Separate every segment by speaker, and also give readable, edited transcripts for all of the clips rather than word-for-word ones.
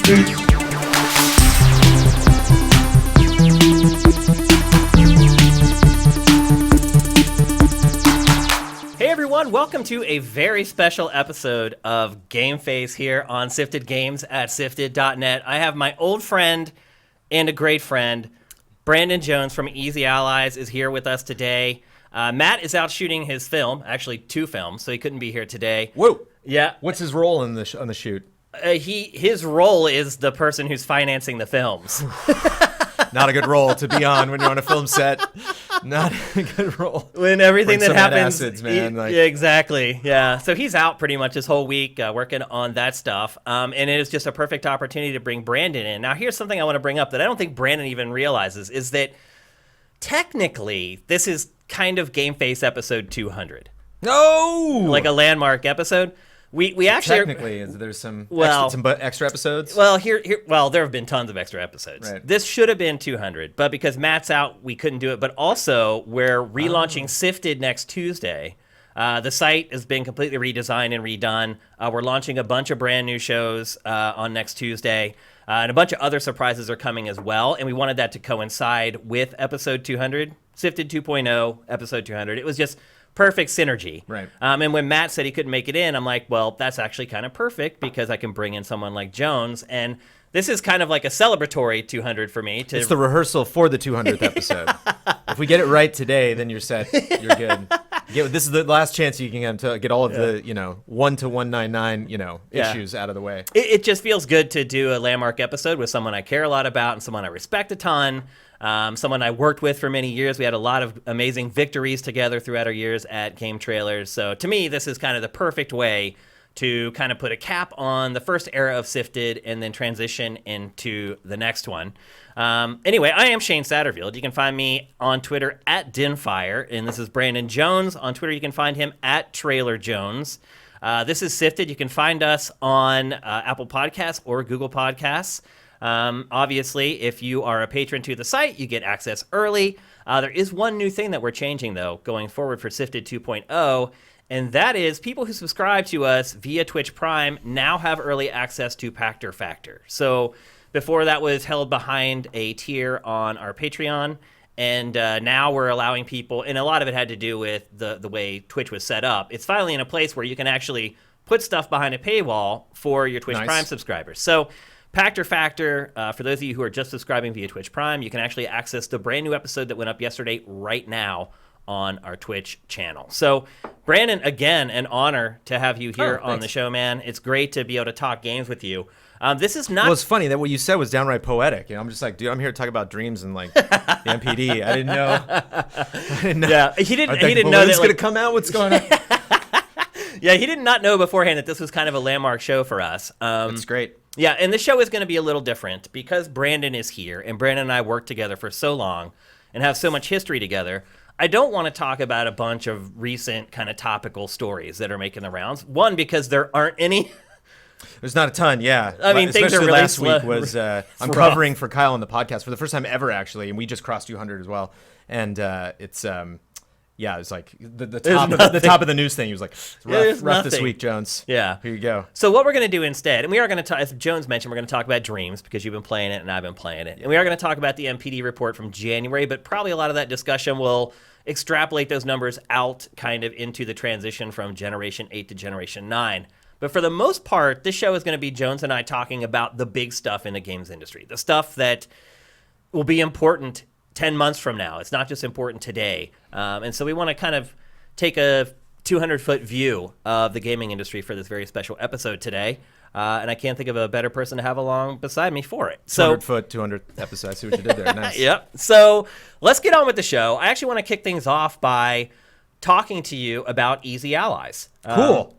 Speaker 1: Hey everyone, welcome to a very special episode of GameFace here on Sifted Games at sifted.net. I have my old friend and a great friend, Brandon Jones from Easy Allies is here with us today. Matt is out shooting his film, actually 2 films, so he couldn't be here today.
Speaker 2: Whoa!
Speaker 1: Yeah.
Speaker 2: What's his role in the on the shoot?
Speaker 1: His role is the person who's financing the films.
Speaker 2: Not a good role to be on when you're on a film set. Not a good role.
Speaker 1: When everything that happens,
Speaker 2: acids, man.
Speaker 1: Yeah, exactly. Yeah. So he's out pretty much this whole week working on that stuff, and it is just a perfect opportunity to bring Brandon in. Now, here's something I want to bring up that I don't think Brandon even realizes is that technically this is kind of GameFace episode 200.
Speaker 2: No,
Speaker 1: like a landmark episode. We actually
Speaker 2: technically there's some extra episodes.
Speaker 1: Well, there have been tons of extra episodes.
Speaker 2: Right.
Speaker 1: This should have been 200, but because Matt's out, we couldn't do it. But also, we're relaunching Sifted next Tuesday. The site has been completely redesigned and redone. We're launching a bunch of brand new shows on next Tuesday, and a bunch of other surprises are coming as well. And we wanted that to coincide with episode 200, Sifted 2.0, episode 200. It was just perfect synergy.
Speaker 2: Right.
Speaker 1: And when Matt said he couldn't make it in, I'm like, well, that's actually kind of perfect because I can bring in someone like Jones. And this is kind of like a celebratory 200 for me.
Speaker 2: It's the rehearsal for the 200th episode. If we get it right today, then you're set. You're good. This is the last chance you can get to get all of the 1 to 199 issues out of the way.
Speaker 1: It just feels good to do a landmark episode with someone I care a lot about and someone I respect a ton. Someone I worked with for many years. We had a lot of amazing victories together throughout our years at Game Trailers. So to me, this is kind of the perfect way to kind of put a cap on the first era of Sifted and then transition into the next one. Anyway, I am Shane Satterfield. You can find me on Twitter at Dinfire, and this is Brandon Jones. On Twitter, you can find him at Trailer Jones. This is Sifted. You can find us on Apple Podcasts or Google Podcasts. Obviously, if you are a patron to the site, you get access early. There is one new thing that we're changing, though, going forward for Sifted 2.0, and that is people who subscribe to us via Twitch Prime now have early access to pach-attack. So before that was held behind a tier on our Patreon, and now we're allowing people, and a lot of it had to do with the way Twitch was set up. It's finally in a place where you can actually put stuff behind a paywall for your Twitch Prime subscribers. So pach-attack, for those of you who are just subscribing via Twitch Prime, you can actually access the brand new episode that went up yesterday right now on our Twitch channel. So, Brandon, again, an honor to have you here on the show, man. It's great to be able to talk games with you. This is not...
Speaker 2: Well, it's funny that what you said was downright poetic. I'm just like, dude, I'm here to talk about dreams and like the MPD. I didn't know.
Speaker 1: Yeah, he didn't know
Speaker 2: that's going to come out. What's going on?
Speaker 1: Yeah, he did not know beforehand that this was kind of a landmark show for us.
Speaker 2: It's great.
Speaker 1: Yeah, and the show is going to be a little different because Brandon is here, and Brandon and I worked together for so long and have so much history together. I don't want to talk about a bunch of recent kind of topical stories that are making the rounds. One, because there aren't any.
Speaker 2: There's not a ton, yeah.
Speaker 1: I mean, things are really
Speaker 2: last week was I'm covering for Kyle on the podcast for the first time ever, actually, and we just crossed 200 as well. And it's yeah, it was like the top of the news thing. He was like, it's rough this week, Jones.
Speaker 1: Yeah.
Speaker 2: Here you go.
Speaker 1: So what we're going to do instead, and we are going to talk, as Jones mentioned, we're going to talk about Dreams because you've been playing it and I've been playing it. And we are going to talk about the MPD report from January, but probably a lot of that discussion will extrapolate those numbers out kind of into the transition from Generation 8 to Generation 9. But for the most part, this show is going to be Jones and I talking about the big stuff in the games industry, the stuff that will be important 10 months from now. It's not just important today. And so we want to kind of take a 200-foot view of the gaming industry for this very special episode today. And I can't think of a better person to have along beside me for it.
Speaker 2: 200-foot, 200th episode. I see what you did there. Nice.
Speaker 1: Yep. So let's get on with the show. I actually want to kick things off by talking to you about Easy Allies.
Speaker 2: Cool.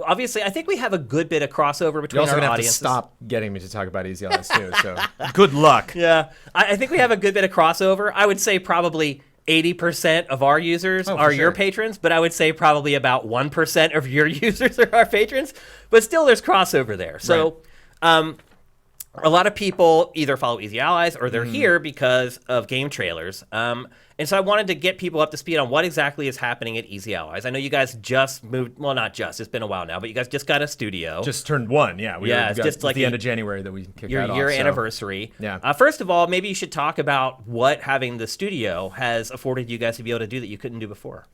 Speaker 1: Obviously, I think we have a good bit of crossover between our audiences. You're also going to have to
Speaker 2: stop getting me to talk about Easy Allies, too. So good luck.
Speaker 1: Yeah. I think we have a good bit of crossover. I would say probably 80% of our users are your patrons, but I would say probably about 1% of your users are our patrons. But still, there's crossover there. So a lot of people either follow Easy Allies or they're here because of game trailers. And so I wanted to get people up to speed on what exactly is happening at Easy Allies. I know you guys just moved, well, not just, it's been a while now, but you guys just got a studio.
Speaker 2: Just turned one, yeah.
Speaker 1: It's just like
Speaker 2: the end of January that we kicked
Speaker 1: your
Speaker 2: that off.
Speaker 1: Your anniversary.
Speaker 2: Yeah.
Speaker 1: First of all, maybe you should talk about what having the studio has afforded you guys to be able to do that you couldn't do before.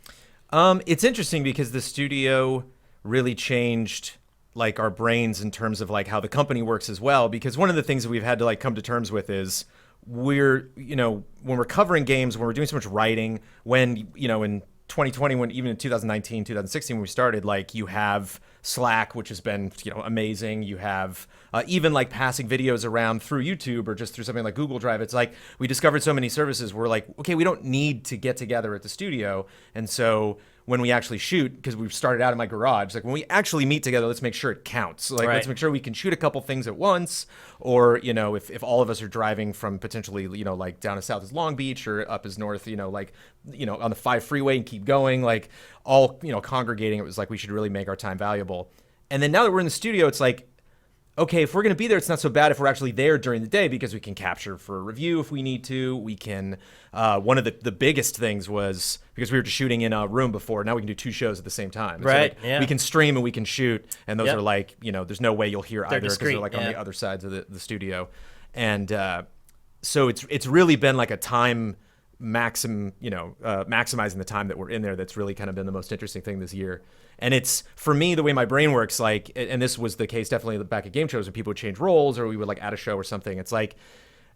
Speaker 2: It's interesting because the studio really changed like our brains in terms of like how the company works as well, because one of the things that we've had to like come to terms with is we're, when we're covering games, when we're doing so much writing, when, in 2020, when even in 2019, 2016, when we started, like you have Slack, which has been, amazing. You have even like passing videos around through YouTube or just through something like Google Drive. It's like we discovered so many services. We're like, okay, we don't need to get together at the studio. And so when we actually shoot, because we've started out in my garage, like when we actually meet together, let's make sure it counts. Like let's make sure we can shoot a couple things at once. Or, if all of us are driving from potentially, like down as south as Long Beach or up as north, on the 5 freeway and keep going, like all, congregating, it was like we should really make our time valuable. And then now that we're in the studio, it's like, okay, if we're going to be there, it's not so bad if we're actually there during the day because we can capture for a review if we need to. We can, one of the biggest things was because we were just shooting in a room before, now we can do 2 shows at the same time.
Speaker 1: Right,
Speaker 2: so we can stream and we can shoot, and those are like, there's no way you'll hear either because they're like on the other sides of the studio. And so it's really been like a time maximizing the time that we're in there that's really kind of been the most interesting thing this year. And it's, for me, the way my brain works, like, and this was the case definitely back at game shows when people would change roles or we would like add a show or something. It's like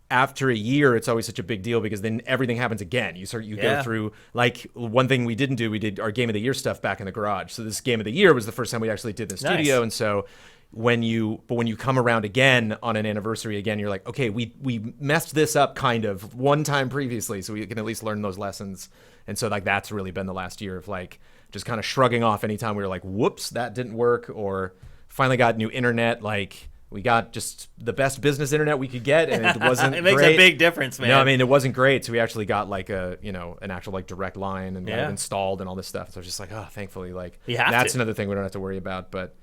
Speaker 2: after a year, it's always such a big deal because then everything happens again. You go through, like, one thing we did our Game of the Year stuff back in the garage. So this Game of the Year was the first time we actually did the studio. And so when you come around again on an anniversary again, you're like, okay, we messed this up kind of one time previously, so we can at least learn those lessons. And so like that's really been the last year of like just kind of shrugging off anytime we were like, whoops, that didn't work, or finally got new internet. Like we got just the best business internet we could get, and it wasn't
Speaker 1: it makes
Speaker 2: great.
Speaker 1: a big difference, man.
Speaker 2: No, I mean it wasn't great, so we actually got like an actual like direct line and got it installed and all this stuff. So I was just like, oh, thankfully, like that's another thing we don't have to worry about. But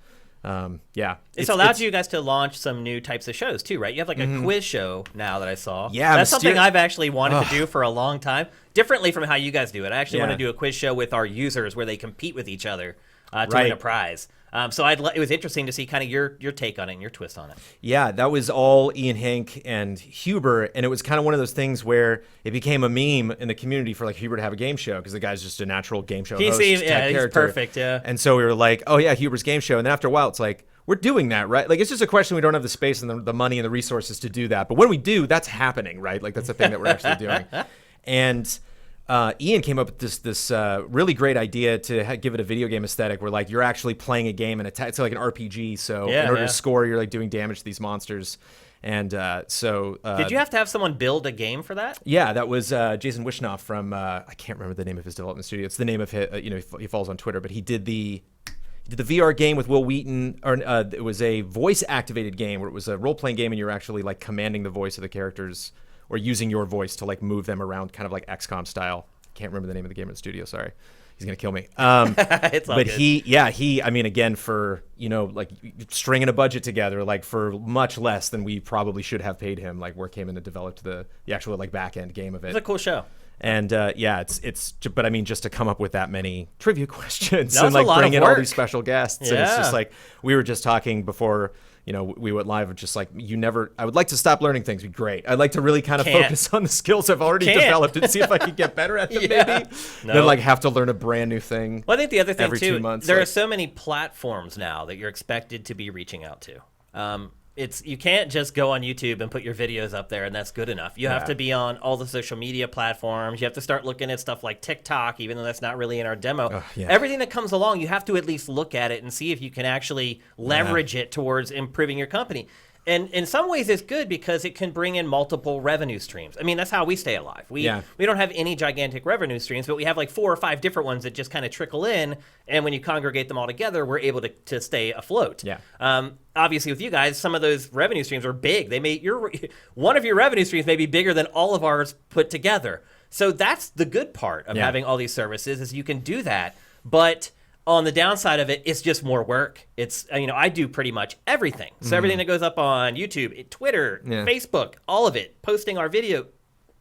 Speaker 2: it's allowed
Speaker 1: you guys to launch some new types of shows too, right? You have like a quiz show now that I saw.
Speaker 2: Yeah,
Speaker 1: that's something I've actually wanted to do for a long time, differently from how you guys do it. I actually want to do a quiz show with our users where they compete with each other to win a prize. So it was interesting to see kind of your take on it and your twist on it.
Speaker 2: Yeah, that was all Ian Hank and Huber, and it was kind of one of those things where it became a meme in the community for like Huber to have a game show because the guy's just a natural game show host.
Speaker 1: He's perfect, yeah.
Speaker 2: And so we were like, oh yeah, Huber's game show, and then after a while, it's like we're doing that, right? Like it's just a question we don't have the space and the money and the resources to do that, but when we do, that's happening, right? Like that's the thing that we're actually doing, and. Ian came up with this really great idea to give it a video game aesthetic where like you're actually playing a game and it's like an RPG. So in order to score, you're like doing damage to these monsters. And did
Speaker 1: you have to have someone build a game for that?
Speaker 2: Yeah, that was Jason Wishnoff from I can't remember the name of his development studio. It's the name of his, he follows on Twitter, but he did the VR game with Will Wheaton, or it was a voice activated game where it was a role playing game and you're actually like commanding the voice of the characters. Or using your voice to like move them around, kind of like XCOM style. Can't remember the name of the game in the studio. Sorry, he's gonna kill me.
Speaker 1: It's all
Speaker 2: but
Speaker 1: good.
Speaker 2: I mean, again, for like stringing a budget together, like for much less than we probably should have paid him. Like work came in and developed the actual like back end game of it.
Speaker 1: It's a cool show.
Speaker 2: And but I mean, just to come up with that many trivia questions
Speaker 1: and
Speaker 2: like bring in all these special guests, and it's just like we were just talking before. We went live of just like I would like to stop learning things. Would be great. I'd like to really kind of focus on the skills I've already developed and see if I could get better at them maybe. Than like have to learn a brand new thing.
Speaker 1: Well, I think the other thing
Speaker 2: every
Speaker 1: too,
Speaker 2: 2 months,
Speaker 1: there are so many platforms now that you're expected to be reaching out to. You can't just go on YouTube and put your videos up there and that's good enough. You have to be on all the social media platforms. You have to start looking at stuff like TikTok, even though that's not really in our demo. Everything that comes along, you have to at least look at it and see if you can actually leverage it towards improving your company. And in some ways, it's good because it can bring in multiple revenue streams. I mean, that's how we stay alive. We don't have any gigantic revenue streams, but we have like 4 or 5 different ones that just kind of trickle in. And when you congregate them all together, we're able to stay afloat. Obviously, with you guys, some of those revenue streams are big. One of your revenue streams may be bigger than all of ours put together. So that's the good part of having all these services is you can do that. But On the downside of it, it's just more work. It's, I do pretty much everything. So everything that goes up on YouTube, Twitter, Facebook, all of it, posting our video,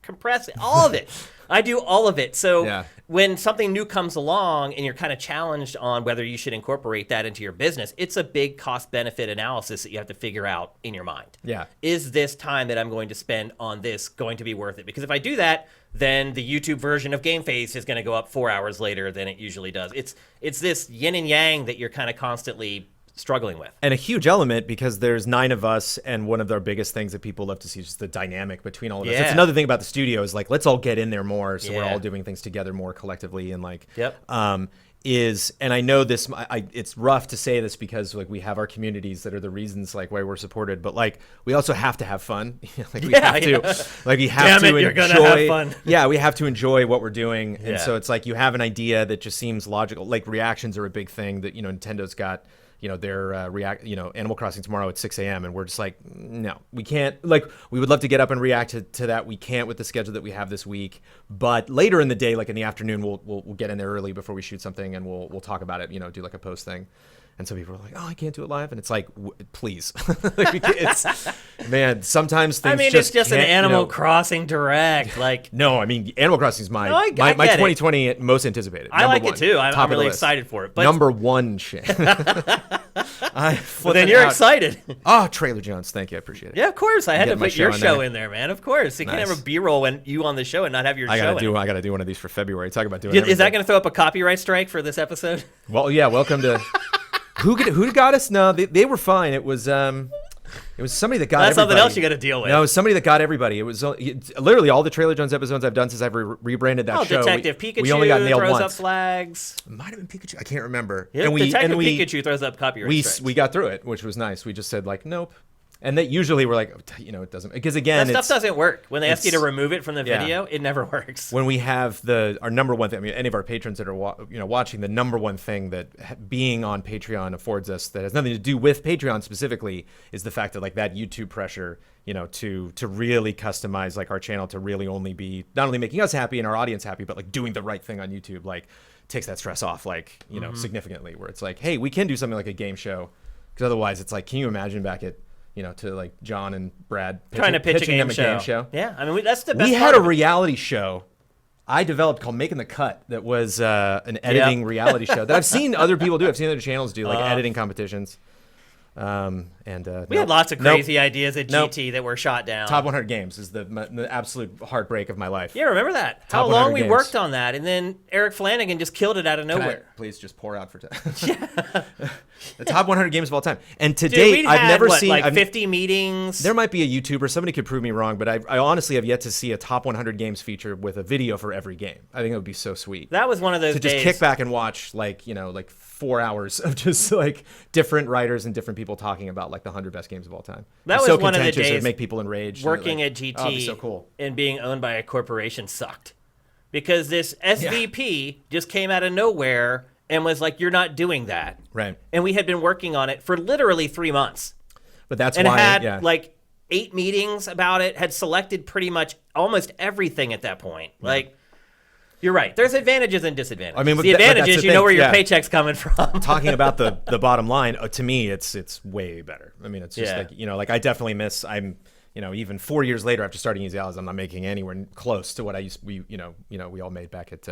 Speaker 1: compress it, all of it. I do all of it. So when something new comes along and you're kind of challenged on whether you should incorporate that into your business, it's a big cost-benefit analysis that you have to figure out in your mind.
Speaker 2: Yeah. Is
Speaker 1: this time that I'm going to spend on this going to be worth it? Because if I do that, then the YouTube version of GameFace is going to go up 4 hours later than it usually does. It's this yin and yang that you're kind of constantly struggling with.
Speaker 2: And a huge element, because there's 9 of us, and one of our biggest things that people love to see is just the dynamic between all of us. That's another thing about the studio is like, let's all get in there more, so we're all doing things together more collectively, and like and I know this, it's rough to say this because like we have our communities that are the reasons like why we're supported, but like we also have to have fun. Like we have to, like we have to enjoy. You're gonna have fun. Yeah, we have to enjoy what we're doing, and so it's like you have an idea that just seems logical. Like reactions are a big thing that Nintendo's got. Their Animal Crossing tomorrow at 6 a.m. and we're just like, no, we can't. Like, we would love to get up and react to that. We can't with the schedule that we have this week. But later in the day, like in the afternoon, we'll get in there early before we shoot something, and we'll talk about it. Do like a post thing. And some people are like, oh, I can't do it live. And it's like, please. Man, sometimes things
Speaker 1: it's just an Animal Crossing Direct. Like,
Speaker 2: no, Animal Crossing is my 2020 most anticipated.
Speaker 1: I like it too. I'm really excited for it. But
Speaker 2: number one, Shane.
Speaker 1: Well, then you're excited.
Speaker 2: Oh, Trailer Jones. Thank you. I appreciate it.
Speaker 1: Yeah, of course. I had to put your show in there, man. Of course. You can't have a B-roll when you on the show and not have your show in.
Speaker 2: I got to do one of these for February. Talk about doing everything.
Speaker 1: Is that going to throw up a copyright strike for this episode?
Speaker 2: Well, yeah. Welcome to... Who got us? No, they were fine. It was somebody that got
Speaker 1: That's
Speaker 2: everybody.
Speaker 1: Something else you got to deal with.
Speaker 2: No, it was somebody that got everybody. It was literally all the Trailer Jones episodes I've done since I've rebranded that show.
Speaker 1: Detective Pikachu
Speaker 2: we only got nailed
Speaker 1: throws
Speaker 2: once.
Speaker 1: Up flags.
Speaker 2: It might have been Pikachu. I can't remember.
Speaker 1: Yeah, Detective Pikachu throws up copyright strikes.
Speaker 2: We got through it, which was nice. We just said like, nope. And that usually we're like, it doesn't, because again,
Speaker 1: that stuff doesn't work. When they ask you to remove it from the video, it never works.
Speaker 2: When we have our number one thing, any of our patrons that are watching, the number one thing that being on Patreon affords us that has nothing to do with Patreon specifically is the fact that like that YouTube pressure, to really customize like our channel to really only be not only making us happy and our audience happy, but like doing the right thing on YouTube, like takes that stress off, like significantly. Where it's like, hey, we can do something like a game show, because otherwise it's like, can you imagine back at to like John and Brad
Speaker 1: trying to pitch a game show. Yeah, that's the best.
Speaker 2: We had a reality show I developed called Making the Cut that was an editing reality show that I've seen other people do. I've seen other channels do like editing competitions. We
Speaker 1: had lots of crazy ideas at GT that were shot down.
Speaker 2: Top 100 games is the absolute heartbreak of my life.
Speaker 1: Yeah, remember that? How long we worked on that, and then Eric Flanagan just killed it out of nowhere.
Speaker 2: Please just pour out for the top 100 games of all time. And to date, I've never seen
Speaker 1: like 50 meetings.
Speaker 2: There might be a YouTuber. Somebody could prove me wrong, but I honestly have yet to see a top 100 games feature with a video for every game. I think it would be so sweet.
Speaker 1: That was one of those
Speaker 2: to
Speaker 1: days.
Speaker 2: Just kick back and watch like 4 hours of just like different writers and different people talking about like the 100 best games of all time.
Speaker 1: That was one of the days.
Speaker 2: It'd make people enraged.
Speaker 1: Working at GT
Speaker 2: so cool.
Speaker 1: And being owned by a corporation sucked, because this SVP just came out of nowhere and was like, "You're not doing that."
Speaker 2: Right.
Speaker 1: And we had been working on it for literally 3 months.
Speaker 2: But that's
Speaker 1: and
Speaker 2: why
Speaker 1: had like 8 meetings about it. Had selected pretty much almost everything at that point.
Speaker 2: Yeah.
Speaker 1: Like. You're right. There's advantages and disadvantages.
Speaker 2: I mean,
Speaker 1: the advantage is you know where your paycheck's coming from.
Speaker 2: Talking about the bottom line, to me, it's way better. I mean, it's just like I definitely miss. I'm even 4 years later after starting Easy Allies, I'm not making anywhere close to what we all made back at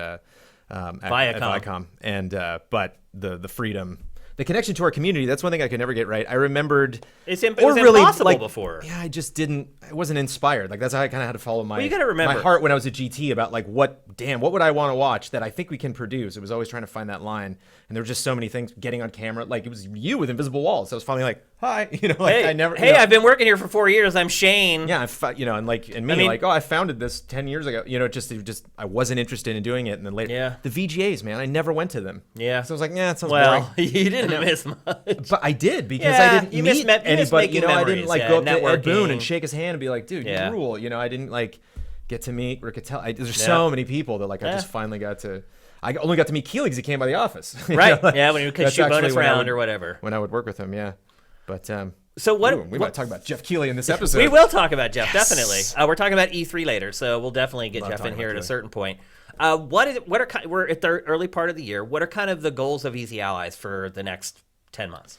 Speaker 2: Viacom. And but the freedom. The connection to our community, that's one thing I could never get right. I remembered...
Speaker 1: It was impossible before.
Speaker 2: Yeah, I wasn't inspired. Like, that's how I kind of had to follow my heart when I was at GT about, like, what would I want to watch that I think we can produce? It was always trying to find that line. And there were just so many things getting on camera. Like, it was you with Invisible Walls. So I was finally like, hi.
Speaker 1: I've been working here for 4 years. I'm Shane.
Speaker 2: Yeah, I founded this 10 years ago. Just I wasn't interested in doing it. And then later, the VGAs, man, I never went to them.
Speaker 1: Yeah.
Speaker 2: So I was like, it sounds boring.
Speaker 1: You didn't miss much.
Speaker 2: But I did, because I didn't meet anybody. I didn't like go up to Ed Boon and shake his hand and be like, dude, you rule. I didn't like get to meet Riccatelli. There's so many people that like I just finally got to. I only got to meet Keely because he came by the office.
Speaker 1: Right. When he could shoot bonus round or whatever.
Speaker 2: When I would work with him, yeah. But
Speaker 1: So what?
Speaker 2: Ooh, we might talk about Jeff Keighley in this episode.
Speaker 1: We will talk about Jeff, definitely. We're talking about E3 later, so we'll definitely get Jeff in here at a certain point. We're at the early part of the year. What are kind of the goals of Easy Allies for the next 10 months?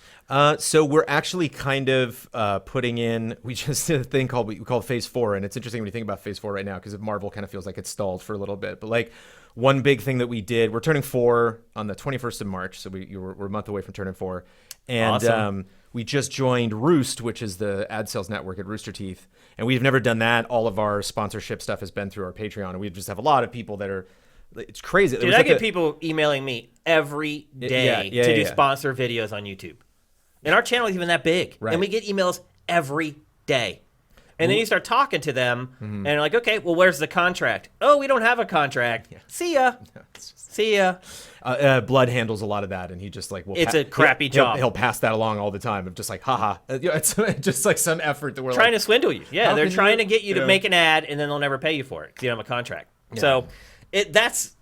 Speaker 2: So we're actually kind of putting in, we just did a thing we call Phase 4, and it's interesting when you think about Phase 4 right now because Marvel kind of feels like it's stalled for a little bit. But like one big thing that we did, we're turning 4 on the 21st of March, so we're a month away from turning 4. And awesome. We just joined Roost, which is the ad sales network at Rooster Teeth. And we've never done that. All of our sponsorship stuff has been through our Patreon. And we just have a lot of people that are, it's crazy.
Speaker 1: Dude, I get people emailing me every day to do sponsor videos on YouTube. And our channel is even that big. Right. And we get emails every day. And then you start talking to them, and they're like, okay, well, where's the contract? Oh, we don't have a contract. Yeah. See ya. See ya.
Speaker 2: Blood handles a lot of that, and he just like,
Speaker 1: it's a crappy job.
Speaker 2: He'll pass that along all the time of just like, haha. It's just like some effort that we're
Speaker 1: trying to swindle you. Yeah, they're trying to get you to make an ad, and then they'll never pay you for it because you don't have a contract. Yeah. So that's.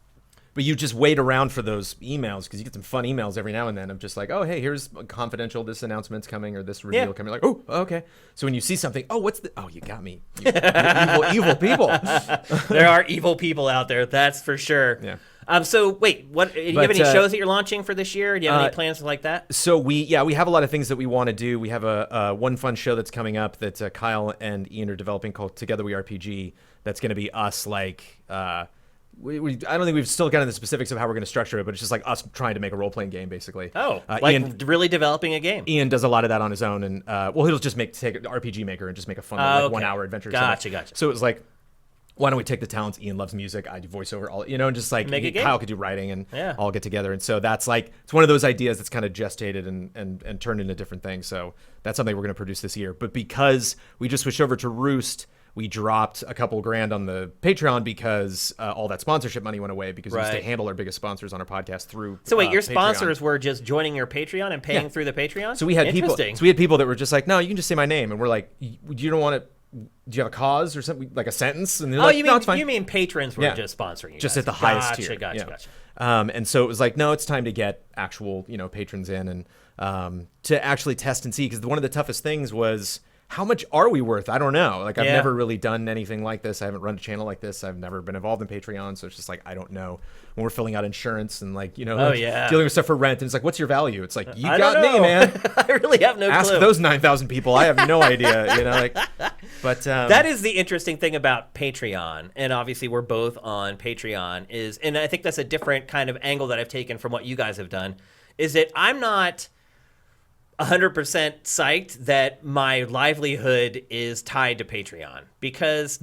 Speaker 2: But you just wait around for those emails because you get some fun emails every now and then of just like, oh, hey, here's confidential, this announcement's coming or this reveal coming. Like, oh, okay. So when you see something, you got me. You evil people.
Speaker 1: There are evil people out there, that's for sure.
Speaker 2: Yeah.
Speaker 1: So wait, do you have any shows that you're launching for this year? Do you have any plans like that?
Speaker 2: So we have a lot of things that we want to do. We have a one fun show that's coming up that Kyle and Ian are developing called Together We RPG. That's going to be us like. I don't think we've still gotten the specifics of how we're going to structure it, but it's just like us trying to make a role-playing game, basically.
Speaker 1: Oh, Ian, really developing a game.
Speaker 2: Ian does a lot of that on his own, and he'll just take an RPG Maker and just make a fun 1-hour adventure.
Speaker 1: Gotcha.
Speaker 2: So it was like, why don't we take the talents? Ian loves music, I do voiceover, all and just like
Speaker 1: make a game.
Speaker 2: Kyle could do writing, and all get together. And so that's like it's one of those ideas that's kind of gestated and turned into different things. So that's something we're going to produce this year. But because we just switched over to Roost. We dropped a couple grand on the Patreon because all that sponsorship money went away because we used to handle our biggest sponsors on our podcast through.
Speaker 1: So wait, your
Speaker 2: Patreon.
Speaker 1: Sponsors were just joining your Patreon and paying through the Patreon?
Speaker 2: So we had people. So we had people that were just like, no, you can just say my name, and we're like, you don't want to. Do you have a cause or something like a sentence? And they're like, no, it's fine.
Speaker 1: You mean patrons were just sponsoring you?
Speaker 2: Just at the highest tier.
Speaker 1: Gotcha.
Speaker 2: And so it was like, no, it's time to get actual patrons in and to actually test and see because one of the toughest things was. How much are we worth? I don't know. Like, I've never really done anything like this. I haven't run a channel like this. I've never been involved in Patreon. So it's just like, I don't know. When we're filling out insurance and dealing with stuff for rent. And it's like, what's your value? It's like, you got me, man.
Speaker 1: I really have no clue.
Speaker 2: Ask those 9,000 people. I have no idea, But
Speaker 1: that is the interesting thing about Patreon. And obviously we're both on Patreon and I think that's a different kind of angle that I've taken from what you guys have done, is that I'm not 100% psyched that my livelihood is tied to Patreon because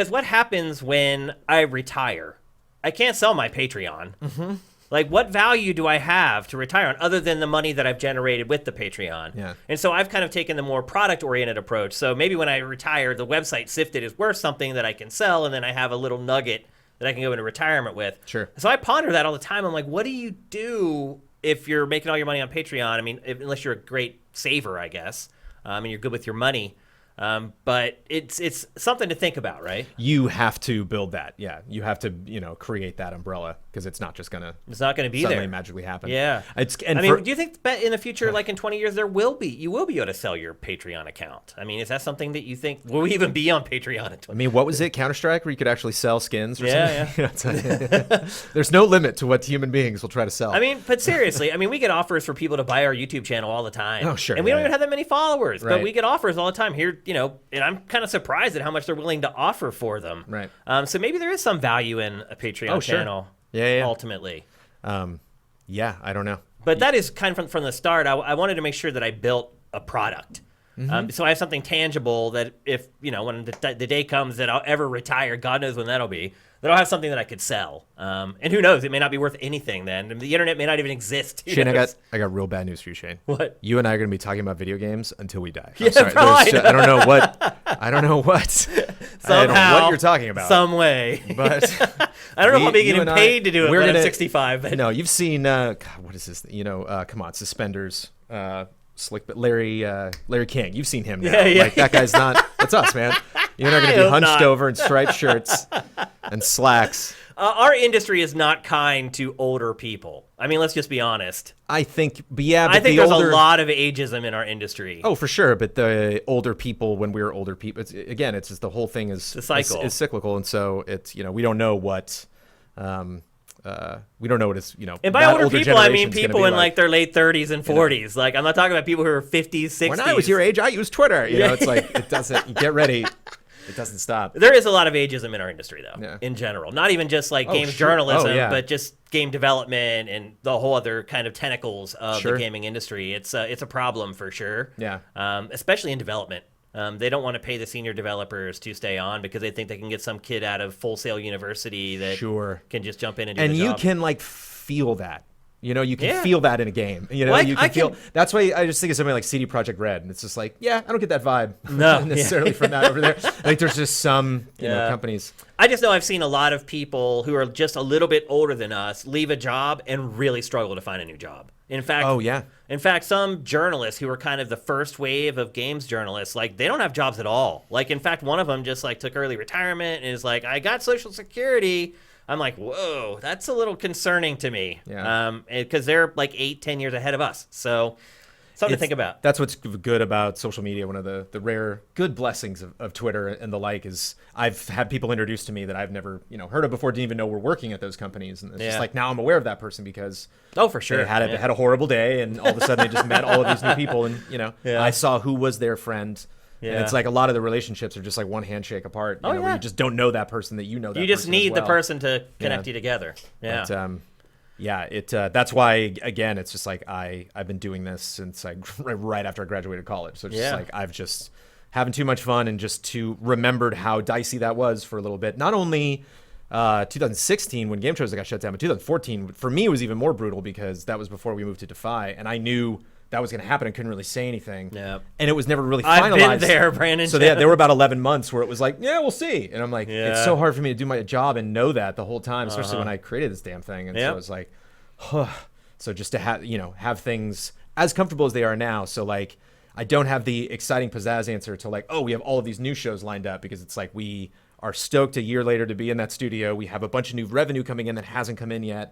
Speaker 1: what happens when I retire? I can't sell my Patreon. Mm-hmm. Like, what value do I have to retire on other than the money that I've generated with the Patreon?
Speaker 2: Yeah.
Speaker 1: And so I've kind of taken the more product-oriented approach. So maybe when I retire, the website SIFTD is worth something that I can sell, and then I have a little nugget that I can go into retirement with.
Speaker 2: Sure.
Speaker 1: So I ponder that all the time. I'm like, what do you do if you're making all your money on Patreon? I mean, unless you're a great saver, I guess, and you're good with your money. But it's something to think about, right?
Speaker 2: You have to build that. Yeah. You have to, create that umbrella because it's not just going to
Speaker 1: be
Speaker 2: suddenly
Speaker 1: there.
Speaker 2: Magically happen.
Speaker 1: Yeah. Do you think in the future, like in 20 years, you will be able to sell your Patreon account? I mean, is that something that you think will even be on Patreon in 20
Speaker 2: I mean, what was it? Counter-Strike where you could actually sell skins or something?
Speaker 1: Yeah.
Speaker 2: There's no limit to what human beings will try to sell.
Speaker 1: I mean, but seriously, we get offers for people to buy our YouTube channel all the time.
Speaker 2: Oh, sure.
Speaker 1: And we don't even have that many followers,
Speaker 2: right.
Speaker 1: But we get offers all the time here, and I'm kind of surprised at how much they're willing to offer for them.
Speaker 2: Right.
Speaker 1: So maybe there is some value in a Patreon channel.
Speaker 2: Yeah.
Speaker 1: Ultimately.
Speaker 2: I don't know.
Speaker 1: But that is kind of from the start. I wanted to make sure that I built a product. Mm-hmm. So I have something tangible that if, when the day comes that I'll ever retire, God knows when that'll be, that I'll have something that I could sell. And who knows, it may not be worth anything then. The internet may not even exist.
Speaker 2: Shane, I got real bad news for you, Shane.
Speaker 1: What?
Speaker 2: You and I are going to be talking about video games until we die.
Speaker 1: Yeah,
Speaker 2: sorry. I don't know what. I don't know what you're talking about.
Speaker 1: Some way.
Speaker 2: But
Speaker 1: I don't know if I'm being getting paid to do it when I'm 65. But.
Speaker 2: No, you've seen, God, what is this? Come on, Suspenders. Slick, but Larry King, you've seen him now.
Speaker 1: Yeah.
Speaker 2: Like, that guy's not. That's us, man. You're not going to be hunched over in striped shirts and slacks.
Speaker 1: Our industry is not kind to older people. I mean, let's just be honest.
Speaker 2: I think, but yeah, but
Speaker 1: I think there's a lot of ageism in our industry.
Speaker 2: Oh, for sure. But the older people, when we were older people, it's just the whole thing is
Speaker 1: the cycle.
Speaker 2: Is cyclical, and so it's we don't know what. We don't know what it's,
Speaker 1: And by older people, I mean people in like their late 30s and 40s. Like, I'm not talking about people who are 50s, 60s.
Speaker 2: When I was your age, I used Twitter. It's like, it doesn't, get ready. It doesn't stop.
Speaker 1: There is a lot of ageism in our industry, though, in general. Not even just like games journalism, but just game development and the whole other kind of tentacles of the gaming industry. It's a problem for sure.
Speaker 2: Yeah.
Speaker 1: Especially in development. They don't want to pay the senior developers to stay on because they think they can get some kid out of Full Sail University that can just jump in and do the job.
Speaker 2: And you can like feel that. You can feel that in a game. You can feel. That's why I just think of something like CD Projekt Red, and it's just like, I don't get that vibe necessarily from that over there. Like there's just some companies.
Speaker 1: I just know I've seen a lot of people who are just a little bit older than us leave a job and really struggle to find a new job. In fact, some journalists who were kind of the first wave of games journalists, like they don't have jobs at all. Like, in fact, one of them just like took early retirement and is like, I got Social Security. I'm like, whoa, that's a little concerning to me. Yeah. Because they're like 8-10 years ahead of us. So something to think about.
Speaker 2: That's what's good about social media. One of the rare good blessings of Twitter and the like is I've had people introduced to me that I've never heard of before, didn't even know were working at those companies. And it's just like, now I'm aware of that person because
Speaker 1: for sure.
Speaker 2: They had a horrible day and all of a sudden they just met all of these new people and I saw who was their friend. Yeah. And it's like a lot of the relationships are just like one handshake apart. Where you just don't know that person that you know that person.
Speaker 1: You just need the person to connect you together. Yeah.
Speaker 2: But, that's why, again, it's just like I've been doing this since right after I graduated college. So it's just like I've just having too much fun and just remembered how dicey that was for a little bit. Not only 2016 when Game Trailers got shut down, but 2014 for me was even more brutal because that was before we moved to Defy, and I knew that was going to happen. I couldn't really say anything. Yeah. And it was never really finalized.
Speaker 1: I've been there, Brandon.
Speaker 2: So there were about 11 months where it was like, we'll see. And I'm like, it's so hard for me to do my job and know that the whole time, especially when I created this damn thing. And so I was like, so just to have things as comfortable as they are now. So like, I don't have the exciting pizzazz answer to like, we have all of these new shows lined up because it's like, we are stoked a year later to be in that studio. We have a bunch of new revenue coming in that hasn't come in yet,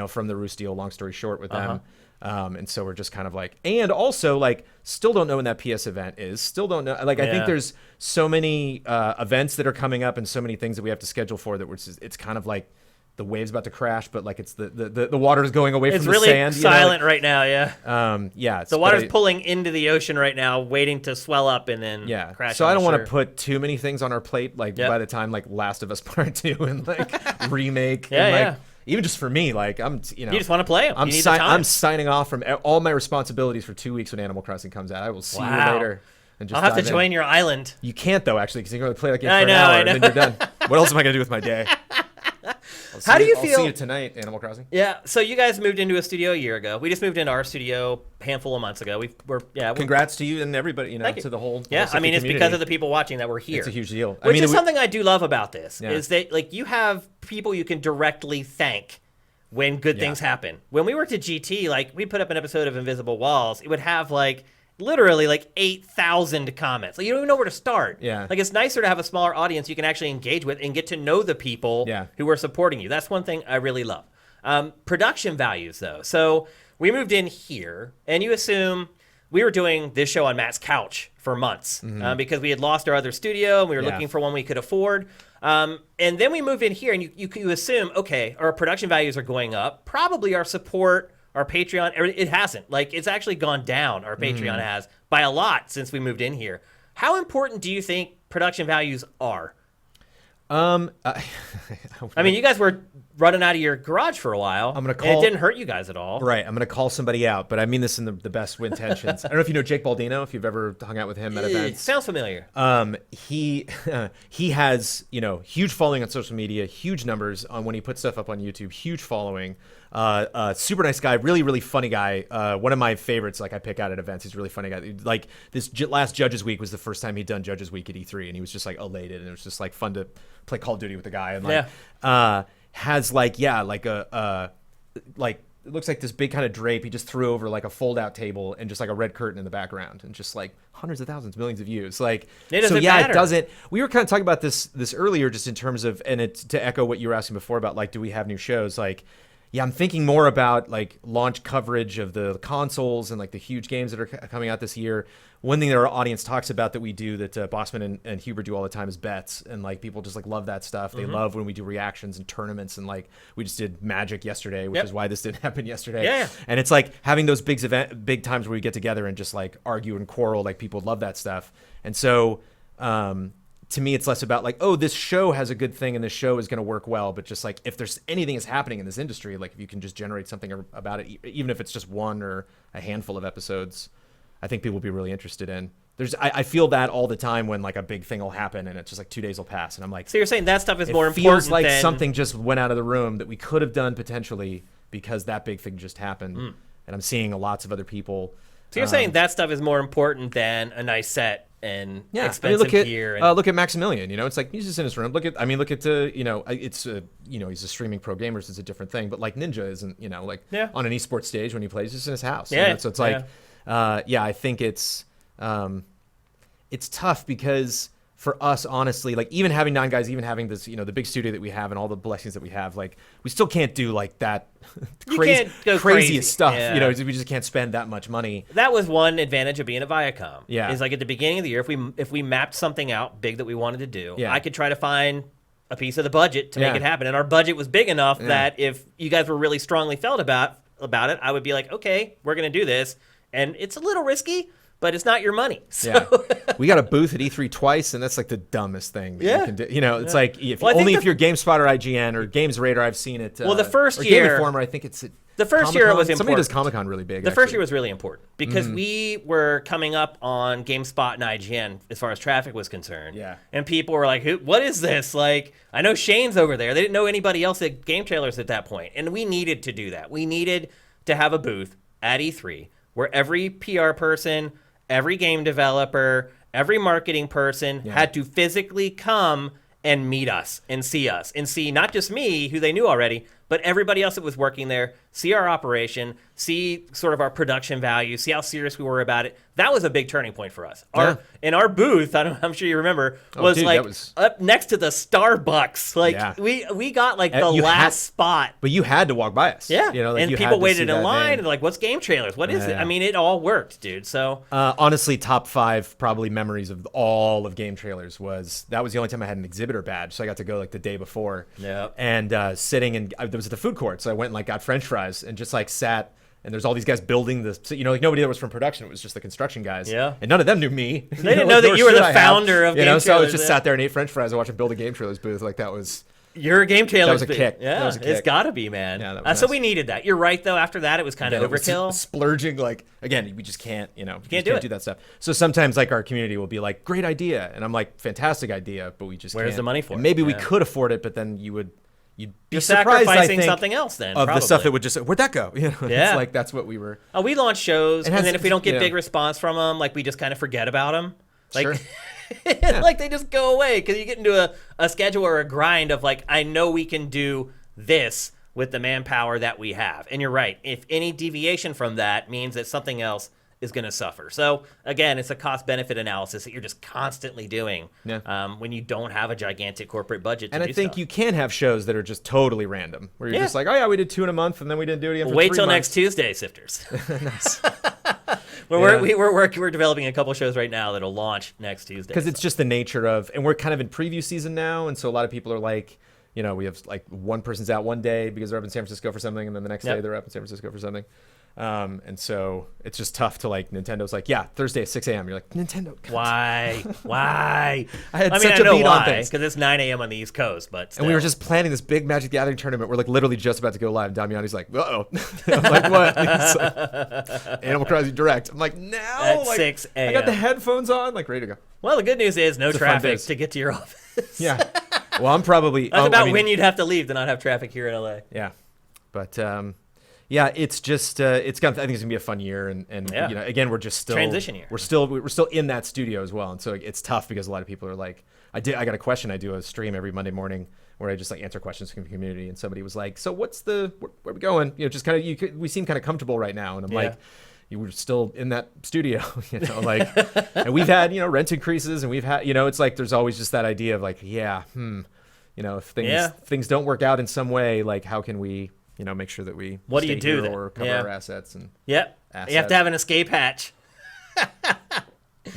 Speaker 2: from the Roost deal, long story short with them. And so we're just kind of like, and also like, still don't know when that PS event is. Still don't know. Like, I think there's so many events that are coming up and so many ththings that we have to schedule for that it's kind of like the wave's about to crash, but like it's the water is going away from the sand.
Speaker 1: It's really silent right now.
Speaker 2: Yeah.
Speaker 1: The water's pulling into the ocean right now, waiting to swell up and then crash.
Speaker 2: So I don't want to put too many things on our plate. Like by the time like Last of Us Part 2 and like remake. Even just for me, like you
Speaker 1: just want to play them.
Speaker 2: I'm signing off from all my responsibilities for 2 weeks when Animal Crossing comes out. I will see you later. And just
Speaker 1: I'll have to join your island.
Speaker 2: You can't though, actually, because you're going to play that game for an hour and then you're done. What else am I going to do with my day?
Speaker 1: How do you feel?
Speaker 2: I'll see you tonight, Animal Crossing.
Speaker 1: Yeah. So you guys moved into a studio a year ago. We just moved into our studio a handful of months ago.
Speaker 2: Congrats to you and everybody. To the whole.
Speaker 1: Yeah. I mean, it's because of the people watching that we're here.
Speaker 2: It's a huge deal.
Speaker 1: Which is something I do love about this is that like you have people you can directly thank when good things happen. When we worked at GT, like we put up an episode of Invisible Walls, it would have like literally like 8,000 comments. Like you don't even know where to start.
Speaker 2: Yeah.
Speaker 1: Like it's nicer to have a smaller audience you can actually engage with and get to know the people who are supporting you. That's one thing I really love. Production values though. So we moved in here and you assume we were doing this show on Matt's couch for months because we had lost our other studio and we were looking for one we could afford. And then we move in here and you assume, okay, our production values are going up. Probably our support, our Patreon, it hasn't. Like, it's actually gone down, our Patreon has, by a lot since we moved in here. How important do you think production values are? I mean, you guys were running out of your garage for a while. And it didn't hurt you guys at all.
Speaker 2: Right. I'm going to call somebody out, but I mean this in the best intentions. I don't know if you know Jake Baldino, if you've ever hung out with him at events.
Speaker 1: Sounds familiar.
Speaker 2: He has, huge following on social media, huge numbers on when he puts stuff up on YouTube, huge following. Super nice guy, really, really funny guy. One of my favorites, like I pick out at events. He's a really funny guy. Like this last Judges Week was the first time he'd done Judges Week at E3, and he was just like elated, and it was just like fun to play Call of Duty with the guy, and like has like it looks like this big kind of drape he just threw over like a fold-out table and just like a red curtain in the background and just like hundreds of thousands, millions of views. Like,
Speaker 1: it doesn't
Speaker 2: matter. It doesn't. We were kind of talking about this earlier, just in terms of, and it to echo what you were asking before about like, do we have new shows? Like, yeah, I'm thinking more about like launch coverage of the consoles and like the huge games that are coming out this year. One thing that our audience talks about that we do, that Bossman and Huber do all the time, is bets, and like people just like love that stuff. They love when we do reactions and tournaments, and like we just did Magic yesterday, which is why this didn't happen yesterday.
Speaker 1: Yeah.
Speaker 2: And it's like having those big times where we get together and just like argue and quarrel. Like people love that stuff, and so to me, it's less about like, oh, this show has a good thing and this show is going to work well, but just like if there's anything is happening in this industry, like if you can just generate something about it, even if it's just one or a handful of episodes, I think people will be really interested in. I feel that all the time when like a big thing will happen and it's just like 2 days will pass and I'm like,
Speaker 1: so you're saying that stuff is more important?
Speaker 2: It feels like something just went out of the room that we could have done potentially because that big thing just happened. And I'm seeing lots of other people.
Speaker 1: So you're saying that stuff is more important than a nice set and expensive gear. And
Speaker 2: look at Maximilian. You know, it's like he's just in his room. Look at it's he's a streaming pro gamer, so it's a different thing. But like Ninja isn't, on an esports stage when he plays, he's in his house.
Speaker 1: Yeah.
Speaker 2: So it's like, I think it's tough because for us, honestly, like even having 9 guys, even having this, the big studio that we have and all the blessings that we have, like we still can't do like that crazy stuff.
Speaker 1: Yeah.
Speaker 2: We just can't spend that much money.
Speaker 1: That was one advantage of being a Viacom.
Speaker 2: Yeah.
Speaker 1: Is like at the beginning of the year, if we mapped something out big that we wanted to do,
Speaker 2: yeah.
Speaker 1: I could try to find a piece of the budget to make it happen. And our budget was big enough that if you guys were really strongly felt about it, I would be like, okay, we're going to do this. And it's a little risky, but it's not your money. So.
Speaker 2: Yeah. We got a booth at E3 twice, and that's like the dumbest thing that you can do. It's like if you're GameSpot or IGN or Games Radar, I've seen it.
Speaker 1: Well, the first
Speaker 2: or
Speaker 1: year,
Speaker 2: Game Informer, I think it's
Speaker 1: the first
Speaker 2: Comic-Con.
Speaker 1: year it was important.
Speaker 2: Somebody does Comic-Con really big.
Speaker 1: The first year was really important because we were coming up on GameSpot and IGN as far as traffic was concerned.
Speaker 2: Yeah.
Speaker 1: And people were like, what is this? Like, I know Shane's over there. They didn't know anybody else at Game Trailers at that point. And we needed to do that. We needed to have a booth at E3 where every PR person, every game developer, every marketing person had to physically come and meet us and see not just me, who they knew already, but everybody else that was working there, see our operation, see sort of our production value, see how serious we were about it. That was a big turning point for us. In our booth, I'm sure you remember, was up next to the Starbucks. Like we got like the last spot.
Speaker 2: But you had to walk by us.
Speaker 1: Yeah.
Speaker 2: And
Speaker 1: people waited in line and like, what's Game Trailers? What is it? I mean, it all worked, dude. So
Speaker 2: honestly, top 5 probably memories of all of Game Trailers was that was the only time I had an exhibitor badge. So I got to go like the day before.
Speaker 1: Yeah.
Speaker 2: And sitting and I was at the food court, so I went and like got French fries and just like sat. And there's all these guys building this, like nobody that was from production. It was just the construction guys.
Speaker 1: Yeah.
Speaker 2: And none of them knew me.
Speaker 1: They didn't know that you were the founder of Game Trailers.
Speaker 2: So I was just sat there and ate French fries and watched them build a Game Trailers booth. Like that was.
Speaker 1: You're a Game Trailers.
Speaker 2: That was a kick.
Speaker 1: Yeah,
Speaker 2: that was a kick.
Speaker 1: It's got to be, man.
Speaker 2: Yeah, that was
Speaker 1: So
Speaker 2: nice.
Speaker 1: we needed that. You're right, though. After that, it was kind of overkill.
Speaker 2: Splurging, like, again, we just can't,
Speaker 1: can't do
Speaker 2: that stuff. So sometimes, like, our community will be like, great idea. And I'm like, fantastic idea, but we just
Speaker 1: Where's
Speaker 2: can't.
Speaker 1: the money for
Speaker 2: and
Speaker 1: it?
Speaker 2: maybe we could afford it, but then you'd be
Speaker 1: You're
Speaker 2: surprised,
Speaker 1: sacrificing
Speaker 2: I think,
Speaker 1: something else then,
Speaker 2: of
Speaker 1: probably.
Speaker 2: the stuff that would just, where'd that go? It's like, that's what we were.
Speaker 1: We launch shows, and then if we don't get big response from them, like, we just kind of forget about them. Like,
Speaker 2: Sure.
Speaker 1: like they just go away because you get into a schedule or a grind of like, I know we can do this with the manpower that we have. And you're right. If any deviation from that means that something else is going to suffer. So again, it's a cost-benefit analysis that you're just constantly doing when you don't have a gigantic corporate budget to
Speaker 2: And I think you can have shows that are just totally random, where you're just like, oh yeah, we did 2 in a month, and then we didn't do it again for 3 months.
Speaker 1: Wait till next Tuesday, Sifters.
Speaker 2: Nice.
Speaker 1: We're developing a couple shows right now that'll launch next Tuesday.
Speaker 2: Because it's just the nature of, and we're kind of in preview season now, and so a lot of people are like, we have like one person's out one day because they're up in San Francisco for something, and then the next day they're up in San Francisco for something. And so it's just tough to like, Nintendo's like, yeah, Thursday at 6 a.m. You're like, Nintendo.
Speaker 1: Why?
Speaker 2: I know why,
Speaker 1: because it's 9 a.m. on the East Coast, but still.
Speaker 2: And we were just planning this big Magic the Gathering tournament. We're like literally just about to go live. And Damiani's like, uh-oh. I'm like, what? He's like, Animal Crossing Direct. I'm like, now?
Speaker 1: At 6 a.m.
Speaker 2: I got the headphones on, like ready to go.
Speaker 1: Well, the good news is no traffic to get to your office.
Speaker 2: Yeah. Well, I'm probably...
Speaker 1: That's about when you'd have to leave to not have traffic here in LA.
Speaker 2: Yeah. But... yeah, it's just I think it's gonna be a fun year, and again, we're just still
Speaker 1: transition year.
Speaker 2: We're still in that studio as well, and so it's tough because a lot of people are like, I got a question. I do a stream every Monday morning where I just like answer questions from the community, and somebody was like, "So where are we going?" Just kind of we seem kind of comfortable right now, and I'm like, "You were still in that studio, like, and we've had rent increases, and we've had it's like there's always just that idea of like, if things don't work out in some way, like how can we make sure that we
Speaker 1: what do you do then?
Speaker 2: Or cover our assets and
Speaker 1: assets. You have to have an escape hatch.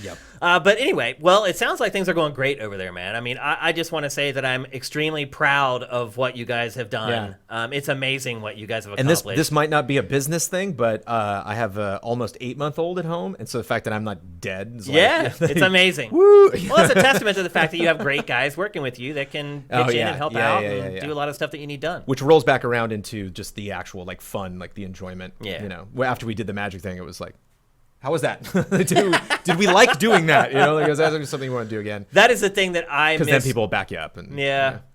Speaker 2: Yep.
Speaker 1: But anyway, well, it sounds like things are going great over there, man. I mean, I just want to say that I'm extremely proud of what you guys have done. It's amazing what you guys have accomplished.
Speaker 2: And this might not be a business thing, but I have a almost 8-month-old at home, and so the fact that I'm not dead is
Speaker 1: it's amazing. Woo! Well, it's a testament to the fact that you have great guys working with you that can pitch in and help out and do a lot of stuff that you need done.
Speaker 2: Which rolls back around into just the actual like fun, like the enjoyment.
Speaker 1: Yeah.
Speaker 2: After we did the magic thing, it was like, how was that? Did we like doing that? Like, is that something you want to do again?
Speaker 1: That is the thing that I miss.
Speaker 2: Because then people will back you up. And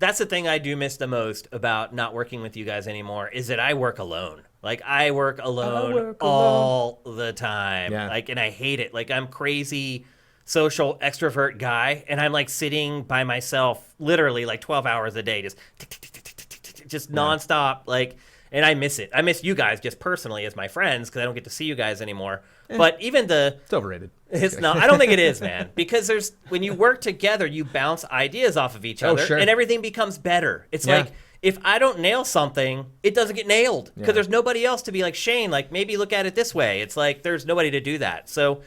Speaker 1: that's the thing I do miss the most about not working with you guys anymore is that I work alone. Like I work alone all the time. Like, and I hate it. Like I'm crazy social extrovert guy, and I'm like sitting by myself literally like 12 hours a day, just nonstop. Like, and I miss it. I miss you guys just personally as my friends because I don't get to see you guys anymore. But even
Speaker 2: it's overrated.
Speaker 1: It's not. I don't think it is, man. Because when you work together, you bounce ideas off of each other, and everything becomes better. It's like if I don't nail something, it doesn't get nailed because there's nobody else to be like, Shane, like maybe look at it this way. It's like there's nobody to do that. So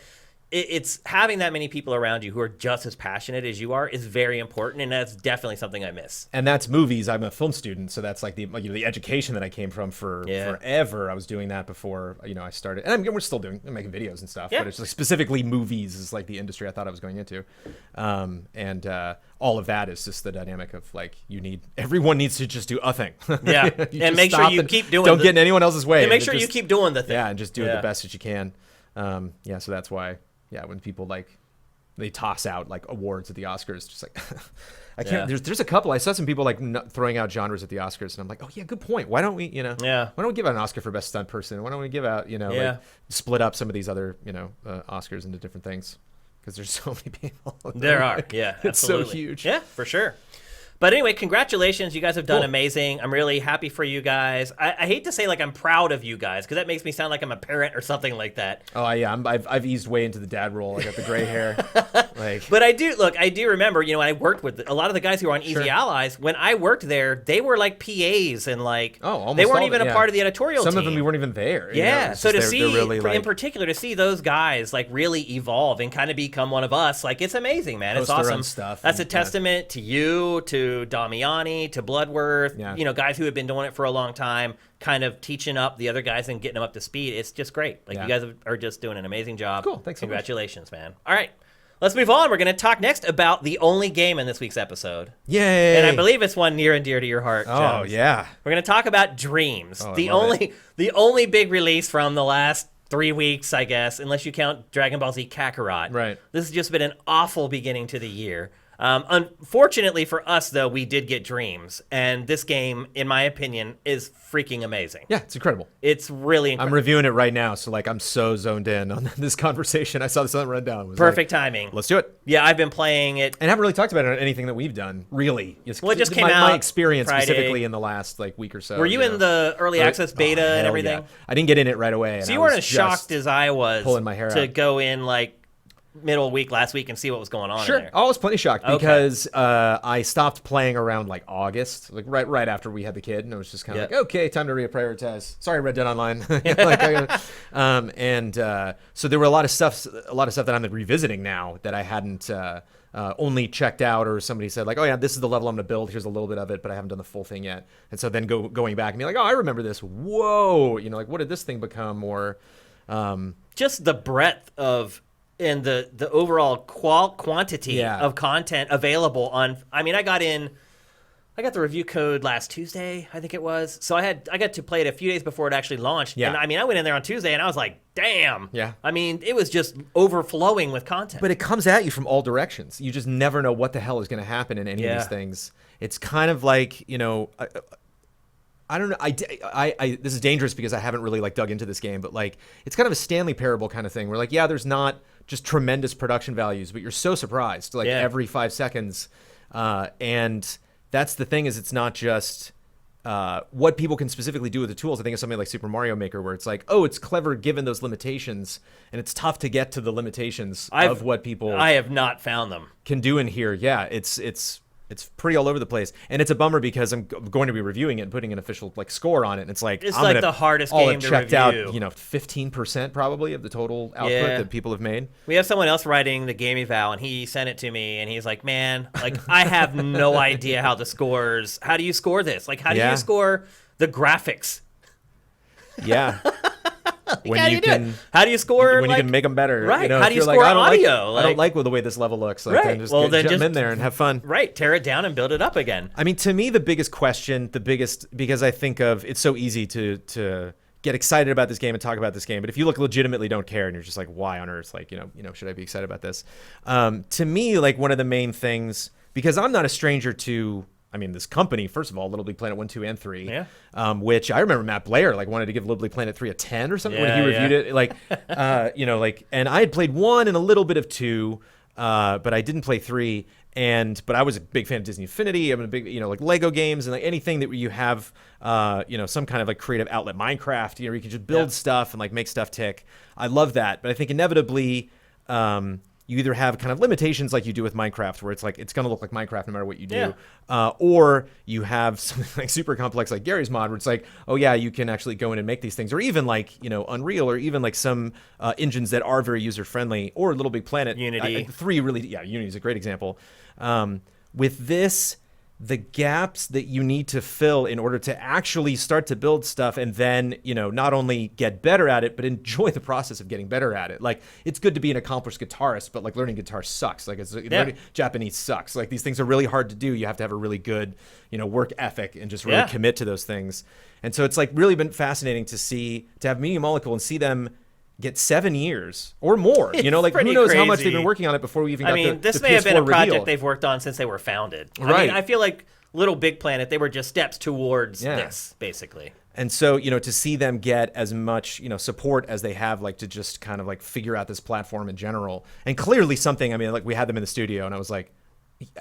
Speaker 1: it's having that many people around you who are just as passionate as you are is very important, and that's definitely something I miss.
Speaker 2: And that's movies. I'm a film student, so that's like the education that I came from for forever. I was doing that before I started, and we're still making videos and stuff. But it's like specifically movies is like the industry I thought I was going into, and all of that is just the dynamic of like everyone needs to just do a thing.
Speaker 1: And make sure you keep doing.
Speaker 2: Don't get in anyone else's way.
Speaker 1: And make sure you keep doing the thing.
Speaker 2: And just do it the best that you can. So that's why. When people they toss out like awards at the Oscars, just like I can't. There's a couple. I saw some people like throwing out genres at the Oscars, and I'm like, oh yeah, good point. Why don't we, why don't we give out an Oscar for best stunt person? Why don't we give out, like, split up some of these other, Oscars into different things? Because there's so many people.
Speaker 1: There are, absolutely.
Speaker 2: It's so huge.
Speaker 1: Yeah, for sure. But anyway, congratulations. You guys have done amazing. I'm really happy for you guys. I hate to say like I'm proud of you guys because that makes me sound like I'm a parent or something like that.
Speaker 2: Oh, yeah. I've eased way into the dad role. I got the gray hair.
Speaker 1: But I do remember, when I worked with a lot of the guys who were on Easy Allies, when I worked there, they were like PAs and like they weren't even a part of the editorial team.
Speaker 2: Some of them we weren't even there.
Speaker 1: So to see, in particular, to see those guys like really evolve and kind of become one of us, like it's amazing, man. It's awesome. That's a testament to you, to Damiani, to Bloodworth, guys who have been doing it for a long time, kind of teaching up the other guys and getting them up to speed. It's just great. Like you guys are just doing an amazing job.
Speaker 2: Cool. Thanks so much.
Speaker 1: Congratulations, man. All right. Let's move on. We're going to talk next about the only game in this week's episode.
Speaker 2: Yay.
Speaker 1: And I believe it's one near and dear to your heart, Jones.
Speaker 2: Oh, yeah.
Speaker 1: We're going to talk about Dreams. The only big release from the last 3 weeks, I guess, unless you count Dragon Ball Z Kakarot.
Speaker 2: Right.
Speaker 1: This has just been an awful beginning to the year. Unfortunately for us, though, we did get Dreams, and this game, in my opinion, is freaking amazing.
Speaker 2: Yeah, it's incredible.
Speaker 1: It's really incredible.
Speaker 2: I'm reviewing it right now, so like I'm so zoned in on this conversation. I saw this on the rundown.
Speaker 1: Perfect timing.
Speaker 2: Let's do it.
Speaker 1: Yeah, I've been playing it.
Speaker 2: And haven't really talked about it on anything that we've done, really.
Speaker 1: Well, it just came out
Speaker 2: my experience
Speaker 1: Friday.
Speaker 2: Specifically in the last week or so.
Speaker 1: Were you in the early access beta and everything?
Speaker 2: Yeah. I didn't get in it right away.
Speaker 1: So you weren't as shocked as I was
Speaker 2: pulling my hair
Speaker 1: to
Speaker 2: out.
Speaker 1: Go in like middle week last week and see what was going on.
Speaker 2: Sure.
Speaker 1: in there.
Speaker 2: I was plenty shocked because I stopped playing around like August, like right after we had the kid, and it was just kind of like, okay, time to reprioritize. Sorry, Red Dead Online. So there were a lot of stuff that I'm revisiting now that I hadn't only checked out, or somebody said like, oh yeah, this is the level I'm going to build. Here's a little bit of it, but I haven't done the full thing yet. And so then going back and be like, oh, I remember this. Whoa, like what did this thing become? Or
Speaker 1: just the breadth of. And the overall quantity of content available on. I mean, I got the review code last Tuesday, I think it was. So I got to play it a few days before it actually launched. Yeah. And I mean, I went in there on Tuesday and I was like, damn.
Speaker 2: Yeah.
Speaker 1: I mean, it was just overflowing with content.
Speaker 2: But it comes at you from all directions. You just never know what the hell is going to happen in any of these things. It's kind of like, I don't know. I this is dangerous because I haven't really like dug into this game, but like it's kind of a Stanley Parable kind of thing where like, there's not just tremendous production values, but you're so surprised like every 5 seconds. And that's the thing, is it's not just what people can specifically do with the tools. I think it's something like Super Mario Maker, where it's like, oh, it's clever given those limitations, and it's tough to get to the limitations of what people
Speaker 1: I have not found them
Speaker 2: can do in here. Yeah, it's pretty all over the place, and it's a bummer because I'm going to be reviewing it and putting an official like score on it, and it's like
Speaker 1: the hardest game to
Speaker 2: checked
Speaker 1: review.
Speaker 2: out, 15% probably of the total output that people have made.
Speaker 1: We have someone else writing the game eval, and he sent it to me, and he's like, man, like I have no idea how do you score this? Like, how do you score the graphics?
Speaker 2: Yeah.
Speaker 1: When you can, how do you score?
Speaker 2: When you can make them better,
Speaker 1: right? How do you score audio?
Speaker 2: I don't like the way this level looks. Like,
Speaker 1: right.
Speaker 2: Then jump in there and have fun.
Speaker 1: Right. Tear it down and build it up again.
Speaker 2: I mean, to me, the biggest question, because I think of it's so easy to get excited about this game and talk about this game, but if you legitimately don't care and you're just like, why on earth? Like, should I be excited about this? To me, like one of the main things, because I'm not a stranger to. I mean, this company, first of all, Little Big Planet 1, 2, and 3, which I remember Matt Blair wanted to give Little Big Planet 3 a 10 or something when he reviewed it. And I had played 1 and a little bit of 2, but I didn't play 3. But I was a big fan of Disney Infinity. I'm a big, like Lego games and like anything that you have, some kind of like creative outlet. Minecraft, you can just build stuff and like make stuff tick. I love that, but I think inevitably, you either have kind of limitations like you do with Minecraft, where it's like it's going to look like Minecraft no matter what you do, or you have something like super complex like Gary's mod, where it's like, oh yeah, you can actually go in and make these things, or even like Unreal, or even like some engines that are very user friendly, or Little Big Planet.
Speaker 1: Unity.
Speaker 2: 3 really, Unity is a great example. With this, the gaps that you need to fill in order to actually start to build stuff and then, not only get better at it, but enjoy the process of getting better at it. Like, it's good to be an accomplished guitarist, but like learning guitar sucks. Like, learning Japanese sucks. Like, these things are really hard to do. You have to have a really good, work ethic and just really commit to those things. And so it's like really been fascinating to have Media Molecule and see them get 7 years or more. Who knows
Speaker 1: crazy.
Speaker 2: How much they've been working on it before we even got
Speaker 1: this
Speaker 2: the
Speaker 1: may have been a project
Speaker 2: reveal.
Speaker 1: they've worked on since they were founded.
Speaker 2: Right.
Speaker 1: I feel like Little Big Planet, they were just steps towards this, basically.
Speaker 2: And so, to see them get as much, support as they have, like, to just kind of like figure out this platform in general. And clearly something, like we had them in the studio and I was like,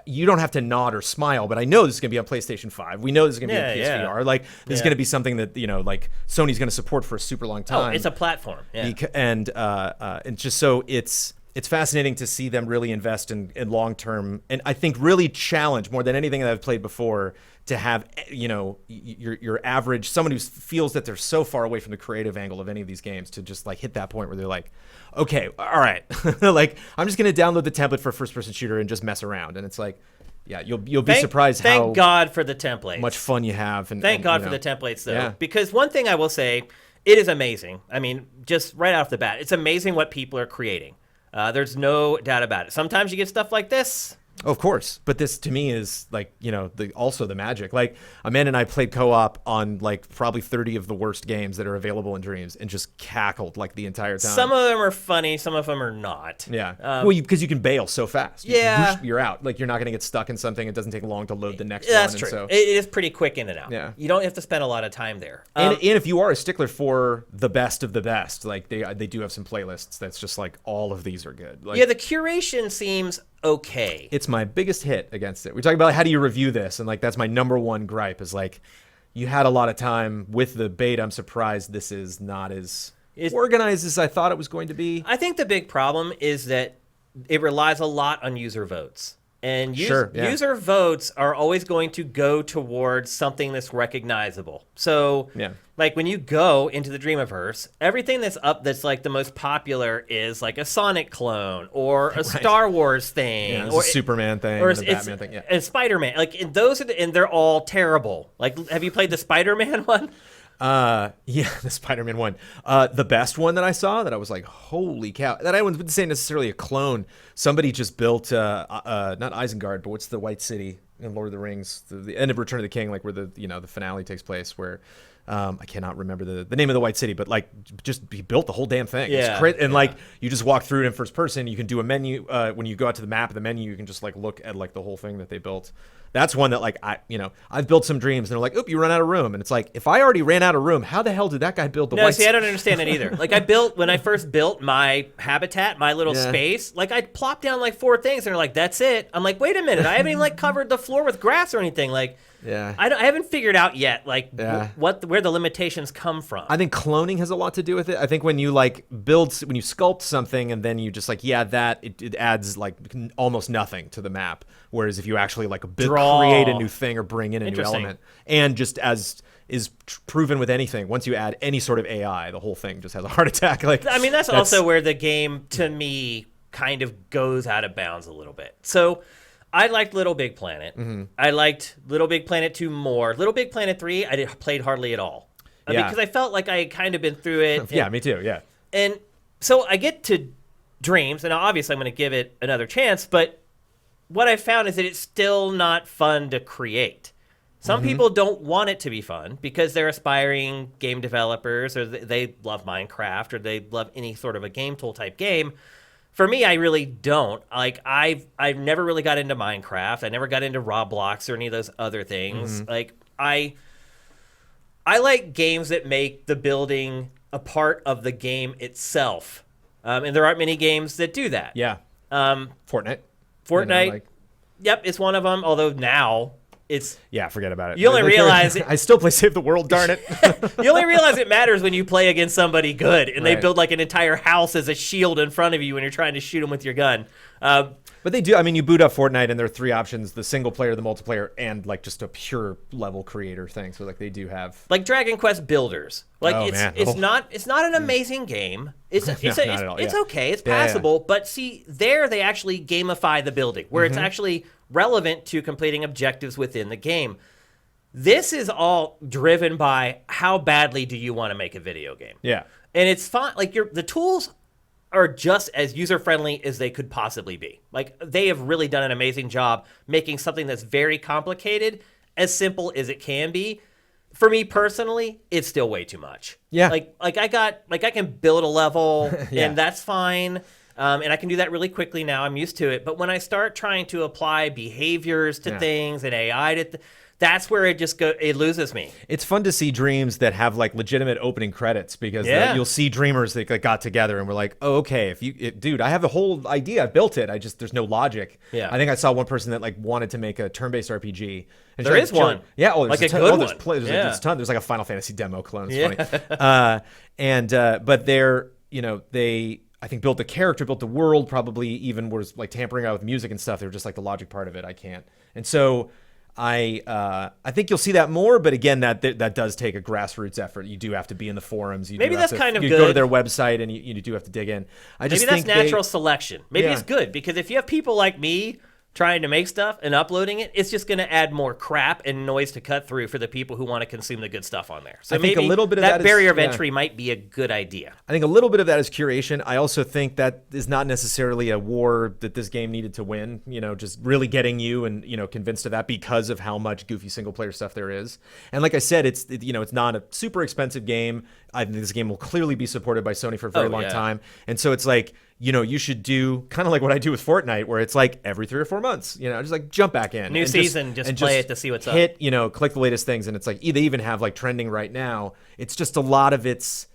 Speaker 2: you don't have to nod or smile, but I know this is going to be on PlayStation 5. We know this is going to be on PSVR. Like, this is going to be something that, like Sony's going to support for a super long time.
Speaker 1: Oh, it's a platform. Yeah.
Speaker 2: And just so it's fascinating to see them really invest in long-term, and I think really challenge more than anything that I've played before, to have, your average, someone who feels that they're so far away from the creative angle of any of these games, to just like hit that point where they're like, okay, all right, like I'm just going to download the template for a first-person shooter and just mess around. And it's like, yeah, you'll be surprised how
Speaker 1: thank God for the templates.
Speaker 2: Much fun you have. And
Speaker 1: thank God for the templates, though, because one thing I will say, it is amazing. I mean, just right off the bat, it's amazing what people are creating. There's no doubt about it. Sometimes you get stuff like this.
Speaker 2: Oh, of course. But this to me is like, also the magic. Like, Amanda and I played co-op on like probably 30 of the worst games that are available in Dreams and just cackled like the entire time.
Speaker 1: Some of them are funny. Some of them are not.
Speaker 2: Yeah. Well, because you can bail so fast. You're out. Like, you're not going to get stuck in something. It doesn't take long to load the next one.
Speaker 1: That's true. So, it is pretty quick in and out.
Speaker 2: Yeah.
Speaker 1: You don't have to spend a lot of time there.
Speaker 2: And if you are a stickler for the best of the best, like they do have some playlists that's just like all of these are good. Like,
Speaker 1: the curation seems okay.
Speaker 2: It's my biggest hit against it. We're talking about how do you review this, and like that's my number one gripe is like, you had a lot of time with the beta. I'm surprised this is not as organized as I thought it was going to be.
Speaker 1: I think the big problem is that it relies a lot on user votes. And user votes are always going to go towards something that's recognizable. So, like when you go into the Dreamiverse, everything that's up that's like the most popular is like a Sonic clone or a Star Wars thing,
Speaker 2: or a Superman thing, or a Batman thing,
Speaker 1: and Spider-Man. Like those are and they're all terrible. Like, have you played the Spider-Man one?
Speaker 2: The Spider-Man one. The best one that I saw that I was like, holy cow. That I wouldn't say necessarily a clone. Somebody just built, not Isengard, but what's the White City in Lord of the Rings? The end of Return of the King, like where the finale takes place, where I cannot remember the name of the White City, but like just he built the whole damn thing.
Speaker 1: Yeah,
Speaker 2: And like you just walk through it in first person. You can do a menu when you go out to the map of the menu. You can just like look at like the whole thing that they built. That's one that like I've built some dreams and they're like, oop, you run out of room, and it's like if I already ran out of room, how the hell did that guy build the White City?
Speaker 1: I don't understand it either. Like when I first built my habitat, my little space, like I plopped down like 4 things and they're like, that's it. I'm like, wait a minute, I haven't even like covered the floor with grass or anything. Like.
Speaker 2: Yeah,
Speaker 1: I haven't figured out yet, like where the limitations come from.
Speaker 2: I think cloning has a lot to do with it. I think when you like when you sculpt something and then you just like it adds like almost nothing to the map. Whereas if you actually like create a new thing or bring in a new element, and just as is proven with anything, once you add any sort of AI, the whole thing just has a heart attack. Like
Speaker 1: I mean, that's also where the game to me kind of goes out of bounds a little bit. So. I liked Little Big Planet. Mm-hmm. I liked Little Big Planet 2 more. Little Big Planet 3, I played hardly at all. Because I felt like I had kind of been through it.
Speaker 2: Yeah, me too, yeah.
Speaker 1: And so I get to Dreams, and obviously I'm going to give it another chance, but what I found is that it's still not fun to create. Some people don't want it to be fun because they're aspiring game developers, or they love Minecraft, or they love any sort of a game tool type game. For me, I really don't. Like I've never really got into Minecraft. I never got into Roblox or any of those other things. Like I like games that make the building a part of the game itself. And there aren't many games that do that.
Speaker 2: Yeah. Fortnite.
Speaker 1: Yep, it's one of them. Although now it's
Speaker 2: forget about it.
Speaker 1: You only realize
Speaker 2: I still play Save the World, darn it.
Speaker 1: You only realize it matters when you play against somebody good and they build like an entire house as a shield in front of you when you're trying to shoot them with your gun.
Speaker 2: But they do. I mean, you boot up Fortnite and there are 3 options: the single player, the multiplayer, and like just a pure level creator thing. So like they do have
Speaker 1: like Dragon Quest Builders. Like it's not an amazing game. It's okay. It's passable. But see, there they actually gamify the building where it's actually relevant to completing objectives within the game. This is all driven by how badly do you want to make a video game.
Speaker 2: Yeah.
Speaker 1: And it's fine. Like the tools are just as user-friendly as they could possibly be. Like they have really done an amazing job making something that's very complicated as simple as it can be. For me personally, it's still way too much.
Speaker 2: Yeah.
Speaker 1: Like I can build a level and that's fine. And I can do that really quickly now. I'm used to it. But when I start trying to apply behaviors to things and AI to that's where it loses me. It's
Speaker 2: fun to see dreams that have like legitimate opening credits because you'll see dreamers that got together and were like, oh, okay, dude, I have the whole idea. I built it. There's no logic.
Speaker 1: Yeah.
Speaker 2: I think I saw one person that like wanted to make a turn-based RPG. And
Speaker 1: there is one.
Speaker 2: Yeah. Oh,
Speaker 1: like a good one.
Speaker 2: There's a ton. There's like a Final Fantasy demo clone. It's funny. But they're, I think built the character, built the world, probably even was like tampering out with music and stuff. They were just like the logic part of it. I can't. And so I think you'll see that more, but again, that does take a grassroots effort. You do have to be in the forums.
Speaker 1: Maybe that's kind of good.
Speaker 2: You go to their website and you do have to dig in.
Speaker 1: Maybe that's natural selection. Maybe it's good because if you have people like me trying to make stuff and uploading it, it's just going to add more crap and noise to cut through for the people who want to consume the good stuff on there. So
Speaker 2: I think a little bit of that
Speaker 1: barrier of entry might be a good idea.
Speaker 2: I think a little bit of that is curation. I also think that is not necessarily a war that this game needed to win, just really getting you and, convinced of that because of how much goofy single player stuff there is. And like I said, it's not a super expensive game. I think this game will clearly be supported by Sony for a very long time. And so it's like, you should do kind of like what I do with Fortnite, where it's like every 3 or 4 months, just like jump back in.
Speaker 1: New season, just play it to see what's up.
Speaker 2: Click the latest things. And it's like, they even have like trending right now. It's just a lot of it's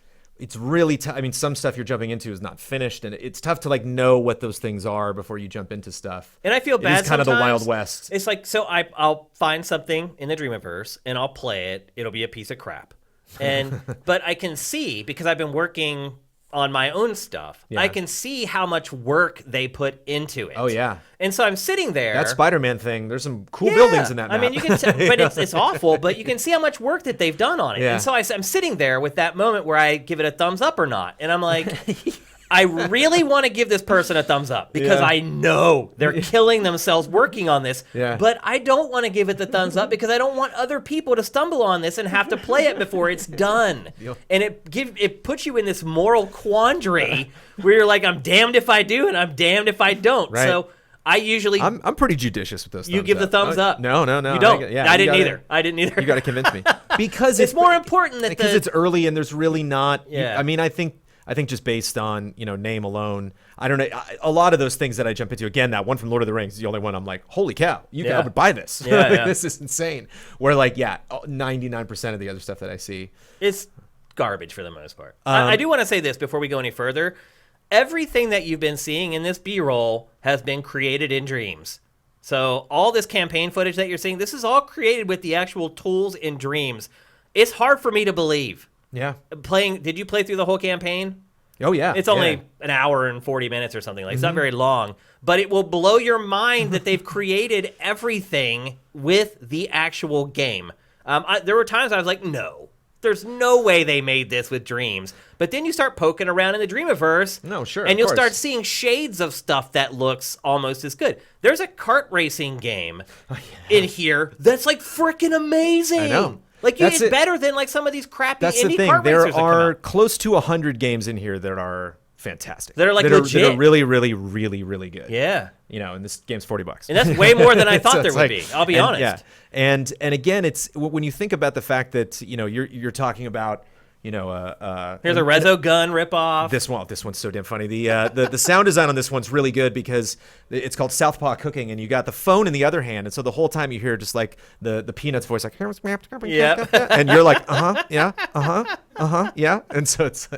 Speaker 2: really tough. I mean, some stuff you're jumping into is not finished, and it's tough to like know what those things are before you jump into stuff.
Speaker 1: And I feel bad.
Speaker 2: It's kind of the Wild West.
Speaker 1: It's like, so I'll find something in the Dreamiverse and I'll play it. It'll be a piece of crap. But I can see, because I've been working on my own stuff, I can see how much work they put into it.
Speaker 2: Oh yeah.
Speaker 1: And so I'm sitting there.
Speaker 2: That Spider-Man thing, there's some cool buildings in that map.
Speaker 1: I mean, you can but it's awful, but you can see how much work that they've done on it.
Speaker 2: Yeah.
Speaker 1: And so I'm sitting there with that moment where I give it a thumbs up or not. And I'm like, I really want to give this person a thumbs up because I know they're killing themselves working on this.
Speaker 2: Yeah.
Speaker 1: But I don't want to give it the thumbs up because I don't want other people to stumble on this and have to play it before it's done. And it puts you in this moral quandary where you're like, I'm damned if I do and I'm damned if I don't.
Speaker 2: Right.
Speaker 1: So I usually
Speaker 2: I'm pretty judicious with those.
Speaker 1: You give the thumbs up.
Speaker 2: No.
Speaker 1: You don't. I didn't either. I didn't either.
Speaker 2: You got to convince me because
Speaker 1: it's more important that
Speaker 2: because it's early and there's really not.
Speaker 1: Yeah.
Speaker 2: I mean, I think just based on name alone, I don't know. A lot of those things that I jump into, again, that one from Lord of the Rings is the only one I'm like, holy cow, I would buy this. This is insane. Where 99% of the other stuff that I see,
Speaker 1: it's garbage for the most part. I do want to say this before we go any further. Everything that you've been seeing in this B-roll has been created in Dreams. So all this campaign footage that you're seeing, this is all created with the actual tools in Dreams. It's hard for me to believe.
Speaker 2: Yeah.
Speaker 1: Did you play through the whole campaign?
Speaker 2: Oh, yeah.
Speaker 1: It's only an hour and 40 minutes or something. It's not very long. But it will blow your mind that they've created everything with the actual game. There were times I was like, no. There's no way they made this with Dreams. But then you start poking around in the Dreamiverse.
Speaker 2: No, sure.
Speaker 1: And you'll start seeing shades of stuff that looks almost as good. There's a kart racing game in here that's freaking amazing.
Speaker 2: I know.
Speaker 1: It's better than some of these crappy
Speaker 2: That's
Speaker 1: indie
Speaker 2: the thing.
Speaker 1: kart
Speaker 2: There
Speaker 1: racers that come
Speaker 2: are
Speaker 1: out.
Speaker 2: close to 100 games in here that are fantastic.
Speaker 1: That are legit.
Speaker 2: That are really, really, really, really good.
Speaker 1: Yeah.
Speaker 2: And this game's $40.
Speaker 1: And that's way more than I thought there would be. I'll be honest.
Speaker 2: Yeah. And again, it's when you think about the fact that you're talking about here's
Speaker 1: a Rezo gun ripoff.
Speaker 2: This one's so damn funny. The sound design on this one's really good because it's called Southpaw Cooking, and you got the phone in the other hand, and so the whole time you hear just the Peanuts voice and you're like yeah, and so it's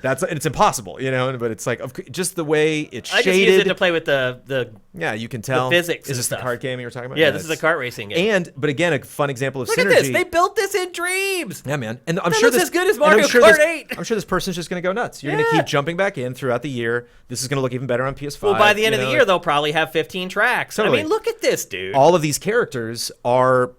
Speaker 2: it's impossible, but it's just the way it's shaded.
Speaker 1: I just use it to play with the
Speaker 2: you can tell
Speaker 1: the physics.
Speaker 2: Is this the kart game you were talking about?
Speaker 1: Yeah, this is a kart racing game.
Speaker 2: But again, a fun example of
Speaker 1: Look
Speaker 2: synergy.
Speaker 1: at this. They built this in Dreams.
Speaker 2: Yeah, man. And I'm
Speaker 1: That
Speaker 2: sure
Speaker 1: looks
Speaker 2: this
Speaker 1: as good as Mario
Speaker 2: sure
Speaker 1: Kart 8.
Speaker 2: I'm sure this person's just going to go nuts. You're going to keep jumping back in throughout the year. This is going to look even better on PS5.
Speaker 1: Well, by the end of the year, they'll probably have 15 tracks.
Speaker 2: Totally.
Speaker 1: I mean, look at this, dude.
Speaker 2: All of these characters are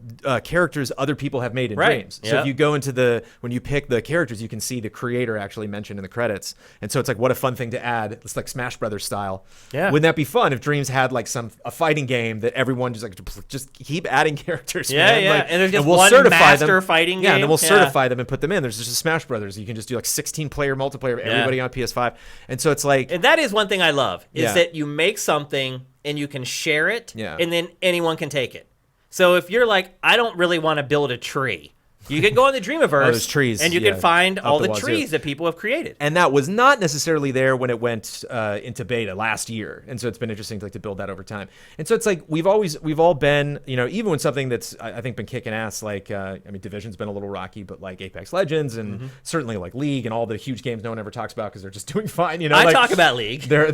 Speaker 2: characters other people have made in Dreams. So if you go into when you pick the characters, you can see the creator actually mentioned in the credits. And so it's what a fun thing to add. It's like Smash Brothers style. Yeah. Wouldn't that be fun if Dreams had a fighting game that everyone just keep adding characters?
Speaker 1: Yeah,
Speaker 2: man.
Speaker 1: yeah. And there's just one master fighting game.
Speaker 2: Yeah, and then we'll certify them and put them in. There's just a Smash Brothers. You can just do 16-player multiplayer of everybody on PS5. And so it's
Speaker 1: and that is one thing I love is that you make something and you can share it and then anyone can take it. So if you're I don't really want to build a tree, you can go in the Dreamiverse
Speaker 2: trees,
Speaker 1: and you can find all the trees that people have created.
Speaker 2: And that was not necessarily there when it went into beta last year. And so it's been interesting to build that over time. And so it's we've all been, even when something that's, I think, been kicking ass, Division's been a little rocky, but Apex Legends and certainly League and all the huge games no one ever talks about because they're just doing fine.
Speaker 1: I talk about League.
Speaker 2: They're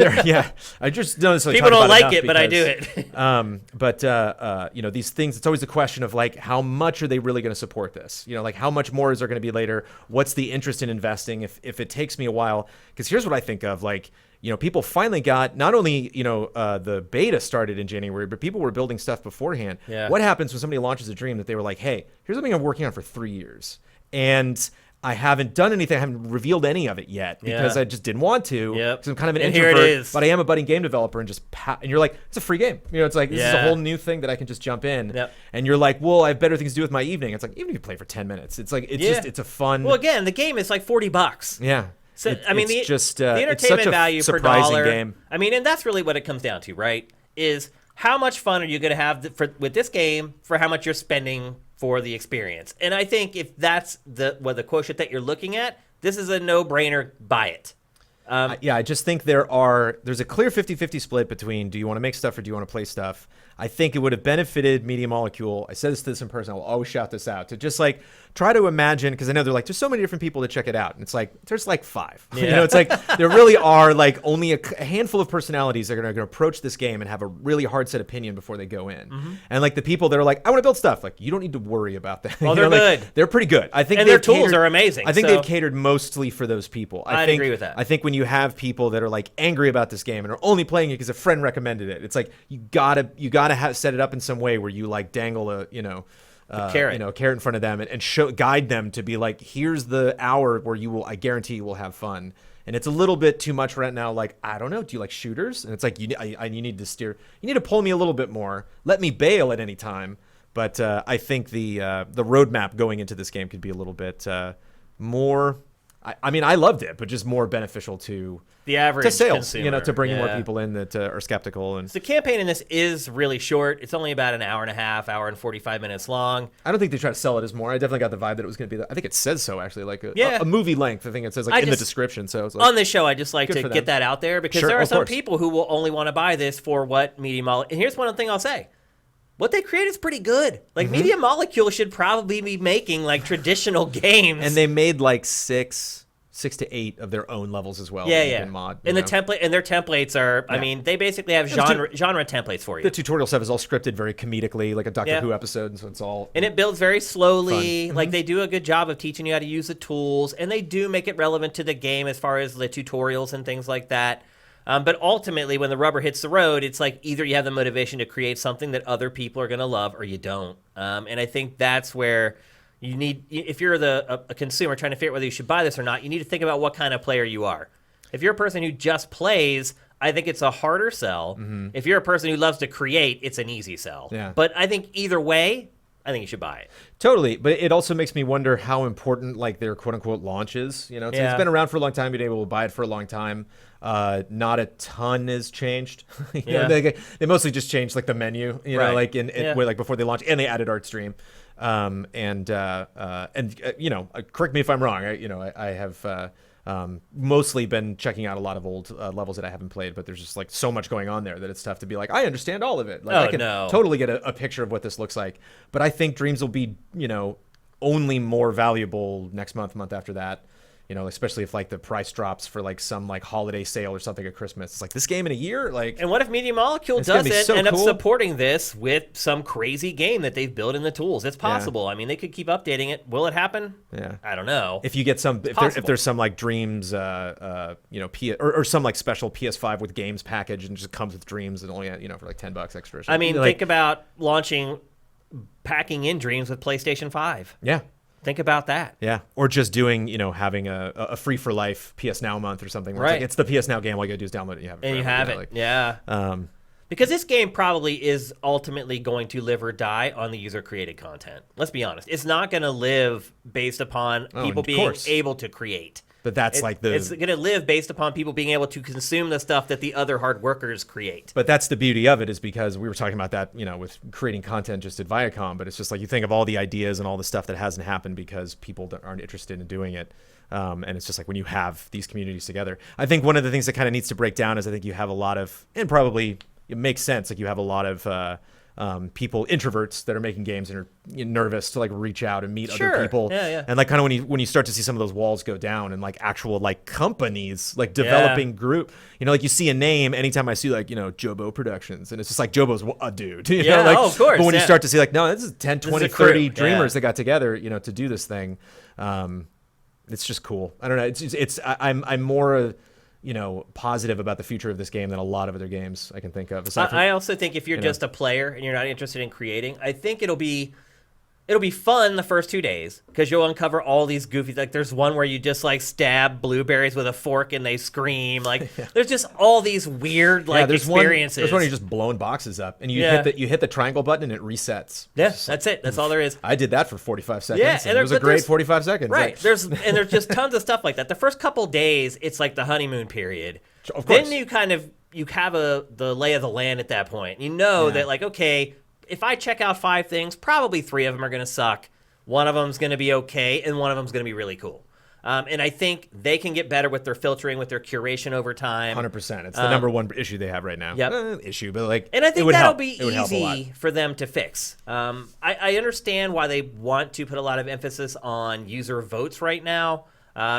Speaker 2: I just don't necessarily
Speaker 1: people
Speaker 2: talk
Speaker 1: don't
Speaker 2: about
Speaker 1: like it, but I do
Speaker 2: it. These things, it's always the question of how much are they really going to support this? How much more is there going to be later? What's the interest in investing if it takes me a while? Because here's what I think of, people finally got not only, the beta started in January, but people were building stuff beforehand. Yeah. What happens when somebody launches a Dream that they were like, hey, here's something I'm working on for 3 years. And I haven't done anything. I haven't revealed any of it yet because I just didn't want to. Because I'm kind of an introvert, but I am a budding game developer and and you're it's a free game. It's this is a whole new thing that I can just jump in. Yep. And you're well, I have better things to do with my evening. It's even if you play for 10 minutes, it's it's a fun.
Speaker 1: Well, again, the game is $40.
Speaker 2: Yeah.
Speaker 1: So the entertainment
Speaker 2: it's such a
Speaker 1: value per
Speaker 2: surprising
Speaker 1: dollar.
Speaker 2: Game.
Speaker 1: And that's really what it comes down to, right? Is how much fun are you going to have with this game for how much you're spending for the experience? And I think if that's the quotient that you're looking at, this is a no-brainer. Buy it.
Speaker 2: I just think there's a clear 50-50 split between do you want to make stuff or do you want to play stuff. I think it would have benefited Media Molecule. I said this in person. I will always shout this out to just try to imagine, because I know they're there's so many different people to check it out, and it's there's 5.
Speaker 1: Yeah.
Speaker 2: It's there really are only a handful of personalities that are going to approach this game and have a really hard set opinion before they go in. Mm-hmm. And the people that are I want to build stuff, you don't need to worry about that.
Speaker 1: Well, they're good.
Speaker 2: They're pretty good. I think
Speaker 1: and their tools are amazing.
Speaker 2: I think they've catered mostly for those people.
Speaker 1: I'd agree with that.
Speaker 2: I think when you have people that are angry about this game and are only playing it because a friend recommended it, it's you gotta set it up in some way where you dangle a carrot in front of them and guide them to be here's the hour where I guarantee you will have fun. And it's a little bit too much right now. I don't know. Do you like shooters? And it's you need to steer. You need to pull me a little bit more. Let me bail at any time. But I think the roadmap going into this game could be a little bit more. I mean, I loved it, but just more beneficial to
Speaker 1: the average
Speaker 2: sales,
Speaker 1: consumer.
Speaker 2: to bring more people in that are skeptical. And
Speaker 1: so the campaign in this is really short. It's only about an hour and a half, hour and 45 minutes long.
Speaker 2: I don't think they try to sell it as more. I definitely got the vibe that it was going to be. I think it says so actually, like a movie length. I think it says like in the description. So it's like,
Speaker 1: on this show, I just like to get that out there because there are some people who will only want to buy this for what Media Molecule. And here's one thing I'll say. What they create is pretty good. Like Media Molecule should probably be making like traditional games.
Speaker 2: And they made like 6 to 8 of their own levels as well.
Speaker 1: Mod, and their templates are. I mean, they basically have genre templates for you.
Speaker 2: The tutorial stuff is all scripted very comedically, like a Doctor Who episode, and so it's all.
Speaker 1: And it builds very slowly. Like they do a good job of teaching you how to use the tools, and they do make it relevant to the game as far as the tutorials and things like that. But ultimately, when the rubber hits the road, it's like either you have the motivation to create something that other people are going to love, or you don't. And I think that's where you need, if you're a consumer trying to figure out whether you should buy this or not, you need to think about what kind of player you are. If you're a person who just plays, I think it's a harder sell. If you're a person who loves to create, it's an easy sell. But I think either way, I think you should buy it. Totally,
Speaker 2: but it also makes me wonder how important like their quote unquote launch is. It's been around for a long time. You've been able to buy it for a long time. Not a ton has changed. They mostly just changed like the menu. Like like before they launched, and they added art stream. Correct me if I'm wrong. I have. Mostly been checking out a lot of old levels that I haven't played, but there's just like so much going on there that it's tough to be like, I understand all of it. Like I can totally get a picture of what this looks like. But I think Dreams will be, only more valuable next month after that. Especially if like the price drops for like some like holiday sale or something at Christmas. It's like this game in a year, like.
Speaker 1: And what if Media Molecule doesn't end up supporting this with some crazy game that they've built in the tools? It's possible. Yeah. I mean, they could keep updating it. Will it happen?
Speaker 2: Yeah,
Speaker 1: I don't know.
Speaker 2: If you get some, if there's some like Dreams, or some like special PS5 with games package and just comes with Dreams and only for like $10 extra.
Speaker 1: I mean, think about packing in Dreams with PlayStation 5.
Speaker 2: Yeah.
Speaker 1: Think about that.
Speaker 2: Yeah. Or just doing, having a free for life PS Now month or something. Where it's the PS Now game. All you gotta do is download it and you have it.
Speaker 1: And you have it. Yeah. Because this game probably is ultimately going to live or die on the user-created content. Let's be honest. It's not going to live based upon people being able to create.
Speaker 2: But that's
Speaker 1: it's going to live based upon people being able to consume the stuff that the other hard workers create.
Speaker 2: But that's the beauty of it, is because we were talking about that, with creating content just at Viacom, but it's just like you think of all the ideas and all the stuff that hasn't happened because people aren't interested in doing it. And it's just like when you have these communities together. I think one of the things that kind of needs to break down is I think you have a lot of, and probably it makes sense, like you have a lot of people, introverts that are making games and are nervous to like reach out and meet other people.
Speaker 1: Yeah.
Speaker 2: And like kind of when you start to see some of those walls go down and like actual like companies like developing group, like you see a name anytime I see like, Jobo Productions, and it's just like Jobo's a dude.
Speaker 1: Of course.
Speaker 2: But when you start to see like, no, this is 10, 20, 30 dreamers that got together, to do this thing. It's just cool. I don't know. I'm more positive about the future of this game than a lot of other games I can think of.
Speaker 1: I also think if you're just a player and you're not interested in creating, I think it'll be fun the first 2 days because you'll uncover all these goofy, like there's one where you just like stab blueberries with a fork and they scream. Like there's just all these weird experiences.
Speaker 2: There's one where you're just blowing boxes up and you hit the triangle button and it resets.
Speaker 1: Yeah, that's it. That's all there is.
Speaker 2: I did that for 45 seconds. Yeah, and it was a great 45 seconds.
Speaker 1: Right. There's just tons of stuff like that. The first couple days, it's like the honeymoon period.
Speaker 2: Of course.
Speaker 1: Then you have the lay of the land at that point. You know that like, okay, if I check out 5 things, probably 3 of them are going to suck. One of them's going to be okay, and one of them's going to be really cool. And I think they can get better with their filtering, with their curation over time.
Speaker 2: 100%. It's the number one issue they have right now.
Speaker 1: Yep.
Speaker 2: Issue, but like,
Speaker 1: and I think that'll be easy for them to fix. I understand why they want to put a lot of emphasis on user votes right now,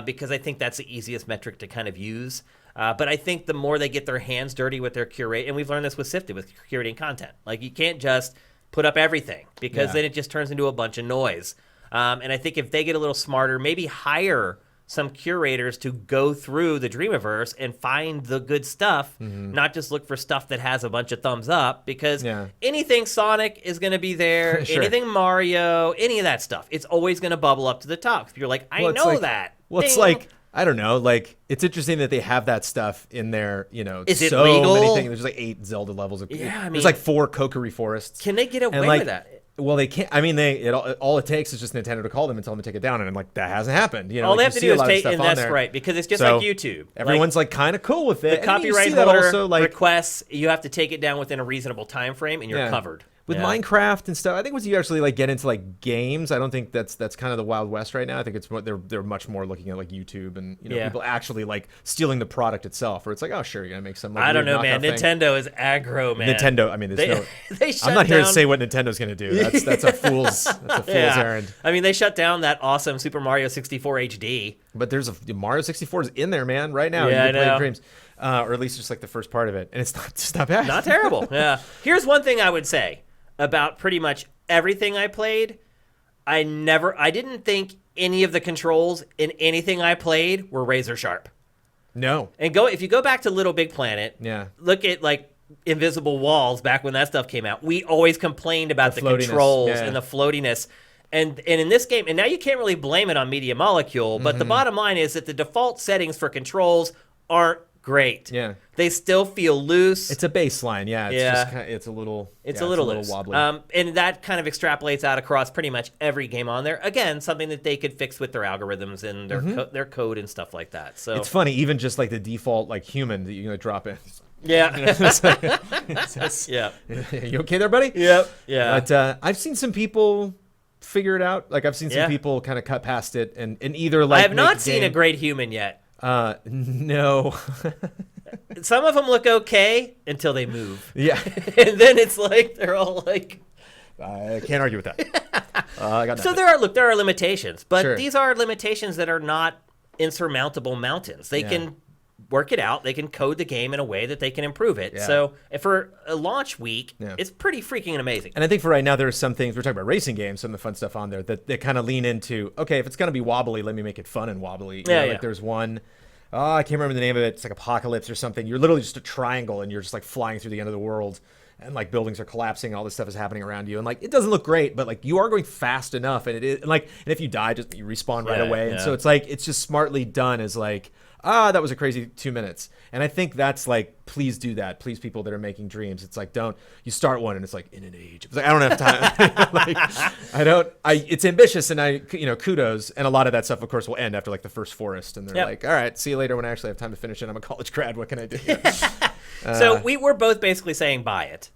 Speaker 1: because I think that's the easiest metric to kind of use. But I think the more they get their hands dirty with their curate, and we've learned this with SIFTD, with curating content. Like, you can't just put up everything because then it just turns into a bunch of noise. And I think if they get a little smarter, maybe hire some curators to go through the Dreamiverse and find the good stuff, not just look for stuff that has a bunch of thumbs up, because anything Sonic is going to be there, anything Mario, any of that stuff. It's always going to bubble up to the top. You're like, I know that.
Speaker 2: Well, it's like, I don't know. Like, it's interesting that they have that stuff in there.
Speaker 1: Is it legal?
Speaker 2: Many things. There's like 8 Zelda levels. I mean, there's like 4 Kokiri forests.
Speaker 1: Can they get away with that?
Speaker 2: Well, they can't. I mean, all it takes is just Nintendo to call them and tell them to take it down, and I'm like, that hasn't happened. You know,
Speaker 1: all they
Speaker 2: like,
Speaker 1: have to do is take, and that's
Speaker 2: there.
Speaker 1: right, because it's just
Speaker 2: So,
Speaker 1: like YouTube.
Speaker 2: Everyone's like kind of cool with it.
Speaker 1: The copyright holder requests, you have to take it down within a reasonable time frame, and you're covered.
Speaker 2: With Minecraft and stuff, I think once you actually like get into like games, I don't think that's kind of the Wild West right now. I think it's they're much more looking at like YouTube and people actually like stealing the product itself. Where it's like, oh sure, you're gonna make some. Like,
Speaker 1: I don't know, man. Nintendo is aggro, man.
Speaker 2: Nintendo. I mean,
Speaker 1: they shut
Speaker 2: I'm not here to
Speaker 1: down-
Speaker 2: say what Nintendo's gonna do. That's a fool's errand.
Speaker 1: I mean, they shut down that awesome Super Mario 64 HD.
Speaker 2: But there's Mario 64 is in there, man, right now.
Speaker 1: Yeah,
Speaker 2: you can play dreams. Or at least just like the first part of it, and it's not bad.
Speaker 1: Not terrible. Yeah. Here's one thing I would say about pretty much everything I played. I didn't think any of the controls in anything I played were razor sharp.
Speaker 2: No.
Speaker 1: And if you go back to Little Big Planet, look at like Invisible Walls back when that stuff came out. We always complained about the controls and the floatiness. And in this game, and now you can't really blame it on Media Molecule, but the bottom line is that the default settings for controls aren't great.
Speaker 2: Yeah.
Speaker 1: They still feel loose.
Speaker 2: It's a baseline, it's a little
Speaker 1: loose.
Speaker 2: wobbly.
Speaker 1: And that kind of extrapolates out across pretty much every game on there. Again, something that they could fix with their algorithms and their code and stuff like that. So
Speaker 2: it's funny, even just like the default like human that you're gonna drop in.
Speaker 1: Yeah.
Speaker 2: Yeah. You okay there, buddy?
Speaker 1: Yep. Yeah.
Speaker 2: But I've seen some people figure it out. Like I've seen some people kind of cut past it and either like
Speaker 1: I have not seen a great human yet.
Speaker 2: No.
Speaker 1: Some of them look okay until they move.
Speaker 2: Yeah.
Speaker 1: And then it's like they're all like
Speaker 2: I can't argue with that. I got
Speaker 1: so there are limitations, but these are limitations that are not insurmountable mountains. They can work it out. They can code the game in a way that they can improve it. Yeah. So for a launch week, it's pretty freaking amazing.
Speaker 2: And I think for right now, there are some things, we're talking about racing games, some of the fun stuff on there that they kind of lean into, okay, if it's going to be wobbly, let me make it fun and wobbly. Like there's one, I can't remember the name of it. It's like Apocalypse or something. You're literally just a triangle and you're just like flying through the end of the world. And like buildings are collapsing, all this stuff is happening around you, and like it doesn't look great, but like you are going fast enough, and it is, and like, and if you die, just you respawn right away, and so it's like it's just smartly done as like, that was a crazy 2 minutes, and I think that's like, please do that, please, people that are making dreams. It's like, don't you start one and it's like in an age. It's like I don't have time. It's ambitious, and kudos, and a lot of that stuff, of course, will end after like the first forest, and they're like, all right, see you later when I actually have time to finish it. I'm a college grad. What can I do?
Speaker 1: So we were both basically saying buy it.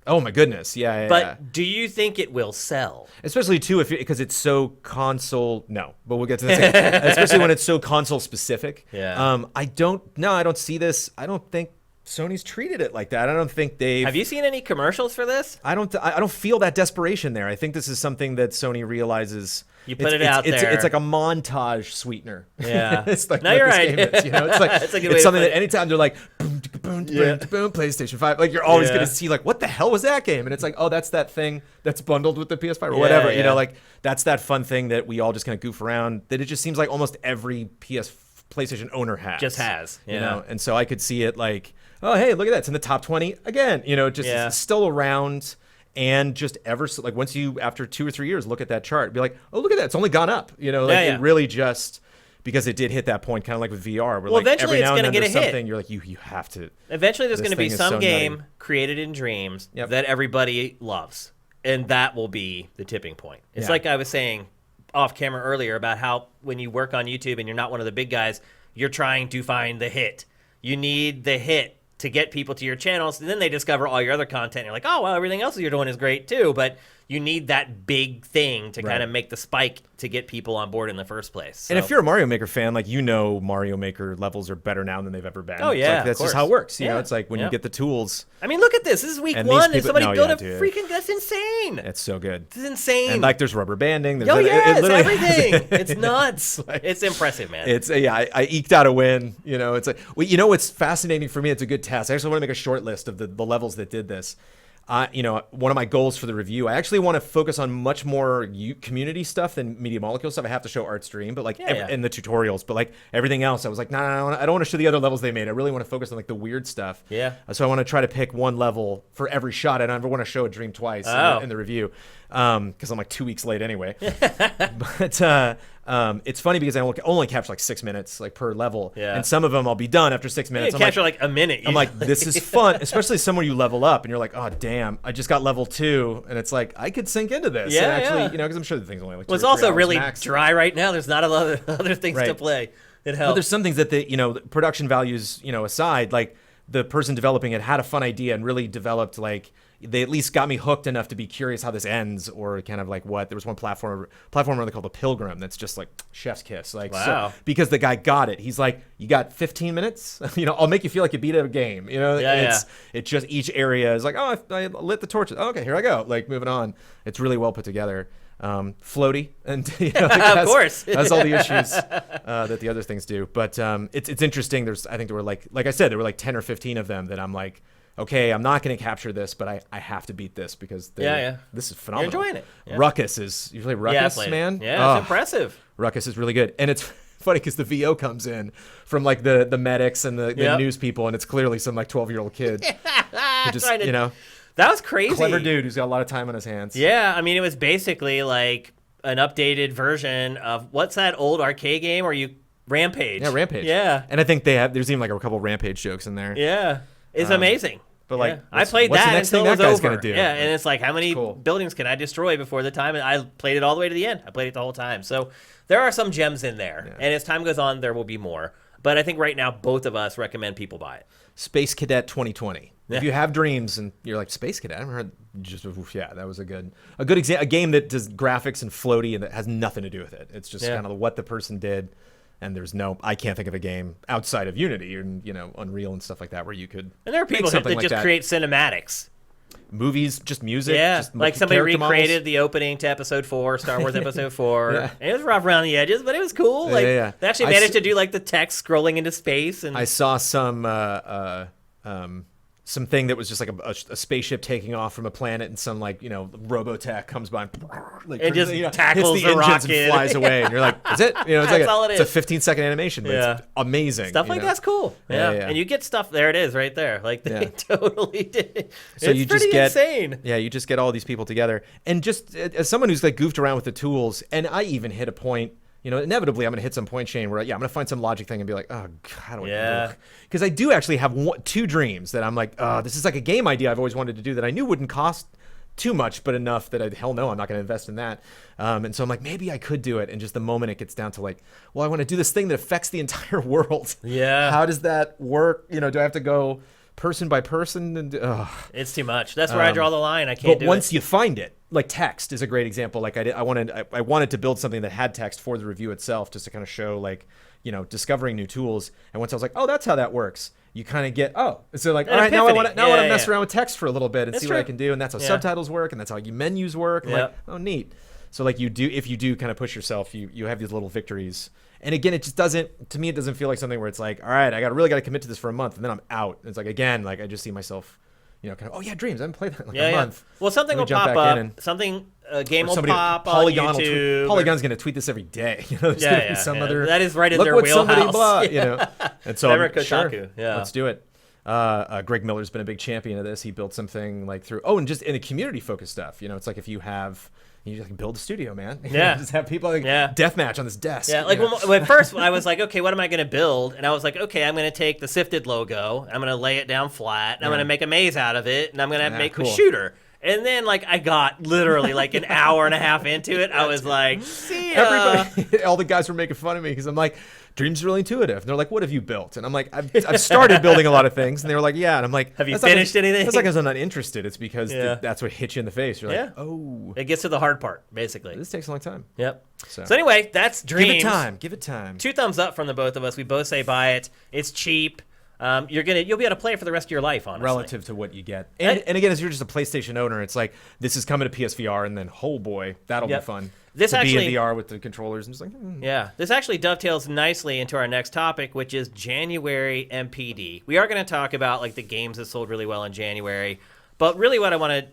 Speaker 2: Oh my goodness,
Speaker 1: But do you think it will sell?
Speaker 2: Especially too because it's so console. No, but we'll get to that. Especially when it's so console specific.
Speaker 1: Yeah.
Speaker 2: I don't see this. I don't think Sony's treated it like that. I don't think they've.
Speaker 1: Have you seen any commercials for this?
Speaker 2: I don't feel that desperation there. I think this is something that Sony realizes.
Speaker 1: You put it out there.
Speaker 2: It's like a montage sweetener.
Speaker 1: Yeah.
Speaker 2: It's like
Speaker 1: no, you're right.
Speaker 2: It's like it's something that anytime they're like boom, boom, boom, PlayStation 5, like you're always gonna see like, what the hell was that game? And it's like, oh, that's that thing that's bundled with the PS5 or whatever. You know, like that's that fun thing that we all just kind of goof around. That it just seems like almost every PlayStation owner has. You know, and so I could see it like, oh hey, look at that, it's in the top 20 again. You know, it's still around. And just like once you, after 2 or 3 years, look at that chart, be like, oh, look at that, it's only gone up. You know, like it really just, because it did hit that point, kind of like with VR. Where like
Speaker 1: eventually
Speaker 2: every now
Speaker 1: it's
Speaker 2: and
Speaker 1: going to
Speaker 2: then
Speaker 1: get a
Speaker 2: something
Speaker 1: hit.
Speaker 2: You're like, you have to.
Speaker 1: Eventually there's going to be some game
Speaker 2: nutty.
Speaker 1: created in dreams that everybody loves. And that will be the tipping point. It's like I was saying off camera earlier about how when you work on YouTube and you're not one of the big guys, you're trying to find the hit. You need the hit to get people to your channels, and then they discover all your other content. You're like, oh, well, everything else you're doing is great too, but you need that big thing to kind of make the spike to get people on board in the first place. So.
Speaker 2: And if you're a Mario Maker fan, like, you know, Mario Maker levels are better now than they've ever been.
Speaker 1: Oh, yeah,
Speaker 2: like, that's just how it works. You know, it's like when you get the tools.
Speaker 1: I mean, look at this. This is week one, and somebody built a freaking, that's insane.
Speaker 2: It's so good.
Speaker 1: This is insane.
Speaker 2: And like, there's rubber banding. There's
Speaker 1: it's everything. It's nuts. It's impressive, man.
Speaker 2: It's I eked out a win. You know, it's like, well, you know what's fascinating for me? It's a good test. I actually want to make a short list of the levels that did this. You know, one of my goals for the review, I actually want to focus on much more community stuff than Media Molecule stuff. I have to show art stream, but like, and the tutorials, but like everything else, I was like, nah, I don't want to show the other levels they made. I really want to focus on like the weird stuff. Yeah. So I want to try to pick one level for every shot. I don't ever want to show a dream twice in the review. Because I'm like 2 weeks late anyway. But It's funny because I only capture like 6 minutes like per level,
Speaker 1: Yeah.
Speaker 2: and some of them I'll be done after 6 minutes.
Speaker 1: You capture like a minute.
Speaker 2: I'm like, this is fun, especially somewhere you level up and you're like, oh damn, I just got level 2, and it's like I could sink into this.
Speaker 1: Yeah,
Speaker 2: and actually,
Speaker 1: yeah.
Speaker 2: because I'm sure the thing's only like 2
Speaker 1: Well, it's
Speaker 2: or 3
Speaker 1: also
Speaker 2: hours
Speaker 1: really
Speaker 2: max.
Speaker 1: dry right now. There's not a lot of other things to
Speaker 2: Right.
Speaker 1: play. It
Speaker 2: But
Speaker 1: helps.
Speaker 2: there's some things that the production values aside, like the person developing it had a fun idea and really developed like they at least got me hooked enough to be curious how this ends, or kind of like what there was one platformer they called The Pilgrim that's just like chef's kiss, like
Speaker 1: Wow.
Speaker 2: so, because the guy got it. He's like, you got 15 minutes, I'll make you feel like you beat a game, It's just each area is like, oh, I lit the torches, oh, okay, here I go, like moving on. It's really well put together. Floaty, and
Speaker 1: of course
Speaker 2: has all the issues that the other things do, but it's interesting. I think there were like I said, there were like 10 or 15 of them that I'm like, okay, I'm not going to capture this, but I have to beat this because this is phenomenal.
Speaker 1: You're enjoying it. Yeah.
Speaker 2: Ruckus is usually Ruckus,
Speaker 1: I played
Speaker 2: man.
Speaker 1: it. Yeah, it's impressive.
Speaker 2: Ruckus is really good, and it's funny because the VO comes in from like the medics and the news people, and it's clearly some like 12-year-old kid who just
Speaker 1: That was crazy.
Speaker 2: Clever dude who's got a lot of time on his hands.
Speaker 1: Yeah, I mean, it was basically like an updated version of what's that old arcade game where you Rampage?
Speaker 2: Yeah, Rampage.
Speaker 1: Yeah,
Speaker 2: and I think there's even like a couple Rampage jokes in there.
Speaker 1: Yeah, it's amazing.
Speaker 2: But like,
Speaker 1: I played
Speaker 2: what's
Speaker 1: that
Speaker 2: the next
Speaker 1: until
Speaker 2: thing
Speaker 1: it
Speaker 2: that
Speaker 1: was
Speaker 2: guy's
Speaker 1: over.
Speaker 2: gonna do?
Speaker 1: Yeah, and it's like, how many
Speaker 2: Cool.
Speaker 1: buildings can I destroy before the time? And I played it all the way to the end. I played it the whole time. So there are some gems in there, and as time goes on, there will be more. But I think right now, both of us recommend people buy it.
Speaker 2: Space Cadet 2020. If you have dreams and you're like, Space Cadet, I haven't heard. That was a good example. A game that does graphics and floaty and that has nothing to do with it. It's just kind of what the person did. And I can't think of a game outside of Unity and Unreal and stuff like that where you could.
Speaker 1: And there are people that just create cinematics.
Speaker 2: Movies, just music.
Speaker 1: Yeah,
Speaker 2: just
Speaker 1: like somebody
Speaker 2: character
Speaker 1: recreated
Speaker 2: models.
Speaker 1: the opening to Episode 4, Star Wars Episode 4. And it was rough around the edges, but it was cool. Like they actually managed to do like the text scrolling into space. And
Speaker 2: I saw something that was just like a spaceship taking off from a planet, and some Robotech comes by and
Speaker 1: just tackles
Speaker 2: hits the
Speaker 1: the
Speaker 2: engines
Speaker 1: rocket.
Speaker 2: and flies away, and you're like, "Is it?" It's
Speaker 1: That's all it
Speaker 2: it's a 15-second animation, but it's amazing.
Speaker 1: Stuff like that's cool. Yeah. And you get stuff. There it is, right there. Like they totally did.
Speaker 2: So
Speaker 1: it's
Speaker 2: you
Speaker 1: pretty
Speaker 2: just get
Speaker 1: insane.
Speaker 2: Yeah, you just get all these people together, and just as someone who's like goofed around with the tools, and I even hit a point. Inevitably, I'm going to hit some point chain where, I'm going to find some logic thing and be like, oh, God, how do I do? Because I do actually have 2 dreams that I'm like, this is like a game idea I've always wanted to do that I knew wouldn't cost too much, but enough that hell no, I'm not going to invest in that. And so I'm like, maybe I could do it. And just the moment it gets down to like, well, I want to do this thing that affects the entire world.
Speaker 1: Yeah.
Speaker 2: How does that work? Do I have to go person by person? And
Speaker 1: it's too much. That's where I draw the line. I can't do it.
Speaker 2: But once you find it, like text is a great example. Like I wanted to build something that had text for the review itself, just to kind of show like, discovering new tools. And once I was like, oh, that's how that works. You kind of get, so like, all right, now I want to mess around with text for a little bit and see what I can do. And that's how subtitles work, and that's how menus work. I'm like, oh, neat. So like if you do kind of push yourself, you have these little victories. And again, it just doesn't feel like something where it's like, all right, I really got to commit to this for a month, and then I'm out. And it's like, again, like I just see myself, kind of, oh yeah, dreams. I haven't played that in a month.
Speaker 1: Well, something will pop up. A game will pop on YouTube.
Speaker 2: Polygon's going to tweet this every day. There's going to be some other.
Speaker 1: That is right in
Speaker 2: look
Speaker 1: their
Speaker 2: what
Speaker 1: wheelhouse.
Speaker 2: Somebody blah, And so
Speaker 1: Kotaku. Yeah.
Speaker 2: Let's do it. Greg Miller's been a big champion of this. He built something like and just in the community focused stuff. It's like if you have. You just build a studio, man. Just have people deathmatch on this desk.
Speaker 1: Yeah, like when first I was like, okay, what am I going to build? And I was like, okay, I'm going to take the SIFTD logo, I'm going to lay it down flat, and I'm going to make a maze out of it, and I'm going to make a shooter. And then I got literally like an hour and a half into it. I was like, see ya.
Speaker 2: Everybody, all the guys were making fun of me because I'm like, Dream's really intuitive. And they're like, what have you built? And I'm like, I've started building a lot of things. And they were like, yeah. And I'm like,
Speaker 1: have you finished anything?
Speaker 2: It's like I'm not interested. It's because that's what hits you in the face. You're like, oh.
Speaker 1: It gets to the hard part, basically.
Speaker 2: This takes a long time.
Speaker 1: Yep. So anyway, that's Dreams.
Speaker 2: Give it time.
Speaker 1: 2 thumbs up from the both of us. We both say buy it. It's cheap. You'll be able to play it for the rest of your life, honestly.
Speaker 2: Relative to what you get. And again, as you're just a PlayStation owner, it's like, this is coming to PSVR, and then, oh boy, that'll be fun. This to be in VR with the controllers. And just like,
Speaker 1: Yeah, this actually dovetails nicely into our next topic, which is January MPD. We are going to talk about the games that sold really well in January, but really what I want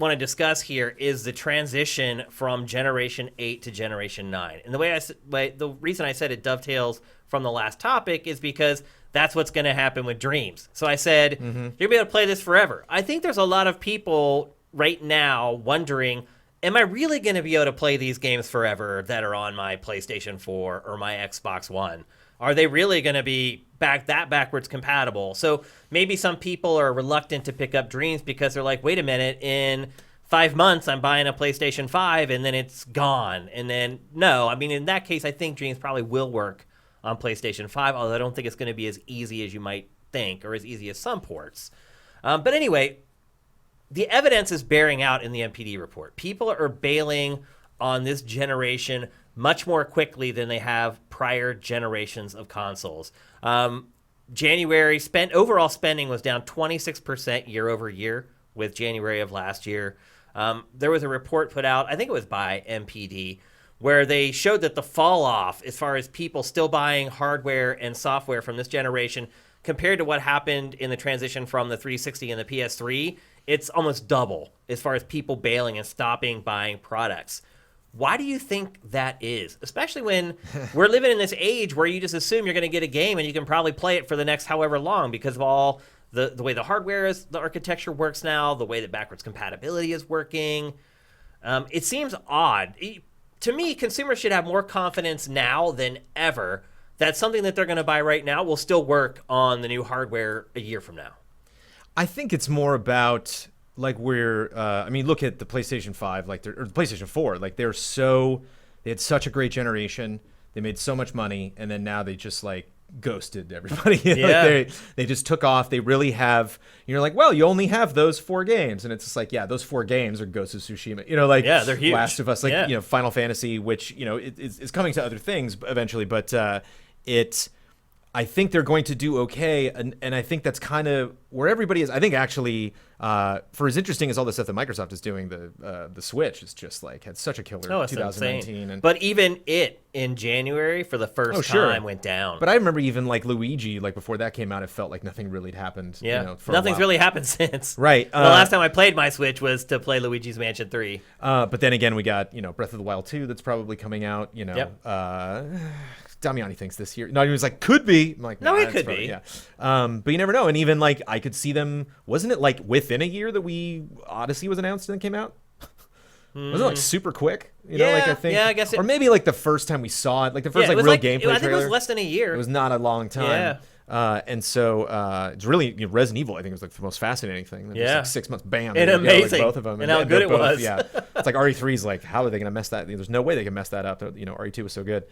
Speaker 1: to discuss here is the transition from Generation 8 to Generation 9. And the reason I said it dovetails from the last topic is because that's what's going to happen with Dreams. So I said, you're going to be able to play this forever. I think there's a lot of people right now wondering, am I really going to be able to play these games forever that are on my PlayStation 4 or my Xbox One? Are they really going to be backwards compatible? So maybe some people are reluctant to pick up Dreams because they're like, wait a minute, in 5 months I'm buying a PlayStation 5 and then it's gone. And then, no, I mean, in that case, I think Dreams probably will work on PlayStation 5, although I don't think it's going to be as easy as you might think or as easy as some ports. But anyway, the evidence is bearing out in the NPD report. People are bailing on this generation much more quickly than they have prior generations of consoles. January overall spending was down 26% year over year with January of last year. There was a report put out, I think it was by NPD, where they showed that the fall off as far as people still buying hardware and software from this generation compared to what happened in the transition from the 360 and the PS3, it's almost double as far as people bailing and stopping buying products. Why do you think that is? Especially when we're living in this age where you just assume you're going to get a game and you can probably play it for the next however long because of all the way the hardware is, the architecture works now, the way that backwards compatibility is working. It seems odd. To me, consumers should have more confidence now than ever that something that they're going to buy right now will still work on the new hardware a year from now.
Speaker 2: I think it's more about like I mean, look at the PlayStation 5, or the PlayStation 4. Like they had such a great generation. They made so much money, and then now they just like ghosted everybody.
Speaker 1: Yeah.
Speaker 2: Like they just took off. They really have. You're like, well, you only have those 4 games, and it's just like, yeah, those 4 games are Ghost of Tsushima. Yeah,
Speaker 1: they're huge.
Speaker 2: Last of Us, Final Fantasy, which is coming to other things eventually, but I think they're going to do okay, and I think that's kind of where everybody is. I think actually, for as interesting as all the stuff that Microsoft is doing, the Switch is just like had such a killer 2019.
Speaker 1: But even it in January for the first time went down.
Speaker 2: But I remember even like Luigi, like before that came out, it felt like nothing really had happened.
Speaker 1: Yeah, nothing's really happened since.
Speaker 2: Right.
Speaker 1: The last time I played my Switch was to play Luigi's Mansion 3.
Speaker 2: But then again, we got Breath of the Wild 2 that's probably coming out.
Speaker 1: Yep.
Speaker 2: Damiani thinks this year. No, he was like, could be. I'm like,
Speaker 1: no, it could
Speaker 2: probably,
Speaker 1: be.
Speaker 2: Yeah. But you never know. And even like, I could see them. Wasn't it like within a year that Odyssey was announced and it came out? Wasn't it like super quick? I think.
Speaker 1: Yeah, I guess.
Speaker 2: Or maybe like the first time we saw it, like the first real gameplay trailer.
Speaker 1: I think it was less than a year.
Speaker 2: It was not a long time.
Speaker 1: Yeah.
Speaker 2: And so it's really Resident Evil. I think was like the most fascinating thing. It was like 6 months, bam,
Speaker 1: and amazing,
Speaker 2: both of them,
Speaker 1: and how good it was.
Speaker 2: Yeah, it's like RE3's like, how are they going to mess that? There's no way they can mess that up. RE2 was so good.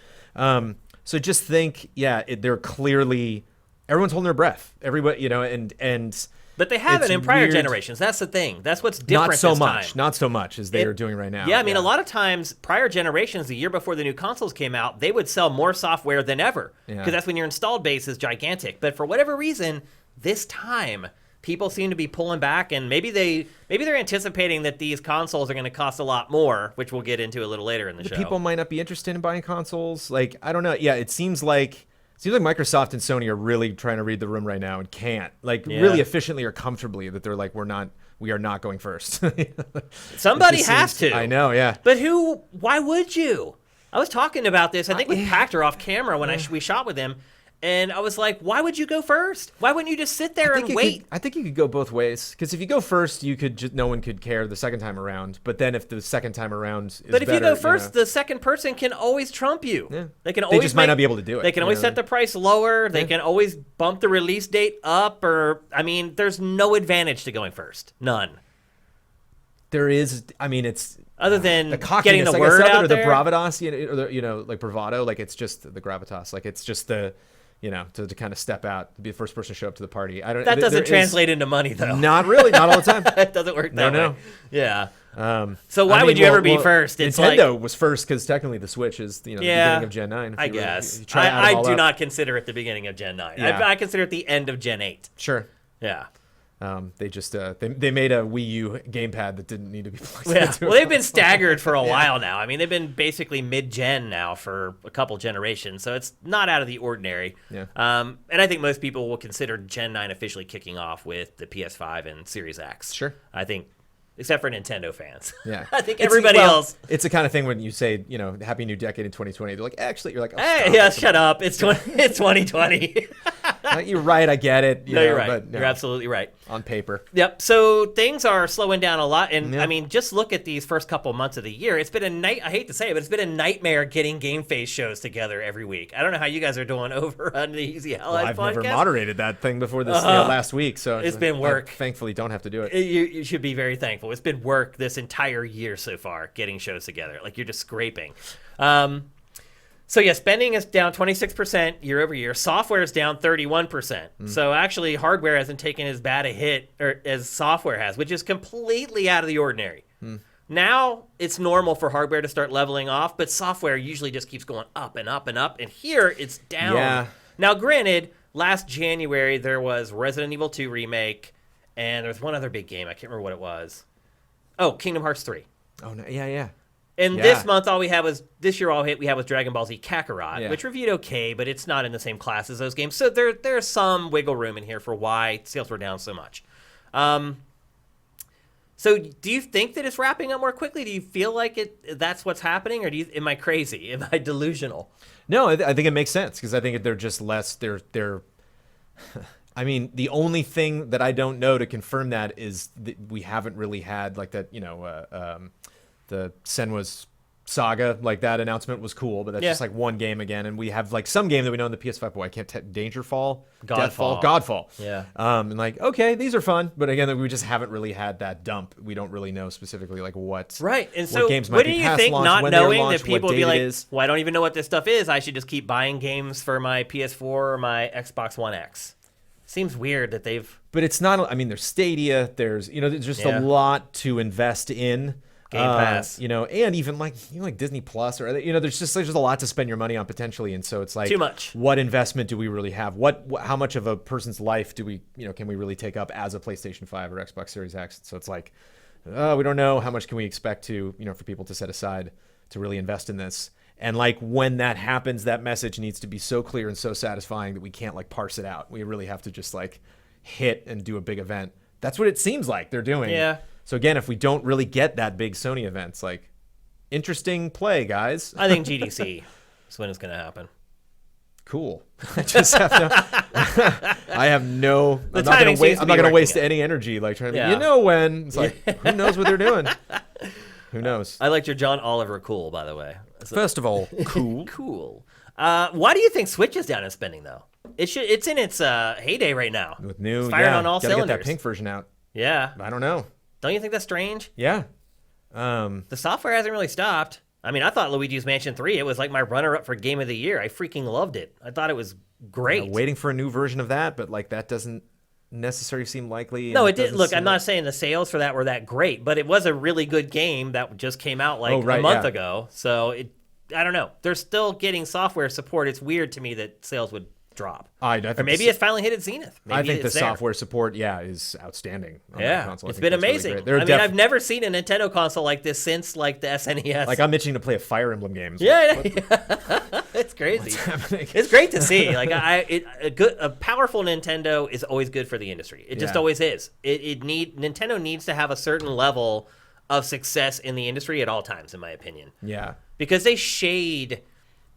Speaker 2: So just think, they're clearly everyone's holding their breath. Everybody, and.
Speaker 1: But they haven't in prior generations. That's the thing. That's what's different
Speaker 2: Not so
Speaker 1: this
Speaker 2: much.
Speaker 1: time.
Speaker 2: Not so much as they are doing right now.
Speaker 1: Yeah, I mean, a lot of times, prior generations, the year before the new consoles came out, they would sell more software than ever. Because that's when your installed base is gigantic. But for whatever reason, this time, people seem to be pulling back. And maybe they're anticipating that these consoles are going to cost a lot more, which we'll get into a little later in the show.
Speaker 2: People might not be interested in buying consoles. Like, I don't know. Yeah, it seems like Microsoft and Sony are really trying to read the room right now and can't really efficiently or comfortably that they're like, we are not going first.
Speaker 1: Somebody has to.
Speaker 2: I know, yeah.
Speaker 1: But why would you? I was talking about this, I think with Pactor off camera when we shot with him. And I was like, why would you go first? Why wouldn't you just sit there and wait?
Speaker 2: I think you could go both ways. Because if you go first, no one could care the second time around. But then if the second time around is
Speaker 1: But if you go first, the second person can always trump you.
Speaker 2: Yeah.
Speaker 1: They
Speaker 2: just might not be able to do it.
Speaker 1: They can always set the price lower. They can always bump the release date up. There's no advantage to going first. None.
Speaker 2: There is, it's...
Speaker 1: Other than
Speaker 2: the cockiness,
Speaker 1: getting the word out
Speaker 2: or
Speaker 1: there.
Speaker 2: the bravados, or like bravado, like it's just the gravitas. Like it's just the... to kind of step out, to be the first person to show up to the party.
Speaker 1: That doesn't translate into money, though.
Speaker 2: Not really, not all the time.
Speaker 1: It doesn't work that way.
Speaker 2: No.
Speaker 1: Yeah. So why would you ever be first?
Speaker 2: It's Nintendo was first because technically the Switch is the beginning of Gen 9.
Speaker 1: I guess. I do not consider it the beginning of Gen 9.
Speaker 2: Yeah.
Speaker 1: I consider it the end of Gen 8.
Speaker 2: Sure.
Speaker 1: Yeah.
Speaker 2: They just they made a Wii U gamepad that didn't need to be plugged into.
Speaker 1: Well, they've been staggered for a while now. I mean, they've been basically mid-gen now for a couple generations, so it's not out of the ordinary.
Speaker 2: Yeah.
Speaker 1: And I think most people will consider Gen 9 officially kicking off with the PS5 and Series X.
Speaker 2: Sure.
Speaker 1: I think, except for Nintendo fans.
Speaker 2: Yeah.
Speaker 1: I think everybody else.
Speaker 2: It's the kind of thing when you say, Happy New Decade in 2020, they're like, actually, you're like, oh,
Speaker 1: hey, shut up. It's 2020.
Speaker 2: You're right. I get it.
Speaker 1: You're right.
Speaker 2: But,
Speaker 1: You're absolutely right.
Speaker 2: On paper.
Speaker 1: Yep. So things are slowing down a lot. And I mean, just look at these first couple months of the year. It's been I hate to say it, but it's been a nightmare getting GameFace shows together every week. I don't know how you guys are doing over on the Easy Allies podcast.
Speaker 2: I've never moderated that thing before this last week. So
Speaker 1: it's been work.
Speaker 2: I thankfully don't have to do it.
Speaker 1: You should be very thankful. It's been work this entire year so far getting shows together. Like you're just scraping. So yeah, spending is down 26% year over year. Software is down 31%. So actually, hardware hasn't taken as bad a hit as software has, which is completely out of the ordinary. Now it's normal for hardware to start leveling off, but software usually just keeps going up and up and up. And here it's down.
Speaker 2: Yeah.
Speaker 1: Now, granted, last January there was Resident Evil 2 remake, and there's one other big game. I can't remember what it was. Oh, Kingdom Hearts 3.
Speaker 2: Oh no, yeah.
Speaker 1: And this month, all we had was Dragon Ball Z Kakarot, which reviewed okay, but it's not in the same class as those games. So there's some wiggle room in here for why sales were down so much. So do you think that it's wrapping up more quickly? Do you feel like that's what's happening, or am I crazy? Am I delusional?
Speaker 2: No, I think it makes sense because I think they're just less. They're. I mean, the only thing that I don't know to confirm that is that we haven't really had like that. The Senua's Saga, like that announcement was cool, but that's just like one game again, and we have like some game that we know in the PS5. Boy, I can't Dangerfall, Godfall.
Speaker 1: Yeah.
Speaker 2: And like, okay, these are fun, but again, we just haven't really had that dump. We don't really know specifically like what.
Speaker 1: Right, and so
Speaker 2: games might
Speaker 1: wouldn't
Speaker 2: be
Speaker 1: you
Speaker 2: past
Speaker 1: think
Speaker 2: launch,
Speaker 1: not
Speaker 2: when they're
Speaker 1: knowing
Speaker 2: launched,
Speaker 1: that people
Speaker 2: what
Speaker 1: would be
Speaker 2: date
Speaker 1: like,
Speaker 2: it is.
Speaker 1: well, I don't even know what this stuff is. I should just keep buying games for my PS4 or my Xbox One X. Seems weird that they've.
Speaker 2: But it's not. I mean, there's Stadia. There's there's just a lot to invest in.
Speaker 1: Game Pass,
Speaker 2: and even like like Disney Plus, or there's just a lot to spend your money on potentially, and so it's like
Speaker 1: too much.
Speaker 2: What investment do we really have? How much of a person's life do we can we really take up as a PlayStation 5 or Xbox Series X? So it's like we don't know how much can we expect to for people to set aside to really invest in this. And like when that happens, that message needs to be so clear and so satisfying that we can't like parse it out. We really have to just like hit and do a big event. That's what it seems like they're doing.
Speaker 1: Yeah.
Speaker 2: So again, if we don't really get that big Sony event, it's like interesting play, guys.
Speaker 1: I think GDC is when it's going to happen.
Speaker 2: Cool. I just have to. I have no.
Speaker 1: I'm
Speaker 2: not going to waste any energy like trying to. When it's like who knows what they're doing. Who knows?
Speaker 1: I liked your John Oliver cool, by the way.
Speaker 2: First of all, cool.
Speaker 1: Cool. Why do you think Switch is down in spending though? It's in its heyday right now.
Speaker 2: With new,
Speaker 1: it's firing on all cylinders.
Speaker 2: Get that pink version out.
Speaker 1: Yeah.
Speaker 2: I don't know.
Speaker 1: Don't you think that's strange?
Speaker 2: Yeah.
Speaker 1: The software hasn't really stopped. I mean, I thought Luigi's Mansion 3, it was like my runner-up for Game of the Year. I freaking loved it. I thought it was great.
Speaker 2: Waiting for a new version of that, but like that doesn't necessarily seem likely.
Speaker 1: No, it did. Look, I'm not saying the sales for that were that great, but it was a really good game that just came out like a month ago. So I don't know. They're still getting software support. It's weird to me that sales would drop.
Speaker 2: I think
Speaker 1: or maybe it's finally hit its zenith. Maybe
Speaker 2: I think the software support, is outstanding. On that console.
Speaker 1: It's been amazing. Really I've never seen a Nintendo console like this since like the SNES.
Speaker 2: Like I'm itching to play a Fire Emblem game.
Speaker 1: It's crazy. It's great to see. Like a powerful Nintendo is always good for the industry. It just always is. Nintendo needs to have a certain level of success in the industry at all times, in my opinion.
Speaker 2: Yeah,
Speaker 1: because they shade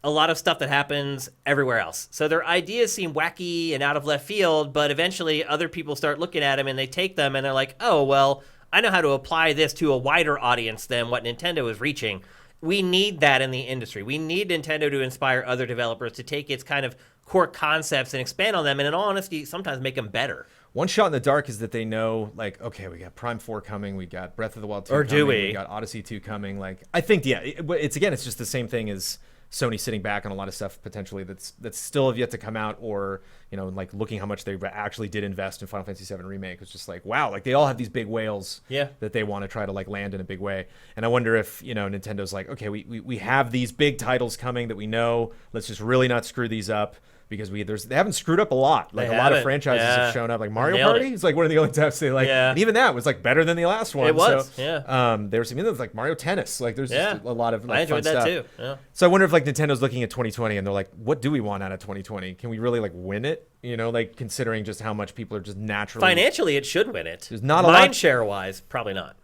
Speaker 1: a lot of stuff that happens everywhere else. So their ideas seem wacky and out of left field, but eventually other people start looking at them and they take them and they're like, oh, well, I know how to apply this to a wider audience than what Nintendo is reaching. We need that in the industry. We need Nintendo to inspire other developers to take its kind of core concepts and expand on them, and in all honesty, sometimes make them better.
Speaker 2: One shot in the dark is that they know, like, okay, we got Prime 4 coming, we got Breath of the Wild 2 coming, we got Odyssey 2 coming. Like, I think, it's just the same thing as Sony sitting back on a lot of stuff potentially that's still have yet to come out, or like looking how much they actually did invest in Final Fantasy VII Remake. It's just like, wow, like they all have these big whales that they want to try to like land in a big way. And I wonder if Nintendo's like, okay, we have these big titles coming that we know, let's just really not screw these up. Because they haven't screwed up a lot. Like a lot of franchises have shown up. Like Mario Party is like one of the only times they like. And even that was like better than the last one.
Speaker 1: It was.
Speaker 2: There's like Mario Tennis. Like there's just a lot of like,
Speaker 1: I enjoyed
Speaker 2: fun
Speaker 1: that
Speaker 2: stuff.
Speaker 1: too. Yeah.
Speaker 2: So I wonder if like Nintendo's looking at 2020 and they're like, what do we want out of 2020? Can we really like win it? Like considering just how much people are just naturally.
Speaker 1: Financially, it should win it.
Speaker 2: There's not a lot.
Speaker 1: Mind share wise, probably not.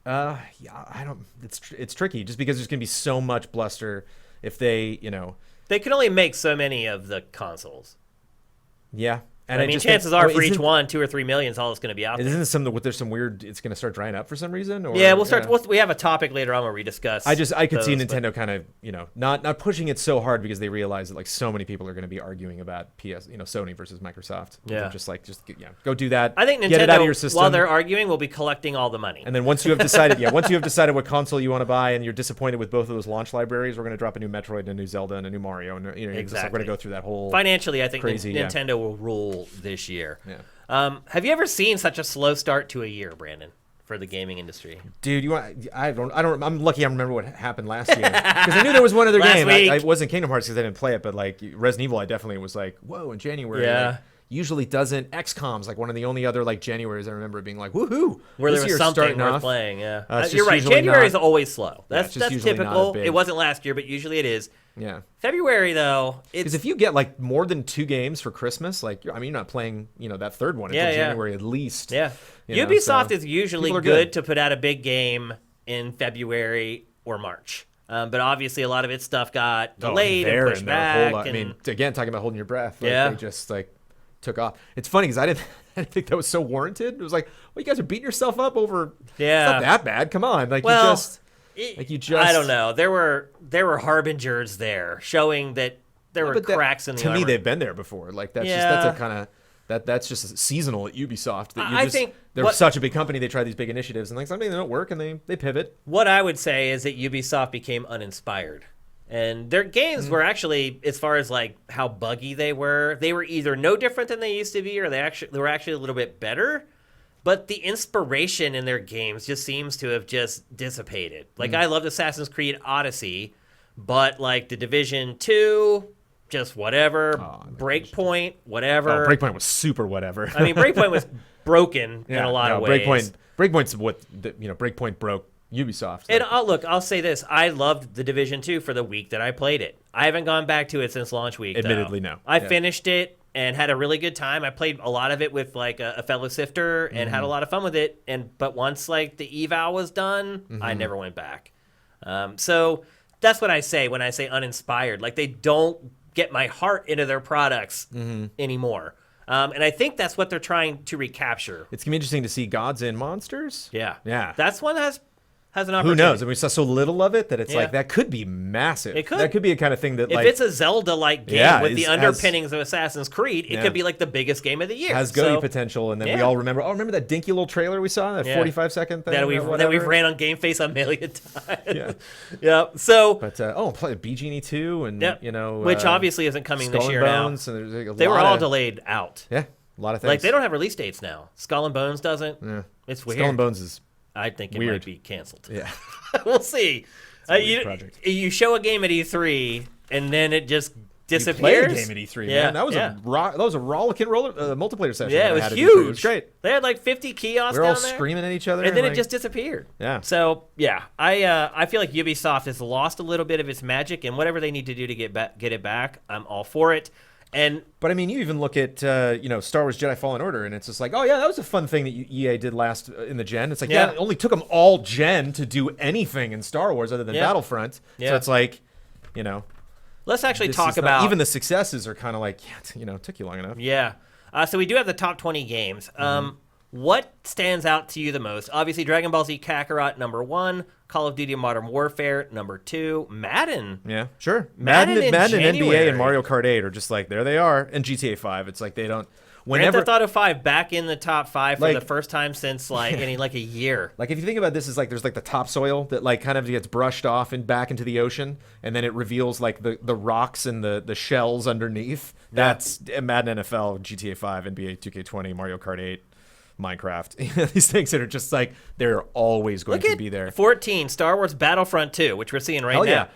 Speaker 2: I don't. It's tricky just because there's gonna be so much bluster if they.
Speaker 1: They can only make so many of the consoles.
Speaker 2: Yeah.
Speaker 1: And I mean, chances are for each one, 2 or 3 million is all it's going to be out there.
Speaker 2: Isn't there's some weird, it's going to start drying up for some reason? Or,
Speaker 1: yeah, we have a topic later on where we discuss.
Speaker 2: I could see Nintendo kind of, not pushing it so hard because they realize that like so many people are going to be arguing about Sony versus Microsoft.
Speaker 1: Yeah.
Speaker 2: Just go do that.
Speaker 1: I think Nintendo,
Speaker 2: get it out of your system.
Speaker 1: While they're arguing, will be collecting all the money.
Speaker 2: And then once you have decided, what console you want to buy and you're disappointed with both of those launch libraries, we're going to drop a new Metroid and a new Zelda and a new Mario. And
Speaker 1: exactly.
Speaker 2: We're going to go through that whole
Speaker 1: financially, I think
Speaker 2: crazy,
Speaker 1: Nintendo will rule this year.
Speaker 2: Yeah.
Speaker 1: Have you ever seen such a slow start to a year, Brandon, for the gaming industry?
Speaker 2: Dude, I'm lucky I remember what happened last year because I knew there was one other game. I wasn't Kingdom Hearts because I didn't play it, but like Resident Evil, I definitely was like, whoa, in January.
Speaker 1: Yeah.
Speaker 2: Like, usually doesn't. XCOM's like one of the only other like Januaries I remember being like, woohoo,
Speaker 1: where there was something worth playing. Yeah, you're right. January is always slow. That's typical. It wasn't last year, but usually it is.
Speaker 2: Yeah.
Speaker 1: February though,
Speaker 2: because if you get like more than 2 games for Christmas, like you're not playing that third one until January at least.
Speaker 1: Yeah. Ubisoft is usually good to put out a big game in February or March. But obviously a lot of its stuff got delayed and pushed back.
Speaker 2: I mean, again, talking about holding your breath.
Speaker 1: They
Speaker 2: just like took off. It's funny because I didn't think that was so warranted. It was like, well, you guys are beating yourself up over.
Speaker 1: Yeah.
Speaker 2: It's not that bad. Come on, like you just.
Speaker 1: I don't know. There were harbingers there showing that there were cracks in the armor.
Speaker 2: To me, they've been there before. Like that's a kind of that's just seasonal at Ubisoft. That
Speaker 1: I think
Speaker 2: they're such a big company. They try these big initiatives and like something they don't work and they pivot.
Speaker 1: What I would say is that Ubisoft became uninspired. And their games were actually, as far as like how buggy they were either no different than they used to be, or they were actually a little bit better. But the inspiration in their games just seems to have just dissipated. Like I loved Assassin's Creed Odyssey, but like The Division 2, just whatever. Breakpoint, whatever.
Speaker 2: Breakpoint was super whatever.
Speaker 1: I mean, Breakpoint was broken in a lot of ways.
Speaker 2: Breakpoint's what Breakpoint broke Ubisoft.
Speaker 1: And I'll say this. I loved The Division 2 for the week that I played it. I haven't gone back to it since launch week,
Speaker 2: Admittedly, no.
Speaker 1: I finished it and had a really good time. I played a lot of it with like a fellow sifter and had a lot of fun with it. But once like the eval was done, I never went back. So that's what I say when I say uninspired. Like they don't get my heart into their products anymore. And I think that's what they're trying to recapture.
Speaker 2: It's going to be interesting to see Gods and Monsters.
Speaker 1: Yeah.
Speaker 2: Yeah.
Speaker 1: That's one that has an opportunity.
Speaker 2: Who knows? I mean, we saw so little of it that it's like that could be massive.
Speaker 1: It could.
Speaker 2: That could be a kind of thing that
Speaker 1: if
Speaker 2: like
Speaker 1: it's a Zelda-like game with the underpinnings of Assassin's Creed, it could be like the biggest game of the year.
Speaker 2: Has GOTY potential, and then we all remember. Oh, remember that dinky little trailer we saw, that 45-second thing
Speaker 1: that we've ran on GameFace a million times.
Speaker 2: Yeah.
Speaker 1: So,
Speaker 2: but play BGenie 2, and
Speaker 1: which obviously isn't coming this year now. They were all delayed out.
Speaker 2: Yeah, a lot of things.
Speaker 1: Like they don't have release dates now. Skull and Bones doesn't.
Speaker 2: Yeah,
Speaker 1: it's weird.
Speaker 2: Skull and Bones is.
Speaker 1: I think it
Speaker 2: weird.
Speaker 1: might be canceled.
Speaker 2: Yeah.
Speaker 1: We'll see.
Speaker 2: Project.
Speaker 1: You show a game at E3 and then it just disappears.
Speaker 2: You played a game at E3, man. That was a rollicking multiplayer session.
Speaker 1: Yeah, it was huge.
Speaker 2: It was great.
Speaker 1: They had like 50 kiosks.
Speaker 2: We were all
Speaker 1: down there,
Speaker 2: screaming at each other,
Speaker 1: and then it just disappeared.
Speaker 2: Yeah.
Speaker 1: So yeah, I feel like Ubisoft has lost a little bit of its magic, and whatever they need to do to get it back, I'm all for it.
Speaker 2: But I mean, you even look at Star Wars Jedi Fallen Order, and it's just like, oh yeah, that was a fun thing that EA did last in the gen. It's like, it only took them all gen to do anything in Star Wars other than Battlefront. Yeah. So it's like,
Speaker 1: let's actually talk about
Speaker 2: even the successes are kind of like, it took you long enough.
Speaker 1: Yeah. So we do have the top 20 games. What stands out to you the most? Obviously, Dragon Ball Z Kakarot, number 1. Call of Duty Modern Warfare, number 2. Madden.
Speaker 2: Yeah, sure.
Speaker 1: Madden
Speaker 2: and NBA and Mario Kart 8 are just like, there they are. And GTA 5, it's like they don't...
Speaker 1: Grand Theft Auto 5 back in the top 5 for the first time since like a year.
Speaker 2: Like if you think about this, is like there's like the topsoil that like kind of gets brushed off and back into the ocean, and then it reveals like the rocks and the shells underneath. That's Madden NFL, GTA 5, NBA 2K20, Mario Kart 8. Minecraft, these things that are just like they're always going to be there.
Speaker 1: 14, Star Wars Battlefront 2, which we're seeing right now.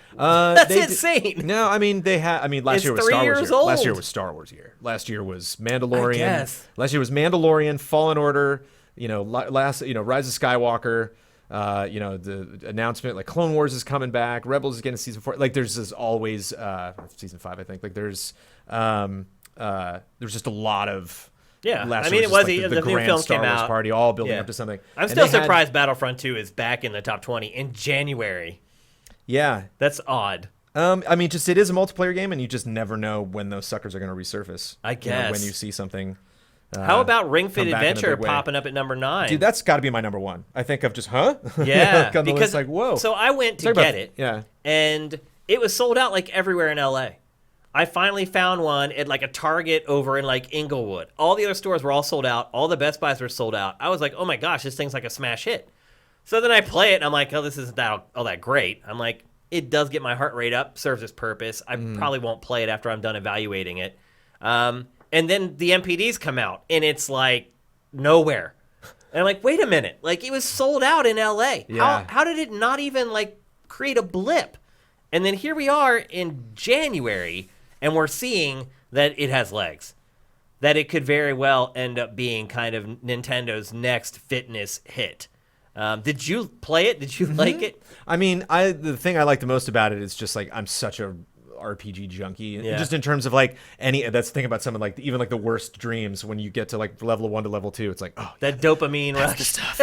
Speaker 1: That's insane.
Speaker 2: No, I mean last year was Star Wars year. Last year was Star Wars year. Last year was Mandalorian. Last year was Mandalorian, Fallen Order. Rise of Skywalker. The announcement like Clone Wars is coming back. Rebels is getting season 4. Like there's always season 5. I think like there's just a lot of.
Speaker 1: Yeah,
Speaker 2: last
Speaker 1: I mean,
Speaker 2: year was the
Speaker 1: new
Speaker 2: grand
Speaker 1: films
Speaker 2: Star
Speaker 1: came
Speaker 2: Wars
Speaker 1: out.
Speaker 2: party, all building up to something.
Speaker 1: I'm still surprised Battlefront 2 is back in the top 20 in January.
Speaker 2: Yeah,
Speaker 1: that's odd.
Speaker 2: I mean, just it is a multiplayer game, and you just never know when those suckers are going to resurface.
Speaker 1: I guess.
Speaker 2: When you see something.
Speaker 1: How about Ring Fit
Speaker 2: come back in a
Speaker 1: Adventure
Speaker 2: big way.
Speaker 1: popping up at number 9?
Speaker 2: Dude, that's got to be my number 1. I think of just,
Speaker 1: Yeah,
Speaker 2: on the
Speaker 1: because
Speaker 2: list, like, whoa.
Speaker 1: So I went to get it,
Speaker 2: yeah,
Speaker 1: and it was sold out like everywhere in LA. I finally found one at like a Target over in like Inglewood. All the other stores were all sold out. All the Best Buys were sold out. I was like, oh my gosh, this thing's like a smash hit. So then I play it, and I'm like, oh, this isn't all that great. I'm like, it does get my heart rate up, serves its purpose. I probably won't play it after I'm done evaluating it. And then the MPDs come out, and it's like nowhere. And I'm like, wait a minute. Like, it was sold out in LA.
Speaker 2: Yeah.
Speaker 1: How did it not even, like, create a blip? And then here we are in January, and we're seeing that it has legs. That it could very well end up being kind of Nintendo's next fitness hit. Did you play it? Did you like it?
Speaker 2: I mean, the thing I like the most about it is just like I'm such a RPG junkie, just in terms of like that's the thing about something like even like the worst dreams when you get to like level 1 to level 2, it's like, oh,
Speaker 1: that dopamine rush
Speaker 2: stuff.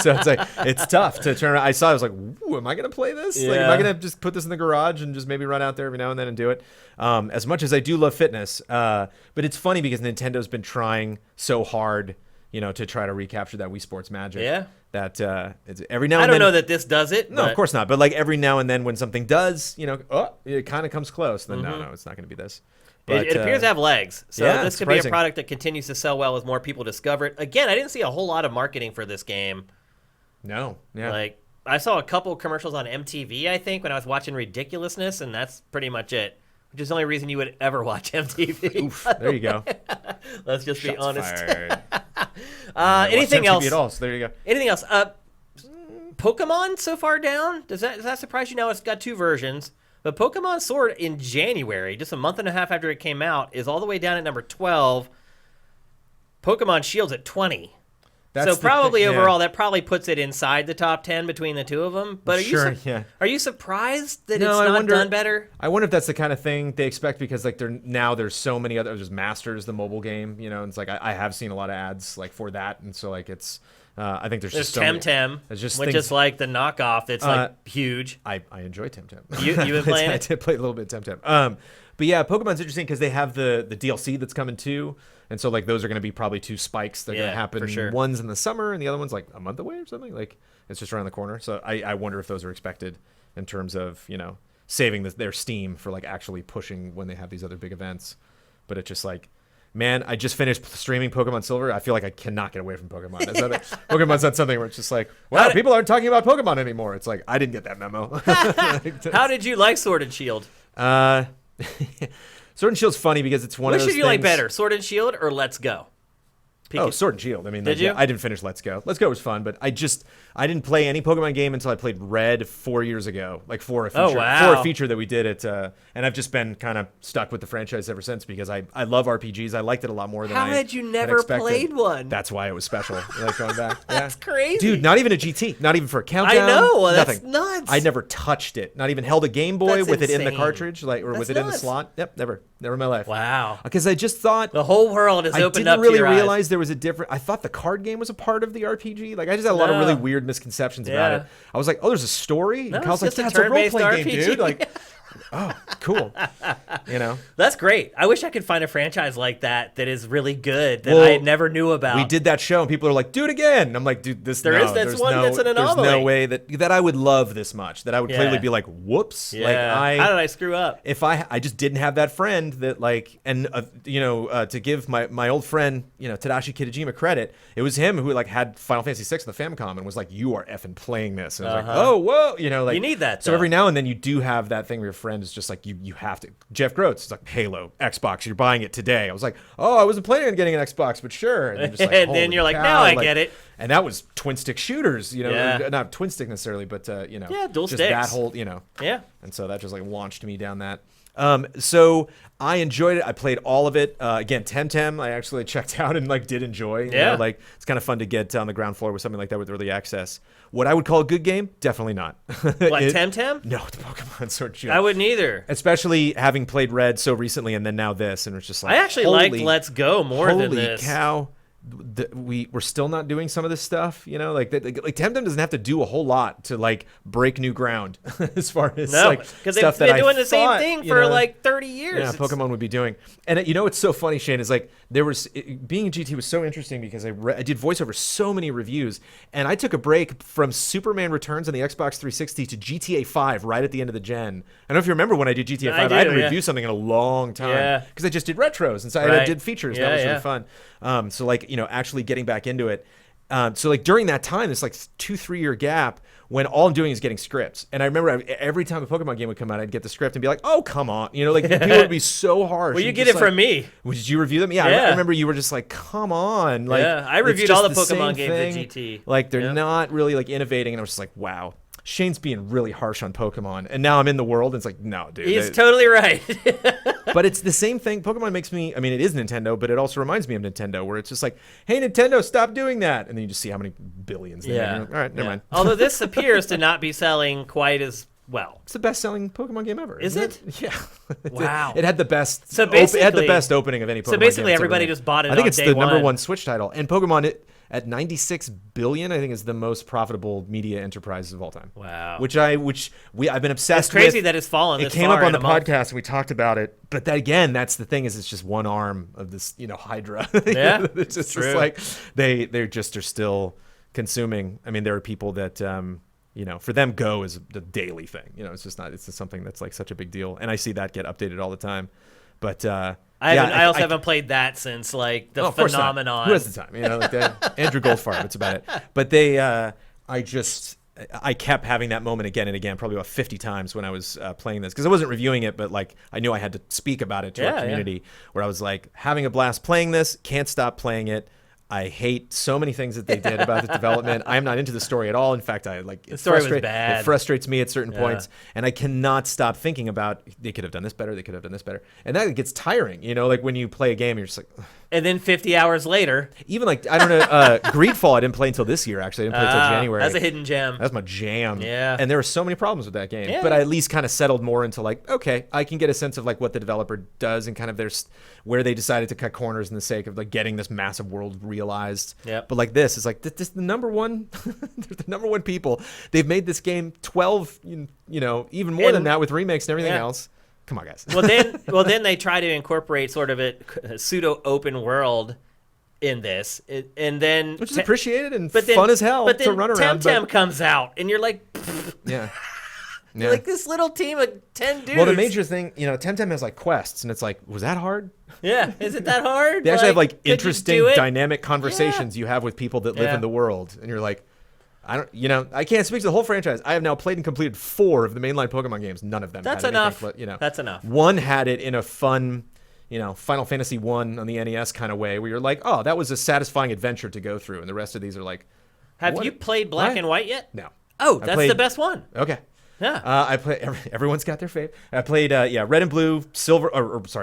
Speaker 2: So it's like it's tough to turn. I saw it, I was like, ooh, am I gonna play this? Like, am I gonna just put this in the garage and just maybe run out there every now and then and do it? As much as I do love fitness, but it's funny because Nintendo's been trying so hard, to try to recapture that Wii Sports magic.
Speaker 1: Yeah.
Speaker 2: That it's every now and then.
Speaker 1: I don't know that this does it.
Speaker 2: No, of course not. But like every now and then when something does, it kind of comes close. Then no, it's not going to be this. But,
Speaker 1: it appears to have legs. So
Speaker 2: yeah,
Speaker 1: this could be a product that continues to sell well as more people discover it. Again, I didn't see a whole lot of marketing for this game.
Speaker 2: No. Yeah.
Speaker 1: Like, I saw a couple commercials on MTV, I think, when I was watching Ridiculousness, and that's pretty much it. Which is the only reason you would ever watch MTV.
Speaker 2: Oof, there you go.
Speaker 1: Let's just be honest.
Speaker 2: Anything
Speaker 1: else?
Speaker 2: At all, so there you go.
Speaker 1: Anything else? Pokemon so far down? Does that surprise you? Now it's got 2 versions. But Pokemon Sword in January, just a month and a half after it came out, is all the way down at number 12. Pokemon Shield's at 20. So probably overall, that probably puts it inside the top 10 between the two of them. But are you surprised that it's not done better?
Speaker 2: I wonder if that's the kind of thing they expect because like there's so many other. There's Masters, the mobile game. And it's like I have seen a lot of ads like for that, and so like it's. I think there's just so
Speaker 1: Temtem, which is like the knockoff. That's like huge.
Speaker 2: I enjoy Temtem.
Speaker 1: You been playing it?
Speaker 2: I did play a little bit of Temtem. But yeah, Pokemon's interesting because they have the DLC that's coming too. And so, like, those are going to be probably 2 spikes. They're going to happen.
Speaker 1: For sure.
Speaker 2: One's in the summer, and the other one's, like, a month away or something. Like, it's just around the corner. So I wonder if those are expected in terms of, saving their steam for, like, actually pushing when they have these other big events. But it's just, like, man, I just finished streaming Pokemon Silver. I feel like I cannot get away from Pokemon. Pokemon's not something where it's just like, wow, people aren't talking about Pokemon anymore. It's like, I didn't get that memo.
Speaker 1: How did you like Sword and Shield?
Speaker 2: Sword and Shield's funny because it's one of those things.
Speaker 1: Which should you like better, Sword and Shield or Let's Go?
Speaker 2: Sword and Shield. I mean,
Speaker 1: did you?
Speaker 2: I didn't finish Let's Go. Let's Go was fun, but I didn't play any Pokemon game until I played Red 4 years ago, like for a feature that we did at, and I've just been kind of stuck with the franchise ever since because I love RPGs. I liked it a lot more than
Speaker 1: How had you never played one?
Speaker 2: That's why it was special. Like going back.
Speaker 1: That's crazy,
Speaker 2: dude. Not even a GT. Not even for a countdown.
Speaker 1: I know.
Speaker 2: Nothing.
Speaker 1: That's nuts.
Speaker 2: I never touched it. Not even held a Game Boy
Speaker 1: That's
Speaker 2: with
Speaker 1: insane.
Speaker 2: it in the cartridge, with it in the slot. Yep, never in my life.
Speaker 1: Wow.
Speaker 2: Because I just thought
Speaker 1: the whole world is opened up.
Speaker 2: I didn't really
Speaker 1: to your
Speaker 2: realize
Speaker 1: eyes.
Speaker 2: there was a different. I thought the card game was a part of the RPG. Like I just had a lot of really weird misconceptions about it. I was like, oh, there's a story.
Speaker 1: No,
Speaker 2: and Kyle's like,
Speaker 1: it's just
Speaker 2: that's
Speaker 1: a
Speaker 2: a role playing
Speaker 1: turn-based
Speaker 2: game,
Speaker 1: RPG.
Speaker 2: dude. Like, oh, cool.
Speaker 1: That's great. I wish I could find a franchise like that is really good that I never knew about.
Speaker 2: We did that show, and people are like, do it again. And I'm like, dude,
Speaker 1: that's an anomaly.
Speaker 2: There's no way that I would love this much. That I would clearly be like, whoops.
Speaker 1: Yeah.
Speaker 2: Like,
Speaker 1: how did I screw up?
Speaker 2: If I just didn't have that friend that like, and to give my old friend, Tadashi Kitajima credit, it was him who like had Final Fantasy VI in the Famicom and was like, you are effing playing this. And I was like, oh, whoa, like
Speaker 1: you need that.
Speaker 2: So every now and then you do have that thing where your friend is just like, you have to. Jeff Groats is like, Halo, Xbox, you're buying it today. I was like, oh, I wasn't planning on getting an Xbox, but sure. And then, just like,
Speaker 1: and then you're like, now I get it.
Speaker 2: And that was twin stick shooters, not twin stick necessarily, but
Speaker 1: dual
Speaker 2: just
Speaker 1: sticks.
Speaker 2: that whole,
Speaker 1: Yeah.
Speaker 2: And so that just like launched me down that. So I enjoyed it. I played all of it. Again, Temtem, I actually checked out and like did enjoy. Like it's kind of fun to get on the ground floor with something like that with early access. What I would call a good game, definitely not.
Speaker 1: What, Temtem?
Speaker 2: No, the Pokemon Sword and Shield.
Speaker 1: I wouldn't either.
Speaker 2: Especially having played Red so recently and then now this, and it's just like
Speaker 1: I actually liked Let's Go more than this.
Speaker 2: Holy cow. we're still not doing some of this stuff, you know, like Temtem doesn't have to do a whole lot to like break new ground as far as like
Speaker 1: because
Speaker 2: stuff
Speaker 1: they've
Speaker 2: that
Speaker 1: been doing the same
Speaker 2: thought,
Speaker 1: thing for like 30 years.
Speaker 2: Yeah, Pokemon would be doing. And you know what's so funny, Shane, is like being a GT was so interesting because I did voiceover so many reviews, and I took a break from Superman Returns on the Xbox 360 to GTA 5 right at the end of the gen. I don't know if you remember when I did GTA 5. I hadn't reviewed something in a long time because I just did retros and so I did features. That was really fun. So like, you know, actually getting back into it. So like during that time, this like 2-3 year gap when all I'm doing is getting scripts. And I remember every time a Pokemon game would come out, I'd get the script and be like, oh, come on. You know, like people would be so harsh.
Speaker 1: Well, you get it from me.
Speaker 2: Did you review them? Yeah. I remember you were just like, come on. Like,
Speaker 1: I reviewed all the Pokemon games at GT.
Speaker 2: Like they're not really like innovating. And I was just like, wow. Shane's being really harsh on Pokemon, and now I'm in the world, and it's like, no, dude.
Speaker 1: He's totally right.
Speaker 2: But it's the same thing. Pokemon makes me, I mean, it is Nintendo, but it also reminds me of Nintendo, where it's just like, hey, Nintendo, stop doing that. And then you just see how many billions they make. All right, never mind.
Speaker 1: Although this appears to not be selling quite as well.
Speaker 2: It's the best-selling Pokemon game ever.
Speaker 1: Is it?
Speaker 2: Yeah.
Speaker 1: Wow.
Speaker 2: It had the best.
Speaker 1: So basically,
Speaker 2: it had the best opening of any Pokemon game.
Speaker 1: So basically, everybody just bought it.
Speaker 2: I think it's the number
Speaker 1: one
Speaker 2: Switch title, and Pokemon at 96 billion, I think is the most profitable media enterprise of all time.
Speaker 1: Wow.
Speaker 2: I've been obsessed with.
Speaker 1: It's crazy that it's fallen.
Speaker 2: It came up on the podcast and we talked about it. But that, again, that's the thing, is it's just one arm of this, you know, Hydra.
Speaker 1: Yeah.
Speaker 2: It's just like they're still consuming. I mean, there are people that you know, for them, Go is the daily thing. You know, it's just something that's like such a big deal. And I see that get updated all the time. But
Speaker 1: I also haven't played that since like the phenomenon.
Speaker 2: Who has the time? You know, like Andrew Goldfarb. That's about it. But I kept having that moment again and again, probably about 50 times when I was playing this, because I wasn't reviewing it, but like I knew I had to speak about it to our community, where I was like having a blast playing this, can't stop playing it. I hate so many things that they did about the development. I am not into the story at all. In fact,
Speaker 1: the story was bad.
Speaker 2: It frustrates me at certain points, and I cannot stop thinking about they could have done this better. They could have done this better, and that gets tiring. You know, like when you play a game, you're just like. Ugh.
Speaker 1: And then 50 hours later,
Speaker 2: even like I don't know, Greedfall I didn't play until this year. Actually, I didn't play until January.
Speaker 1: That's a hidden gem.
Speaker 2: That's my jam.
Speaker 1: Yeah.
Speaker 2: And there were so many problems with that game, but I at least kind of settled more into like, okay, I can get a sense of like what the developer does and kind of where they decided to cut corners in the sake of like getting this massive world realized.
Speaker 1: Yeah.
Speaker 2: But like this is like this the number one, they're the number one people. They've made this game 12, you know, even more than that with remakes and everything else. Come on, guys.
Speaker 1: Well, then they try to incorporate sort of a pseudo open world in this, and then
Speaker 2: which is appreciated and fun as hell to run around.
Speaker 1: Temtem comes out, and you're like,
Speaker 2: yeah.
Speaker 1: You're like this little team of 10 dudes.
Speaker 2: Well, the major thing, you know, Temtem has like quests, and it's like, was that hard?
Speaker 1: Yeah, is it that hard?
Speaker 2: They actually have like interesting, dynamic conversations you have with people that live in the world, and you're like, I can't speak to the whole franchise. I have now played and completed 4 of the mainline Pokemon games. None of them.
Speaker 1: That's
Speaker 2: had
Speaker 1: enough.
Speaker 2: Anything, you know,
Speaker 1: that's enough.
Speaker 2: One had it in a fun, you know, Final Fantasy 1 on the NES kind of way, where you're like, oh, that was a satisfying adventure to go through, and the rest of these are like.
Speaker 1: Have you played Black and White yet?
Speaker 2: No.
Speaker 1: Oh, that's the best one.
Speaker 2: Okay.
Speaker 1: Yeah.
Speaker 2: I play. Everyone's got their fave. I played, Red and Blue, Silver,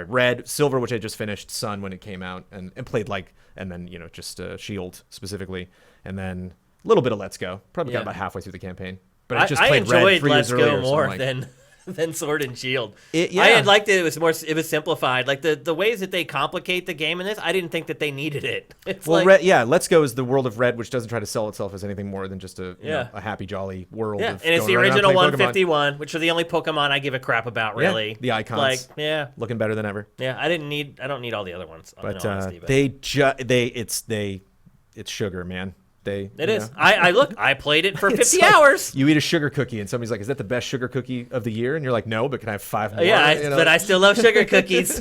Speaker 2: Red, Silver, which I just finished, Sun when it came out, and played and then you know just Shield specifically, and then a little bit of Let's Go. Probably got about halfway through the campaign, but I just played Red 3
Speaker 1: Let's
Speaker 2: years earlier.
Speaker 1: Go more than Sword and Shield. I had liked it. It was simplified. Like the ways that they complicate the game in this, I didn't think that they needed it. It's
Speaker 2: Let's Go is the world of Red, which doesn't try to sell itself as anything more than just a happy, jolly world.
Speaker 1: Yeah, and it's the original 151, which are the only Pokemon I give a crap about, really.
Speaker 2: Yeah, the icons, looking better than ever.
Speaker 1: Yeah, I don't need all the other ones.
Speaker 2: But it's sugar, man.
Speaker 1: It is. I played it for 50 hours.
Speaker 2: You eat a sugar cookie and somebody's like, is that the best sugar cookie of the year? And you're like, no, but can I have 5 more?
Speaker 1: Yeah, but I still love sugar cookies.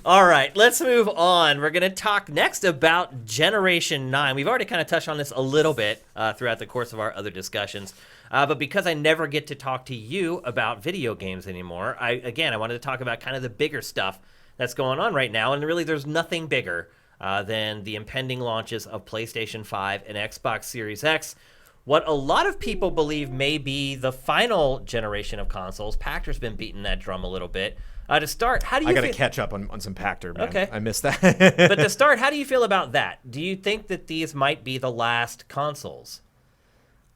Speaker 1: All right, let's move on. We're going to talk next about Generation 9. We've already kind of touched on this a little bit throughout the course of our other discussions. But because I never get to talk to you about video games anymore, I wanted to talk about kind of the bigger stuff that's going on right now. And really, there's nothing bigger than the impending launches of PlayStation 5 and Xbox Series X. What a lot of people believe may be the final generation of consoles. Pachter's been beating that drum a little bit. To start, how do you
Speaker 2: I got to catch up on some Pachter, man.
Speaker 1: Okay.
Speaker 2: I missed that.
Speaker 1: But to start, how do you feel about that? Do you think that these might be the last consoles?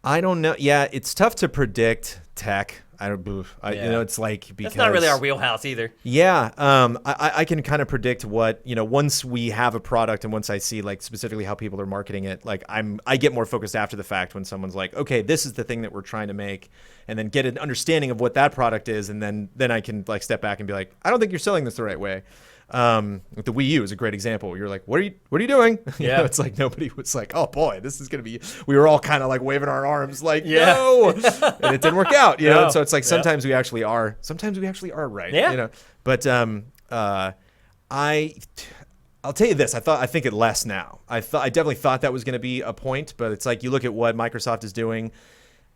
Speaker 2: I don't know. Yeah, it's tough to predict tech. it's like, because
Speaker 1: that's not really our wheelhouse either.
Speaker 2: Yeah, I can kind of predict what, once we have a product and once I see like specifically how people are marketing it, like I get more focused after the fact when someone's like, okay, this is the thing that we're trying to make, and then get an understanding of what that product is, and then I can like step back and be like, I don't think you're selling this the right way. The Wii U is a great example. You're like, what are you doing? It's like nobody was like, oh boy, this is gonna be. We were all kind of like waving our arms, like no, and it didn't work out. And so it's like sometimes we actually are right.
Speaker 1: Yeah.
Speaker 2: But I'll tell you this. I think it less now. I definitely thought that was going to be a point, but it's like you look at what Microsoft is doing.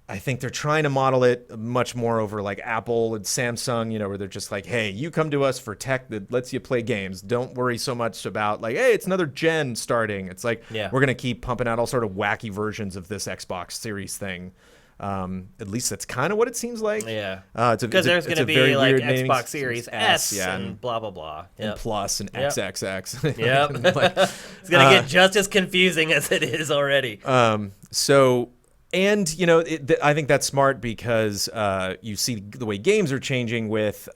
Speaker 2: I think they're trying to model it much more over like Apple and Samsung, where they're just like, hey, you come to us for tech that lets you play games. Don't worry so much about like, hey, it's another gen starting. It's like, we're going to keep pumping out all sort of wacky versions of this Xbox Series thing. At least that's kind of what it seems like.
Speaker 1: Yeah. Because there's going to be like Xbox Series S and blah, blah, blah.
Speaker 2: And Plus and XXX.
Speaker 1: Yep. It's going to get just as confusing as it is already.
Speaker 2: And, I think that's smart because you see the way games are changing with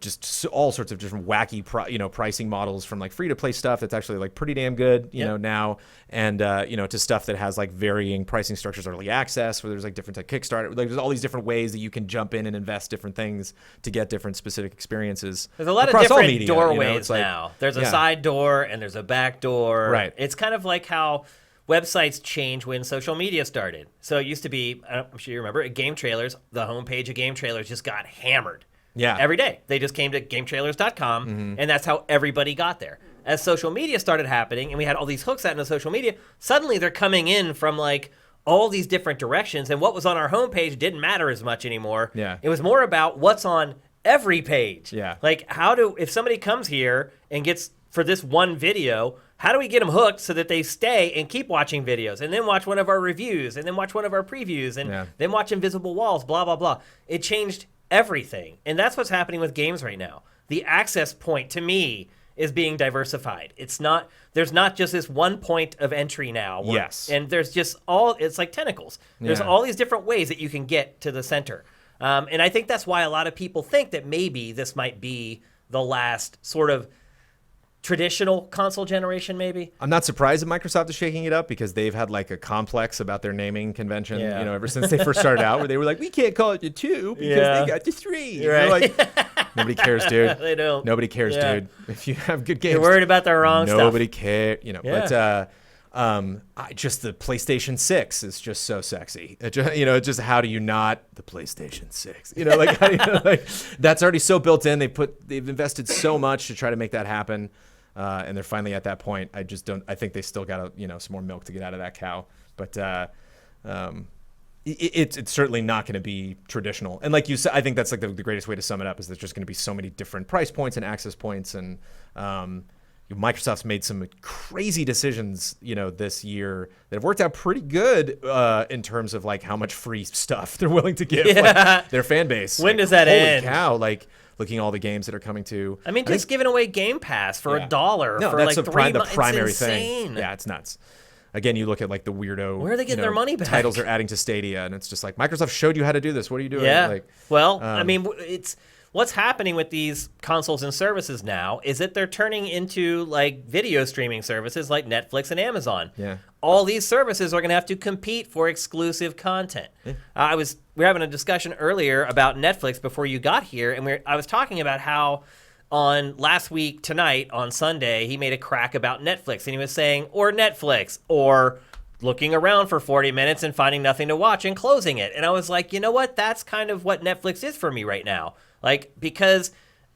Speaker 2: just all sorts of different wacky, pricing models from like free to play stuff that's actually like pretty damn good, now. And, to stuff that has like varying pricing structures, early access, where there's like different like Kickstarter. Like there's all these different ways that you can jump in and invest different things to get different specific experiences.
Speaker 1: There's a lot of different doorways now. There's a side door and there's a back door.
Speaker 2: Right.
Speaker 1: It's kind of like how websites changed when social media started. So it used to be, I'm sure you remember, at Game Trailers, the homepage of Game Trailers just got hammered.
Speaker 2: Yeah.
Speaker 1: Every day. They just came to GameTrailers.com, and that's how everybody got there. As social media started happening, and we had all these hooks out into social media, suddenly they're coming in from like all these different directions, and what was on our homepage didn't matter as much anymore.
Speaker 2: Yeah.
Speaker 1: It was more about what's on every page.
Speaker 2: Yeah.
Speaker 1: Like if somebody comes here and gets, for this one video, how do we get them hooked so that they stay and keep watching videos and then watch one of our reviews and then watch one of our previews and then watch Invisible Walls, blah, blah, blah. It changed everything. And that's what's happening with games right now. The access point, to me, is being diversified. There's not just this one point of entry now. And there's just it's like tentacles. There's all these different ways that you can get to the center. And I think that's why a lot of people think that maybe this might be the last sort of traditional console generation, maybe.
Speaker 2: I'm not surprised that Microsoft is shaking it up because they've had like a complex about their naming convention, ever since they first started out, where they were like, we can't call it the 2 because they got the 3.
Speaker 1: Right.
Speaker 2: Like, nobody cares, dude.
Speaker 1: They don't.
Speaker 2: Nobody cares, dude. If you have good games,
Speaker 1: you're worried about the wrong stuff.
Speaker 2: Nobody cares, But just the PlayStation 6 is just so sexy. Just how do you not the PlayStation 6? That's already so built in. They've invested so much to try to make that happen. And they're finally at that point. I think they still got some more milk to get out of that cow. But it's certainly not going to be traditional. And like you said, I think that's like the greatest way to sum it up is there's just going to be so many different price points and access points. And Microsoft's made some crazy decisions, this year that have worked out pretty good in terms of like how much free stuff they're willing to give their fan base.
Speaker 1: When does that end?
Speaker 2: Holy cow! Like, looking at all the games that are coming to.
Speaker 1: I mean, just giving away Game Pass for $1 for
Speaker 2: that's
Speaker 1: like 3 months.
Speaker 2: The primary
Speaker 1: it's insane.
Speaker 2: thing. Yeah, it's nuts. Again, you look at like the weirdo.
Speaker 1: Where are they getting their money back?
Speaker 2: Titles are adding to Stadia, and it's just like Microsoft showed you how to do this. What are you doing?
Speaker 1: Yeah. I mean, it's what's happening with these consoles and services now is that they're turning into like video streaming services like Netflix and Amazon.
Speaker 2: Yeah.
Speaker 1: All these services are going to have to compete for exclusive content. Yeah. We were having a discussion earlier about Netflix before you got here, and I was talking about how on last week tonight on Sunday he made a crack about Netflix, and he was saying, or Netflix, or looking around for 40 minutes and finding nothing to watch and closing it. And I was like, you know what? That's kind of what Netflix is for me right now. Like, because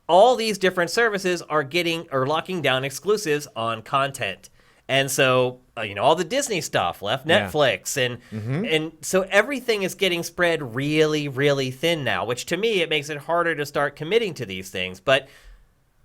Speaker 1: all these different services are locking down exclusives on content. And so, all the Disney stuff left Netflix. And so everything is getting spread really, really thin now, which to me, it makes it harder to start committing to these things. But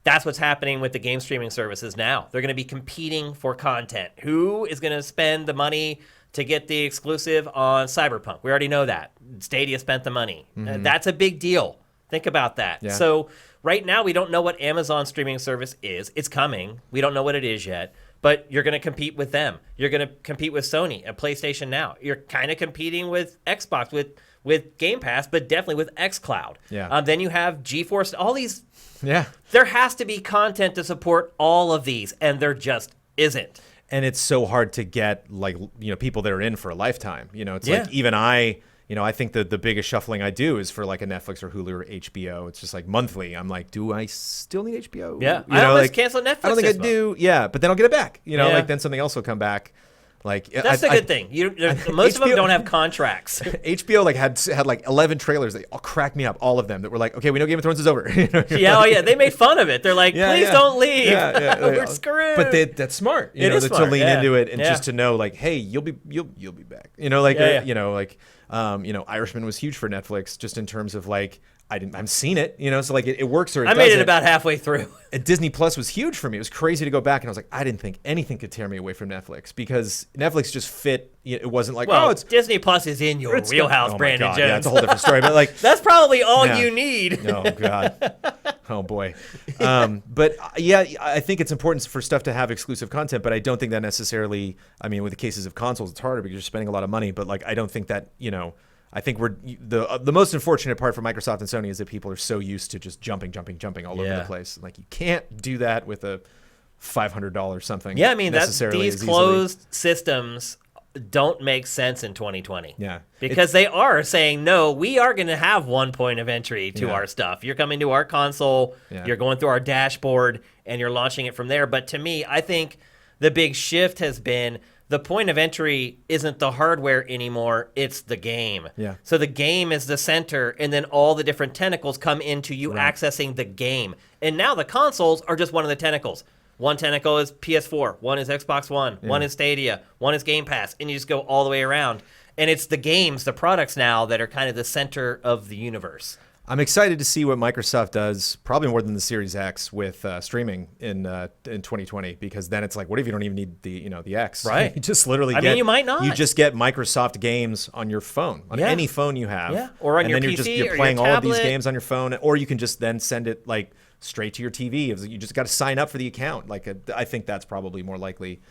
Speaker 1: that's what's happening with the game streaming services now. They're going to be competing for content. Who is going to spend the money to get the exclusive on Cyberpunk? We already know that. Stadia spent the money. That's a big deal. Think about that.
Speaker 2: Yeah.
Speaker 1: So right now, we don't know what Amazon streaming service is. It's coming. We don't know what it is yet. But you're going to compete with them. You're going to compete with Sony and PlayStation Now. You're kind of competing with Xbox, with with Game Pass, but definitely with xCloud.
Speaker 2: Yeah.
Speaker 1: Then you have GeForce, all these.
Speaker 2: Yeah.
Speaker 1: There has to be content to support all of these, and there just isn't.
Speaker 2: And it's so hard to get, like, people that are in for a lifetime. It's
Speaker 1: Yeah.
Speaker 2: like even I think that the biggest shuffling I do is for like a Netflix or Hulu or HBO. It's just like monthly. I'm like, do I still need HBO?
Speaker 1: Yeah. I almost cancel Netflix.
Speaker 2: I don't think I do. Yeah. But then I'll get it back.
Speaker 1: Yeah.
Speaker 2: Like then something else will come back. Like
Speaker 1: that's the good thing. Most of them don't have contracts.
Speaker 2: HBO like had like 11 trailers. They all cracked me up. All of them that were like, okay, we know Game of Thrones is over.
Speaker 1: Yeah. They made fun of it. They're like, please don't leave. We're screwed.
Speaker 2: But that's smart. To lean into it and just to know like, hey, you'll be back. Irishman was huge for Netflix just in terms of like I've seen it, so like it works or it
Speaker 1: I made it about halfway through.
Speaker 2: And Disney Plus was huge for me. It was crazy to go back and I was like, I didn't think anything could tear me away from Netflix because Netflix just fit. It wasn't like,
Speaker 1: it's Disney Plus is in your wheelhouse, Brandon Jones.
Speaker 2: Yeah, it's a whole different story. But like
Speaker 1: that's probably all you need.
Speaker 2: Oh God. Oh boy. But I think it's important for stuff to have exclusive content, but I don't think that necessarily. I mean, with the cases of consoles, it's harder because you're spending a lot of money. But like, I don't think that I think we're the most unfortunate part for Microsoft and Sony is that people are so used to just jumping all over the place. Like you can't do that with a $500 something.
Speaker 1: Yeah, I mean
Speaker 2: these
Speaker 1: closed systems don't make sense in 2020.
Speaker 2: Yeah,
Speaker 1: because they are saying no. We are going to have one point of entry to our stuff. You're coming to our console. Yeah. You're going through our dashboard and you're launching it from there. But to me, I think the big shift has been. The point of entry isn't the hardware anymore, it's the game.
Speaker 2: Yeah.
Speaker 1: So the game is the center, and then all the different tentacles come into you accessing the game. And now the consoles are just one of the tentacles. One tentacle is PS4, one is Xbox One, one is Stadia, one is Game Pass, and you just go all the way around. And it's the games, the products now that are kind of the center of the universe.
Speaker 2: I'm excited to see what Microsoft does, probably more than the Series X with streaming in 2020, because then it's like, what if you don't even need the X?
Speaker 1: Right.
Speaker 2: You just literally
Speaker 1: you might not.
Speaker 2: You just get Microsoft games on your phone, on any phone you have.
Speaker 1: Yeah. Or on your PC,
Speaker 2: then you're playing all of these games on your phone, or you can just then send it like straight to your TV. You just got to sign up for the account. I think that's probably more likely.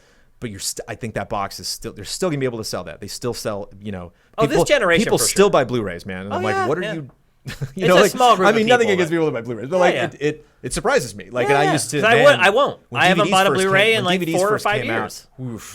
Speaker 2: But I think that box is they're still gonna be able to sell that. They still sell,
Speaker 1: this generation
Speaker 2: people
Speaker 1: for
Speaker 2: still
Speaker 1: sure.
Speaker 2: buy Blu-rays, man. And I'm like, what are you?
Speaker 1: A small group.
Speaker 2: I mean, nothing
Speaker 1: people,
Speaker 2: against people that buy Blu-rays, but it surprises me. Like, and I used to.
Speaker 1: I won't. I haven't bought a Blu-ray in like 4 or 5 years.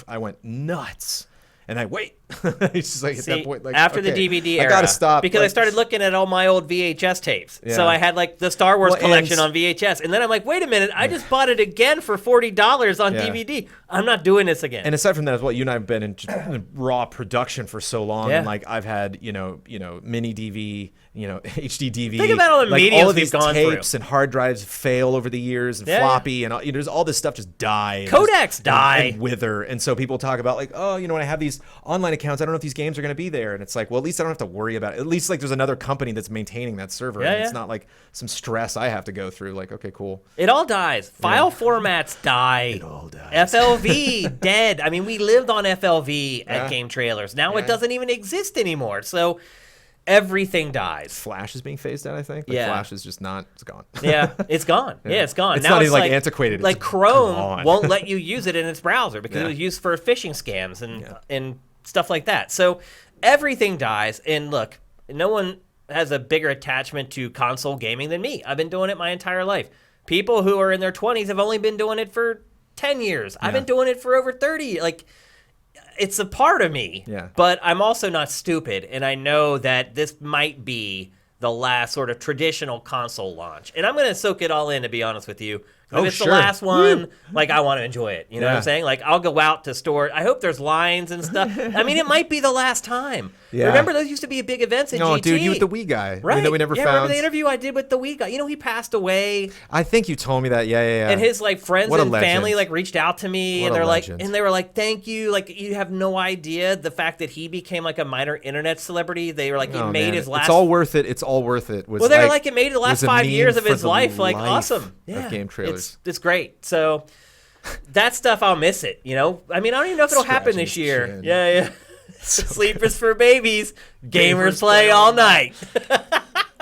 Speaker 2: I went nuts, and I wait. It's just like at that point, like
Speaker 1: after the DVD era,
Speaker 2: I gotta stop
Speaker 1: because I started looking at all my old VHS tapes.
Speaker 2: Yeah.
Speaker 1: So I had like the Star Wars collection on VHS, and then I'm like, wait a minute, I just bought it again for $40 on DVD. I'm not doing this again.
Speaker 2: And aside from that, as well, you and I have been in raw production for so long, and like I've had mini DV, HD DV.
Speaker 1: Think about all the media
Speaker 2: all of these
Speaker 1: we've gone
Speaker 2: tapes
Speaker 1: through.
Speaker 2: And hard drives fail over the years, and floppy, and there's all this stuff just die.
Speaker 1: Codecs die
Speaker 2: and wither, and so people talk about like, when I have these online accounts, I don't know if these games are going to be there, and it's like, well, at least I don't have to worry about it. At least like there's another company that's maintaining that server, and it's not like some stress I have to go through. Like, okay, cool.
Speaker 1: It all dies. File formats die.
Speaker 2: It all dies.
Speaker 1: FLV dead. I mean, we lived on FLV at Game Trailers. Now it doesn't even exist anymore. So everything dies.
Speaker 2: Flash is being phased out, I think. Flash is just not. It's gone.
Speaker 1: Yeah, it's gone. Yeah, it's gone.
Speaker 2: It's
Speaker 1: now
Speaker 2: not
Speaker 1: it's
Speaker 2: even like antiquated.
Speaker 1: Like
Speaker 2: it's
Speaker 1: Chrome
Speaker 2: gone.
Speaker 1: won't let you use it in its browser because it was used for phishing scams and stuff like that. So everything dies. And look, no one has a bigger attachment to console gaming than me. I've been doing it my entire life. People who are in their 20s have only been doing it for 10 years. I've been doing it for over 30. Like, it's a part of me.
Speaker 2: Yeah.
Speaker 1: But I'm also not stupid, and I know that this might be the last sort of traditional console launch. And I'm going to soak it all in, to be honest with you. If it's the last one, like, I want to enjoy it. You know what I'm saying? Like, I'll go out to store. I hope there's lines and stuff. I mean, it might be the last time. Yeah. Remember, those used to be big events at GT.
Speaker 2: No, dude, you with the Wii guy.
Speaker 1: Right.
Speaker 2: That we never found.
Speaker 1: Remember the interview I did with the Wii guy? He passed away.
Speaker 2: I think you told me that. Yeah.
Speaker 1: And his, like, friends and family, like, reached out to me. And they were like, thank you. Like, you have no idea the fact that he became, like, a minor internet celebrity. They were like, it made his last...
Speaker 2: It's all worth it. It's all worth it.
Speaker 1: Well, they were like, it made the last 5 years of his life. Like, awesome.
Speaker 2: Of Game Trailers.
Speaker 1: It's great. So that stuff, I'll miss it, I mean, I don't even know if it'll happen this year.
Speaker 2: Chin.
Speaker 1: Yeah. Sleep is for babies. Gamers play all night.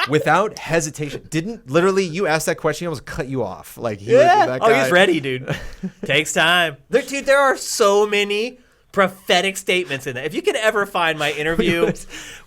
Speaker 2: Without hesitation. You asked that question, he almost cut you off. Like,
Speaker 1: that guy. He's ready, dude. Takes time. Dude, there are so many prophetic statements in that. If you could ever find my interview,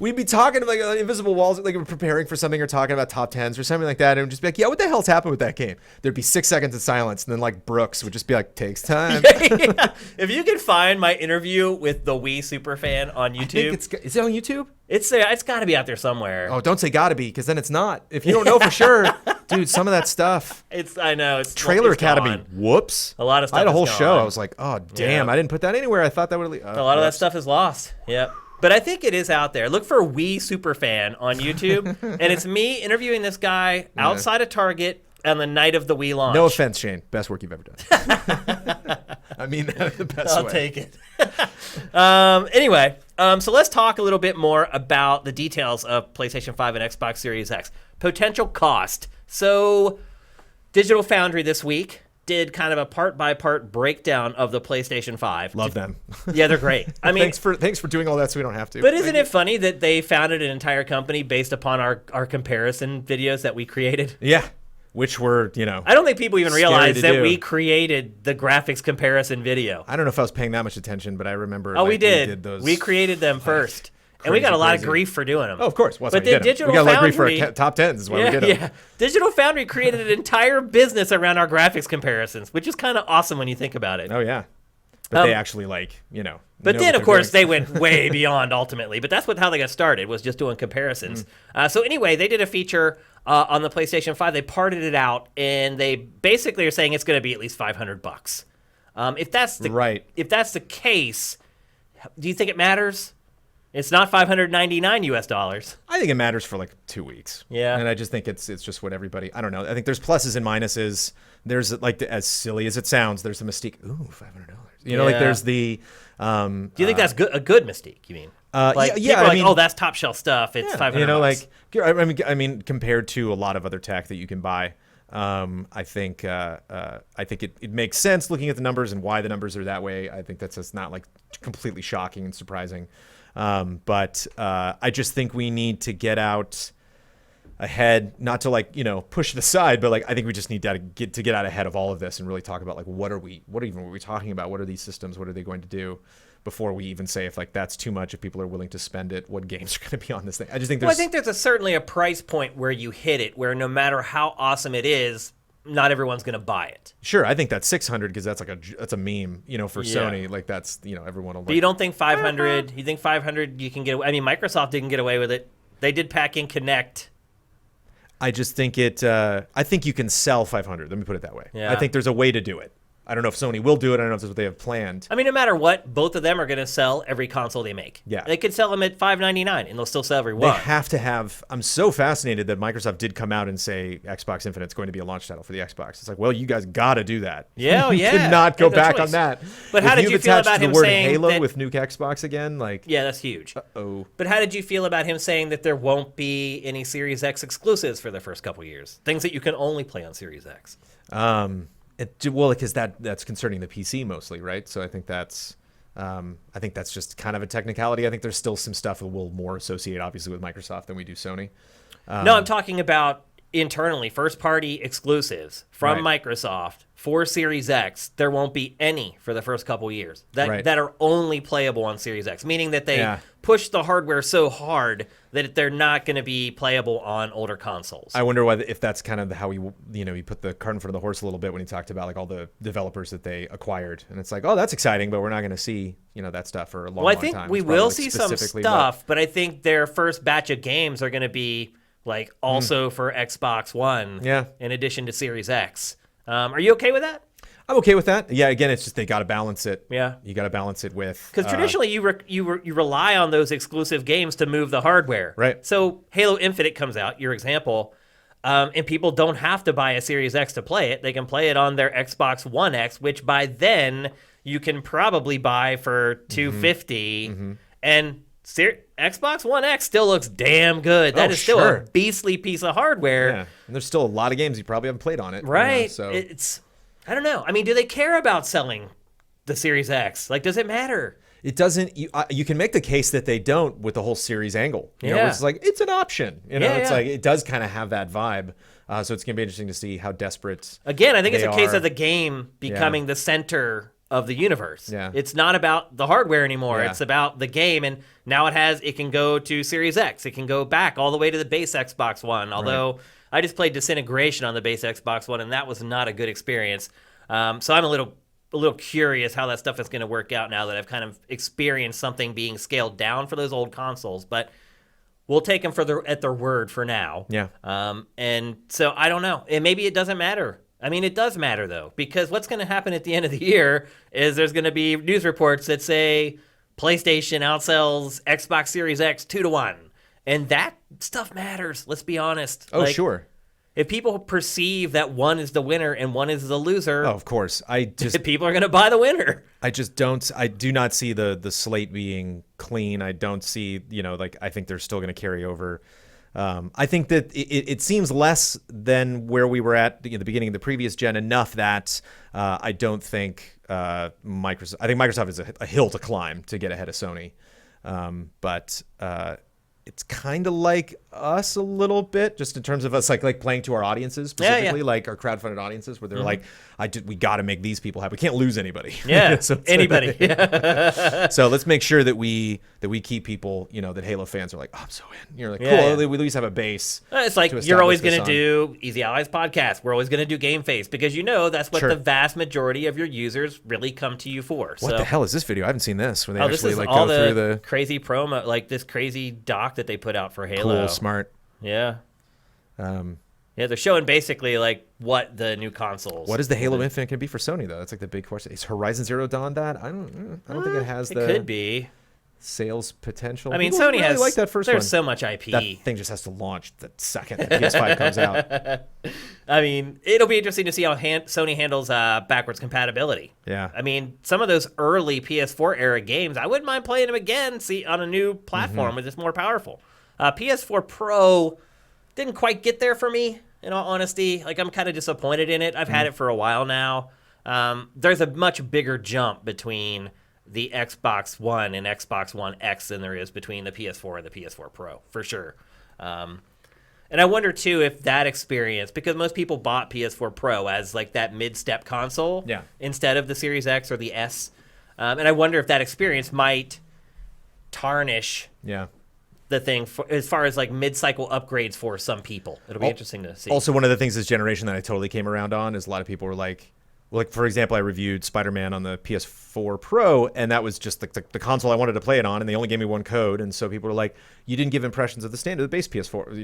Speaker 2: we'd be talking like invisible walls, like we're preparing for something or talking about top 10s or something like that, and we'd just be like, yeah, what the hell's happened with that game? There'd be 6 seconds of silence, and then like Brooks would just be like, takes time.
Speaker 1: Yeah. If you could find my interview with the Wii superfan on YouTube,
Speaker 2: is it on YouTube?
Speaker 1: It's there. It's got to be out there somewhere.
Speaker 2: Oh, don't say gotta be, because then it's not. If you don't know for sure, dude, some of that stuff.
Speaker 1: I know. It's
Speaker 2: Trailer
Speaker 1: it's
Speaker 2: Academy.
Speaker 1: gone.
Speaker 2: Whoops.
Speaker 1: A lot of stuff.
Speaker 2: I had a whole
Speaker 1: is
Speaker 2: show.
Speaker 1: gone.
Speaker 2: I was like, oh damn,
Speaker 1: Yeah.
Speaker 2: I didn't put that anywhere. I thought that would.
Speaker 1: A lot of that stuff is lost. Yep. But I think it is out there. Look for Wii Superfan on YouTube, and it's me interviewing this guy outside of Target on the night of the Wii launch.
Speaker 2: No offense, Shane. Best work you've ever done. I mean that in the best way.
Speaker 1: I'll take it. Anyway, so let's talk a little bit more about the details of PlayStation 5 and Xbox Series X. Potential cost. So Digital Foundry this week did kind of a part-by-part breakdown of the PlayStation 5.
Speaker 2: Love them.
Speaker 1: Yeah, they're great. I mean,
Speaker 2: thanks for doing all that so we don't have to.
Speaker 1: But isn't it funny that they founded an entire company based upon our comparison videos that we created?
Speaker 2: Yeah. Which were,
Speaker 1: I don't think people even realize that
Speaker 2: do.
Speaker 1: we created the graphics comparison video.
Speaker 2: I don't know if I was paying that much attention, but I remember.
Speaker 1: Oh,
Speaker 2: like,
Speaker 1: we did.
Speaker 2: We did those.
Speaker 1: We created them first. And we got a lot of grief for doing them.
Speaker 2: Oh, of course. Well,
Speaker 1: but
Speaker 2: then
Speaker 1: Digital
Speaker 2: we got a lot of
Speaker 1: Foundry,
Speaker 2: grief for our top 10s is why we did them.
Speaker 1: Yeah. Digital Foundry created an entire business around our graphics comparisons, which is kind of awesome when you think about it.
Speaker 2: Oh, yeah. But they actually,
Speaker 1: But then, of course, they went way beyond ultimately. But that's how they got started, was just doing comparisons. So anyway, they did a feature on the PlayStation 5. They parted it out, and they basically are saying it's going to be at least $500. If that's the case, do you think it matters? It's not $599 US.
Speaker 2: I think it matters for like 2 weeks.
Speaker 1: Yeah.
Speaker 2: And I just think it's just what everybody, I don't know. I think there's pluses and minuses. There's like, as silly as it sounds, there's the mystique. Ooh, $500. Like there's the.
Speaker 1: Do you think that's a good mystique, you mean? People are like, oh, that's top shelf stuff. It's $500.
Speaker 2: I mean, compared to a lot of other tech that you can buy, I think it makes sense looking at the numbers and why the numbers are that way. I think that's just not like completely shocking and surprising. But I just think we need to get out ahead, not to push it aside, but I think we just need to get out ahead of all of this and really talk about what are we talking about? What are these systems? What are they going to do? Before we even say if that's too much, if people are willing to spend it, what games are going to be on this thing? I just think
Speaker 1: there's certainly a price point where you hit it, where no matter how awesome it is, not everyone's going to buy it.
Speaker 2: Sure, I think that's $600 because that's a meme, for Sony. That's everyone will.
Speaker 1: But you don't think $500? You think $500 you can get? I mean, Microsoft didn't get away with it. They did pack in Kinect.
Speaker 2: I just think I think you can sell $500. Let me put it that way.
Speaker 1: Yeah.
Speaker 2: I think there's a way to do it. I don't know if Sony will do it. I don't know if that's what they have planned.
Speaker 1: I mean, no matter what, both of them are going to sell every console they make.
Speaker 2: Yeah.
Speaker 1: They could sell them at $599, and they'll still sell every one.
Speaker 2: They have to have. I'm so fascinated that Microsoft did come out and say Xbox Infinite's going to be a launch title for the Xbox. It's like, well, you guys got to do that.
Speaker 1: Yeah,
Speaker 2: you cannot go back on that.
Speaker 1: But how did you feel about him saying
Speaker 2: Halo
Speaker 1: that,
Speaker 2: with Nuke Xbox again?
Speaker 1: Yeah, that's huge.
Speaker 2: Uh-oh.
Speaker 1: But how did you feel about him saying that there won't be any Series X exclusives for the first couple years? Things that you can only play on Series X.
Speaker 2: Because that's concerning the PC mostly, right? So I think that's just kind of a technicality. I think there's still some stuff that we'll more associate, obviously, with Microsoft than we do Sony.
Speaker 1: No, I'm talking about internally, first-party exclusives from Microsoft for Series X. There won't be any for the first couple years that are only playable on Series X, meaning that they push the hardware so hard that they're not going to be playable on older consoles.
Speaker 2: I wonder if that's kind of how he put the cart in front of the horse a little bit when he talked about all the developers that they acquired, and it's like, oh, that's exciting, but we're not going to see that stuff for a long,
Speaker 1: I
Speaker 2: long
Speaker 1: think
Speaker 2: time.
Speaker 1: we will see some stuff, but I think their first batch of games are going to be also for Xbox One, in addition to Series X. Are you okay with that?
Speaker 2: I'm okay with that. Yeah, again, it's just they got to balance it.
Speaker 1: Yeah.
Speaker 2: You got to balance it with...
Speaker 1: Because traditionally you rely on those exclusive games to move the hardware.
Speaker 2: Right.
Speaker 1: So Halo Infinite comes out, your example, and people don't have to buy a Series X to play it. They can play it on their Xbox One X, which by then you can probably buy for $250. And Xbox One X still looks damn good. That is still a beastly piece of hardware.
Speaker 2: Yeah. And there's still a lot of games you probably haven't played on it.
Speaker 1: Right.
Speaker 2: So
Speaker 1: it's... I don't know. I mean, do they care about selling the Series X? Does it matter?
Speaker 2: It doesn't. You can make the case that they don't with the whole series angle. It's it's an option. It's like it does kind of have that vibe. So it's gonna be interesting to see how desperate.
Speaker 1: Again, I think it's a case of the game becoming the center of the universe.
Speaker 2: Yeah.
Speaker 1: It's not about the hardware anymore.
Speaker 2: Yeah.
Speaker 1: It's about the game. And now it can go to Series X. It can go back all the way to the base Xbox One. Although I just played Disintegration on the base Xbox One, and that was not a good experience. So I'm a little curious how that stuff is going to work out now that I've kind of experienced something being scaled down for those old consoles. But we'll take them at their word for now.
Speaker 2: Yeah.
Speaker 1: And so I don't know. And maybe it doesn't matter. I mean, it does matter, though, because what's going to happen at the end of the year is there's going to be news reports that say PlayStation outsells Xbox Series X 2-1. And that stuff matters, let's be honest.
Speaker 2: Oh, sure.
Speaker 1: If people perceive that one is the winner and one is the loser,
Speaker 2: of course.
Speaker 1: People are going to buy the winner.
Speaker 2: I do not see the slate being clean. I don't see, I think they're still going to carry over. I think that it seems less than where we were at the beginning of the previous gen, enough that I don't think Microsoft is a hill to climb to get ahead of Sony. But it's kind of like us a little bit, just in terms of us like playing to our audiences specifically, like our crowdfunded audiences, where they're like, we got to make these people happy. We can't lose anybody.
Speaker 1: Yeah,
Speaker 2: so
Speaker 1: anybody.
Speaker 2: So let's make sure that we keep people, that Halo fans are like, oh, I'm so in. You're like, cool.
Speaker 1: Yeah.
Speaker 2: We at least have a base.
Speaker 1: It's like you're always going to do Easy Allies podcast. We're always going to do GameFace because that's what the vast majority of your users really come to you for.
Speaker 2: What the hell is this video? I haven't seen this. Where they
Speaker 1: this is
Speaker 2: go
Speaker 1: all
Speaker 2: through the
Speaker 1: crazy promo, like this crazy doc that they put out for Halo.
Speaker 2: Cool, smart.
Speaker 1: Yeah. They're showing basically like what the new consoles.
Speaker 2: What is the Halo Infinite can be for Sony though? That's like the big question. Is Horizon Zero Dawn that? I don't think it has the.
Speaker 1: It could be.
Speaker 2: Sales potential.
Speaker 1: I mean,
Speaker 2: People
Speaker 1: Sony
Speaker 2: really
Speaker 1: has
Speaker 2: like that first
Speaker 1: there's
Speaker 2: one.
Speaker 1: so much IP.
Speaker 2: That thing just has to launch the second the PS5 comes out.
Speaker 1: I mean, it'll be interesting to see how Sony handles backwards compatibility.
Speaker 2: Yeah.
Speaker 1: I mean, some of those early PS4 era games, I wouldn't mind playing them again. On a new platform with just more powerful. PS4 Pro didn't quite get there for me. In all honesty, like I'm kind of disappointed in it. I've had it for a while now. There's a much bigger jump between the Xbox One and Xbox One X than there is between the PS4 and the PS4 Pro, for sure. And I wonder, too, if that experience, because most people bought PS4 Pro as like that mid-step console instead of the Series X or the S. And I wonder if that experience might tarnish the thing as far as like mid-cycle upgrades for some people. It'll be interesting to see.
Speaker 2: Also, one of the things this generation that I totally came around on is a lot of people were like, for example, I reviewed Spider-Man on the PS4 Pro, and that was just the console I wanted to play it on, and they only gave me one code, and so people were like, "You didn't give impressions of the base PS4,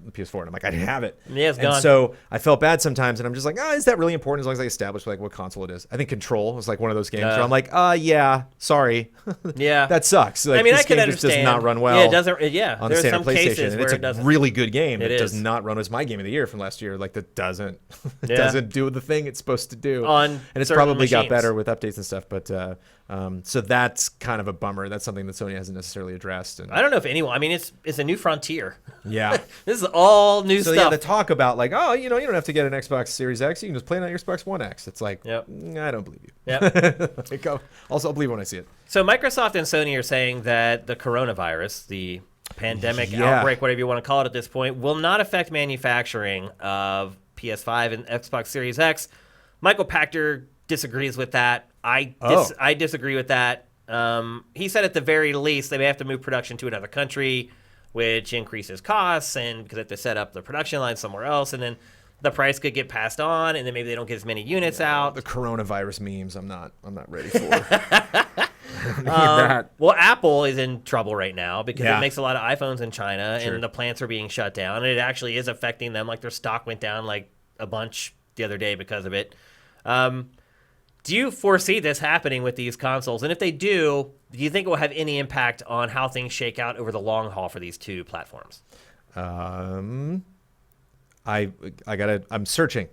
Speaker 2: the PS4," and I'm like, "I didn't have it."
Speaker 1: Yeah, it's gone.
Speaker 2: And so I felt bad sometimes, and I'm just like, is that really important? As long as I establish like what console it is. I think Control was like one of those games where I'm like, yeah, sorry,
Speaker 1: yeah,
Speaker 2: that sucks. Like,
Speaker 1: I mean,
Speaker 2: this
Speaker 1: I can
Speaker 2: game
Speaker 1: understand.
Speaker 2: just does not run well.
Speaker 1: Yeah, it doesn't. Yeah,
Speaker 2: on the standard PlayStation, and it's a really good game.
Speaker 1: It
Speaker 2: does not run as my game of the year from last year. Like that doesn't do the thing it's supposed to do.
Speaker 1: And
Speaker 2: it's probably got better with updates and stuff, but so that's kind of a bummer. That's something that Sony hasn't necessarily addressed. And
Speaker 1: I don't know if anyone. I mean, it's a new frontier.
Speaker 2: Yeah,
Speaker 1: this is all new stuff.
Speaker 2: So yeah, the talk about like, you don't have to get an Xbox Series X. You can just play it on your Xbox One X. It's like, I don't believe you.
Speaker 1: Yep.
Speaker 2: I'll believe when I see it.
Speaker 1: So Microsoft and Sony are saying that the coronavirus, the pandemic outbreak, whatever you want to call it at this point, will not affect manufacturing of PS5 and Xbox Series X. Michael Pachter disagrees with that. I disagree with that. He said at the very least they may have to move production to another country, which increases costs, and because they have to set up the production line somewhere else, and then the price could get passed on, and then maybe they don't get as many units out.
Speaker 2: The coronavirus memes, I'm not ready for.
Speaker 1: Well, Apple is in trouble right now because it makes a lot of iPhones in China, and the plants are being shut down, and it actually is affecting them. Like their stock went down like a bunch the other day because of it. Do you foresee this happening with these consoles? And if they do you think it will have any impact on how things shake out over the long haul for these two platforms?
Speaker 2: I'm searching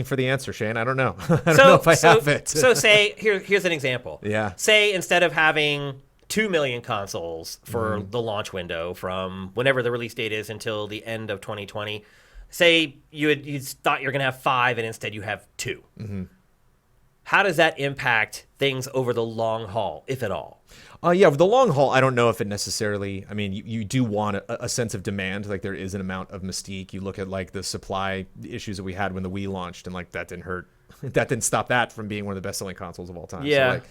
Speaker 2: for the answer, Shane. I don't know. I don't know if I have it.
Speaker 1: So say here's an example.
Speaker 2: Yeah.
Speaker 1: Say instead of having 2 million consoles for the launch window from whenever the release date is until the end of 2020, say you thought you're going to have 5 and instead you have 2. Mm-hmm. How does that impact things over the long haul, if at all?
Speaker 2: The long haul, I don't know if it necessarily, I mean, you do want a sense of demand. Like there is an amount of mystique. You look at like the supply issues that we had when the Wii launched, and like that didn't hurt that didn't stop that from being one of the best-selling consoles of all time.
Speaker 1: Yeah.
Speaker 2: So, like,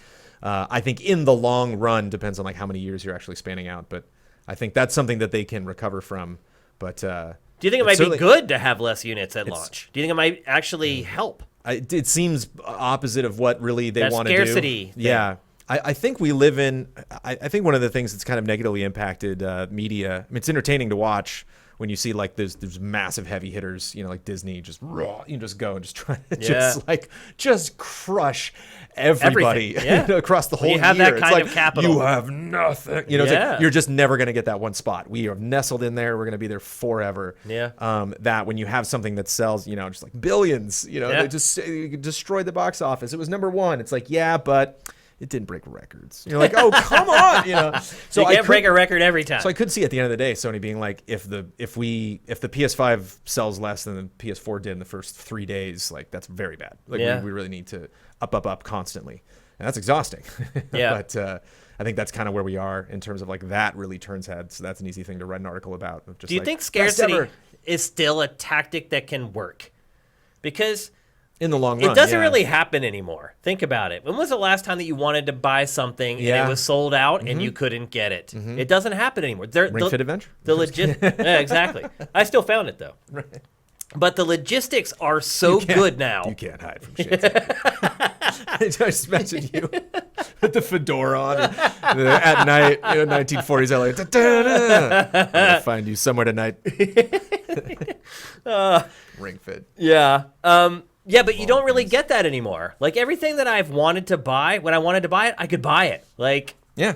Speaker 2: I think in the long run, depends on like how many years you're actually spanning out, but I think that's something that they can recover from. But
Speaker 1: do you think it might be good to have less units at launch? Do you think it might actually help?
Speaker 2: It seems opposite of what really they want to do.
Speaker 1: Scarcity thing.
Speaker 2: Yeah. I think we live in, I think one of the things that's kind of negatively impacted media, I mean, it's entertaining to watch when you see like there's massive heavy hitters, like Disney just raw, you just go and just try to just crush everybody across the whole year.
Speaker 1: You have that kind of capital.
Speaker 2: You have nothing. It's like, you're just never going to get that one spot. We are nestled in there. We're going to be there forever.
Speaker 1: Yeah.
Speaker 2: That when you have something that sells, just like billions, they just destroyed the box office. It was number one. It's like, yeah, but it didn't break records. You're like, oh, come on,
Speaker 1: So you can't break a record every time.
Speaker 2: So I could see at the end of the day, Sony being like, if the PS5 sells less than the PS4 did in the first 3 days, like that's very bad. Like we really need to up constantly, and that's exhausting.
Speaker 1: Yeah.
Speaker 2: But I think that's kind of where we are in terms of like that really turns heads. So that's an easy thing to write an article about. Just
Speaker 1: do you think scarcity is still a tactic that can work? Because
Speaker 2: in the long run,
Speaker 1: it doesn't really happen anymore. Think about it. When was the last time that you wanted to buy something and it was sold out and you couldn't get it? It doesn't happen anymore.
Speaker 2: Ring Fit Adventure?
Speaker 1: Yeah, exactly. I still found it, though. Right. But the logistics are so good now.
Speaker 2: You can't hide from shit. I just imagine you with the fedora on at night, 1940s LA. I'm going to find you somewhere tonight. Ring Fit.
Speaker 1: Yeah. Yeah, but you don't really get that anymore. Like everything that I've wanted to buy, when I wanted to buy it, I could buy it. Like, you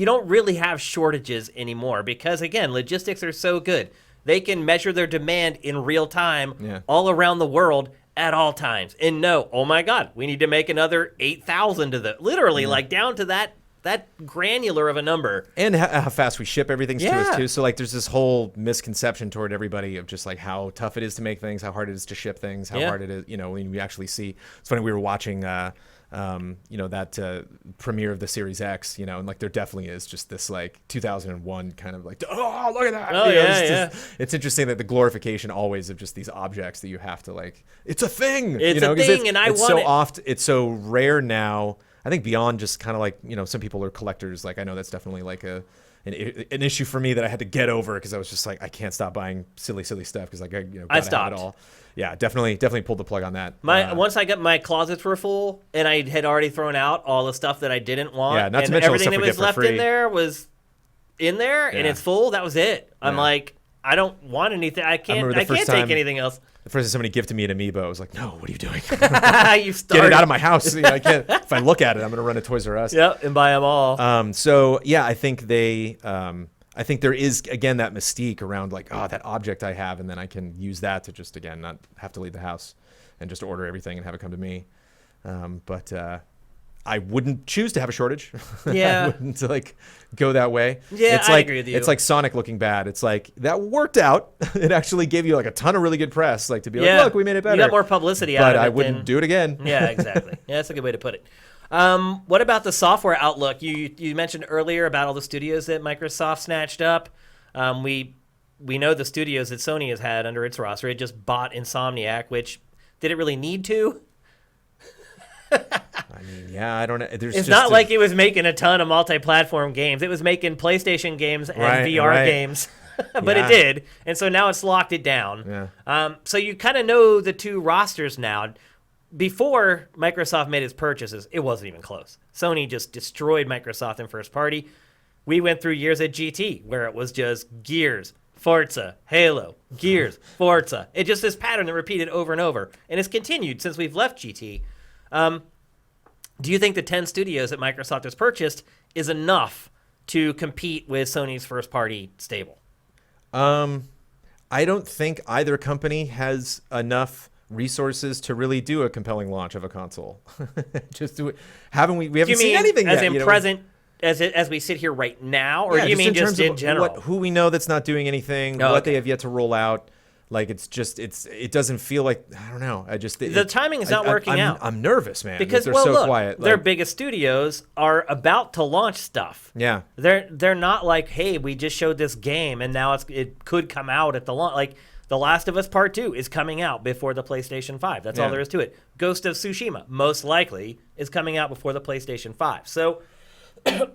Speaker 1: don't really have shortages anymore because, again, logistics are so good. They can measure their demand in real time all around the world at all times. And oh my God, we need to make another 8,000 to the, literally like down to that granular of a number.
Speaker 2: And how fast we ship everything to us too. So like there's this whole misconception toward everybody of just like how tough it is to make things, how hard it is to ship things, how hard it is, when we actually see. It's funny, we were watching that premiere of the Series X, and like there definitely is just this like 2001 kind of like, oh, look at that.
Speaker 1: Oh,
Speaker 2: it's interesting that the glorification always of just these objects that you have to like, it's a thing.
Speaker 1: It's a thing and I want it.
Speaker 2: It's so rare now. I think beyond just kind of like, some people are collectors. Like I know that's definitely like an issue for me that I had to get over because I was just like, I can't stop buying silly stuff because like I
Speaker 1: stopped.
Speaker 2: have it all. Yeah, definitely pulled the plug on that.
Speaker 1: Once I got my closets were full and I had already thrown out all the stuff that I didn't want.
Speaker 2: Yeah, not to mention
Speaker 1: everything that was left
Speaker 2: free.
Speaker 1: in there was in there and it's full. That was it. I'm like, I don't want anything. I can't take anything else.
Speaker 2: The first time somebody gifted me an amiibo, I was like, no, what are you doing?
Speaker 1: You
Speaker 2: Get it out of my house. I can't. If I look at it, I'm going to run to Toys R Us.
Speaker 1: Yep, and buy them all.
Speaker 2: So yeah, I think I think there is again that mystique around like, oh, that object I have, and then I can use that to just again not have to leave the house and just order everything and have it come to me. But I wouldn't choose to have a shortage.
Speaker 1: Yeah.
Speaker 2: I wouldn't like go that way.
Speaker 1: Yeah,
Speaker 2: it's like,
Speaker 1: I agree with you.
Speaker 2: It's like Sonic looking bad. It's like that worked out. It actually gave you like a ton of really good press, like to be like, look, we made it better.
Speaker 1: You got more publicity out of it.
Speaker 2: But I wouldn't do it again.
Speaker 1: Yeah, exactly. Yeah, that's a good way to put it. What about the software outlook? You mentioned earlier about all the studios that Microsoft snatched up. We know the studios that Sony has had under its roster. It just bought Insomniac, which did it really need to?
Speaker 2: I mean, yeah, I don't know.
Speaker 1: It's not like it was making a ton of multi-platform games. It was making PlayStation games and VR games, but it did. And so now it's locked it down.
Speaker 2: Yeah.
Speaker 1: So you kind of know the two rosters now. Before Microsoft made its purchases, it wasn't even close. Sony just destroyed Microsoft in first party. We went through years at GT where it was just Gears, Forza, Halo, Gears, Forza. It's just this pattern that repeated over and over. And it's continued since we've left GT. Do you think the 10 studios that Microsoft has purchased is enough to compete with Sony's first-party stable?
Speaker 2: I don't think either company has enough resources to really do a compelling launch of a console. Just do it. We haven't seen anything
Speaker 1: as
Speaker 2: yet.
Speaker 1: In present, as we sit here right now, or do you mean just in general?
Speaker 2: Who we know that's not doing anything, they have yet to roll out. Like it doesn't feel like, I don't know.
Speaker 1: The timing is not working out.
Speaker 2: I'm nervous, man,
Speaker 1: because
Speaker 2: they're so quiet.
Speaker 1: Their biggest studios are about to launch stuff.
Speaker 2: Yeah,
Speaker 1: they're not like, hey, we just showed this game and now it could come out at the launch. Like The Last of Us Part 2 is coming out before the PlayStation 5. That's all there is to it. Ghost of Tsushima, most likely, is coming out before the PlayStation 5. So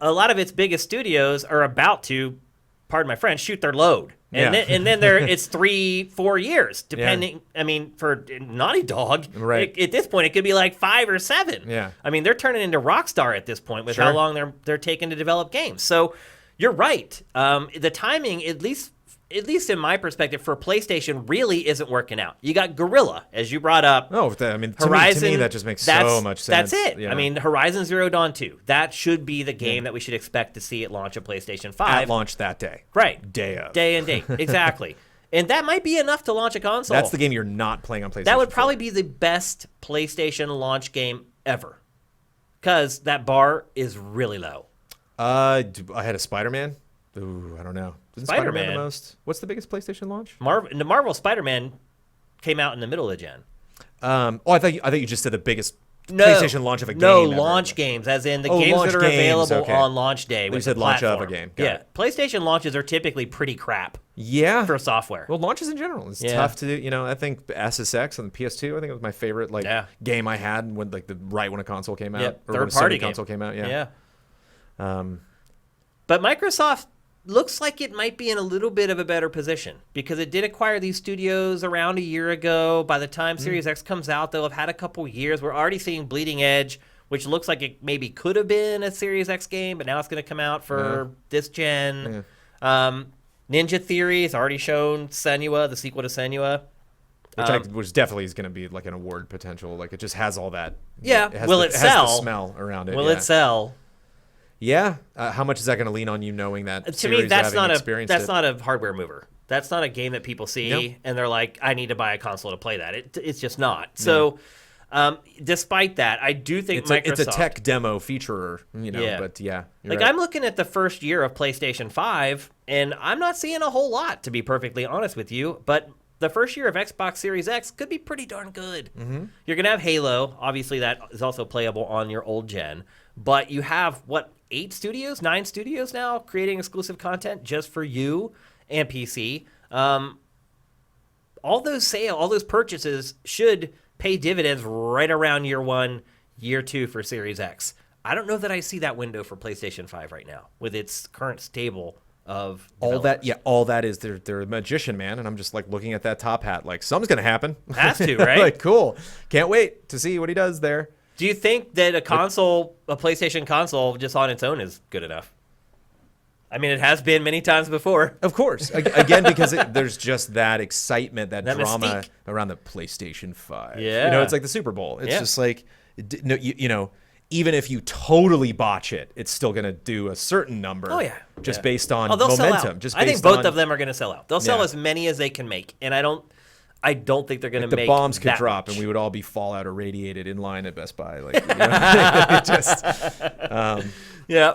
Speaker 1: a lot of its biggest studios are about to, pardon my French, shoot their load. And then it's 3-4 years, depending. I mean, for Naughty Dog, at this point, it could be like 5 or 7.
Speaker 2: Yeah.
Speaker 1: I mean, they're turning into Rockstar at this point with how long they're taking to develop games. So you're right. The timing, at least in my perspective, for PlayStation really isn't working out. You got Guerrilla, as you brought up.
Speaker 2: Oh, I mean,
Speaker 1: Horizon,
Speaker 2: to me, that just makes so much sense.
Speaker 1: That's it.
Speaker 2: Yeah.
Speaker 1: I mean, Horizon Zero Dawn 2, that should be the game that we should expect to see at launch of PlayStation 5.
Speaker 2: At launch that day.
Speaker 1: Right.
Speaker 2: Day of.
Speaker 1: Day and date. Exactly. And that might be enough to launch a console.
Speaker 2: That's the game you're not playing on PlayStation.
Speaker 1: That would probably be the best PlayStation launch game ever. Because that bar is really low.
Speaker 2: I had a Spider-Man. Ooh, I don't know. Isn't Spider-Man the most? What's the biggest PlayStation launch?
Speaker 1: The Marvel Spider-Man came out in the middle of gen.
Speaker 2: I thought you just said the biggest PlayStation launch of a game.
Speaker 1: No, launch games, as in the games that are available on launch day.
Speaker 2: You said launch of a game.
Speaker 1: PlayStation launches are typically pretty crap.
Speaker 2: Yeah.
Speaker 1: For software.
Speaker 2: Well, launches in general. It's tough to do. I think SSX on the PS2, I think it was my favorite game I had when when a console came out.
Speaker 1: Yep.
Speaker 2: Or
Speaker 1: Third
Speaker 2: when a
Speaker 1: party
Speaker 2: Sony console came out.
Speaker 1: Yeah. But Microsoft looks like it might be in a little bit of a better position because it did acquire these studios around a year ago. By the time Series X comes out, they'll have had a couple years. We're already seeing Bleeding Edge, which looks like it maybe could have been a Series X game, but now it's going to come out for this gen. Ninja Theory has already shown Senua, the sequel to Senua.
Speaker 2: Which definitely is going to be like an award potential. It just has all that.
Speaker 1: Yeah.
Speaker 2: It
Speaker 1: Will it sell?
Speaker 2: Has the smell around it.
Speaker 1: Will it sell?
Speaker 2: Yeah. How much is that going to lean on you knowing that?
Speaker 1: To me, that's not a hardware mover. That's not a game that people see and they're like, I need to buy a console to play that. It's just not. So, despite that, I do think Microsoft.
Speaker 2: It's a tech demo feature, but yeah.
Speaker 1: Right. I'm looking at the first year of PlayStation 5, and I'm not seeing a whole lot, to be perfectly honest with you. But the first year of Xbox Series X could be pretty darn good. Mm-hmm. You're going to have Halo. Obviously, that is also playable on your old gen. But you have, 9 studios now creating exclusive content just for you and PC. All those purchases should pay dividends right around year 1, year 2 for Series X. I don't know that I see that window for PlayStation 5 right now with its current stable of developers.
Speaker 2: All that is they're a magician, man, and I'm just looking at that top hat something's gonna happen.
Speaker 1: Has to, right?
Speaker 2: Cool. Can't wait to see what he does there.
Speaker 1: Do you think that a PlayStation console just on its own is good enough? I mean, it has been many times before.
Speaker 2: Of course. Again, because there's just that excitement, that drama
Speaker 1: mystique
Speaker 2: around the PlayStation 5.
Speaker 1: Yeah.
Speaker 2: It's like the Super Bowl. It's just even if you totally botch it, it's still going to do a certain number.
Speaker 1: Oh, yeah.
Speaker 2: Just based on
Speaker 1: they'll
Speaker 2: momentum.
Speaker 1: sell out.
Speaker 2: Just
Speaker 1: I think
Speaker 2: based
Speaker 1: both
Speaker 2: on,
Speaker 1: of them are going to sell out. They'll sell as many as they can make. And I don't think they're going to make
Speaker 2: the bombs could
Speaker 1: that
Speaker 2: drop
Speaker 1: much.
Speaker 2: and we would all be Fallout irradiated in line at Best Buy.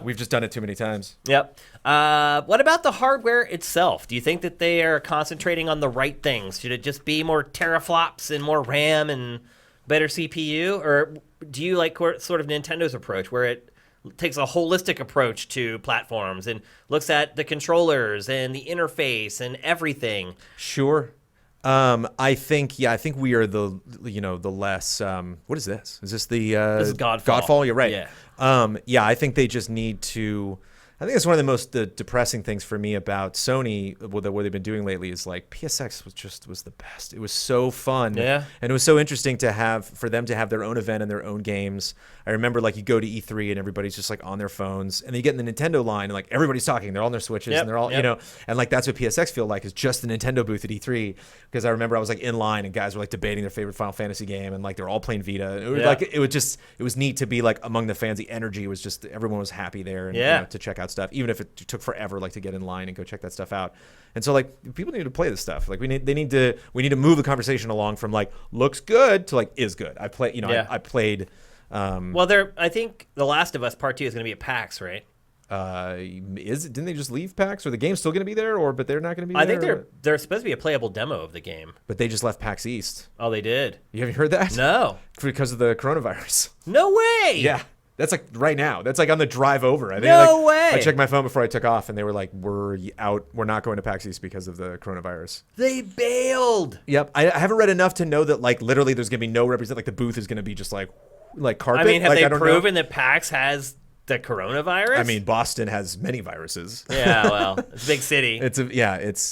Speaker 2: We've just done it too many times.
Speaker 1: Yep. What about the hardware itself? Do you think that they are concentrating on the right things? Should it just be more teraflops and more RAM and better CPU? Or do you like sort of Nintendo's approach where it takes a holistic approach to platforms and looks at the controllers and the interface and everything?
Speaker 2: Sure. I think we are the less, what is this? Is this the,
Speaker 1: this is Godfall.
Speaker 2: Godfall? You're right.
Speaker 1: Yeah.
Speaker 2: I think they just need to, I think it's one of the most depressing things for me about Sony, what they've been doing lately is PSX was the best. It was so fun.
Speaker 1: Yeah.
Speaker 2: And it was so interesting for them to have their own event and their own games. I remember you go to E3 and everybody's just on their phones, and then you get in the Nintendo line and everybody's talking. They're on their Switches and they're all, and that's what PSX feel like, is just the Nintendo booth at E3. Because I remember I was in line and guys were debating their favorite Final Fantasy game and they're all playing Vita. It was neat to be among the fans. The energy was just, everyone was happy there and to check out stuff, even if it took forever to get in line and go check that stuff out. And so people need to play this stuff. We need to move the conversation along from looks good to is good. I played.
Speaker 1: I think The Last of Us Part 2 is going to be at PAX, right?
Speaker 2: Didn't they just leave PAX, or the game's still going to be there, but they're not going to be there?
Speaker 1: I think there's supposed to be a playable demo of the game.
Speaker 2: But they just left PAX East.
Speaker 1: Oh, they did?
Speaker 2: You haven't heard that?
Speaker 1: No.
Speaker 2: Because of the coronavirus.
Speaker 1: No way!
Speaker 2: Yeah. That's like right now. That's like on the drive over. I think
Speaker 1: No way.
Speaker 2: I checked my phone before I took off, and they were like, "We're out. We're not going to PAX East because of the coronavirus."
Speaker 1: They bailed.
Speaker 2: Yep. I haven't read enough to know that like literally there's gonna be no represent. Like the booth is gonna be just like carpet.
Speaker 1: I mean, have
Speaker 2: like,
Speaker 1: they
Speaker 2: I don't know.
Speaker 1: proven that PAX has the coronavirus?
Speaker 2: I mean, Boston has many viruses.
Speaker 1: Yeah, well, it's a big city.
Speaker 2: It's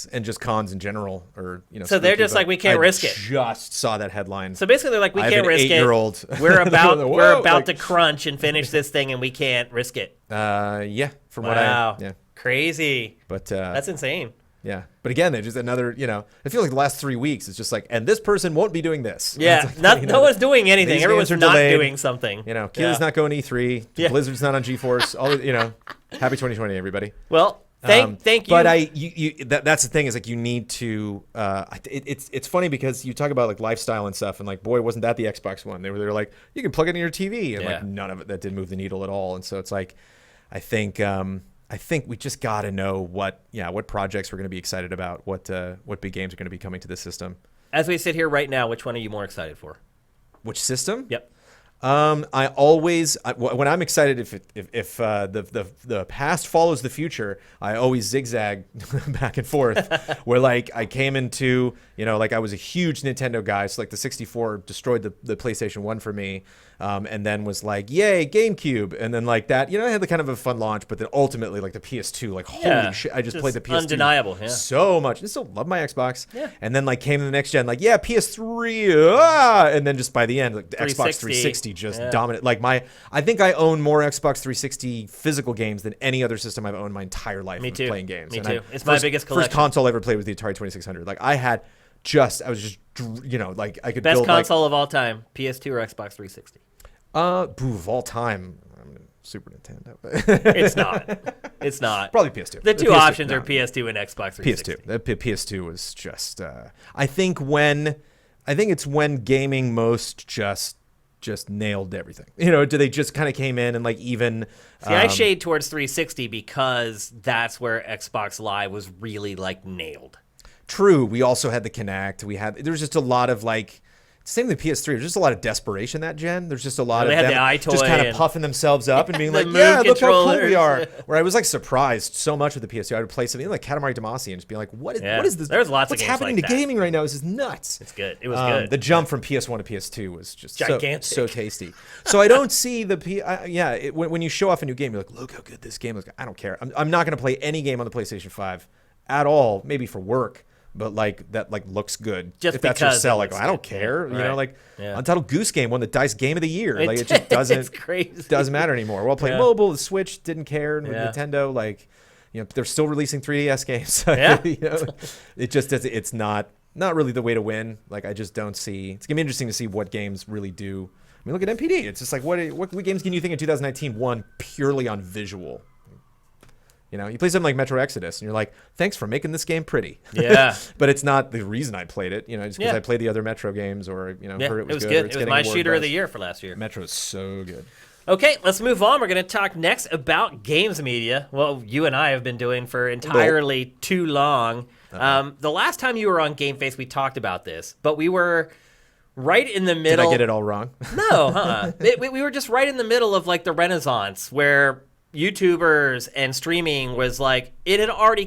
Speaker 2: and just cons in general, or
Speaker 1: So they're
Speaker 2: spooky,
Speaker 1: just
Speaker 2: but
Speaker 1: like, we can't risk it.
Speaker 2: Just saw that headline.
Speaker 1: So basically, they're like, we
Speaker 2: I have
Speaker 1: can't
Speaker 2: an
Speaker 1: risk
Speaker 2: 8-year-old.
Speaker 1: it. We're about
Speaker 2: Like,
Speaker 1: to crunch and finish this thing, and we can't risk it.
Speaker 2: Yeah. From
Speaker 1: Wow.
Speaker 2: what yeah.
Speaker 1: Crazy.
Speaker 2: But
Speaker 1: That's insane.
Speaker 2: yeah. But again, they're just another. I feel like the last 3 weeks it's just like, and this person won't be doing this.
Speaker 1: Yeah,
Speaker 2: Like,
Speaker 1: no one's doing anything.
Speaker 2: these
Speaker 1: Everyone's
Speaker 2: games
Speaker 1: not
Speaker 2: are delayed.
Speaker 1: doing something.
Speaker 2: Keely's not going E3.
Speaker 1: Yeah.
Speaker 2: Blizzard's not on GeForce. All happy 2020, everybody.
Speaker 1: Well, thank you.
Speaker 2: But that's the thing is like you need to. It's funny because you talk about like lifestyle and stuff, and like boy, wasn't that the Xbox One? They were like you can plug it in your TV, and like none of it that did move the needle at all. And so it's like, I think we just got to know what projects we're going to be excited about, what big games are going to be coming to this system.
Speaker 1: As we sit here right now, which one are you more excited for?
Speaker 2: Which system?
Speaker 1: Yep.
Speaker 2: I always when I'm excited if the past follows the future, I always zigzag back and forth. Where like I came into like I was a huge Nintendo guy, so like the 64 destroyed the PlayStation 1 for me, and then was like yay GameCube, and then like that I had the kind of a fun launch, but then ultimately like the PS2 like holy shit, I just played the PS2
Speaker 1: undeniable,
Speaker 2: so much. I still love my Xbox, and then like came to the next gen like PS3, and then just by the end like the Xbox 360 just dominant. Like I think I own more Xbox 360 physical games than any other system I've owned my entire life.
Speaker 1: Me too.
Speaker 2: Playing games.
Speaker 1: Me
Speaker 2: and
Speaker 1: too. It's my biggest collection.
Speaker 2: First console I ever played was the Atari 2600. Like I was just like I could
Speaker 1: best
Speaker 2: build
Speaker 1: console of all time, PS2 or Xbox 360.
Speaker 2: Of all time, Super Nintendo.
Speaker 1: It's not.
Speaker 2: Probably PS2.
Speaker 1: The two options are PS2 and Xbox 360.
Speaker 2: PS2. The PS2 was just. I think it's when gaming most just nailed everything. They just kind of came in and like even.
Speaker 1: See, I shade towards 360 because that's where Xbox Live was really like nailed.
Speaker 2: True. We also had the Kinect. There was just a lot of like. Same with the PS3. There's just a lot of desperation that gen. There's just a lot of
Speaker 1: them
Speaker 2: the just kind of puffing themselves up and being like,
Speaker 1: yeah,
Speaker 2: look how cool we are. Where I was like surprised so much with the PS2. I would play something like Katamari Damacy and just be like, what is this?
Speaker 1: There's lots
Speaker 2: What's
Speaker 1: of games
Speaker 2: happening
Speaker 1: like
Speaker 2: to gaming right now? This is nuts.
Speaker 1: It's good. It was good.
Speaker 2: The jump from PS1 to PS2 was just
Speaker 1: gigantic.
Speaker 2: So tasty. So I don't see when you show off a new game, you're like, look how good this game is. I don't care. I'm not going to play any game on the PlayStation 5 at all, maybe for work. But like that looks good.
Speaker 1: Just
Speaker 2: if that's your
Speaker 1: because
Speaker 2: sell, like I don't care.
Speaker 1: Right.
Speaker 2: Untitled Goose Game won the DICE Game of the Year. Like it just doesn't matter anymore. Well, playing mobile, the Switch didn't care, and with Nintendo, like they're still releasing 3DS games. It just does. It's not really the way to win. Like I just don't see. It's gonna be interesting to see what games really do. I mean, look at MPD. It's just like what games can you think in 2019 won purely on visual? You play something like Metro Exodus, and you're like, thanks for making this game pretty.
Speaker 1: Yeah.
Speaker 2: But it's not the reason I played it, just because I played the other Metro games or, heard it was good.
Speaker 1: It was my shooter of the year for last year.
Speaker 2: Metro's so good.
Speaker 1: Okay, let's move on. We're going to talk next about games media. Well, you and I have been doing for entirely too long. The last time you were on GameFace, we talked about this, but we were right in the middle.
Speaker 2: Did I get it all wrong?
Speaker 1: No, we were just right in the middle of like the Renaissance where YouTubers and streaming was like, it had already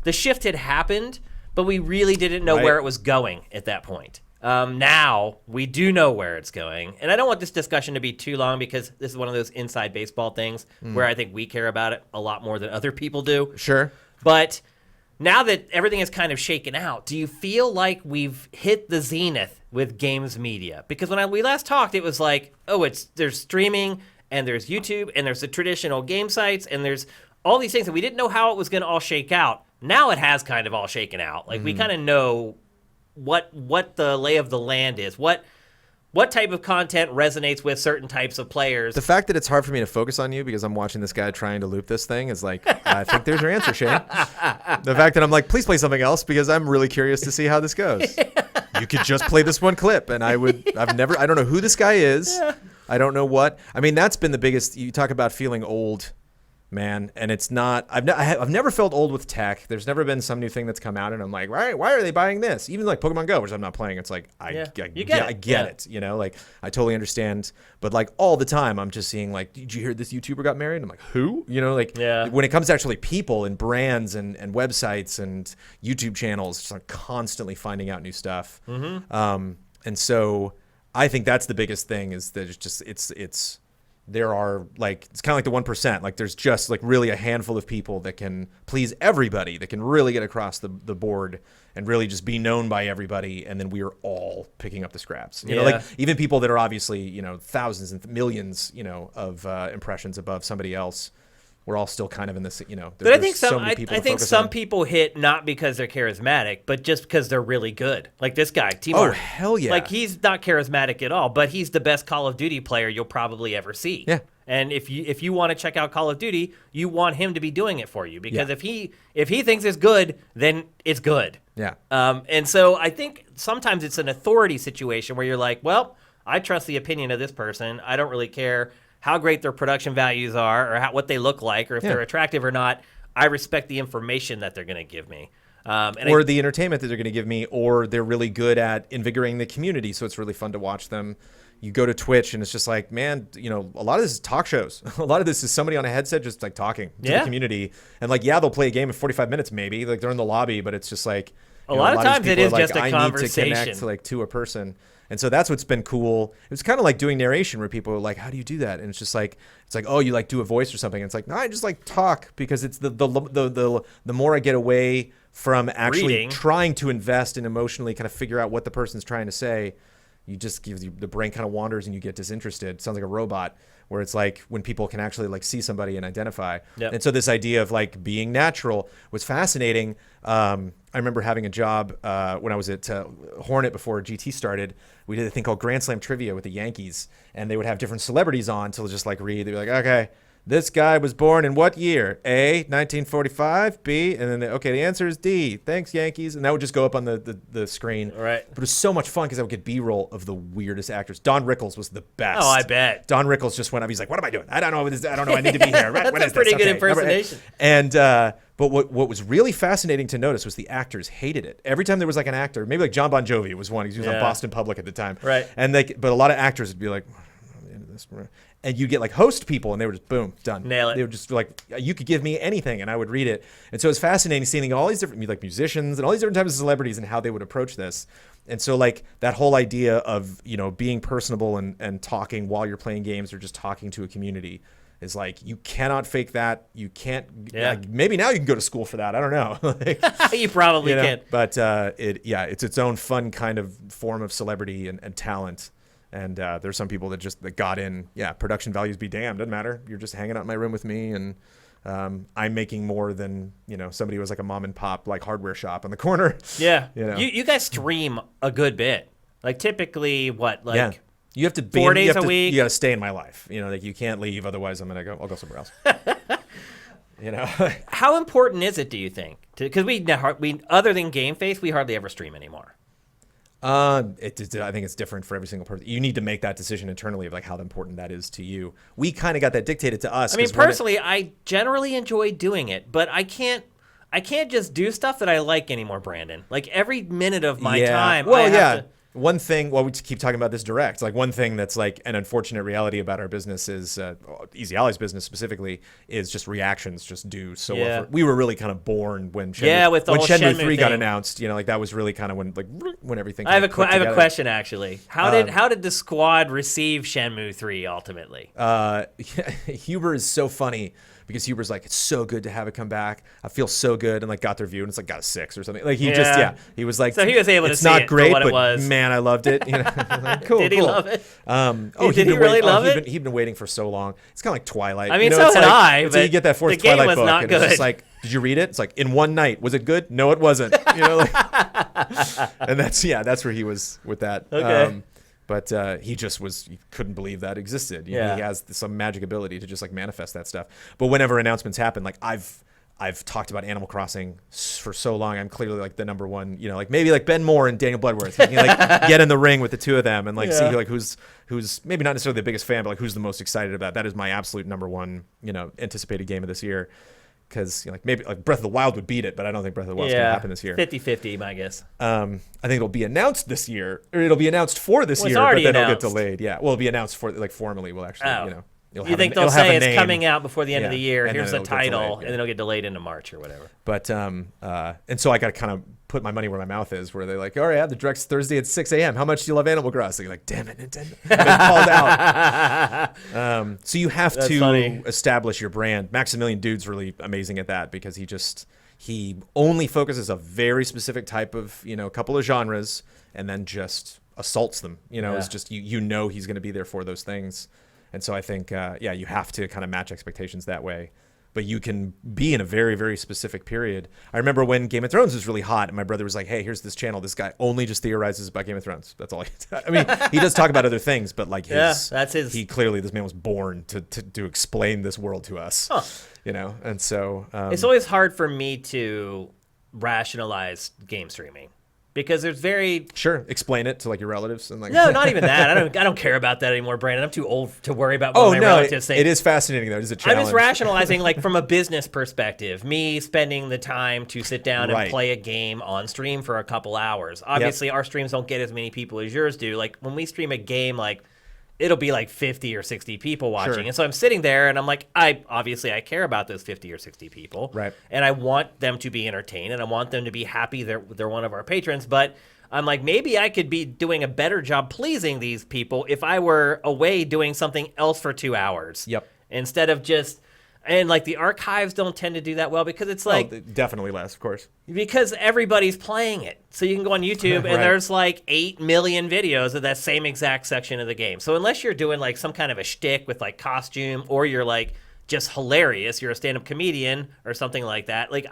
Speaker 1: the shift had happened, but we really didn't know where it was going at that point. Now we do know where it's going. And I don't want this discussion to be too long because this is one of those inside baseball things where I think we care about it a lot more than other people do.
Speaker 2: Sure.
Speaker 1: But now that everything is kind of shaken out, do you feel like we've hit the zenith with games media? Because when we last talked, it was like, there's streaming, and there's YouTube, and there's the traditional game sites, and there's all these things, and we didn't know how it was going to all shake out. Now it has kind of all shaken out. Like, we kind of know what the lay of the land is, what type of content resonates with certain types of players.
Speaker 2: The fact that it's hard for me to focus on you because I'm watching this guy trying to loop this thing is like, I think there's your answer, Shane. The fact that I'm like, please play something else because I'm really curious to see how this goes. You could just play this one clip, and I don't know who this guy is. I don't know what. I mean, that's been the biggest. You talk about feeling old. man. And it's not, I've never felt old with tech. There's never been some new thing that's come out and I'm like, why are they buying this? Even like Pokemon Go, which I'm not playing. It's like, I get it, you know, like I totally understand. But like all the time I'm just seeing like, did you hear this YouTuber got married? I'm like, who? You know, like when it comes to actually people and brands and websites and YouTube channels, just like constantly finding out new stuff. And so I think that's the biggest thing is that it's there are like, it's kind of like the 1%, like there's just like really a handful of people that can please everybody, that can really get across the board and really just be known by everybody. And then we are all picking up the scraps, you know, like even people that are obviously, you know, thousands and millions, you know, of impressions above somebody else. We're all still kind of in this, you know.
Speaker 1: But I think some people hit not because they're charismatic, but just because they're really good. Like this guy, Timur.
Speaker 2: Oh, hell yeah.
Speaker 1: Like he's not charismatic at all, but he's the best Call of Duty player you'll probably ever see.
Speaker 2: Yeah.
Speaker 1: And if you want to check out Call of Duty, you want him to be doing it for you because if he thinks it's good, then it's good.
Speaker 2: Yeah.
Speaker 1: And so I think sometimes it's an authority situation where you're like, well, I trust the opinion of this person. I don't really care how great their production values are or what they look like or if they're attractive or not. I respect the information that they're going to give me.
Speaker 2: Or the entertainment that they're going to give me, or they're really good at invigorating the community, so it's really fun to watch them. You go to Twitch, and it's just like, man, you know, a lot of this is talk shows. A lot of this is somebody on a headset just like talking to the community. And like, they'll play a game in 45 minutes maybe. Like they're in the lobby, but it's just like...
Speaker 1: A lot of times it is just a conversation.
Speaker 2: I need to connect like to a person. And so that's what's been cool. It was kind of like doing narration where people are like, how do you do that? And it's like, oh, you like do a voice or something. And it's like, no, I just like talk because it's the more I get away from actually trying to invest and emotionally kind of figure out what the person's trying to say, you just the brain kind of wanders and you get disinterested. It sounds like a robot, where it's like when people can actually like see somebody and identify. Yep. And so this idea of like being natural was fascinating. I remember having a job when I was at Hornet before GT started. We did a thing called Grand Slam Trivia with the Yankees, and they would have different celebrities on to just like read. They'd be like, okay, this guy was born in what year? A, 1945, B, and then, the answer is D. Thanks, Yankees. And that would just go up on the screen.
Speaker 1: Right.
Speaker 2: But it was so much fun because I would get B-roll of the weirdest actors. Don Rickles was the best.
Speaker 1: Oh, I bet.
Speaker 2: Don Rickles just went up. He's like, what am I doing? I don't know. I need to be here.
Speaker 1: That's a pretty good impersonation.
Speaker 2: And but what was really fascinating to notice was the actors hated it. Every time there was like an actor, maybe like John Bon Jovi was one. He was on Boston Public at the time.
Speaker 1: Right.
Speaker 2: And but a lot of actors would be like, and you get like host people, and they were just boom, done.
Speaker 1: Nail it.
Speaker 2: They were just like, you could give me anything, and I would read it. And so it's fascinating seeing all these different like musicians and all these different types of celebrities and how they would approach this. And so like that whole idea of, you know, being personable and talking while you're playing games or just talking to a community is like, you cannot fake that. You can't. Like, maybe now you can go to school for that. I don't know. Like,
Speaker 1: you probably can.
Speaker 2: But it's its own fun kind of form of celebrity and talent. And there's some people that got in. Production values be damned. Doesn't matter. You're just hanging out in my room with me, and I'm making more than, you know, somebody who was like a mom and pop like hardware shop on the corner.
Speaker 1: Yeah.
Speaker 2: You know?
Speaker 1: You guys stream a good bit. Like typically, what like
Speaker 2: you have to be
Speaker 1: 4 days a week.
Speaker 2: You got to stay in my life. You know, like you can't leave. Otherwise, I'll go somewhere else. You know.
Speaker 1: How important is it, do you think? Because we other than GameFace, we hardly ever stream anymore.
Speaker 2: I think it's different for every single person. You need to make that decision internally of like how important that is to you. We kind of got that dictated to us.
Speaker 1: I mean, personally, I generally enjoy doing it, but I can't just do stuff that I like anymore, Brandon. Like every minute of my time.
Speaker 2: Well, one thing, we keep talking about this direct. Like one thing that's like an unfortunate reality about our business is, Easy Ally's business specifically, is just reactions just do so well. We were really kind of born when Shenmue 3 got announced. You know, like that was really kind of when everything.
Speaker 1: I have a question actually. How did the squad receive Shenmue 3 ultimately?
Speaker 2: Huber is so funny. Because Huber's like, it's so good to have it come back. I feel so good, and like got their review, and it's like got a 6 or something. Like he he was like,
Speaker 1: so he was able to
Speaker 2: it's
Speaker 1: see
Speaker 2: not
Speaker 1: it
Speaker 2: great,
Speaker 1: for what
Speaker 2: but
Speaker 1: it was.
Speaker 2: Man, I loved it. You know, like, cool.
Speaker 1: Did he love it?
Speaker 2: Did he
Speaker 1: really love it?
Speaker 2: He'd been waiting for so long. It's kind of like Twilight.
Speaker 1: I mean,
Speaker 2: you know,
Speaker 1: so had I.
Speaker 2: But you get that fourth
Speaker 1: the game
Speaker 2: Twilight
Speaker 1: was
Speaker 2: book,
Speaker 1: not
Speaker 2: and
Speaker 1: good.
Speaker 2: it's just like, did you read it? It's like in one night. Was it good? No, it wasn't. You know, like, and that's where he was with that.
Speaker 1: Okay.
Speaker 2: But he couldn't believe that existed. You know, he has some magic ability to just like manifest that stuff. But whenever announcements happen, like I've talked about Animal Crossing for so long. I'm clearly like the number one, like maybe like Ben Moore and Daniel Bloodworth. You can, like get in the ring with the two of them and like see like who's maybe not necessarily the biggest fan, but like who's the most excited about. That is my absolute number one, anticipated game of this year. Because like maybe like Breath of the Wild would beat it, but I don't think Breath of the Wild is going to happen this year.
Speaker 1: 50-50, my guess.
Speaker 2: I think it'll be announced this year, or it'll be announced for this year,
Speaker 1: but
Speaker 2: then it'll get delayed. Yeah, well, it'll be announced for like formally. We'll actually,
Speaker 1: you think they'll say it's coming out before the end of the year? Here's the title, and then it'll get delayed into March or whatever.
Speaker 2: But and so I got to kind of put my money where my mouth is. Where they're like, all right, the direct's Thursday at 6 a.m. How much do you love Animal Crossing? Like, damn it, Nintendo. I've been called out. So you have to establish your brand. Maximilian Dude's really amazing at that because he only focuses a very specific type of a couple of genres and then just assaults them. It's just he's going to be there for those things. And so I think, you have to kind of match expectations that way. But you can be in a very, very specific period. I remember when Game of Thrones was really hot, and my brother was like, hey, here's this channel. This guy only just theorizes about Game of Thrones. That's all I mean, he does talk about other things, but like
Speaker 1: that's his.
Speaker 2: He clearly, this man was born to explain this world to us. Huh. And so.
Speaker 1: It's always hard for me to rationalize game streaming. Because there's
Speaker 2: sure, explain it to like your relatives and like
Speaker 1: no, not even that. I don't care about that anymore, Brandon. I'm too old to worry about what my relatives think.
Speaker 2: It is fascinating though. It is a challenge.
Speaker 1: I'm just rationalizing like from a business perspective, me spending the time to sit down and play a game on stream for a couple hours. Obviously, our streams don't get as many people as yours do. Like when we stream a game, like it'll be like 50 or 60 people watching. Sure. And so I'm sitting there and I'm like, I care about those 50 or 60 people.
Speaker 2: Right.
Speaker 1: And I want them to be entertained and I want them to be happy they're one of our patrons. But I'm like, maybe I could be doing a better job pleasing these people if I were away doing something else for 2 hours.
Speaker 2: Yep.
Speaker 1: Instead of just... And like the archives don't tend to do that well because it's like
Speaker 2: definitely less, of course,
Speaker 1: because everybody's playing it. So you can go on YouTube and there's like 8 million videos of that same exact section of the game. So unless you're doing like some kind of a shtick with like costume or you're like just hilarious, you're a stand-up comedian or something like that. Like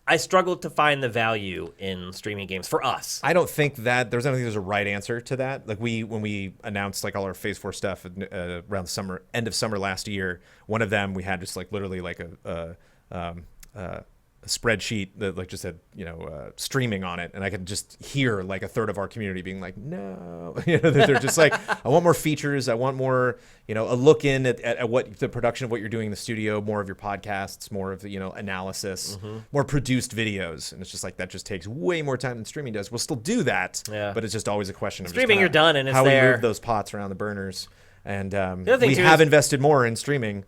Speaker 1: I struggled to find the value in streaming games for us.
Speaker 2: I don't think there's a right answer to that. Like when we announced like all our Phase 4 stuff around end of summer last year, one of them we had just like literally like a spreadsheet that like just had streaming on it, and I could just hear like a third of our community being like, no, they're just like, I want more features, I want more, a look in at what the production of what you're doing in the studio, more of your podcasts, more of the analysis, more produced videos, and it's just like that just takes way more time than streaming does. We'll still do that, but it's just always a question of
Speaker 1: streaming. You're done, and it's
Speaker 2: how
Speaker 1: there.
Speaker 2: we move those pots around the burners, and we have invested more in streaming.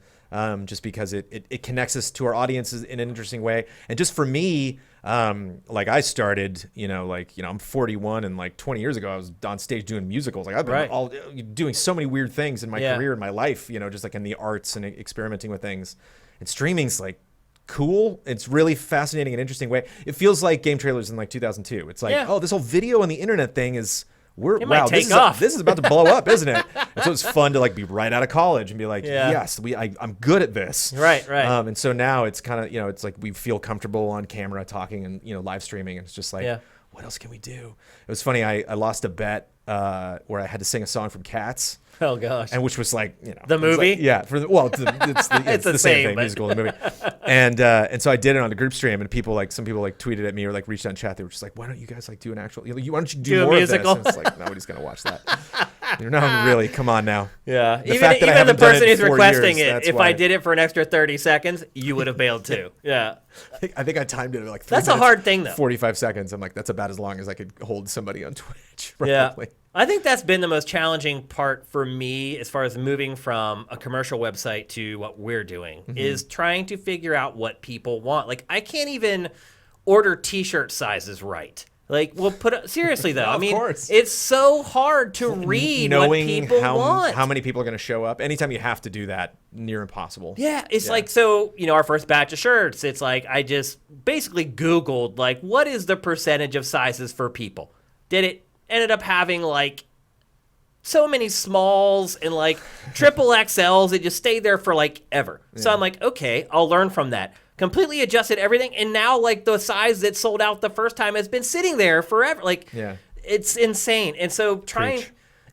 Speaker 2: Just because it connects us to our audiences in an interesting way. And just for me, like I started, I'm 41 and like 20 years ago, I was on stage doing musicals. Like I've been doing so many weird things in my career, in my life, just like in the arts and experimenting with things. And streaming's like cool. It's really fascinating and interesting way. It feels like Game Trailers in like 2002. It's like, this whole video on the internet thing is... This is about to blow up, isn't it? And so it's fun to like be right out of college and be like, yes, I'm good at this.
Speaker 1: Right.
Speaker 2: And so now it's kind of, it's like we feel comfortable on camera talking and, live streaming. And it's just like, what else can we do? It was funny. I lost a bet where I had to sing a song from Cats.
Speaker 1: Oh gosh!
Speaker 2: And which was like
Speaker 1: the movie,
Speaker 2: like, it's the same thing, musical and movie, and so I did it on the group stream, and some people tweeted at me or like reached out in chat. They were just like, "Why don't you guys like do an actual? Why don't you do more
Speaker 1: a musical?"
Speaker 2: Of this? And it's like nobody's gonna watch that. Really, come on now.
Speaker 1: Yeah, even the person who's requesting it, if I did it for an extra 30 seconds, you would have bailed too. Yeah.
Speaker 2: I think I timed it at like 3
Speaker 1: That's a hard thing though.
Speaker 2: 45 seconds. I'm like, that's about as long as I could hold somebody on Twitch. Probably.
Speaker 1: Yeah. I think that's been the most challenging part for me as far as moving from a commercial website to what we're doing is trying to figure out what people want. Like I can't even order t-shirt sizes right. Like we'll seriously though. I mean, it's so hard to read knowing what people want.
Speaker 2: How many people are going to show up. Anytime you have to do that, near impossible.
Speaker 1: Yeah, it's like, so, our first batch of shirts, it's like I just basically Googled like what is the percentage of sizes for people. Ended up having like so many smalls and like triple XLs. It just stayed there for like ever. Yeah. So I'm like, okay, I'll learn from that. Completely adjusted everything, and now like the size that sold out the first time has been sitting there forever. Like, it's insane. And so I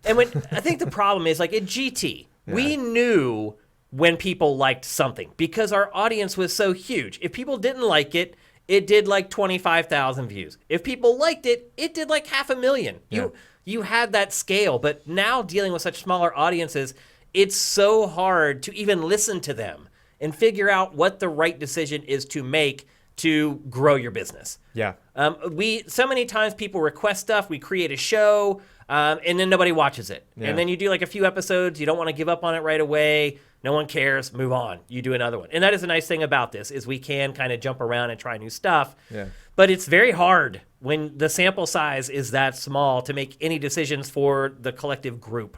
Speaker 1: think the problem is like at GT, we knew when people liked something because our audience was so huge. If people didn't like it, it did like 25,000 views. If people liked it, it did like 500,000.
Speaker 2: Yeah.
Speaker 1: You had that scale, but now dealing with such smaller audiences, it's so hard to even listen to them and figure out what the right decision is to make to grow your business.
Speaker 2: Yeah.
Speaker 1: So many times people request stuff, we create a show, and then nobody watches it.
Speaker 2: Yeah.
Speaker 1: And then you do like a few episodes, you don't want to give up on it right away. No one cares, move on. You do another one. And that is a nice thing about this is we can kind of jump around and try new stuff.
Speaker 2: Yeah.
Speaker 1: But it's very hard when the sample size is that small to make any decisions for the collective group.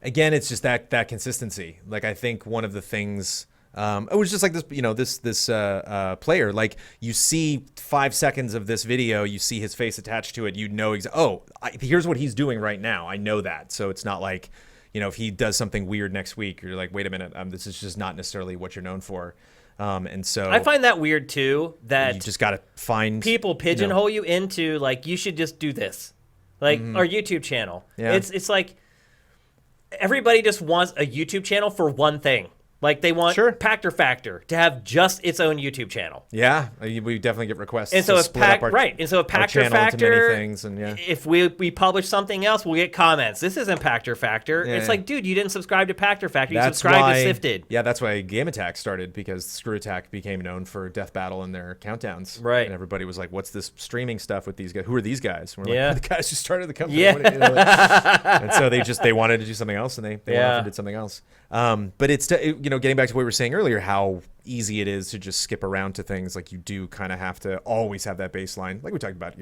Speaker 2: Again, it's just that consistency. Like, I think one of the things, it was just like this, this player, like you see 5 seconds of this video, you see his face attached to it, you know, here's what he's doing right now. I know that. So it's not like, if he does something weird next week, you're like, wait a minute, this is just not necessarily what you're known for. And so
Speaker 1: I find that weird too, that
Speaker 2: you just got to find
Speaker 1: people pigeonhole you into like, you should just do this. Like our YouTube channel.
Speaker 2: Yeah.
Speaker 1: It's like everybody just wants a YouTube channel for one thing. Like they want Pactor Factor to have just its own YouTube channel.
Speaker 2: Yeah, we definitely get requests.
Speaker 1: And so
Speaker 2: to
Speaker 1: if
Speaker 2: split up our
Speaker 1: Pactor
Speaker 2: channel into
Speaker 1: Factor,
Speaker 2: many things, and
Speaker 1: if we publish something else, we'll get comments. This isn't Pactor Factor.
Speaker 2: Yeah.
Speaker 1: It's like, dude, you didn't subscribe to Pactor Factor. You subscribed to SIFTD.
Speaker 2: Yeah, that's why Game Attack started, because Screw Attack became known for Death Battle and their countdowns.
Speaker 1: Right.
Speaker 2: And everybody was like, "What's this streaming stuff with these guys? Who are these guys?" And we're
Speaker 1: Yeah.
Speaker 2: like, "The guys who started the company."
Speaker 1: Yeah.
Speaker 2: And so they wanted to do something else, and they went off and did something else. But it's getting back to what we were saying earlier, how easy it is to just skip around to things. Like, you do kind of have to always have that baseline, like we talked about,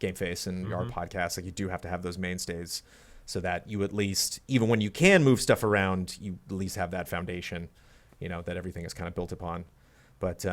Speaker 2: GameFace and our podcast. Like, you do have to have those mainstays so that you at least, even when you can move stuff around, you at least have that foundation, that everything is kind of built upon. But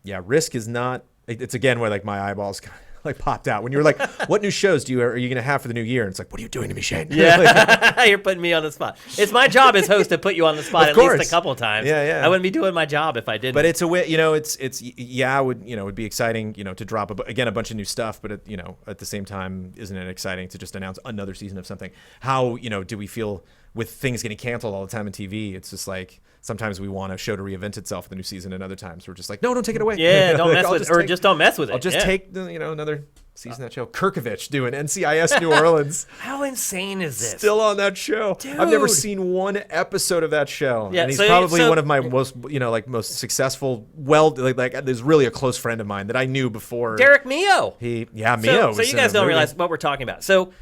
Speaker 2: risk is not. It's again where like my eyeballs like popped out when you were like, "What new shows are you going to have for the new year?" And it's like, "What are you doing to me, Shane?"
Speaker 1: Yeah, you're putting me on the spot. It's my job as host to put you on the spot at least a couple of times.
Speaker 2: Yeah.
Speaker 1: I wouldn't be doing my job if I didn't.
Speaker 2: But it's a way, it would be exciting, to drop a bunch of new stuff. But at the same time, isn't it exciting to just announce another season of something? How do we feel with things getting canceled all the time on TV? It's just like, sometimes we want a show to reinvent itself for the new season, and other times we're just like, no, don't take it away.
Speaker 1: Yeah, don't mess with it, or just don't mess with it.
Speaker 2: I'll just take another season of that show. Kirkovich doing NCIS New Orleans.
Speaker 1: How insane is this?
Speaker 2: Still on that show.
Speaker 1: Dude.
Speaker 2: I've never seen one episode of that show.
Speaker 1: Yeah,
Speaker 2: and he's probably one of my most successful. There's really a close friend of mine that I knew before.
Speaker 1: Derek Mio.
Speaker 2: Mio.
Speaker 1: So you guys don't realize what we're talking about. So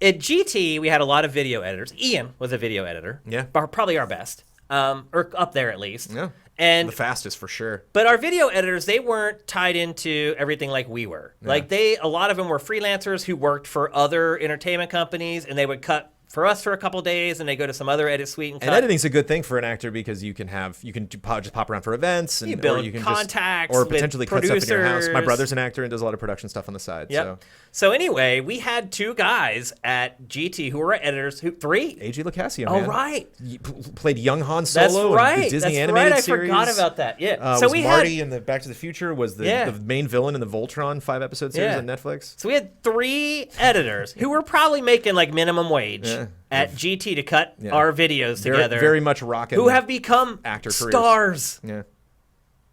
Speaker 1: at GT, we had a lot of video editors. Ian was a video editor.
Speaker 2: Yeah.
Speaker 1: Probably our best. Or up there at least.
Speaker 2: Yeah.
Speaker 1: And
Speaker 2: the fastest for sure.
Speaker 1: But our video editors, they weren't tied into everything like we were.
Speaker 2: Yeah.
Speaker 1: Like a lot of them were freelancers who worked for other entertainment companies, and they would cut for us for a couple days, and they go to some other edit suite and cut.
Speaker 2: And editing's a good thing for an actor, because you can just pop around for events, and
Speaker 1: you build
Speaker 2: or you can
Speaker 1: contacts,
Speaker 2: or potentially cut stuff in your house. My
Speaker 1: producers.
Speaker 2: brother's an actor and does a lot of production stuff on the side.
Speaker 1: Yep. So anyway, we had two guys at GT who were editors. Three?
Speaker 2: A.G. Locascio,
Speaker 1: Oh,
Speaker 2: man.
Speaker 1: right.
Speaker 2: He played young Han Solo
Speaker 1: That's right.
Speaker 2: in the Disney
Speaker 1: That's
Speaker 2: animated
Speaker 1: right.
Speaker 2: series.
Speaker 1: I forgot about that. Yeah.
Speaker 2: So Marty in the Back to the Future was the main villain in the Voltron 5-episode series on Netflix.
Speaker 1: So we had 3 editors who were probably making like minimum wage at GT to cut our videos together.
Speaker 2: Very much rocking.
Speaker 1: Who have become
Speaker 2: actor
Speaker 1: stars.
Speaker 2: Careers. Yeah.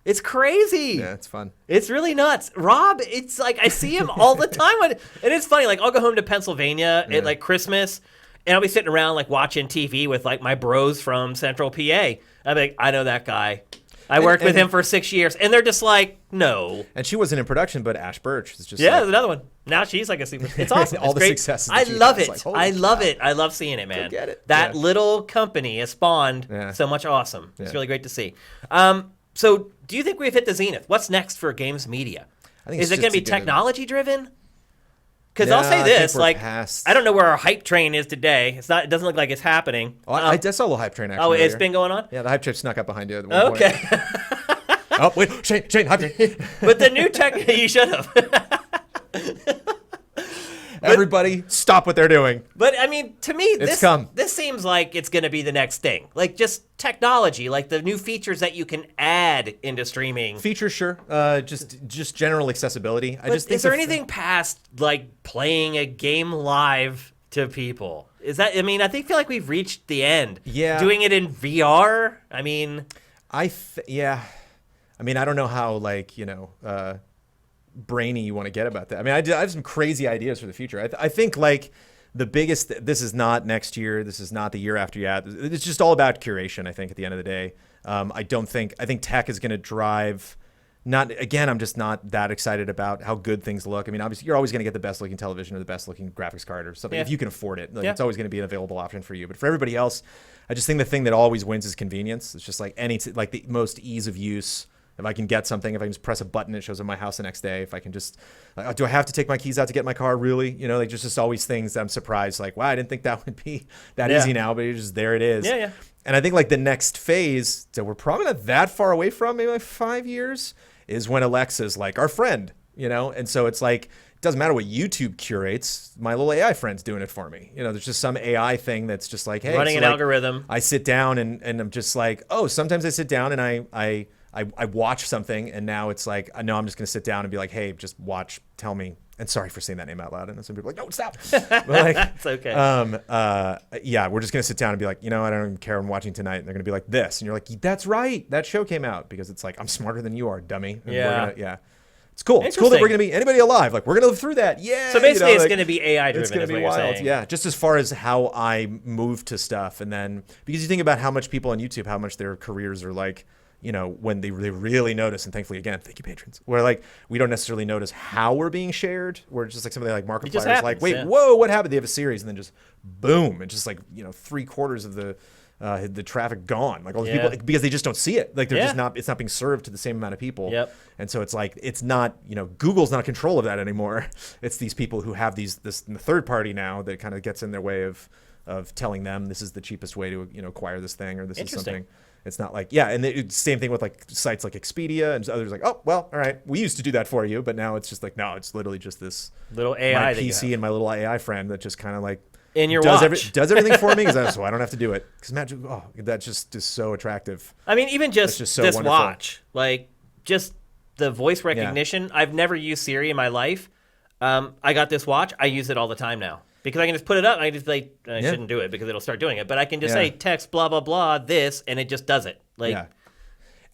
Speaker 1: It's crazy.
Speaker 2: Yeah, it's fun.
Speaker 1: It's really nuts. Rob, it's like I see him all the time. And it's funny. Like, I'll go home to Pennsylvania at like Christmas, and I'll be sitting around like watching TV with like my bros from Central PA. I'm like, I know that guy. I worked with him for 6 years. And they're just like, no.
Speaker 2: And she wasn't in production, but Ash Birch is just
Speaker 1: there's another one. Now she's like a super. It's awesome.
Speaker 2: All
Speaker 1: it's
Speaker 2: the
Speaker 1: great.
Speaker 2: successes.
Speaker 1: I love it.
Speaker 2: Like,
Speaker 1: I love it. I love seeing it, man.
Speaker 2: Go get it.
Speaker 1: That little company has spawned so much awesome. It's really great to see. So do you think we've hit the zenith? What's next for games media?
Speaker 2: I think
Speaker 1: Is it going to be technology driven? Because
Speaker 2: No,
Speaker 1: I'll say
Speaker 2: I think
Speaker 1: this,
Speaker 2: we're
Speaker 1: like,
Speaker 2: past-
Speaker 1: I don't know where our hype train is today. It's not. It doesn't look like it's happening.
Speaker 2: Oh, I saw a little hype train actually.
Speaker 1: Oh, it's
Speaker 2: earlier.
Speaker 1: been going on?
Speaker 2: Yeah, the hype train snuck up behind you at one point.
Speaker 1: Okay.
Speaker 2: Oh, wait, Shane, hype train.
Speaker 1: But the new tech, you should have.
Speaker 2: Everybody, stop what they're doing.
Speaker 1: But I mean, to me,
Speaker 2: come.
Speaker 1: this seems like it's going to be the next thing. Like just technology, like the new features that you can add into streaming.
Speaker 2: Features, sure. Just general accessibility. I just think
Speaker 1: is there anything past like playing a game live to people. Is that? I mean, I feel like we've reached the end.
Speaker 2: Yeah.
Speaker 1: Doing it in VR. I mean,
Speaker 2: yeah. I mean, I don't know how brainy you want to get about that. I mean, I have some crazy ideas for the future. I think like the biggest. This is not next year. This is not the year after yet. It's just all about curation. I think at the end of the day, I think tech is going to drive. I'm just not that excited about how good things look. I mean, obviously, you're always going to get the best looking television or the best looking graphics card or something if you can afford it. Like, it's always going to be an available option for you. But for everybody else, I just think the thing that always wins is convenience. It's just like the most ease of use. If I can get something, if I can just press a button, it shows up in my house the next day. If I can just, do I have to take my keys out to get my car? Really? Like just always things that I'm surprised. Like, wow, I didn't think that would be that easy now, but there it is.
Speaker 1: Yeah.
Speaker 2: And I think like the next phase that we're probably not that far away from, maybe like 5 years, is when Alexa's like our friend, and so it's like, it doesn't matter what YouTube curates, my little AI friend's doing it for me. There's just some AI thing that's just like, hey,
Speaker 1: running an algorithm. I
Speaker 2: sit down and I'm just like, sometimes I sit down and I watch something, and now it's like, no, I'm just going to sit down and be like, hey, just watch, tell me. And sorry for saying that name out loud. And some people are like, no, stop. But like,
Speaker 1: it's okay.
Speaker 2: We're just going to sit down and be like, I don't even care what I'm watching tonight. And they're going to be like this. And you're like, that's right. That show came out, because it's like, I'm smarter than you are, dummy. And It's cool. It's cool that we're going to be anybody alive. Like, we're going to live through that. Yeah.
Speaker 1: So basically, it's going to be AI driven.
Speaker 2: It's going to be wild. Yeah. Just as far as how I move to stuff. And then, because you think about how much people on YouTube, how much their careers are like, when they really notice, and thankfully, again, thank you, patrons, where like we don't necessarily notice how we're being shared. We're just like somebody like Markiplier's like, wait, whoa, what happened? They have a series, and then just boom, and just like 3/4 of the traffic gone. Like all these people, because they just don't see it. Like they're just not. It's not being served to the same amount of people.
Speaker 1: Yep.
Speaker 2: And so it's like it's not. Google's not in control of that anymore. It's these people who have this third party now that kind of gets in their way of telling them this is the cheapest way to acquire this thing, or this is something. It's not like, and the same thing with like sites like Expedia and others, like, oh, well, all right, we used to do that for you, but now it's just like, no, it's literally just this
Speaker 1: little AI
Speaker 2: my PC and my little AI friend that just kind of like
Speaker 1: in your
Speaker 2: does everything for me, so I don't have to do it. Because imagine, that just is so attractive.
Speaker 1: I mean, even just
Speaker 2: so
Speaker 1: this
Speaker 2: wonderful.
Speaker 1: watch, like just the voice recognition. Yeah. I've never used Siri in my life. I got this watch. I use it all the time now. Because I can just put it up, and I just I shouldn't do it because it'll start doing it. But I can just say text blah blah blah this, and it just does it.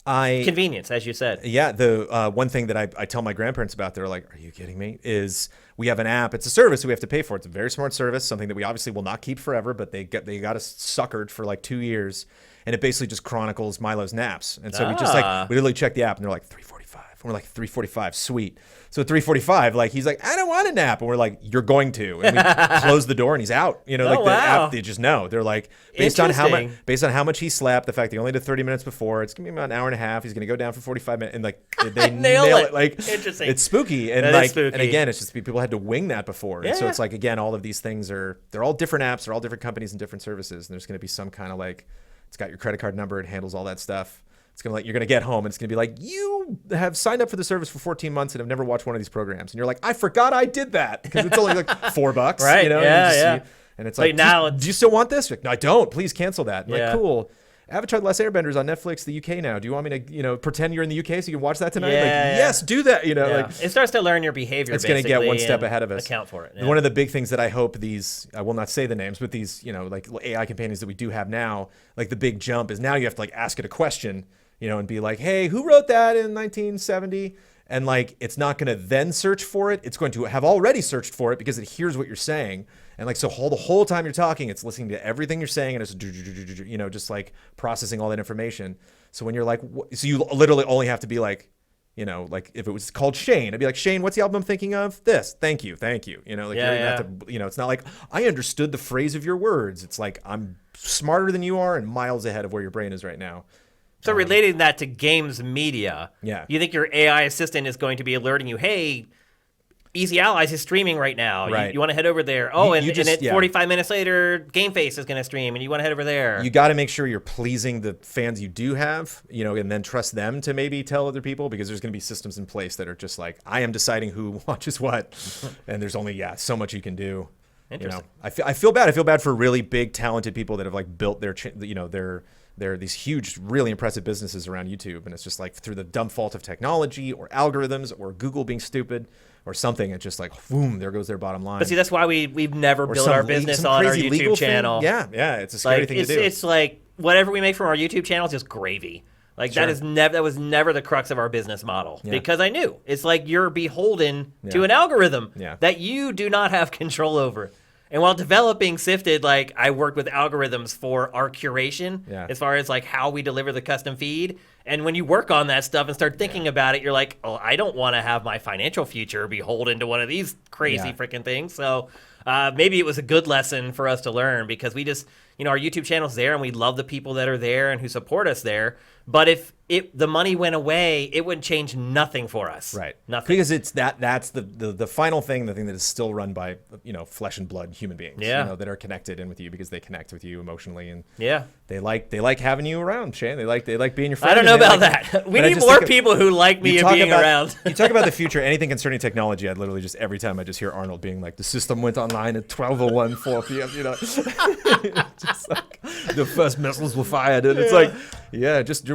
Speaker 1: Convenience, as you said.
Speaker 2: Yeah, the one thing that I tell my grandparents about, they're like, "Are you kidding me?" Is we have an app. It's a service we have to pay for. It's a very smart service, something that we obviously will not keep forever, but they got us suckered for like 2 years, and it basically just chronicles Milo's naps. And so we literally check the app, and they're like 3:45. And we're like 3:45, sweet. So at 3:45, like he's like, I don't want a nap, and we're like, you're going to. And we close the door, and he's out. The app, they just know. They're like, based on how much he slept, the fact that he only did 30 minutes before, it's gonna be about an hour and a half. He's gonna go down for 45 minutes, and like they nail it. Like
Speaker 1: interesting.
Speaker 2: It's spooky, and and again, it's just people had to wing that before, and so it's like again, all of these things they're all different apps, they're all different companies and different services, and there's gonna be some kind of like, it's got your credit card number, it handles all that stuff. It's gonna you're gonna get home and it's gonna be like, you have signed up for the service for 14 months and have never watched one of these programs, and you're like, I forgot I did that, because it's only like $4,
Speaker 1: right?
Speaker 2: And it's like, now do you still want this? Like, no, I don't. Please cancel that. Like, cool. Avatar: The Last Airbender is on Netflix, the UK now. Do you want me to, pretend you're in the UK so you can watch that tonight? Yes, do that. Like
Speaker 1: it starts to learn your behavior.
Speaker 2: It's going to get one step ahead of us.
Speaker 1: Account for it. Yeah.
Speaker 2: One of the big things that I hope I will not say the names, but these, like AI companions that we do have now, like the big jump is now you have to like ask it a question, and be like, hey, who wrote that in 1970? And like, it's not going to then search for it. It's going to have already searched for it because it hears what you're saying. And like, so the whole time you're talking, it's listening to everything you're saying, and it's, just like processing all that information. So when you're like, so you literally only have to be like, like if it was called Shane, I'd be like, Shane, what's the album I'm thinking of? This. Thank you. Have to, it's not like I understood the phrase of your words. It's like, I'm smarter than you are and miles ahead of where your brain is right now.
Speaker 1: So relating that to games media, you think your AI assistant is going to be alerting you, hey, Easy Allies is streaming right now.
Speaker 2: Right.
Speaker 1: You want to head over there. Oh, and 45 minutes later, GameFace is going to stream, and you want to head over there.
Speaker 2: You got to make sure you're pleasing the fans you do have, and then trust them to maybe tell other people, because there's going to be systems in place that are just like, I am deciding who watches what, and there's only so much you can do.
Speaker 1: Interesting.
Speaker 2: I feel bad. I feel bad for really big, talented people that have like built their these huge, really impressive businesses around YouTube, and it's just like through the dumb fault of technology or algorithms or Google being stupid or something. It's just like, boom, there goes their bottom line.
Speaker 1: But see, that's why we've never
Speaker 2: Or
Speaker 1: built our business on our
Speaker 2: crazy legal
Speaker 1: YouTube channel.
Speaker 2: thing. Yeah, it's a scary thing to do.
Speaker 1: It's like whatever we make from our YouTube channel is just gravy. Like
Speaker 2: Sure.
Speaker 1: that was never the crux of our business model because I knew it's like you're beholden to
Speaker 2: Yeah.
Speaker 1: an algorithm
Speaker 2: Yeah.
Speaker 1: that you do not have control over. And while developing Sifted, like I worked with algorithms for our curation as far as like how we deliver the custom feed. And when you work on that stuff and start thinking about it, you're like, oh, I don't want to have my financial future beholden to one of these crazy freaking things. So maybe it was a good lesson for us to learn because we just, our YouTube channel's there and we love the people that are there and who support us there. But if the money went away, it wouldn't change nothing for us.
Speaker 2: Right.
Speaker 1: Nothing.
Speaker 2: Because that's the final thing, the thing that is still run by, flesh and blood human beings.
Speaker 1: Yeah.
Speaker 2: That are connected in with you because they connect with you emotionally and
Speaker 1: Yeah.
Speaker 2: they like having you around, Shane. They like being your friend.
Speaker 1: I don't know
Speaker 2: and they
Speaker 1: about
Speaker 2: like-
Speaker 1: that. We
Speaker 2: but I
Speaker 1: need
Speaker 2: just
Speaker 1: more
Speaker 2: think of-
Speaker 1: people who like me
Speaker 2: you
Speaker 1: and
Speaker 2: talk
Speaker 1: being
Speaker 2: about-
Speaker 1: around.
Speaker 2: You talk about the future, anything concerning technology, I'd literally just every time I just hear Arnold being like, the system went online at 12:01, 4 p.m. Just like the first missiles were fired, and it's like,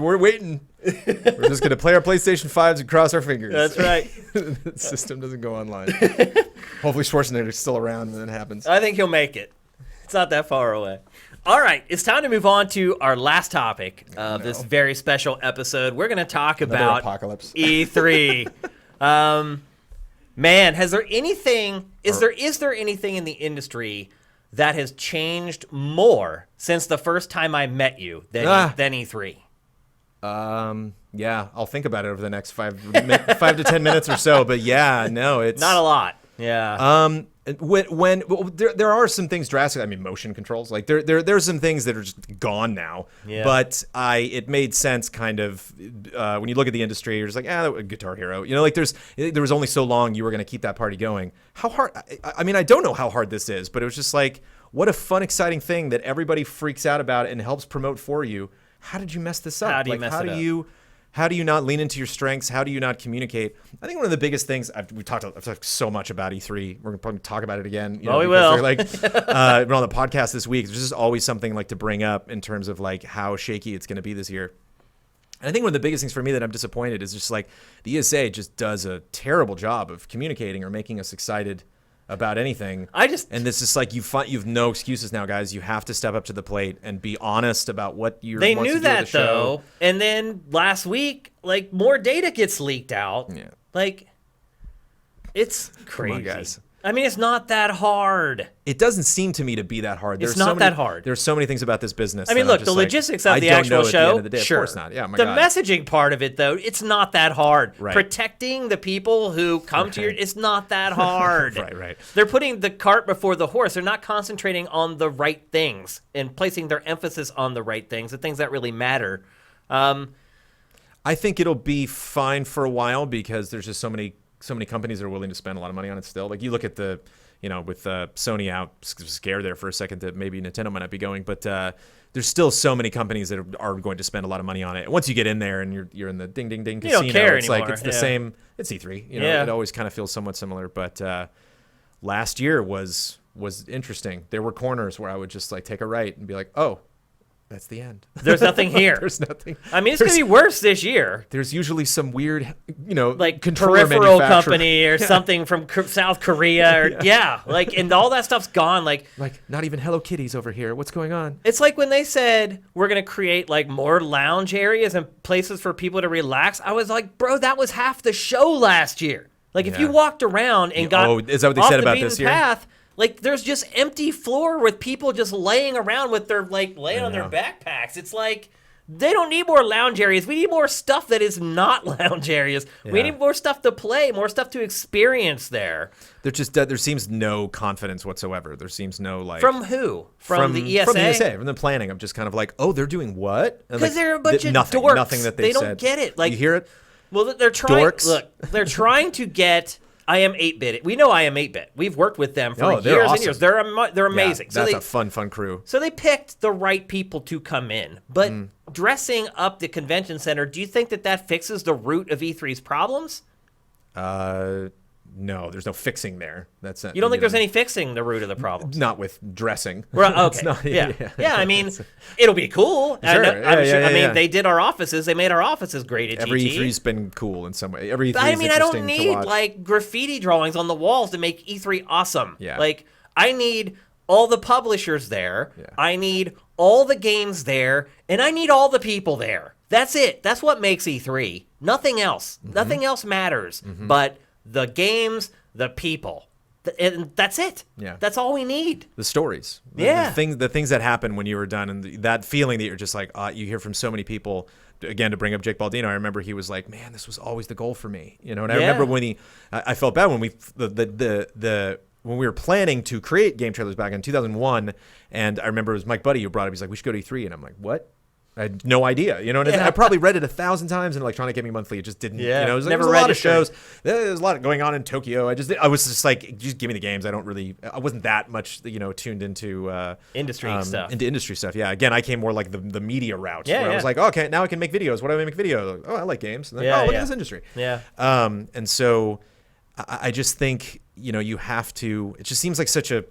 Speaker 2: we're waiting. We're just gonna play our PlayStation 5s and cross our fingers.
Speaker 1: That's right.
Speaker 2: The system doesn't go online. Hopefully Schwarzenegger's still around when that happens.
Speaker 1: I think he'll make it. It's not that far away. All right, it's time to move on to our last topic of this very special episode. We're going to talk about
Speaker 2: apocalypse.
Speaker 1: E3. Man, is there anything in the industry that has changed more since the first time I met you than E3?
Speaker 2: Yeah, I'll think about it over the next 5 to 10 minutes or so. But yeah, no, it's
Speaker 1: Not a lot. Yeah.
Speaker 2: When there are some things drastic. I mean, motion controls. Like there's some things that are just gone now.
Speaker 1: Yeah.
Speaker 2: But it made sense kind of when you look at the industry. You're just like, Guitar Hero. Like there was only so long you were going to keep that party going. How hard? I mean, I don't know how hard this is, but it was just like, what a fun, exciting thing that everybody freaks out about and helps promote for you. How did you mess this up?
Speaker 1: How do you mess it up?
Speaker 2: How do you not lean into your strengths? How do you not communicate? I think one of the biggest things I've talked so much about E3. We're gonna probably talk about it again.
Speaker 1: We will.
Speaker 2: Like, we're on the podcast this week. There's just always something like to bring up in terms of like how shaky it's going to be this year. And I think one of the biggest things for me that I'm disappointed is just like the ESA just does a terrible job of communicating or making us excited about anything. And this is like you've no excuses now, guys. You have to step up to the plate and be honest about what you're.
Speaker 1: They knew that though, and then last week, like more data gets leaked out.
Speaker 2: Yeah,
Speaker 1: like it's crazy,
Speaker 2: Come on, guys.
Speaker 1: I mean, it's not that hard.
Speaker 2: It doesn't seem to me to be that hard.
Speaker 1: It's not that hard.
Speaker 2: There's so many things about this business.
Speaker 1: I mean, look, the logistics of the actual show, sure.
Speaker 2: Of course not. Yeah, my
Speaker 1: the
Speaker 2: God.
Speaker 1: messaging part of it, though, it's not that hard.
Speaker 2: Right.
Speaker 1: Protecting the people who come to your, it's not that hard.
Speaker 2: Right.
Speaker 1: They're putting the cart before the horse. They're not concentrating on the right things and placing their emphasis on the right things, the things that really matter.
Speaker 2: I think it'll be fine for a while because there's just so many companies that are willing to spend a lot of money on it still. Like you look at the, with Sony out, scared there for a second that maybe Nintendo might not be going, but there's still so many companies that are going to spend a lot of money on it. Once you get in there and you're in the ding ding ding casino,
Speaker 1: don't care
Speaker 2: it's
Speaker 1: anymore.
Speaker 2: like it's the same. It's E3. It always kind of feels somewhat similar. But last year was interesting. There were corners where I would just like take a right and be like, oh, that's the end.
Speaker 1: There's nothing here.
Speaker 2: There's nothing.
Speaker 1: I mean, it's going to be worse this year.
Speaker 2: There's usually some weird,
Speaker 1: like
Speaker 2: controller
Speaker 1: peripheral
Speaker 2: manufacturer.
Speaker 1: company or something from South Korea, or and all that stuff's gone. Like
Speaker 2: not even Hello Kitties over here. What's going on?
Speaker 1: It's like when they said we're going to create like more lounge areas and places for people to relax. I was like, bro, that was half the show last year. Like if you walked around and got
Speaker 2: is that what they
Speaker 1: off
Speaker 2: said
Speaker 1: the
Speaker 2: about
Speaker 1: beaten
Speaker 2: this year?
Speaker 1: path, like there's just empty floor with people just laying around with their laying on their backpacks. It's like they don't need more lounge areas. We need more stuff that is not lounge areas. Yeah. We need more stuff to play, more stuff to experience there.
Speaker 2: There seems no confidence whatsoever. There seems no like
Speaker 1: from who? From the ESA?
Speaker 2: From the ESA, from the planning. I'm just kind of like, oh, they're doing what?
Speaker 1: Because they're a bunch of dorks.
Speaker 2: Nothing that
Speaker 1: they
Speaker 2: said.
Speaker 1: don't get it. Like
Speaker 2: you hear it?
Speaker 1: Well, they're trying.
Speaker 2: Dorks.
Speaker 1: Look, they're trying to get. I am 8-bit. We know I am 8-bit. We've worked with them for years and years. They're amazing.
Speaker 2: Yeah, that's a fun crew.
Speaker 1: So they picked the right people to come in. But dressing up the convention center, do you think that fixes the root of E3's problems?
Speaker 2: no, there's no fixing there. That's
Speaker 1: You don't think there's any fixing the root of the problem?
Speaker 2: Not with dressing.
Speaker 1: Right, okay. Yeah. I mean, it'll be cool.
Speaker 2: Sure.
Speaker 1: I mean, they did our offices. They made our offices great at GT.
Speaker 2: Every E3's been cool in some way. Every E3
Speaker 1: I
Speaker 2: is
Speaker 1: mean, I
Speaker 2: interesting
Speaker 1: don't
Speaker 2: to
Speaker 1: need
Speaker 2: watch.
Speaker 1: like graffiti drawings on the walls to make E3 awesome.
Speaker 2: Yeah.
Speaker 1: Like, I need all the publishers there.
Speaker 2: Yeah.
Speaker 1: I need all the games there, and I need all the people there. That's it. That's what makes E3. Nothing else. Nothing else matters but the games, the people. And that's it.
Speaker 2: Yeah.
Speaker 1: That's all we need.
Speaker 2: The stories.
Speaker 1: Yeah.
Speaker 2: The things that happen when you were done, and that feeling that you're just like, you hear from so many people. Again, to bring up Jake Baldino, I remember he was like, "Man, this was always the goal for me," And I remember when I felt bad when when we were planning to create Game Trailers back in 2001, and I remember it was Mike Buddy who brought it up. He's like, "We should go to E3," and I'm like, "What?" I had no idea, and I probably read it 1,000 times in Electronic Gaming Monthly. It just didn't, it was like,
Speaker 1: never
Speaker 2: there's a lot of
Speaker 1: registered.
Speaker 2: shows. There's a lot going on in Tokyo. I was just like, just give me the games. I wasn't that much, tuned into
Speaker 1: Industry stuff.
Speaker 2: Into industry stuff. Yeah. Again, I came more like the media route.
Speaker 1: Yeah,
Speaker 2: where I was like, okay, now I can make videos. What do I make videos? Like, oh, I like games. And then, look at this industry.
Speaker 1: Yeah.
Speaker 2: And so I just think, you have to. It just seems like such a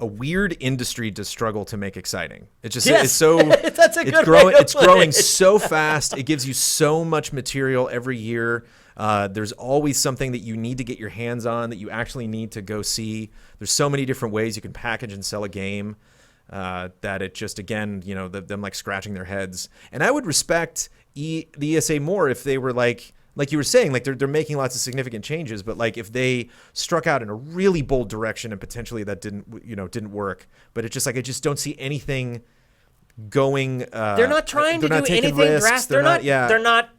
Speaker 2: weird industry to struggle to make exciting. It just it's so
Speaker 1: that's a good
Speaker 2: growing.
Speaker 1: way to
Speaker 2: It's
Speaker 1: put
Speaker 2: growing
Speaker 1: it.
Speaker 2: so fast. It gives you so much material every year. There's always something that you need to get your hands on that you actually need to go see. There's so many different ways you can package and sell a game that it just, again, them like scratching their heads. And I would respect the ESA more if they were like you were saying, like they're making lots of significant changes, but like if they struck out in a really bold direction and potentially that didn't work, but it's just like I just don't see anything going.
Speaker 1: They're not trying to do anything drastic. They're not.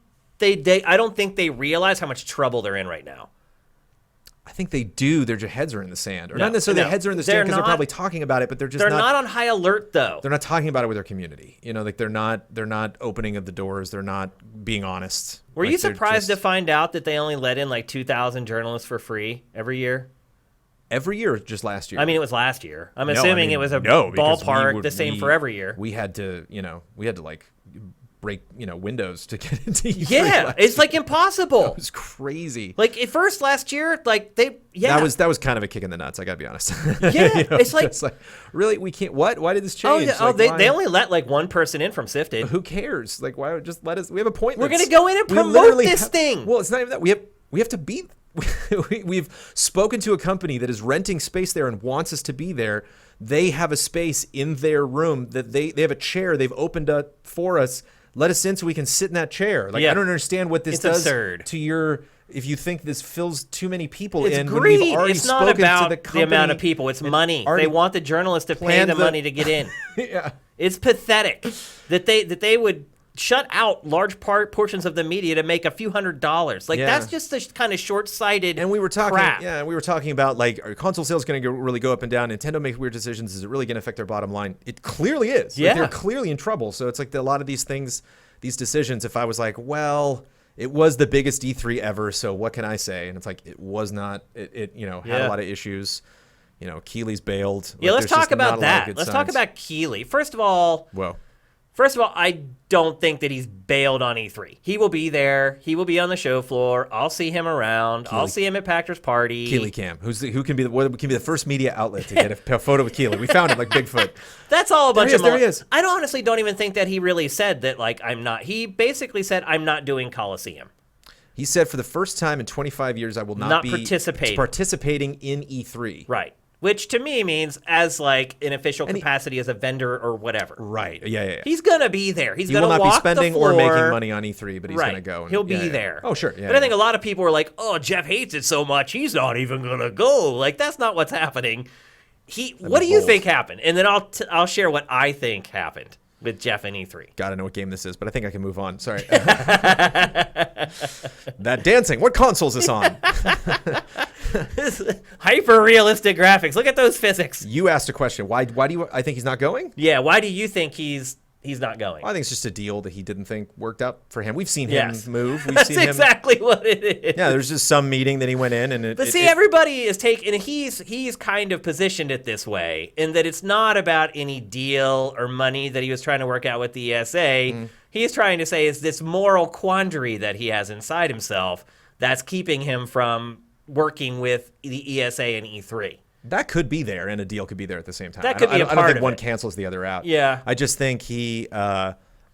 Speaker 1: I don't think they realize how much trouble they're in right now.
Speaker 2: I think they do. Their heads are in the sand, or
Speaker 1: No,
Speaker 2: not necessarily
Speaker 1: no.
Speaker 2: their heads are in the sand because they're
Speaker 1: not-
Speaker 2: probably talking about it, but they're
Speaker 1: not on high alert though.
Speaker 2: They're not talking about it with their community. Like they're not opening of the doors. They're not being honest.
Speaker 1: Were you
Speaker 2: Like, they're
Speaker 1: surprised to
Speaker 2: just-
Speaker 1: find out that they only let in like 2,000 journalists for free every year?
Speaker 2: every year or just last year?
Speaker 1: I mean, it was last year. I'm
Speaker 2: No,
Speaker 1: assuming
Speaker 2: I mean,
Speaker 1: it was a
Speaker 2: no, because
Speaker 1: ballpark, the same for every year.
Speaker 2: We had to like break, windows to get into E3
Speaker 1: Yeah,
Speaker 2: last
Speaker 1: it's
Speaker 2: year.
Speaker 1: like impossible.
Speaker 2: It was crazy.
Speaker 1: Like at first last year, like
Speaker 2: That was kind of a kick in the nuts. I gotta be honest.
Speaker 1: Yeah, it's like,
Speaker 2: just like, really, we can't. What? Why did this
Speaker 1: oh
Speaker 2: change?
Speaker 1: yeah,
Speaker 2: Like,
Speaker 1: they
Speaker 2: why-
Speaker 1: only let like one person in from SIFTD.
Speaker 2: Who cares? Like, why just let us? We have appointments.
Speaker 1: We're gonna go in and
Speaker 2: We
Speaker 1: promote
Speaker 2: literally
Speaker 1: this
Speaker 2: have-
Speaker 1: thing.
Speaker 2: Well, it's not even that. We have to be. We've spoken to a company that is renting space there and wants us to be there. They have a space in their room that they have a chair they've opened up for us. Let us in so we can sit in that chair. Like,
Speaker 1: Yeah.
Speaker 2: I don't understand what this
Speaker 1: It's
Speaker 2: does
Speaker 1: absurd.
Speaker 2: to your. If you think this fills too many people
Speaker 1: It's
Speaker 2: in,
Speaker 1: greed.
Speaker 2: when we've already
Speaker 1: It's not
Speaker 2: spoken
Speaker 1: about
Speaker 2: to the
Speaker 1: the
Speaker 2: company,
Speaker 1: amount of people. It's money.
Speaker 2: already
Speaker 1: They want the journalists to pay
Speaker 2: planned
Speaker 1: the
Speaker 2: the-
Speaker 1: money to get in.
Speaker 2: Yeah.
Speaker 1: It's pathetic that they would shut out large portions of the media to make a few $100s. Like,
Speaker 2: Yeah.
Speaker 1: that's just the kind of short-sighted
Speaker 2: And we were talking,
Speaker 1: crap.
Speaker 2: we were talking about, like, are console sales going to really go up and down? Nintendo makes weird decisions. Is it really going to affect their bottom line? It clearly is. Like,
Speaker 1: Yeah.
Speaker 2: they're clearly in trouble. So it's like a lot of these things, these decisions, if I was like, well, it was the biggest E3 ever, so what can I say? And it's like, it was not. It had
Speaker 1: Yeah.
Speaker 2: a lot of issues. Keeley's bailed.
Speaker 1: Yeah,
Speaker 2: Like,
Speaker 1: let's
Speaker 2: there's
Speaker 1: talk
Speaker 2: just not a lot
Speaker 1: about
Speaker 2: of
Speaker 1: that.
Speaker 2: good
Speaker 1: Let's talk
Speaker 2: signs.
Speaker 1: about Keeley. First of all, I don't think that he's bailed on E3. He will be there. He will be on the show floor. I'll see him around. I'll see him at Pactor's party.
Speaker 2: Keeley Cam, who can be the first media outlet to get a photo with Keeley. We found him like Bigfoot.
Speaker 1: That's all a bunch of
Speaker 2: There he is.
Speaker 1: I honestly don't even think that he really said that, like, I'm not. He basically said, I'm not doing Coliseum.
Speaker 2: He said, for the first time in 25 years, I will not be participating in E3.
Speaker 1: Right. Which to me means as like an official capacity as a vendor or whatever.
Speaker 2: Right. Yeah.
Speaker 1: He's gonna be there. He's
Speaker 2: He
Speaker 1: gonna
Speaker 2: will not
Speaker 1: walk
Speaker 2: be spending
Speaker 1: the
Speaker 2: or
Speaker 1: floor.
Speaker 2: making money on E3, but he's
Speaker 1: Right.
Speaker 2: going to go.
Speaker 1: He'll be there.
Speaker 2: Oh, sure. Yeah,
Speaker 1: but I think a lot of people were like, "Oh, Jeff hates it so much, he's not even gonna go." Like, that's not what's happening. What do you
Speaker 2: bold.
Speaker 1: think happened? And then I'll share what I think happened with Jeff and E3.
Speaker 2: Gotta know what game this is, but I think I can move on. Sorry. That dancing. What console is this on?
Speaker 1: Hyper realistic graphics. Look at those physics.
Speaker 2: You asked a question. Why do you? I think he's not going.
Speaker 1: Yeah. Why do you think he's not going?
Speaker 2: Well, I think it's just a deal that he didn't think worked out for him. We've seen
Speaker 1: Yes.
Speaker 2: him move. We've
Speaker 1: That's
Speaker 2: seen him.
Speaker 1: exactly what it is.
Speaker 2: Yeah, there's just some meeting that he went in, and
Speaker 1: But see, everybody is taking, and he's kind of positioned it this way, in that it's not about any deal or money that he was trying to work out with the ESA. He's trying to say it's this moral quandary that he has inside himself that's keeping him from working with the ESA and E3.
Speaker 2: That could be there, and a deal could be there at the same time.
Speaker 1: That could be a part
Speaker 2: I don't think
Speaker 1: of
Speaker 2: one
Speaker 1: it.
Speaker 2: cancels the other out.
Speaker 1: Yeah.
Speaker 2: I just think he,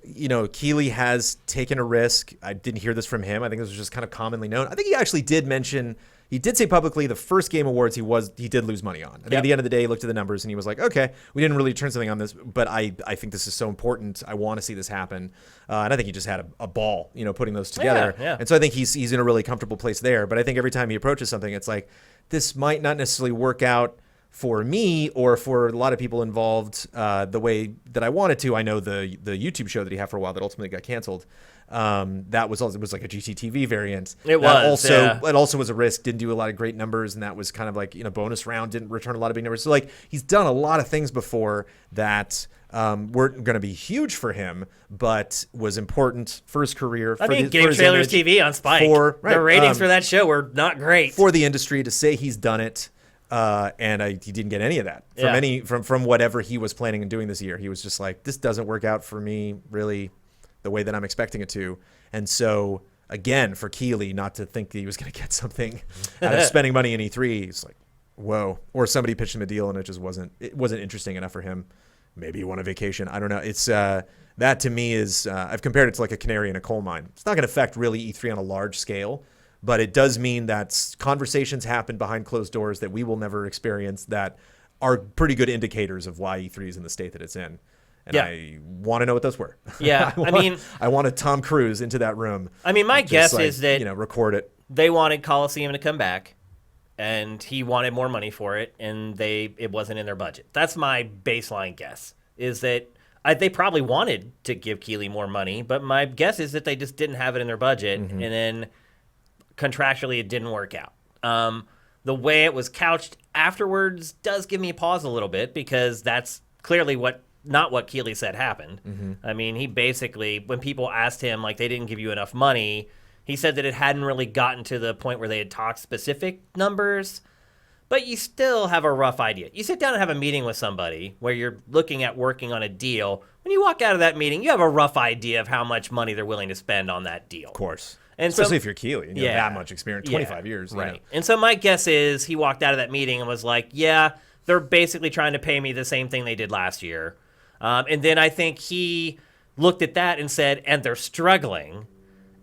Speaker 2: Keeley has taken a risk. I didn't hear this from him. I think this was just kind of commonly known. I think he actually did mention, he did say publicly the first Game Awards he did lose money on. I think at the end of the day, he looked at the numbers and he was like, okay, we didn't really turn something on this, but I think this is so important. I want to see this happen. And I think he just had a ball, putting those together.
Speaker 1: Yeah.
Speaker 2: And so I think he's in a really comfortable place there. But I think every time he approaches something, it's like, this might not necessarily work out for me or for a lot of people involved the way that I wanted to. I know the YouTube show that he had for a while that ultimately got canceled. That was also, it was like a GTTV variant.
Speaker 1: It
Speaker 2: also was a risk, didn't do a lot of great numbers, and that was kind of like, bonus round, didn't return a lot of big numbers. So like he's done a lot of things before that weren't going to be huge for him, but was important for his career.
Speaker 1: Game Trailers TV on Spike. The ratings for that show were not great.
Speaker 2: For the industry to say he's done it. And he didn't get any of that from whatever he was planning on doing this year. He was just like, this doesn't work out for me really the way that I'm expecting it to. And so again, for Keeley not to think that he was going to get something out of spending money in E3, he's like, whoa. Or somebody pitched him a deal and it wasn't interesting enough for him. Maybe he won a vacation. I don't know. It's that to me is I've compared it to like a canary in a coal mine. It's not going to affect really E3 on a large scale. But it does mean that conversations happen behind closed doors that we will never experience that are pretty good indicators of why E3 is in the state that it's in. And I want to know what those were.
Speaker 1: Yeah,
Speaker 2: I wanted Tom Cruise into that room.
Speaker 1: My guess is that
Speaker 2: record it.
Speaker 1: They wanted Coliseum to come back, and he wanted more money for it, and it wasn't in their budget. That's my baseline guess. Is that they probably wanted to give Keeley more money, but my guess is that they just didn't have it in their budget, and then contractually it didn't work out. The way it was couched afterwards does give me a pause a little bit, because that's clearly not what Keeley said happened. He basically, when people asked him like they didn't give you enough money, he said that it hadn't really gotten to the point where they had talked specific numbers, but you still have a rough idea. You sit down and have a meeting with somebody where you're looking at working on a deal. When you walk out of that meeting, you have a rough idea of how much money they're willing to spend on that deal.
Speaker 2: Of course.
Speaker 1: And
Speaker 2: especially if you're Keeley and you have that much experience, 25 years.
Speaker 1: Right. And so my guess is he walked out of that meeting and was like, yeah, they're basically trying to pay me the same thing they did last year. And then I think he looked at that and said, and they're struggling.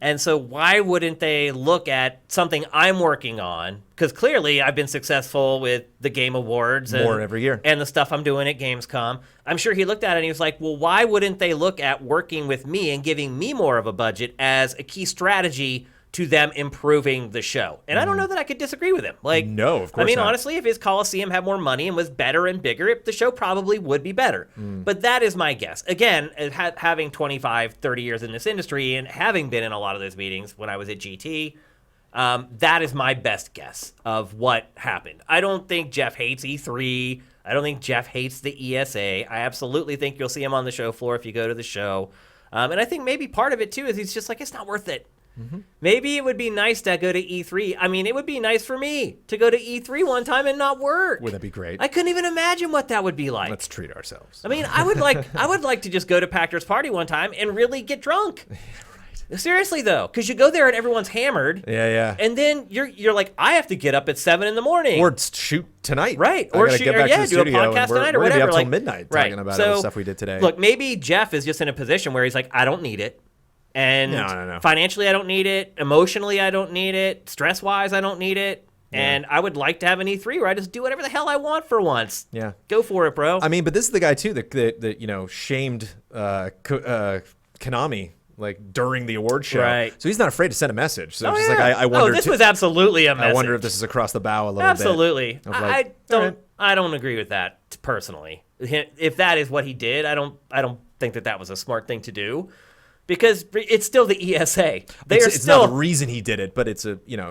Speaker 1: And so why wouldn't they look at something I'm working on? Because clearly I've been successful with the Game Awards.
Speaker 2: More every year.
Speaker 1: And the stuff I'm doing at Gamescom. I'm sure he looked at it and he was like, well, why wouldn't they look at working with me and giving me more of a budget as a key strategy to them improving the show? And I don't know that I could disagree with him. Like,
Speaker 2: no, of course not.
Speaker 1: Honestly, if his Coliseum had more money and was better and bigger, the show probably would be better. But that is my guess. Again, having 25, 30 years in this industry and having been in a lot of those meetings when I was at GT, that is my best guess of what happened. I don't think Jeff hates E3. I don't think Jeff hates the ESA. I absolutely think you'll see him on the show floor if you go to the show. And I think maybe part of it, too, is he's just like, it's not worth it. Maybe it would be nice to go to E3. It would be nice for me to go to E3 one time and not work.
Speaker 2: Would that be great?
Speaker 1: I couldn't even imagine what that would be like.
Speaker 2: Let's treat ourselves.
Speaker 1: I would like to just go to Pactor's party one time and really get drunk. Right. Seriously though, because you go there and everyone's hammered.
Speaker 2: Yeah.
Speaker 1: And then you're like, I have to get up at 7 a.m.
Speaker 2: Or shoot tonight.
Speaker 1: Right.
Speaker 2: Or shoot, get back to the
Speaker 1: do a podcast tonight or whatever.
Speaker 2: We're gonna be up till
Speaker 1: like
Speaker 2: midnight talking about all the stuff we did today.
Speaker 1: Look, maybe Jeff is just in a position where he's like, I don't need it. And
Speaker 2: no.
Speaker 1: Financially, I don't need it. Emotionally, I don't need it. Stress-wise, I don't need it. Yeah. And I would like to have an E3 where I just do whatever the hell I want for once.
Speaker 2: Yeah.
Speaker 1: Go for it, bro.
Speaker 2: But this is the guy, too, that shamed Konami, like, during the award show.
Speaker 1: Right.
Speaker 2: So he's not afraid to send a message. So it's just like, I wonder...
Speaker 1: this was absolutely a message.
Speaker 2: I wonder if this is across the bow a little
Speaker 1: bit.
Speaker 2: Like,
Speaker 1: I don't agree with that, personally. If that is what he did, I don't think that was a smart thing to do. Because it's still the ESA.
Speaker 2: It's not the reason he did it, but it's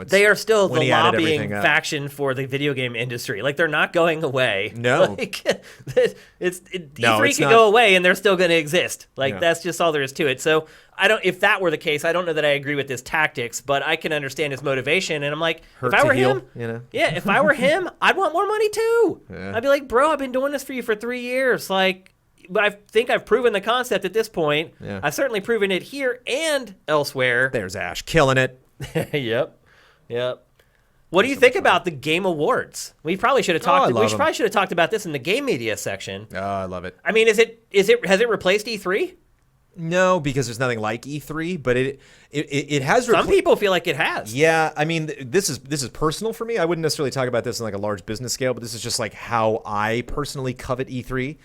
Speaker 1: they are still the lobbying faction for the video game industry. Like, they're not going away.
Speaker 2: No.
Speaker 1: E3 can go away and they're still going to exist. Like, that's just all there is to it. So if that were the case, I don't know that I agree with his tactics, but I can understand his motivation. And I'm like, if I were him, if I were him, I'd want more money too. Yeah. I'd be like, bro, I've been doing this for you for 3 years. Like, I think I've proven the concept at this point.
Speaker 2: Yeah.
Speaker 1: I've certainly proven it here and elsewhere.
Speaker 2: There's Ash killing it.
Speaker 1: Yep. What do you think about the Game Awards? We probably should have talked. Probably should have talked about this in the game media section.
Speaker 2: Oh, I love it.
Speaker 1: I mean, has it replaced E3?
Speaker 2: No, because there's nothing like E3, but it has.
Speaker 1: Some people feel like it has.
Speaker 2: Yeah, I mean, this is personal for me. I wouldn't necessarily talk about this on like a large business scale, but this is just like how I personally covet E3.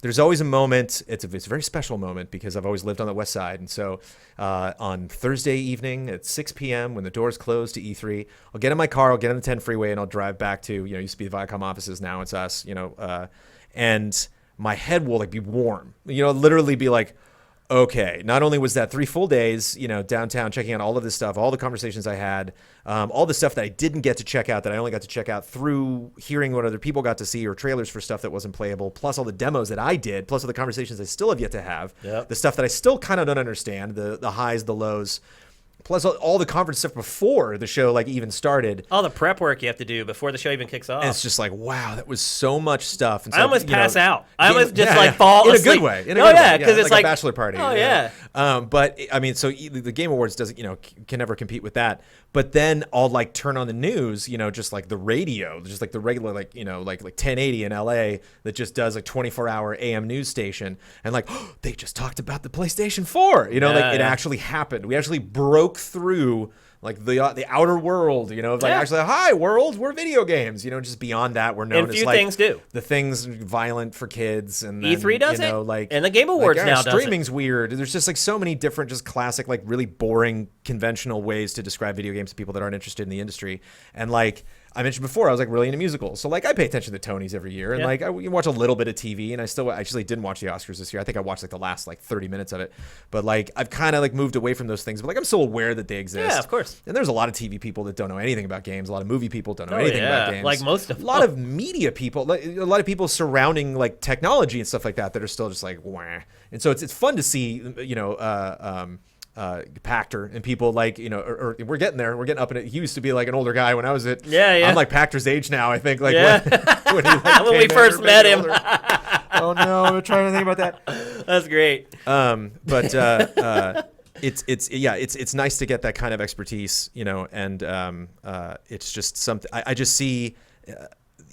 Speaker 2: There's always a moment. It's a very special moment because I've always lived on the West Side, and so on Thursday evening at 6 p.m. when the doors close to E3, I'll get in my car, I'll get on the 10 freeway, and I'll drive back to used to be the Viacom offices, now it's us, and my head will like be warm, literally be like, okay, not only was that 3 full days, downtown checking out all of this stuff, all the conversations I had, all the stuff that I didn't get to check out that I only got to check out through hearing what other people got to see or trailers for stuff that wasn't playable, plus all the demos that I did, plus all the conversations I still have yet to have, the stuff that I still kind of don't understand, the highs, the lows, plus all the conference stuff before the show like even started.
Speaker 1: All the prep work you have to do before the show even kicks off.
Speaker 2: And it's just like, wow, that was so much stuff. And so,
Speaker 1: I almost pass out. I almost just fall asleep.
Speaker 2: In a good way.
Speaker 1: Because it's
Speaker 2: like a bachelor party.
Speaker 1: Oh, yeah.
Speaker 2: But I mean, so the Game Awards doesn't, can never compete with that. But then I'll like turn on the news, just like the radio, just like the regular, like 1080 in LA that just does like 24-hour AM news station. And like, they just talked about the PlayStation 4, it actually happened. We actually broke through like the outer world, actually, hi world, we're video games, just beyond that, we're known
Speaker 1: and
Speaker 2: as
Speaker 1: few
Speaker 2: like
Speaker 1: things do.
Speaker 2: The things violent for kids, and then,
Speaker 1: E3 does it,
Speaker 2: like,
Speaker 1: and the Game Awards now does it.
Speaker 2: Streaming's weird. There's just like so many different, just classic, like really boring, conventional ways to describe video games to people that aren't interested in the industry, and like. I mentioned before, I was like really into musicals. So like I pay attention to the Tonys every year, and like I watch a little bit of TV, and I actually didn't watch the Oscars this year. I think I watched like the last like 30 minutes of it. But like I've kind of like moved away from those things, but like I'm still aware that they exist.
Speaker 1: Yeah, of course.
Speaker 2: And there's a lot of TV people that don't know anything about games. A lot of movie people don't know anything about games.
Speaker 1: Like most of them.
Speaker 2: A lot of media people, a lot of people surrounding like technology and stuff like that are still just like, wah. And so it's fun to see, Pactor and people like, or we're getting there. We're getting up in it. He used to be like an older guy when I was I'm like Pactor's age now, I think. Like when
Speaker 1: we first met him.
Speaker 2: Oh no, I'm trying to think about that.
Speaker 1: That's great.
Speaker 2: But it's nice to get that kind of expertise, and it's just something I just see.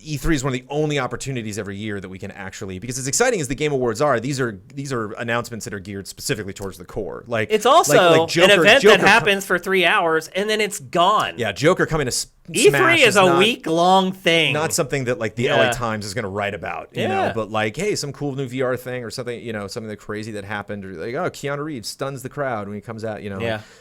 Speaker 2: E3 is one of the only opportunities every year that we can actually, because as exciting as the Game Awards are, these are announcements that are geared specifically towards the core. Like
Speaker 1: it's also an event that happens for 3 hours and then it's gone.
Speaker 2: Yeah, Joker coming to
Speaker 1: E3 is a week-long thing.
Speaker 2: Not something that like the LA Times is going to write about, you know, but like, hey, some cool new VR thing or something, something that crazy that happened, or like, oh, Keanu Reeves stuns the crowd when he comes out,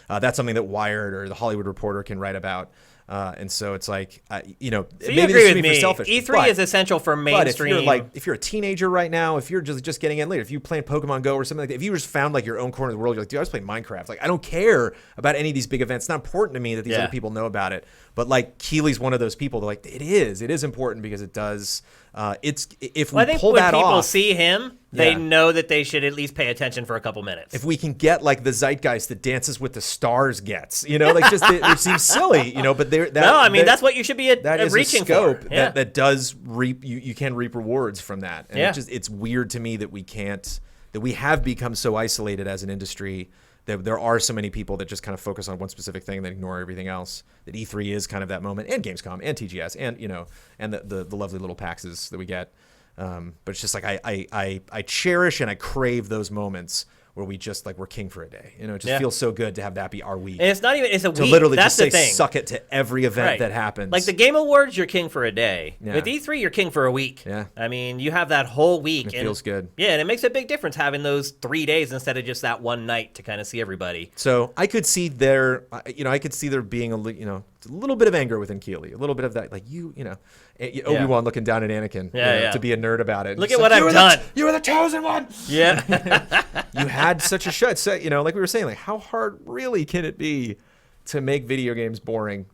Speaker 2: that's something that Wired or the Hollywood Reporter can write about. And so it's like,
Speaker 1: so
Speaker 2: maybe
Speaker 1: you agree with me.
Speaker 2: Selfish,
Speaker 1: E3 is essential for mainstream.
Speaker 2: But if you're a teenager right now, if you're just getting in later, if you're playing Pokemon Go or something like that, if you just found like your own corner of the world, you're like, dude, I was playing Minecraft. Like, I don't care about any of these big events. It's not important to me that these other people know about it. But like Keely's one of those people that like, it is important because it does. I think when people
Speaker 1: see him, they know that they should at least pay attention for a couple minutes.
Speaker 2: If we can get like the zeitgeist that Dances with the Stars gets, like just it seems silly, but that's
Speaker 1: what you should be reaching for.
Speaker 2: That does reap. You can reap rewards from that, and it's weird to me that we have become so isolated as an industry. That there are so many people that just kind of focus on one specific thing and then ignore everything else. That E3 is kind of that moment, and Gamescom, and TGS, and and the lovely little PAXs that we get. But it's just like I cherish and I crave those moments where we just like we're king for a day. It just feels so good to have that be our week.
Speaker 1: And it's not even it's a week.
Speaker 2: To literally
Speaker 1: That's
Speaker 2: just
Speaker 1: the
Speaker 2: say
Speaker 1: thing.
Speaker 2: Suck it to every event that happens.
Speaker 1: Like the Game Awards, you're king for a day.
Speaker 2: Yeah.
Speaker 1: With E3, you're king for a week.
Speaker 2: Yeah.
Speaker 1: I mean, you have that whole week.
Speaker 2: It feels good.
Speaker 1: Yeah, and it makes a big difference having those 3 days instead of just that one night to kind of see everybody.
Speaker 2: So I could see there being a little bit of anger within Keely, a little bit of that, like Obi-Wan looking down at Anakin, to be a nerd about it.
Speaker 1: Look at what I've done.
Speaker 2: You were the chosen one.
Speaker 1: Yeah.
Speaker 2: You had such a shot. So, like we were saying, like how hard really can it be to make video games boring?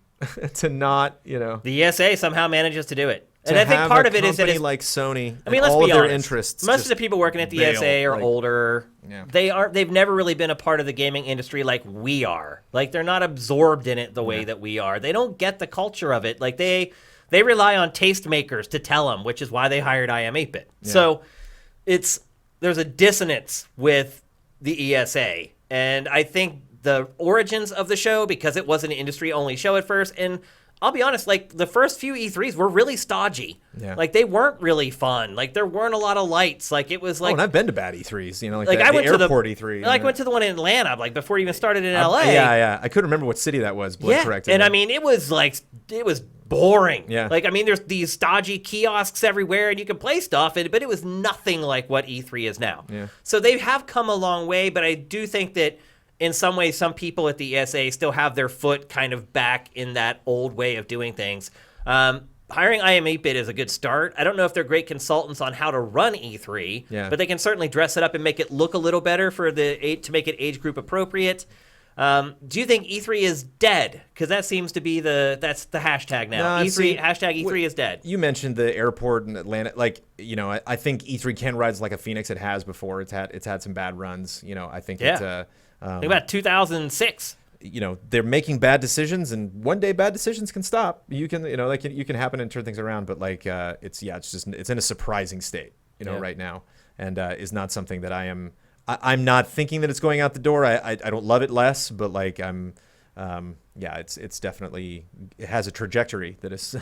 Speaker 2: To not,
Speaker 1: The ESA somehow manages to do it. And I think part of it is that it's
Speaker 2: like Sony.
Speaker 1: I mean, let's
Speaker 2: all
Speaker 1: be
Speaker 2: of their
Speaker 1: honest.
Speaker 2: interests.
Speaker 1: Most of the people working at the ESA are older.
Speaker 2: Yeah.
Speaker 1: They've never really been a part of the gaming industry like we are. Like they're not absorbed in it the way that we are. They don't get the culture of it. Like they rely on tastemakers to tell them, which is why they hired I Am 8-Bit. Yeah. So there's a dissonance with the ESA, and I think the origins of the show because it was an industry-only show at first. And I'll be honest, like, the first few E3s were really stodgy.
Speaker 2: Yeah.
Speaker 1: Like, they weren't really fun. Like, there weren't a lot of lights. Like, it was like...
Speaker 2: and I've been to bad E3s, you know, like
Speaker 1: I went
Speaker 2: the airport
Speaker 1: to
Speaker 2: E3.
Speaker 1: I went to the one in Atlanta, like, before it even started in LA.
Speaker 2: Yeah. I couldn't remember what city that was, blood corrected.
Speaker 1: And I mean, it was boring.
Speaker 2: Yeah.
Speaker 1: Like, I mean, there's these stodgy kiosks everywhere, and you can play stuff, but it was nothing like what E3 is now.
Speaker 2: Yeah.
Speaker 1: So they have come a long way, but I do think that in some ways, some people at the ESA still have their foot kind of back in that old way of doing things. Hiring IM 8-Bit is a good start. I don't know if they're great consultants on how to run E3, but they can certainly dress it up and make it look a little better to make it age group appropriate. Do you think E3 is dead? Because that seems to be that's the hashtag now. Hashtag E3 is dead.
Speaker 2: You mentioned the airport in Atlanta. Like, you know, I think E3 can rise like a phoenix. It has before. It's had some bad runs. You know, I think
Speaker 1: Think about 2006.
Speaker 2: You know, they're making bad decisions, and one day bad decisions can stop. You can happen and turn things around. But like, it's in a surprising state, you know, right now, and is not something that I'm not thinking that it's going out the door. I don't love it less, but like it's definitely, it has a trajectory that is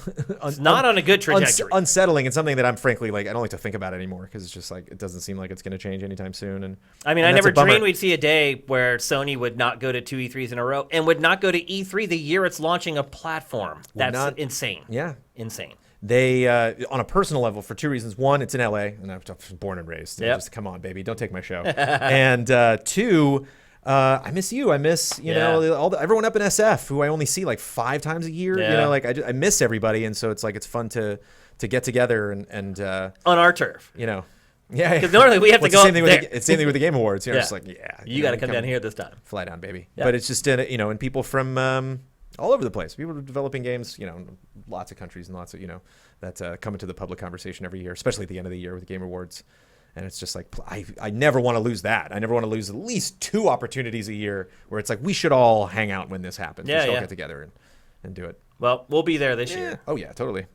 Speaker 1: it's not on a good trajectory.
Speaker 2: Unsettling, and something that I'm frankly like I don't like to think about anymore because it's just like it doesn't seem like it's going to change anytime soon. And
Speaker 1: I mean, I never dreamed we'd see a day where Sony would not go to 2 E3s in a row and would not go to E3 the year it's launching a platform. That's insane.
Speaker 2: Yeah,
Speaker 1: insane.
Speaker 2: They, on a personal level, for 2 reasons. One, it's in LA, and I'm born and raised. Just come on, baby, don't take my show. And 2, I miss you. I miss know everyone up in SF who I only see like 5 times a year. You know, like I miss everybody, and so it's like it's fun to get together and on
Speaker 1: our turf.
Speaker 2: You know, yeah.
Speaker 1: Because normally we have to go.
Speaker 2: It's the same thing with the Game Awards. You know, it's like
Speaker 1: you got to come down here this time.
Speaker 2: Fly down, baby. But it's just and people from all over the place. People are developing games, you know, lots of countries and lots of, that come into the public conversation every year, especially at the end of the year with the Game Awards. And it's just like, I never want to lose that. I never want to lose at least 2 opportunities a year where it's like, we should all hang out when this happens. We should all get together and do it.
Speaker 1: Well, we'll be there this year.
Speaker 2: Oh, yeah, totally.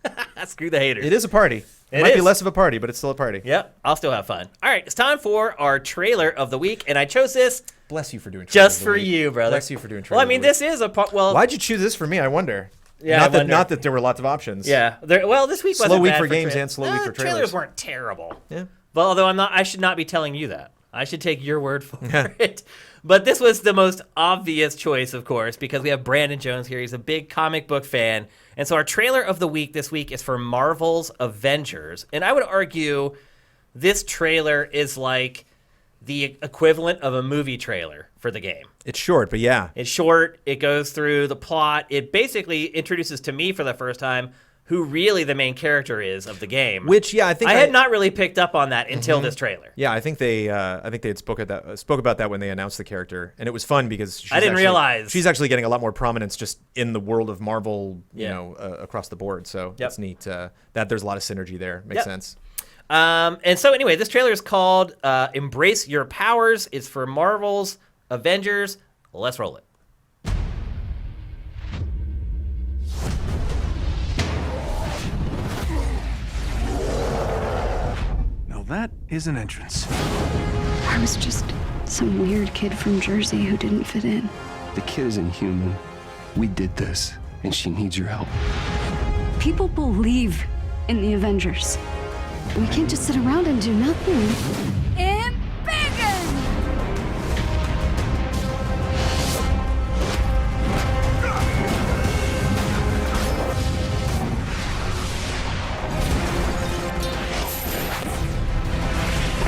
Speaker 1: Screw the haters.
Speaker 2: It is a party. It might be less of a party, but it's still a party.
Speaker 1: Yep, I'll still have fun. All right, it's time for our trailer of the week, and I chose this.
Speaker 2: Bless you for doing
Speaker 1: trailers just for you, brother.
Speaker 2: Bless you for doing trailers.
Speaker 1: Well, I mean, this is a part. Well,
Speaker 2: why'd you choose this for me? I wonder.
Speaker 1: Yeah,
Speaker 2: not that there were lots of options.
Speaker 1: Yeah. This week wasn't
Speaker 2: slow week
Speaker 1: bad
Speaker 2: for games and slow week for trailers.
Speaker 1: Trailers weren't terrible.
Speaker 2: Yeah.
Speaker 1: But although I should not be telling you that. I should take your word for it. But this was the most obvious choice, of course, because we have Brandon Jones here. He's a big comic book fan. And so our trailer of the week this week is for Marvel's Avengers. And I would argue this trailer is like the equivalent of a movie trailer for the game.
Speaker 2: It's short, but yeah.
Speaker 1: It's short. It goes through the plot. It basically introduces to me for the first time who really the main character is of the game.
Speaker 2: Which, I think
Speaker 1: I had not really picked up on that until this trailer.
Speaker 2: Yeah, I think they had spoke about that when they announced the character, and it was fun because
Speaker 1: I didn't realize
Speaker 2: she's actually getting a lot more prominence just in the world of Marvel, across the board. So it's neat that there's a lot of synergy there. Makes sense.
Speaker 1: And so anyway, this trailer is called "Embrace Your Powers." It's for Marvel's Avengers. Let's roll it.
Speaker 3: That is an entrance.
Speaker 4: I was just some weird kid from Jersey who didn't fit in.
Speaker 3: The kid isn't human. We did this, and she needs your help.
Speaker 4: People believe in the Avengers. We can't just sit around and do nothing. Embiggen!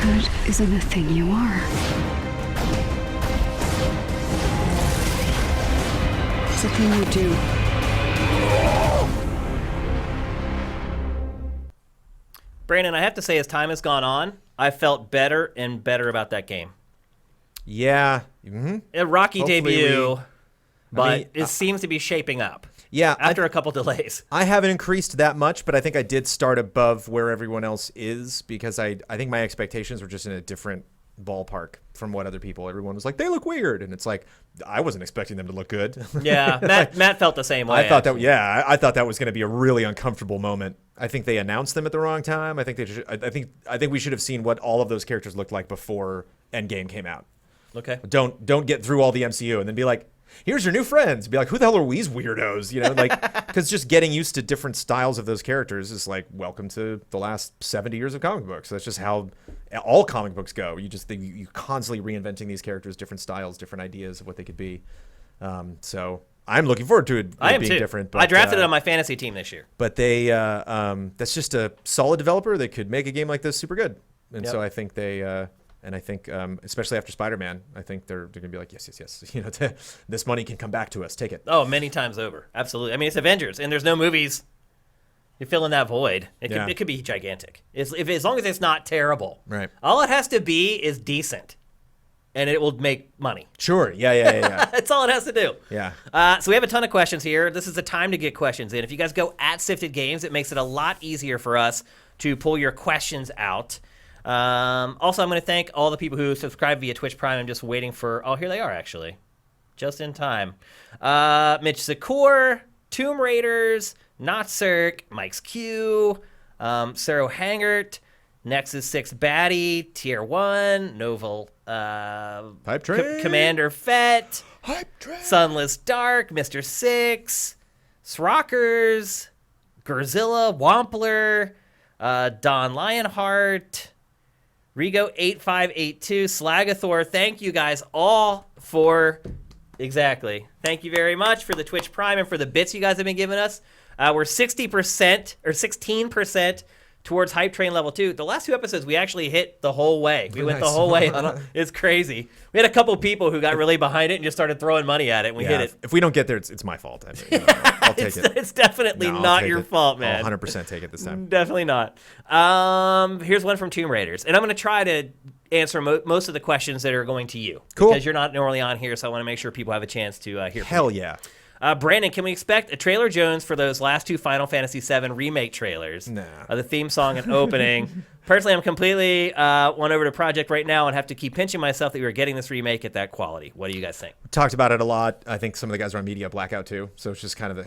Speaker 4: Good isn't a thing you are. It's a thing you do.
Speaker 1: Brandon, I have to say, as time has gone on, I felt better and better about that game.
Speaker 2: Yeah.
Speaker 1: A rocky debut, but it seems to be shaping up.
Speaker 2: Yeah,
Speaker 1: after a couple delays.
Speaker 2: I haven't increased that much, but I think I did start above where everyone else is because I think my expectations were just in a different ballpark from what other people. Everyone was like, they look weird, and it's like I wasn't expecting them to look good.
Speaker 1: Yeah, Matt felt the same way.
Speaker 2: I thought that was going to be a really uncomfortable moment. I think they announced them at the wrong time. I think we should have seen what all of those characters looked like before Endgame came out.
Speaker 1: Okay.
Speaker 2: Don't get through all the MCU and then be like, here's your new friends. Be like, who the hell are these weirdos? You know, like, because just getting used to different styles of those characters is like, welcome to the last 70 years of comic books. That's just how all comic books go. You constantly reinventing these characters, different styles, different ideas of what they could be. So I'm looking forward to it being different. But,
Speaker 1: I drafted it on my fantasy team this year.
Speaker 2: But they, that's just a solid developer. They could make a game like this super good. And so I think they, and I think, especially after Spider-Man, I think they're going to be like, yes. You know, this money can come back to us. Take it.
Speaker 1: Oh, many times over. Absolutely. I mean, it's Avengers, and there's no movies. You're filling that void. It could be gigantic. As long as it's not terrible.
Speaker 2: Right.
Speaker 1: All it has to be is decent, and it will make money.
Speaker 2: Sure. Yeah.
Speaker 1: That's all it has to do.
Speaker 2: Yeah.
Speaker 1: So we have a ton of questions here. This is the time to get questions in. If you guys go at Sifted Games, it makes it a lot easier for us to pull your questions out. Also, I'm going to thank all the people who subscribe via Twitch Prime. I'm just waiting for... Oh, here they are, actually. Just in time. Mitch Secor, Tomb Raiders, Not Cirque, Mike's Q, Sarah Hangert, Nexus 6 Baddie, Tier 1, Novel,
Speaker 2: Pipe Train.
Speaker 1: Commander Fett,
Speaker 2: Hype Train.
Speaker 1: Sunless Dark, Mr. Six, Srockers, Gorzilla, Wampler, Don Lionheart... Rigo8582, Slagathor, thank you guys all for, thank you very much for the Twitch Prime and for the bits you guys have been giving us. We're 60% or 16% towards Hype Train Level 2. The last two episodes, we actually hit the whole way. We went the whole way. It's crazy. We had a couple people who got really behind it and just started throwing money at it, and we hit it.
Speaker 2: If we don't get there, it's my fault. I'll take it.
Speaker 1: It's definitely not your fault, man.
Speaker 2: I'll 100% take it this time.
Speaker 1: Definitely not. Here's one from Tomb Raiders. And I'm going to try to answer most of the questions that are going to you.
Speaker 2: Cool.
Speaker 1: Because you're not normally on here, so I want to make sure people have a chance to hear from you.
Speaker 2: Hell yeah.
Speaker 1: Brandon, can we expect a Trailer Jones for those last two Final Fantasy VII remake trailers?
Speaker 2: Nah.
Speaker 1: The theme song and opening. Personally, I'm completely won over to Project right now and have to keep pinching myself that we were getting this remake at that quality. What do you guys think?
Speaker 2: We talked about it a lot. I think some of the guys are on media blackout too, so it's just kind of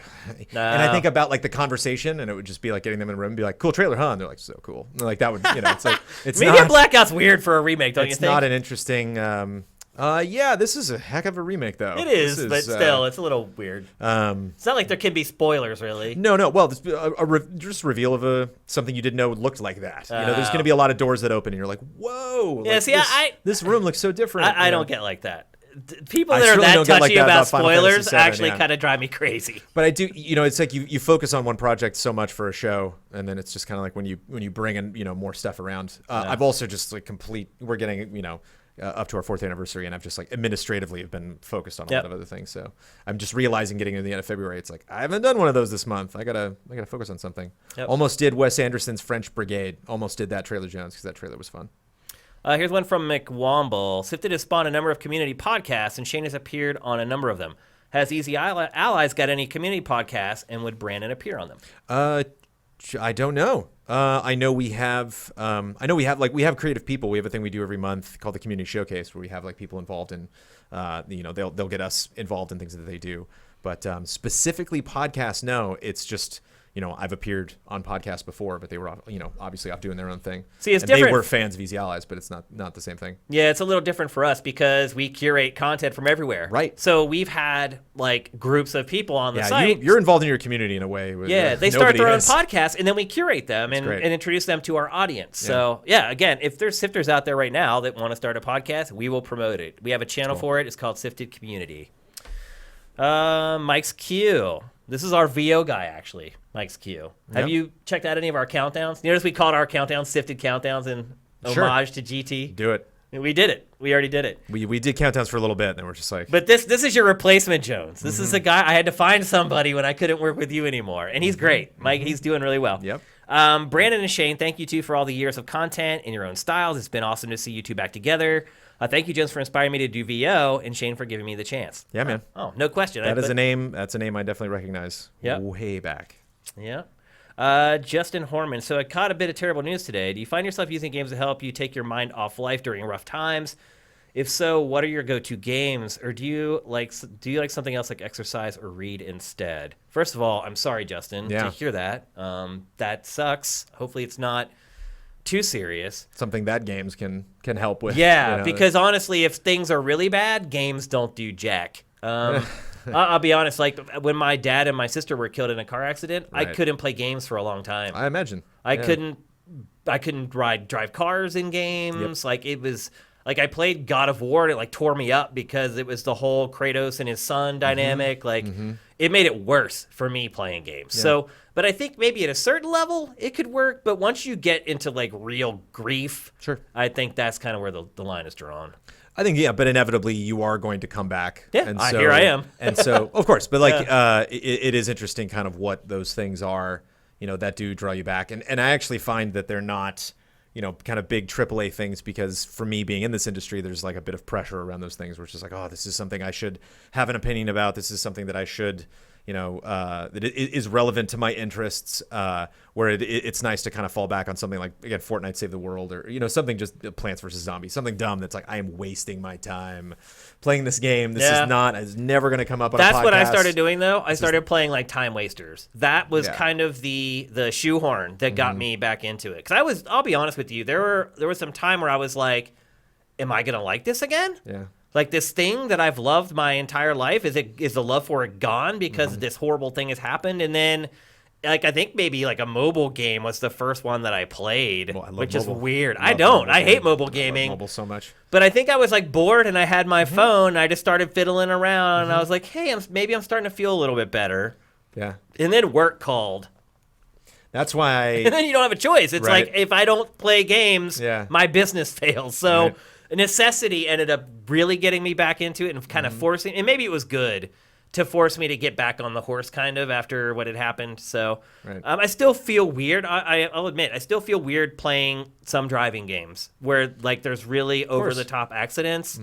Speaker 2: and I think about like the conversation, and it would just be like getting them in a room and be like, "Cool trailer, huh?" And they're like, "So cool." And like that would, it's like it's
Speaker 1: media blackout's weird for a remake, don't you think?
Speaker 2: It's not an interesting. Yeah, this is a heck of a remake, though.
Speaker 1: It is, but still, it's a little weird. It's not like there can be spoilers, really.
Speaker 2: No. Well, just a reveal of something you didn't know looked like that. There's going to be a lot of doors that open, and you're like, whoa.
Speaker 1: Yeah,
Speaker 2: like, this room looks so different.
Speaker 1: I don't get like that. People that are that touchy about spoilers actually kind of drive me crazy.
Speaker 2: But I do, it's like you focus on one project so much for a show, and then it's just kind of like when you bring in, more stuff around. I've also just like we're getting, up to our 4th anniversary, and I've just like administratively have been focused on a lot of other things. So I'm just realizing getting to the end of February, it's like I haven't done one of those this month. I gotta focus on something. Yep. Almost did Wes Anderson's French Brigade. Almost did that Trailer Jones because that trailer was fun.
Speaker 1: Here's one from McWomble. Sifted has spawned a number of community podcasts, and Shane has appeared on a number of them. Has Easy Allies got any community podcasts, and would Brandon appear on them?
Speaker 2: I don't know. I know we have we have creative people. We have a thing we do every month called the Community Showcase, where we have like people involved in, they'll get us involved in things that they do. But specifically podcasts, no. It's just, I've appeared on podcasts before, but they were, obviously off doing their own thing.
Speaker 1: See, it's
Speaker 2: and
Speaker 1: different.
Speaker 2: They were fans of Easy Allies, but it's not the same thing.
Speaker 1: Yeah, it's a little different for us because we curate content from everywhere.
Speaker 2: Right.
Speaker 1: So we've had like groups of people on the site.
Speaker 2: You're involved in your community in a way.
Speaker 1: They start their own podcasts, and then we curate them and introduce them to our audience.
Speaker 2: Yeah.
Speaker 1: So again, if there's sifters out there right now that want to start a podcast, we will promote it. We have a channel for it. It's called Sifted Community. Mike's Q. This is our VO guy, actually. Mike's Q. Have you checked out any of our countdowns? You notice we called our countdowns Sifted Countdowns in homage to GT?
Speaker 2: Do it.
Speaker 1: We did it. We already did it.
Speaker 2: We did countdowns for a little bit, and then we're just like...
Speaker 1: But this is your replacement, Jones. This is a guy... I had to find somebody when I couldn't work with you anymore. And he's great. Mike, he's doing really well.
Speaker 2: Yep.
Speaker 1: Brandon and Shane, thank you, too, for all the years of content in your own styles. It's been awesome to see you two back together. Thank you, Jones, for inspiring me to do VO, and Shane for giving me the chance.
Speaker 2: Yeah, man.
Speaker 1: Oh, no question.
Speaker 2: That's a name I definitely recognize.
Speaker 1: Yep.
Speaker 2: Way back.
Speaker 1: Yeah. Justin Horman. So I caught a bit of terrible news today. Do you find yourself using games to help you take your mind off life during rough times? If so, what are your go-to games? Or do you like something else like exercise or read instead? First of all, I'm sorry, Justin, to hear that. That sucks. Hopefully it's not too serious.
Speaker 2: Something that games can help with.
Speaker 1: Yeah,
Speaker 2: you know?
Speaker 1: because honestly, if things are really bad, games don't do jack. I'll be honest, like when my dad and my sister were killed in a car accident, I
Speaker 2: Right.
Speaker 1: couldn't play games for a long time.
Speaker 2: I imagine.
Speaker 1: I couldn't drive cars in games. Like it was like I played God of War and it like tore me up because it was the whole Kratos and his son dynamic. Like it made it worse for me playing games.
Speaker 2: Yeah.
Speaker 1: So, but I think maybe at a certain level it could work. But once you get into like real grief,
Speaker 2: Sure.
Speaker 1: I think that's kind of where the line is drawn.
Speaker 2: I think, yeah, but inevitably you are going to come back.
Speaker 1: Yeah,
Speaker 2: and
Speaker 1: here I am.
Speaker 2: And so, of course, but like it is interesting kind of what those things are, you know, that do draw you back. And I actually find that they're not, you know, kind of big AAA things because for me being in this industry, there's like a bit of pressure around those things where it's just like, oh, this is something I should have an opinion about. This is something that I should, you know, that it is relevant to my interests, where it's nice to kind of fall back on something like, again, Fortnite Save the World or, you know, something just Plants vs. Zombies, something dumb that's like, I am wasting my time playing this game. This is never going to come up on a podcast.
Speaker 1: That's what I started doing, though. I started playing like time wasters. That was kind of the shoehorn that got me back into it. Because I'll be honest with you, there was some time where I was like, am I going to like this again?
Speaker 2: Yeah.
Speaker 1: Like this thing that I've loved my entire life, is the love for it gone because this horrible thing has happened? And then, like I think maybe like a mobile game was the first one that I played, which is weird. I hate mobile gaming.
Speaker 2: I love mobile so much.
Speaker 1: But I think I was like bored and I had my phone. And I just started fiddling around and I was like, hey, maybe I'm starting to feel a little bit better.
Speaker 2: Yeah.
Speaker 1: And then work called.
Speaker 2: That's why.
Speaker 1: And then you don't have a choice. It's
Speaker 2: Right.
Speaker 1: like if I don't play games, my business fails. So.
Speaker 2: Right.
Speaker 1: Necessity ended up really getting me back into it and kind of forcing, and maybe it was good to force me to get back on the horse kind of after what had happened. So I still feel weird. I'll admit, I still feel weird playing some driving games where like there's really over the top accidents.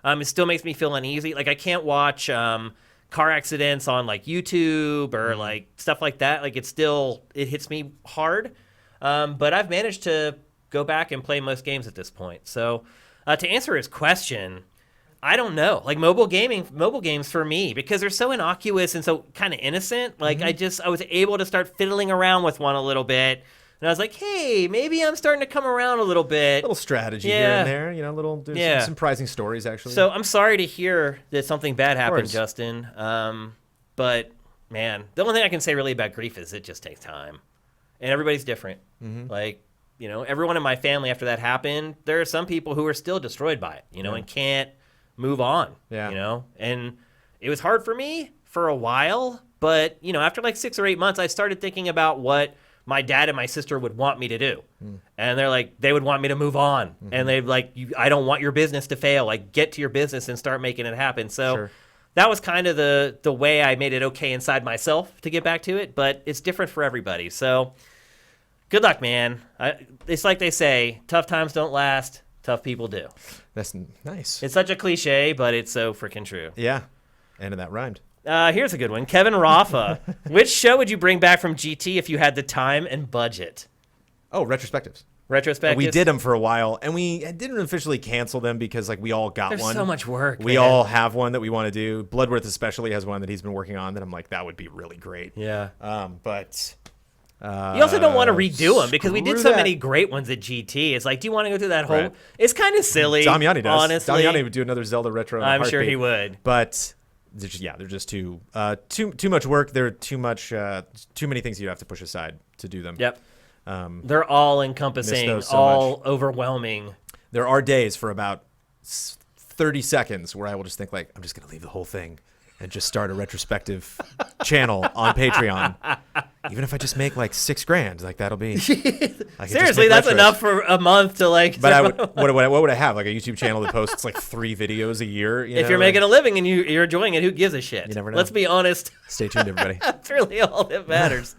Speaker 1: It still makes me feel uneasy. Like I can't watch car accidents on like YouTube or like stuff like that. Like it hits me hard. But I've managed to go back and play most games at this point. So to answer his question, I don't know. Like mobile games for me, because they're so innocuous and so kind of innocent. Like I was able to start fiddling around with one a little bit. And I was like, hey, maybe I'm starting to come around a little bit.
Speaker 2: Little strategy here and there, you know, some surprising stories actually.
Speaker 1: So I'm sorry to hear that something bad happened, Justin. But man, the only thing I can say really about grief is it just takes time. And everybody's different. Like, you know, everyone in my family after that happened, there are some people who are still destroyed by it, you know, and can't move on, you know. And it was hard for me for a while, but, you know, after like 6 or 8 months, I started thinking about what my dad and my sister would want me to do. And they're like, they would want me to move on. And they're like, I don't want your business to fail. Like, get to your business and start making it happen. So that was kind of the way I made it okay inside myself to get back to it, but it's different for everybody. So good luck, man. It's like they say, tough times don't last, tough people do.
Speaker 2: That's nice.
Speaker 1: It's such a cliche, but it's so freaking true.
Speaker 2: Yeah. And that rhymed.
Speaker 1: Here's a good one. Kevin Rafa. Which show would you bring back from GT if you had the time and budget?
Speaker 2: Oh, retrospectives.
Speaker 1: Retrospectives?
Speaker 2: We did them for a while, and we didn't officially cancel them because like we all got
Speaker 1: There's
Speaker 2: one.
Speaker 1: so much work,
Speaker 2: We
Speaker 1: man.
Speaker 2: all have one that we want to do. Bloodworth especially has one that he's been working on that I'm like, that would be really great.
Speaker 1: Yeah.
Speaker 2: But...
Speaker 1: you also don't want to redo them because we did so
Speaker 2: that.
Speaker 1: many great ones at GT. It's like, do you want to go through that whole...
Speaker 2: Right.
Speaker 1: It's kind of silly,
Speaker 2: Damiani does.
Speaker 1: honestly.
Speaker 2: Damiani would do another Zelda retro. in a
Speaker 1: I'm sure he
Speaker 2: heartbeat.
Speaker 1: would.
Speaker 2: But they're just too much work. They're too many things you have to push aside to do them.
Speaker 1: Yep. They're all encompassing,
Speaker 2: those so
Speaker 1: all overwhelming.
Speaker 2: There are days for about 30 seconds where I will just think like, I'm just going to leave the whole thing and just start a retrospective channel on Patreon. Even if I just make like $6,000, like that'll be.
Speaker 1: Seriously, that's enough for a month to like.
Speaker 2: But what would I have? Like a YouTube channel that posts like 3 videos a year?
Speaker 1: If you're making a living and you're enjoying it, who gives a shit?
Speaker 2: You never know.
Speaker 1: Let's be honest.
Speaker 2: Stay tuned, everybody.
Speaker 1: That's really all that matters.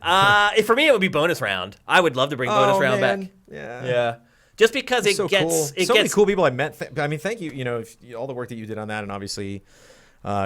Speaker 1: For me, it would be bonus round. I would love to bring bonus round back.
Speaker 2: Yeah.
Speaker 1: Just because
Speaker 2: It's
Speaker 1: it
Speaker 2: so
Speaker 1: gets
Speaker 2: cool.
Speaker 1: it
Speaker 2: So many
Speaker 1: gets
Speaker 2: cool people I met. I mean, thank you. You know, all the work that you did on that, and obviously.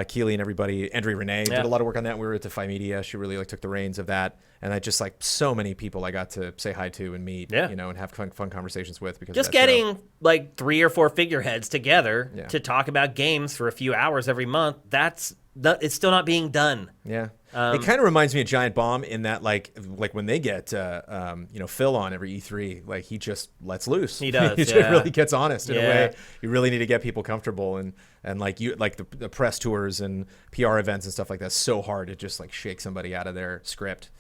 Speaker 2: Keely and everybody, Andre Renee did a lot of work on that. We were at Defy Media. She really like took the reins of that, and I just like so many people I got to say hi to and meet, you know, and have fun conversations with because
Speaker 1: just
Speaker 2: of that
Speaker 1: getting
Speaker 2: show.
Speaker 1: like 3 or 4 figureheads together to talk about games for a few hours every month. That's it's still not being done.
Speaker 2: Yeah. It kind of reminds me of Giant Bomb in that, like when they get, Phil on every E3, like he just lets loose.
Speaker 1: He does.
Speaker 2: He just really gets honest in a
Speaker 1: Yeah.
Speaker 2: way. You really need to get people comfortable, and the press tours and PR events and stuff like that. So hard to just like shake somebody out of their script.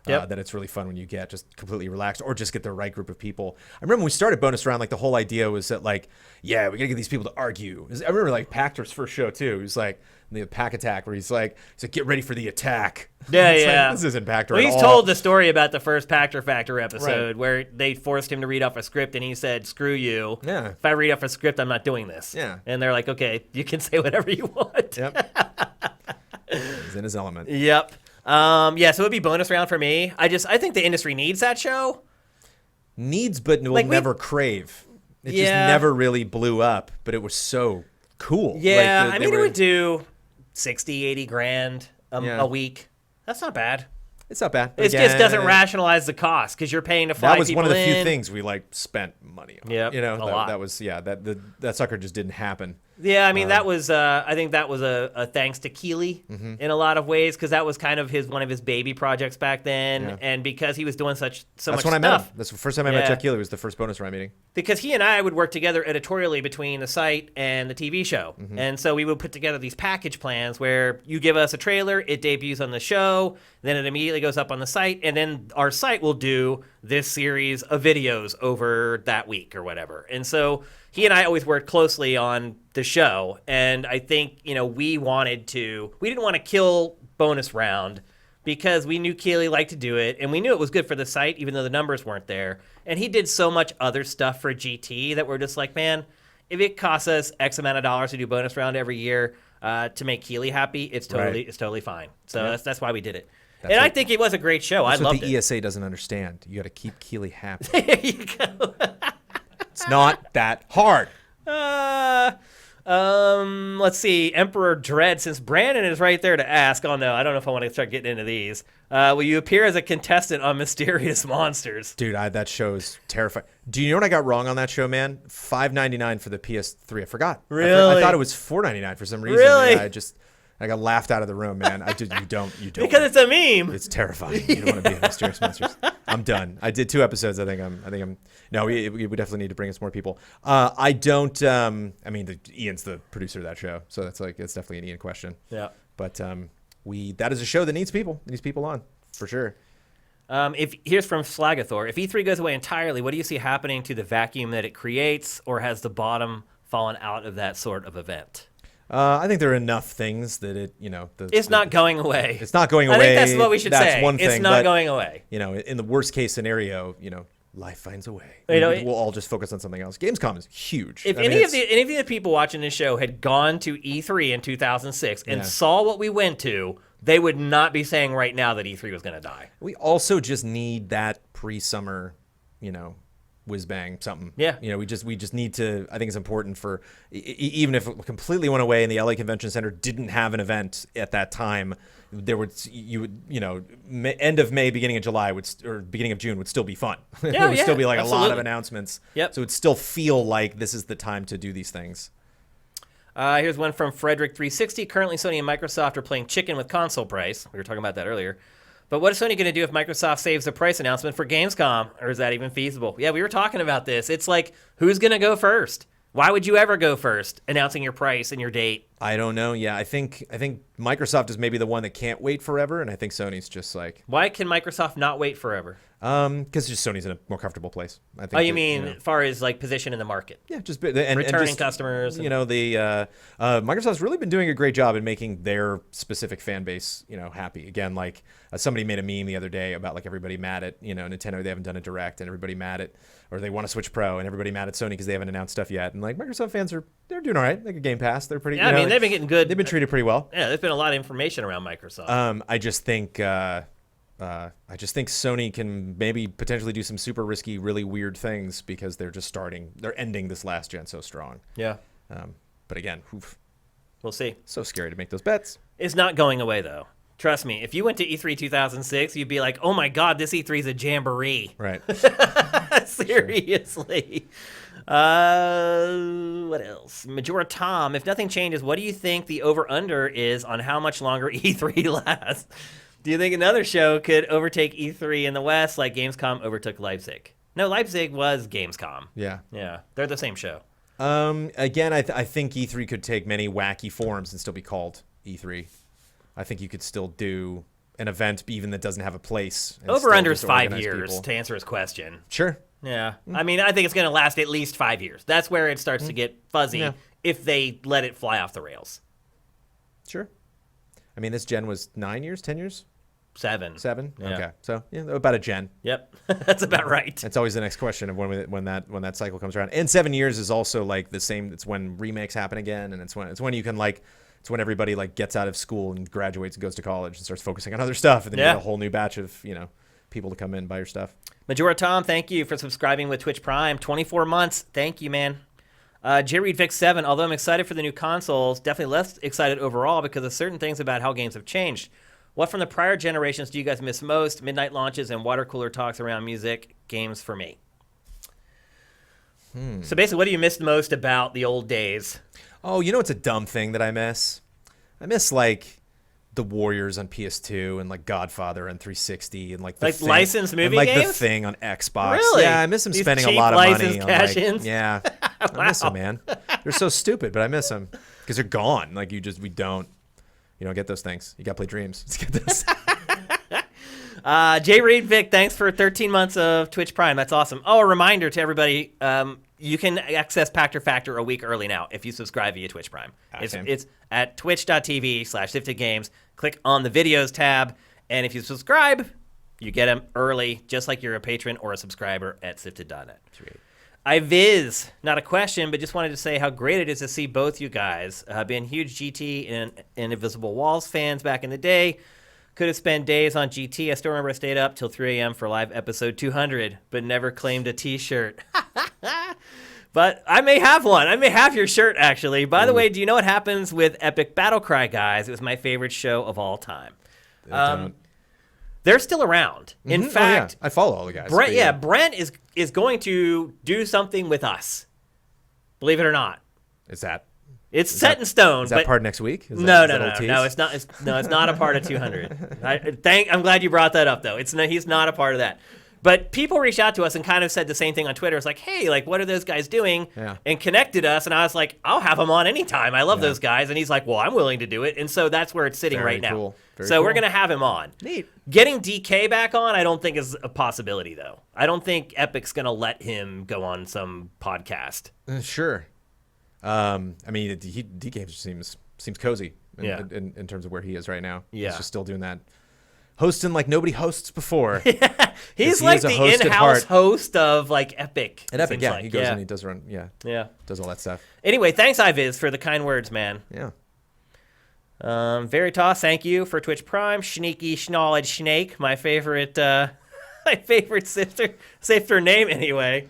Speaker 1: Yep.
Speaker 2: That it's really fun when you get just completely relaxed or just get the right group of people. I remember when we started Bonus Round, like the whole idea was that like, yeah, we gotta get these people to argue. I remember like Pachter's first show too. He was like the pach-attack where he's like, get ready for the attack.
Speaker 1: Yeah,
Speaker 2: It's
Speaker 1: yeah.
Speaker 2: like, this isn't Pachter
Speaker 1: Well,
Speaker 2: at
Speaker 1: he's
Speaker 2: all.
Speaker 1: told the story about the first Pactor Factor episode
Speaker 2: Right.
Speaker 1: where they forced him to read off a script and he said, screw you.
Speaker 2: Yeah.
Speaker 1: If I read off a script, I'm not doing this.
Speaker 2: Yeah.
Speaker 1: And they're like, okay, you can say whatever you want.
Speaker 2: Yep. He's in his element.
Speaker 1: Yep. So it would be Bonus Round for me. I think the industry needs that show.
Speaker 2: Needs, but will
Speaker 1: Like,
Speaker 2: never crave. It just
Speaker 1: Yeah.
Speaker 2: never really blew up, but it was so cool.
Speaker 1: Yeah,
Speaker 2: Like,
Speaker 1: I mean, it would do 60, 80 grand
Speaker 2: Yeah.
Speaker 1: a week. That's not bad.
Speaker 2: It's not bad. But
Speaker 1: It just doesn't rationalize the cost because you're paying to fly
Speaker 2: That was
Speaker 1: people
Speaker 2: one of the few
Speaker 1: in.
Speaker 2: things we like spent money on.
Speaker 1: Yep, a lot.
Speaker 2: That was that sucker just didn't happen.
Speaker 1: Yeah, I mean that was I think that was a thanks to Keeley
Speaker 2: Mm-hmm.
Speaker 1: in a lot of ways because that was kind of one of his baby projects back then,
Speaker 2: Yeah.
Speaker 1: and because he was doing so
Speaker 2: That's
Speaker 1: much
Speaker 2: when I met
Speaker 1: stuff.
Speaker 2: him. That's the first time I met
Speaker 1: Yeah.
Speaker 2: Chuck Keeley. Was the first Bonus Round meeting.
Speaker 1: Because he and I would work together editorially between the site and the TV show.
Speaker 2: Mm-hmm.
Speaker 1: And so we would put together these package plans where you give us a trailer, it debuts on the show, then it immediately goes up on the site, and then our site will do this series of videos over that week or whatever. And so he and I always worked closely on the show, and I think, we didn't want to kill Bonus Round because we knew Keeley liked to do it, and we knew it was good for the site, even though the numbers weren't there. And he did so much other stuff for GT that we're just like, man, if it costs us X amount of dollars to do Bonus Round every year to make Keeley happy, it's totally fine. So that's why we did it. And I think it was a great show. I
Speaker 2: That's what
Speaker 1: loved
Speaker 2: the
Speaker 1: it.
Speaker 2: ESA doesn't understand. You got to keep Keeley happy.
Speaker 1: There you go.
Speaker 2: It's not that hard.
Speaker 1: Let's see. Emperor Dread, since Brandon is right there to ask. Oh no, I don't know if I want to start getting into these. Will you appear as a contestant on Mysterious Monsters?
Speaker 2: Dude, that show is terrifying. Do you know what I got wrong on that show, man? $5.99 for the PS3. I forgot.
Speaker 1: Really?
Speaker 2: I thought it was $4.99 for some reason.
Speaker 1: Really?
Speaker 2: Yeah, I got laughed out of the room, man. You don't.
Speaker 1: Because it's a meme.
Speaker 2: It's terrifying. You don't want to be in Mysterious Monsters. I'm done. I did 2 episodes. I think I'm. No, we definitely need to bring us more people. I don't. Ian's the producer of that show, so it's definitely an Ian question.
Speaker 1: Yeah.
Speaker 2: But that is a show that needs people. It needs people on for sure.
Speaker 1: Here's from Slagathor. If E3 goes away entirely, what do you see happening to the vacuum that it creates, or has the bottom fallen out of that sort of event?
Speaker 2: I think there are enough things that
Speaker 1: It's not going away.
Speaker 2: It's not going away.
Speaker 1: I think that's what we should say.
Speaker 2: That's one thing.
Speaker 1: It's not going away.
Speaker 2: In the worst case scenario, life finds a way.
Speaker 1: We'll
Speaker 2: all just focus on something else. Gamescom is huge.
Speaker 1: If any of the people watching this show had gone to E3 in 2006 and saw what we went to, they would not be saying right now that E3 was going to die.
Speaker 2: We also just need that pre-summer, whiz bang something.
Speaker 1: Yeah.
Speaker 2: We just need to. I think it's important for even if it completely went away and the LA Convention Center didn't have an event at that time, end of May, beginning of July or beginning of June would still be fun. It would still be like a lot of announcements.
Speaker 1: Yep.
Speaker 2: So it would still feel like this is the time to do these things.
Speaker 1: Here's one from Frederick360. Currently, Sony and Microsoft are playing chicken with console price. We were talking about that earlier. But what is Sony going to do if Microsoft saves the price announcement for Gamescom? Or is that even feasible? Yeah, we were talking about this. It's like, who's going to go first? Why would you ever go first, announcing your price and your date?
Speaker 2: I don't know. Yeah, I think Microsoft is maybe the one that can't wait forever, and I think Sony's just like...
Speaker 1: Why can Microsoft not wait forever?
Speaker 2: Because just Sony's in a more comfortable place. I think.
Speaker 1: Oh, you mean as far as like position in the market?
Speaker 2: Yeah, just
Speaker 1: returning customers.
Speaker 2: Microsoft's really been doing a great job in making their specific fan base, happy. Again, like somebody made a meme the other day about like everybody mad at Nintendo, they haven't done a direct, and everybody mad at, or they want to Switch Pro, and everybody mad at Sony because they haven't announced stuff yet. And like Microsoft fans they're doing all right. Like a Game Pass, they're pretty.
Speaker 1: Yeah, they've been getting good.
Speaker 2: They've been treated pretty well.
Speaker 1: Yeah, there's been a lot of information around Microsoft.
Speaker 2: I just think Sony can maybe potentially do some super risky, really weird things because they're ending this last gen so strong.
Speaker 1: Yeah.
Speaker 2: But again,
Speaker 1: we'll see.
Speaker 2: So scary to make those bets.
Speaker 1: It's not going away though. Trust me. If you went to E3 2006, you'd be like, "Oh my God, this E3 is a jamboree."
Speaker 2: Right.
Speaker 1: Seriously. What else? Majora Tom, if nothing changes, what do you think the over-under is on how much longer E3 lasts? Do you think another show could overtake E3 in the West like Gamescom overtook Leipzig? No, Leipzig was Gamescom.
Speaker 2: Yeah.
Speaker 1: Yeah, they're the same show.
Speaker 2: Again, I think E3 could take many wacky forms and still be called E3. I think you could still do an event even that doesn't have a place.
Speaker 1: Over-under is 5 years, to answer his question.
Speaker 2: Sure.
Speaker 1: Yeah. I mean, I think it's going to last at least 5 years. That's where it starts to get fuzzy if they let it fly off the rails.
Speaker 2: Sure. I mean, this gen was 9 years, 10 years?
Speaker 1: 7.
Speaker 2: 7?
Speaker 1: Yeah.
Speaker 2: Okay. So, yeah, about a gen.
Speaker 1: Yep. That's about right.
Speaker 2: That's always the next question of when that cycle comes around. And 7 years is also like the same. It's when remakes happen again, and it's when you can like it's when everybody like gets out of school and graduates and goes to college and starts focusing on other stuff, and then you get a whole new batch of people to come in and buy your stuff.
Speaker 1: Majora Tom, thank you for subscribing with Twitch Prime. 24 months. Thank you, man. J Reed Vic 7, although I'm excited for the new consoles, definitely less excited overall because of certain things about how games have changed. What from the prior generations do you guys miss most? Midnight launches and water cooler talks around music, games for me. So basically, what do you miss the most about the old days?
Speaker 2: Oh, it's a dumb thing that I miss? I miss, like, The Warriors on PS2 and, like, Godfather on 360 and, like, the thing,
Speaker 1: licensed movie
Speaker 2: and, like,
Speaker 1: games?
Speaker 2: The Thing on Xbox.
Speaker 1: Really?
Speaker 2: Yeah, I miss them
Speaker 1: These
Speaker 2: spending a
Speaker 1: cheap
Speaker 2: lot of money
Speaker 1: licensed
Speaker 2: on,
Speaker 1: cash-ins?
Speaker 2: yeah. I miss them, man. They're so stupid, but I miss them because they're gone. Like, you don't get those things. You got to play Dreams. Let's get this.
Speaker 1: J Reed Vic, thanks for 13 months of Twitch Prime. That's awesome. Oh, a reminder to everybody, you can access Pachter Factor a week early now if you subscribe via Twitch Prime. It's at twitch.tv/SIFTDgames. Click on the videos tab, and if you subscribe, you get them early, just like you're a patron or a subscriber at sifted.net. Viz, not a question, but just wanted to say how great it is to see both you guys. Been huge GT and Invisible Walls fans back in the day. Could have spent days on GT. I still remember I stayed up till 3 a.m. for live episode 200, but never claimed a t-shirt. But I may have one. I may have your shirt, actually. By the way, do you know what happens with Epic Battle Cry, guys? It was my favorite show of all time. They're still around. In fact,
Speaker 2: I follow all the guys.
Speaker 1: Brent is going to do something with us. Believe it or not. It's set in stone.
Speaker 2: Is that part next week?
Speaker 1: No, it's not. It's not a part of 200. I'm glad you brought that up, though. He's not a part of that. But people reached out to us and kind of said the same thing on Twitter. It's like, hey, like, what are those guys doing?
Speaker 2: Yeah.
Speaker 1: And connected us. And I was like, I'll have them on anytime. I love those guys. And he's like, well, I'm willing to do it. And so that's where it's sitting right now. We're going to have him on.
Speaker 2: Neat.
Speaker 1: Getting DK back on, I don't think is a possibility, though. I don't think Epic's going to let him go on some podcast.
Speaker 2: Sure. I mean, DK seems cozy in terms of where he is right now.
Speaker 1: Yeah.
Speaker 2: He's just still doing that. Hosting like nobody hosts before.
Speaker 1: He's like the in-house host of like Epic.
Speaker 2: And Epic, he goes and he does run, does all that stuff.
Speaker 1: Anyway, thanks, Iviz, for the kind words, man.
Speaker 2: Yeah.
Speaker 1: Veritas, thank you for Twitch Prime. Sneaky Schnawled Snake, my favorite sifter name anyway.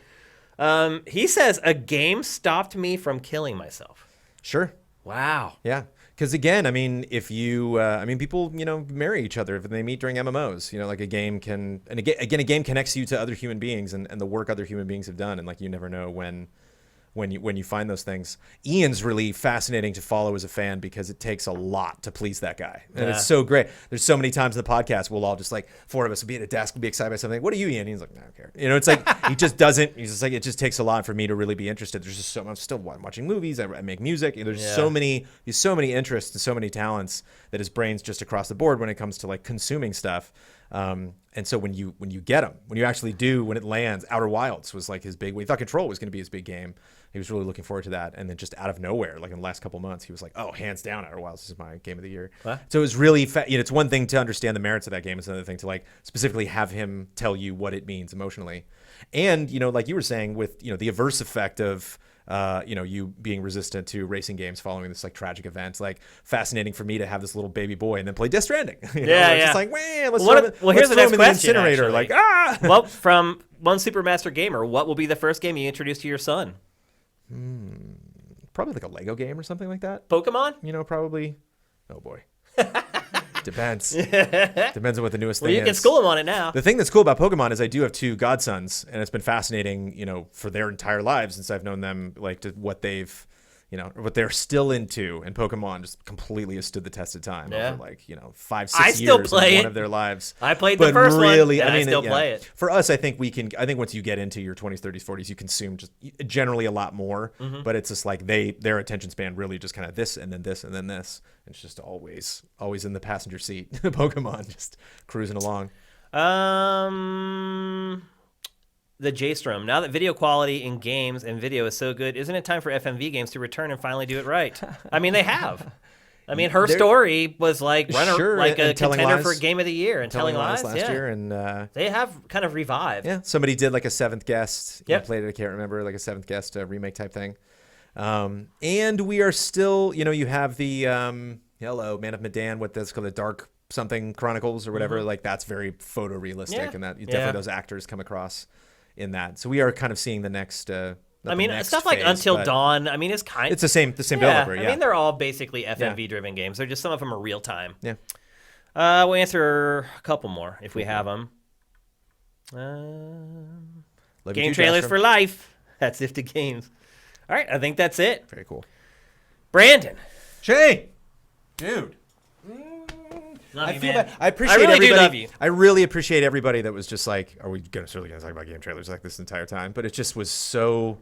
Speaker 1: He says, a game stopped me from killing myself.
Speaker 2: Sure.
Speaker 1: Wow.
Speaker 2: Yeah. Because again, I mean, if you, people, marry each other if they meet during MMOs. Like a game can, and again, a game connects you to other human beings and the work other human beings have done, and like you never know when you find those things. Ian's really fascinating to follow as a fan because it takes a lot to please that guy, and it's so great. There's so many times in the podcast we'll all just like 4 of us will be at a desk, we'll be excited by something. What are you, Ian? He's like, I don't care. It's like he just doesn't. He's just like, it just takes a lot for me to really be interested. There's just I'm still watching movies. I make music. There's so many interests and so many talents that his brain's just across the board when it comes to like consuming stuff. And so when you get him, when you actually do, when it lands, Outer Wilds was like his big. We thought Control was going to be his big game. He was really looking forward to that, and then just out of nowhere, like in the last couple of months, he was like, "Oh, hands down, Outer Wilds is my game of the year." What? So it was really, it's one thing to understand the merits of that game. It's another thing to like specifically have him tell you what it means emotionally, and like you were saying with the adverse effect of. You being resistant to racing games following this like tragic event, like fascinating for me to have this little baby boy and then play Death Stranding. Just like, man, let's
Speaker 1: here's the next question.
Speaker 2: Incinerator,
Speaker 1: actually.
Speaker 2: Like,
Speaker 1: Well, from one Supermaster Gamer, what will be the first game you introduce to your son?
Speaker 2: Probably like a Lego game or something like that.
Speaker 1: Pokemon?
Speaker 2: Probably. Oh boy. Depends. Depends on what the newest thing is.
Speaker 1: Well, you can school them on it now.
Speaker 2: The thing that's cool about Pokemon is I do have 2 godsons, and it's been fascinating, for their entire lives since I've known them, like to what they've, what they're still into. And Pokemon just completely has stood the test of time over 5, 6 years
Speaker 1: still play
Speaker 2: of
Speaker 1: it.
Speaker 2: one of their lives.
Speaker 1: I played the first one, and I still play it.
Speaker 2: For us, I think once you get into your 20s, 30s, 40s, you consume just generally a lot more.
Speaker 1: Mm-hmm.
Speaker 2: But it's just like their attention span really just kind of this and then this and then this. And it's just always in the passenger seat. Pokemon just cruising along.
Speaker 1: The J-Strom. Now that video quality in games and video is so good, isn't it time for FMV games to return and finally do it right? I mean, they have. I mean, Her Story was like a contender for Game of the Year, and Telling Lies
Speaker 2: last year, and
Speaker 1: they have kind of revived.
Speaker 2: Yeah, somebody did like a Seventh Guest.
Speaker 1: Yep.
Speaker 2: I played it. I can't remember, like a Seventh Guest remake type thing. And we are still, you have the Man of Medan, what that's called, the Dark Something Chronicles or whatever.
Speaker 1: Mm-hmm.
Speaker 2: Like that's very photorealistic, and that
Speaker 1: Yeah.
Speaker 2: definitely those actors come across in that. So we are kind of seeing the next.
Speaker 1: Stuff like Until Dawn. I mean, it's
Speaker 2: the same developer. Yeah,
Speaker 1: I mean, they're all basically FMV-driven games. They're just some of them are real time.
Speaker 2: Yeah.
Speaker 1: We'll answer a couple more if we have them. Game trailers for life. That's SIFTD Games. All right, I think that's it.
Speaker 2: Very cool.
Speaker 1: Brandon.
Speaker 2: Shay, dude.
Speaker 1: I
Speaker 2: appreciate
Speaker 1: really
Speaker 2: everybody.
Speaker 1: do love you.
Speaker 2: I really appreciate everybody that was just like, are we certainly going to talk about game trailers like this entire time? But it just was the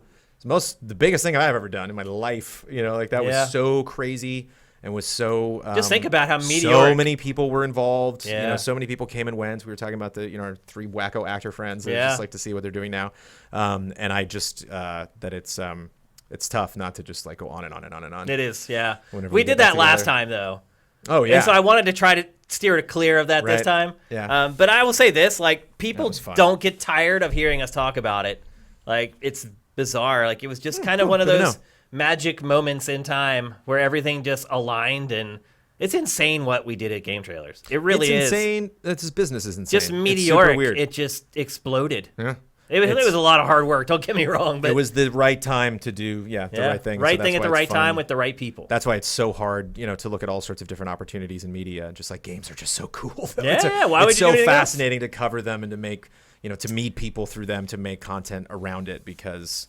Speaker 2: biggest thing I've ever done in my life. That was so crazy and was so.
Speaker 1: Just think about how meteoric.
Speaker 2: So many people were involved.
Speaker 1: Yeah.
Speaker 2: So many people came and went. We were talking about our 3 wacko actor friends. I just like to see what they're doing now. And I just that it's tough not to just like go on and on and on and on.
Speaker 1: It is, yeah.
Speaker 2: Whenever
Speaker 1: We did that last
Speaker 2: together.
Speaker 1: time though.
Speaker 2: Oh yeah.
Speaker 1: And so I wanted to try to steer it clear of that this time.
Speaker 2: Yeah.
Speaker 1: But I will say this, like, people
Speaker 2: was fun.
Speaker 1: don't get tired of hearing us talk about it. Like, it's bizarre. Like, it was just kind of one of
Speaker 2: Good to
Speaker 1: those
Speaker 2: know.
Speaker 1: magic moments in time where everything just aligned, and it's insane what we did at Game Trailers. It really is.
Speaker 2: It's insane. This business is insane.
Speaker 1: Just
Speaker 2: It's
Speaker 1: meteoric.
Speaker 2: super weird.
Speaker 1: It just exploded.
Speaker 2: Yeah.
Speaker 1: It was a lot of hard work. Don't get me wrong, but
Speaker 2: it was the right time to do the right thing.
Speaker 1: Right
Speaker 2: So
Speaker 1: thing
Speaker 2: that's
Speaker 1: at the
Speaker 2: why
Speaker 1: right
Speaker 2: it's
Speaker 1: time
Speaker 2: fun.
Speaker 1: with the right people.
Speaker 2: That's why it's so hard, to look at all sorts of different opportunities in media. Just like games are just so cool.
Speaker 1: Yeah, why would
Speaker 2: it's
Speaker 1: you do
Speaker 2: so
Speaker 1: anything
Speaker 2: fascinating to cover them and to make, to meet people through them, to make content around it, because,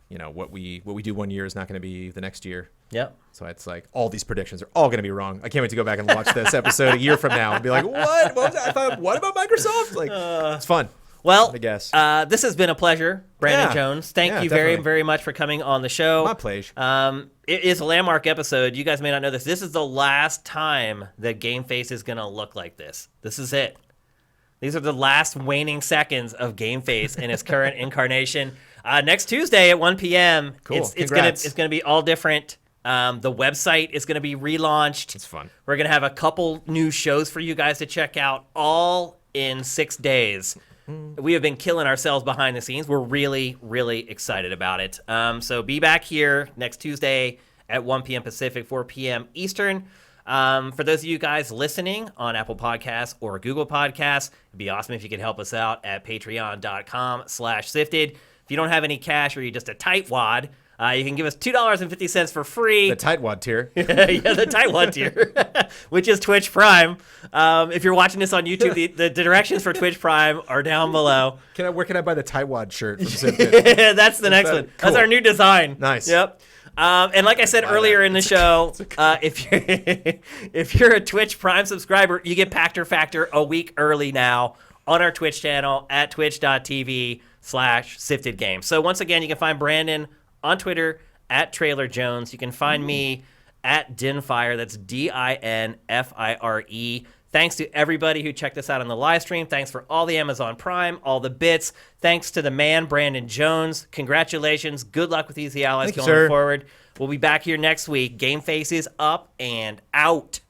Speaker 2: what we do one year is not going to be the next year.
Speaker 1: Yep.
Speaker 2: So it's like all these predictions are all going to be wrong. I can't wait to go back and watch this episode a year from now and be like, what? What was that? I thought, what about Microsoft? Like, it's fun.
Speaker 1: Well,
Speaker 2: I guess.
Speaker 1: This has been a pleasure, Brandon
Speaker 2: Yeah.
Speaker 1: Jones. Thank
Speaker 2: Yeah,
Speaker 1: you very,
Speaker 2: definitely.
Speaker 1: very much for coming on the show.
Speaker 2: My pleasure.
Speaker 1: It is a landmark episode. You guys may not know this. This is the last time that GameFace is going to look like this. This is it. These are the last waning seconds of GameFace in its current incarnation. Next Tuesday at 1 p.m.
Speaker 2: Cool.
Speaker 1: It's gonna be all different. The website is going to be relaunched.
Speaker 2: It's fun.
Speaker 1: We're going to have a couple new shows for you guys to check out, all in 6 days. We have been killing ourselves behind the scenes. We're really, really excited about it. So be back here next Tuesday at 1 p.m. Pacific, 4 p.m. Eastern. For those of you guys listening on Apple Podcasts or Google Podcasts, it'd be awesome if you could help us out at patreon.com/SIFTD. If you don't have any cash or you're just a tightwad, you can give us $2.50 for free.
Speaker 2: The tightwad tier.
Speaker 1: Yeah, the tightwad tier, which is Twitch Prime. If you're watching this on YouTube, the directions for Twitch Prime are down below.
Speaker 2: Where can I buy the tightwad shirt from SIFTD?
Speaker 1: That's the next one. That's
Speaker 2: Cool.
Speaker 1: our new design.
Speaker 2: Nice.
Speaker 1: Yep. And like I said earlier in the show, if you're a Twitch Prime subscriber, you get Pactor Factor a week early now on our Twitch channel at twitch.tv/SIFTD Games. So once again, you can find Brandon on Twitter at Trailer Jones. You can find me at Dinfire. That's DINFIRE. Thanks to everybody who checked us out on the live stream. Thanks for all the Amazon Prime, all the bits. Thanks to the man, Brandon Jones. Congratulations. Good luck with Easy Allies going forward. We'll be back here next week. GameFace is up and out.